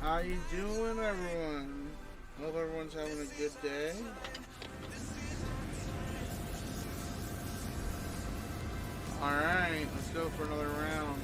How you doing, everyone? Hope everyone's having a good day. Alright, let's go for another round.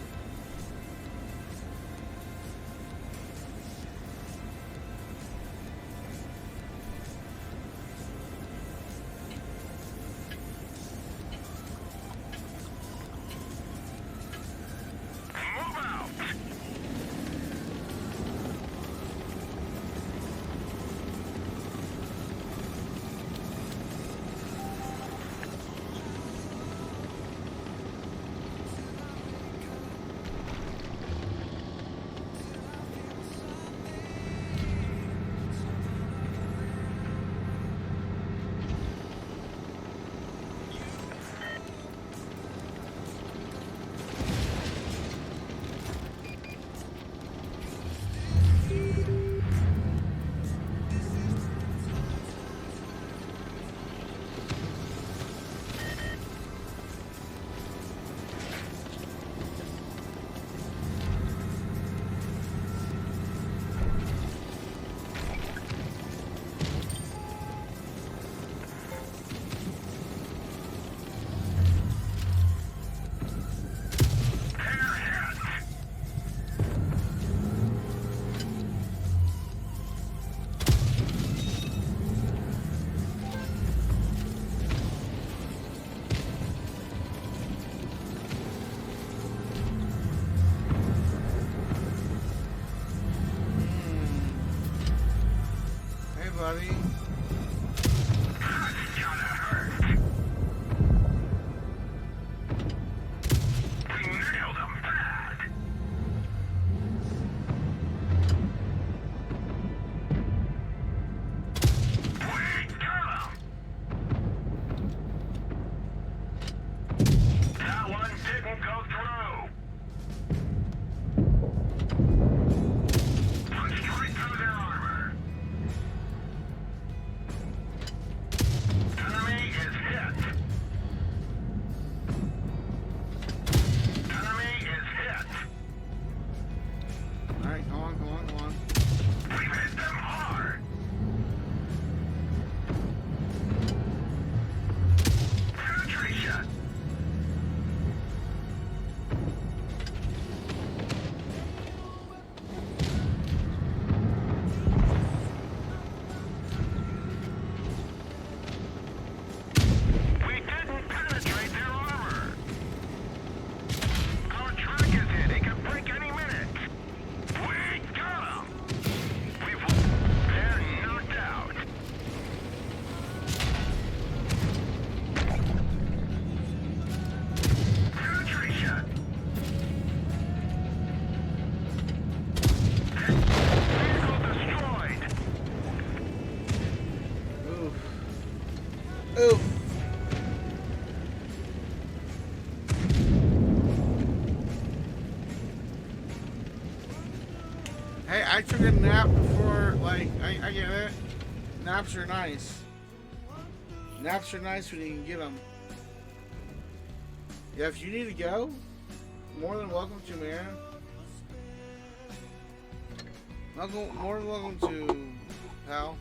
Hey, I took a nap before, like, I get it. Naps are nice. Naps are nice when you can get them. Yeah, if you need to go, more than welcome to, man. More than welcome to, pal.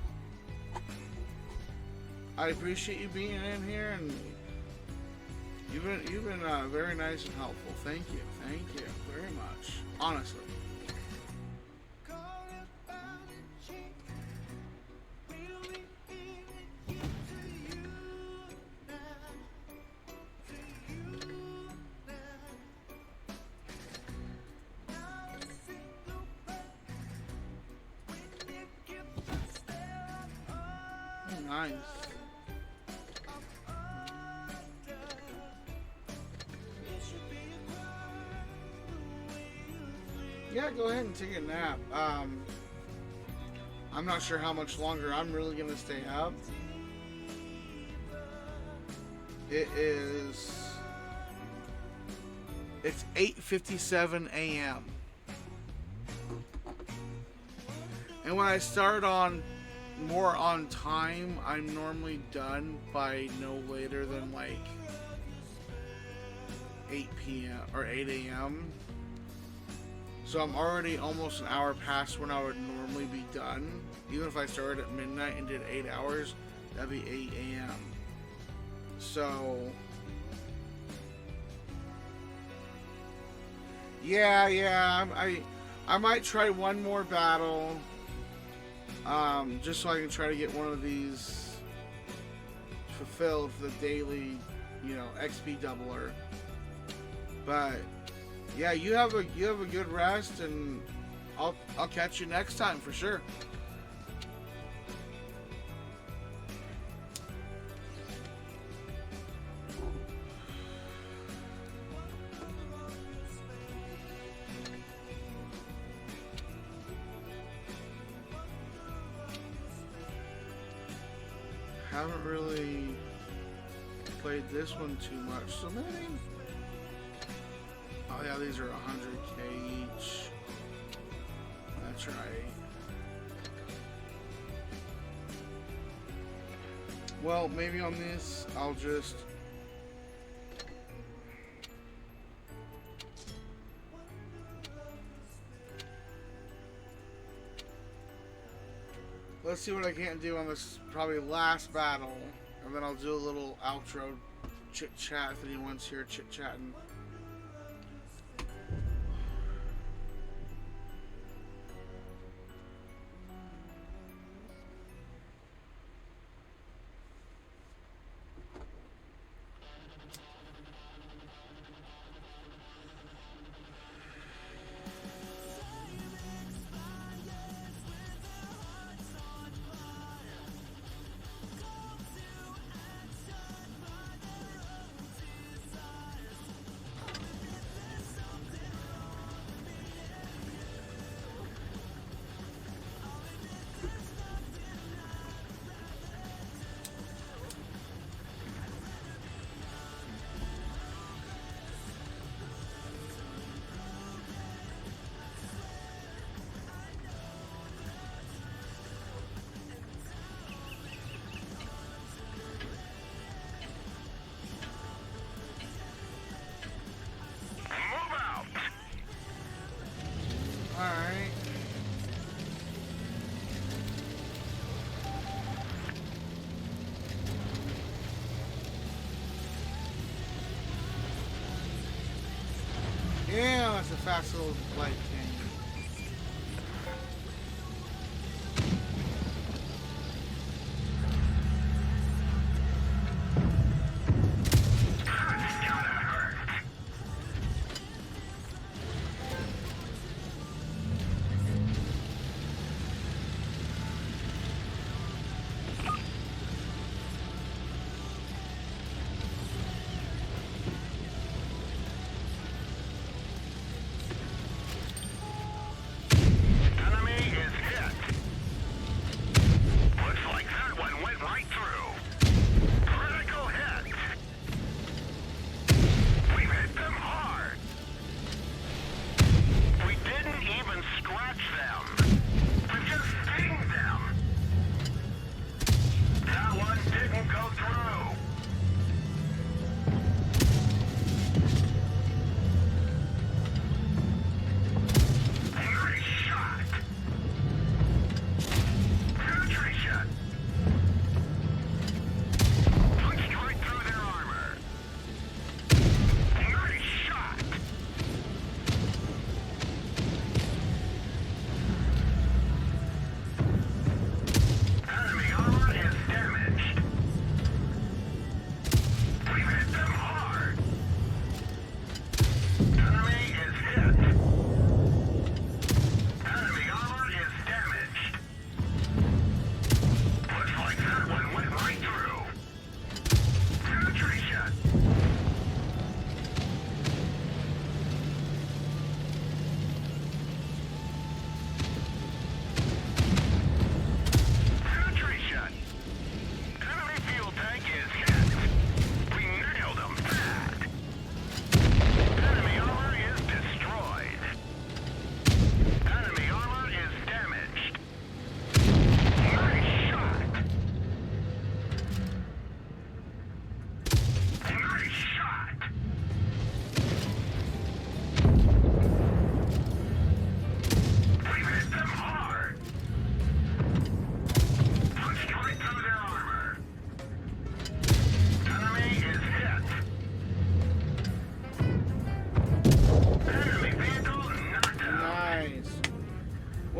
I appreciate you being in here, and you've been very nice and helpful. Thank you very much. Honestly. Nice. Yeah, go ahead and take a nap. I'm not sure how much longer I'm really gonna stay up. It's 8:57 a.m. And when I start on more on time, I'm normally done by no later than like 8 p.m. or 8 a.m. So I'm already almost an hour past when I would normally be done. Even if I started at midnight and did 8 hours, that'd be 8 a.m. So yeah, I might try one more battle. Just so I can try to get one of these fulfilled for the daily, XP doubler. But yeah, you have a good rest, and I'll catch you next time for sure. Haven't really played this one too much, so maybe. Oh yeah, these are 100k each. That's right. Well, maybe on this, I'll just... Let's see what I can do on this probably last battle, and then I'll do a little outro chit-chat if anyone's here chit-chatting. Alright. Yeah, that's a fast little light thing.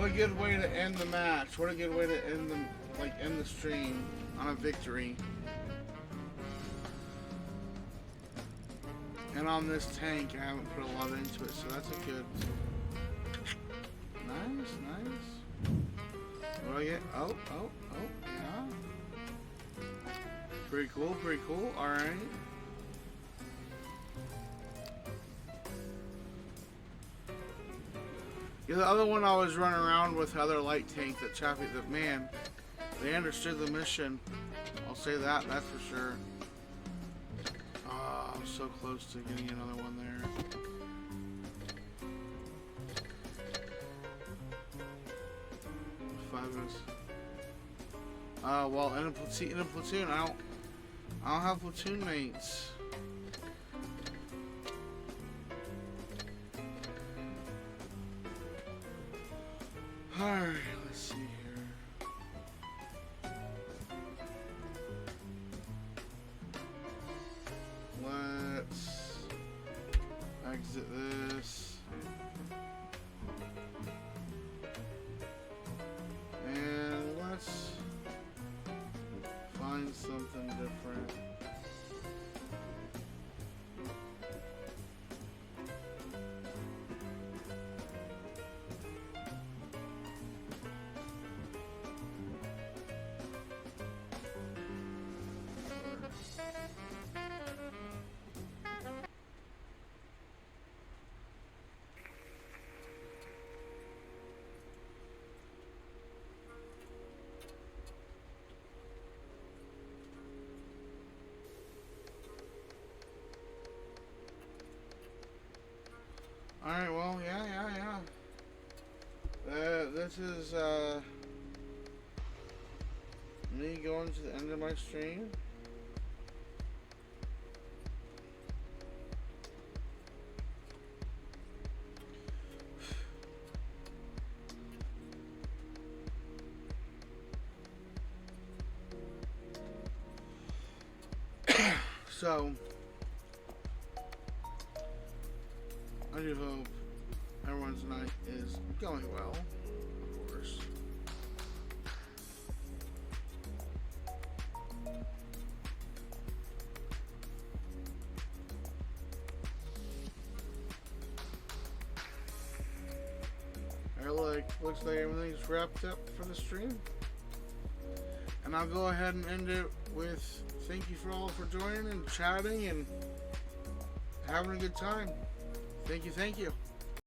What a good way to end the match. What a good way to end end the stream on a victory. And on this tank, I haven't put a lot into it, so that's a good. Nice, nice. What do I get? Oh, yeah. Pretty cool, pretty cool. Alright. Yeah, the other one I was running around with, the other light tank, that Chappie, that man, they understood the mission. I'll say that, that's for sure. Oh, I'm so close to getting another one there. Well, in a platoon, I don't have platoon mates. Alright, let's see here. Let's exit this. And let's find something different. Alright, well, yeah. This is, me going to the end of my stream. So, I do hope everyone's night is going well, of course. Looks like everything's wrapped up for the stream. And I'll go ahead and end it with thank you for all for joining and chatting and having a good time. Thank you.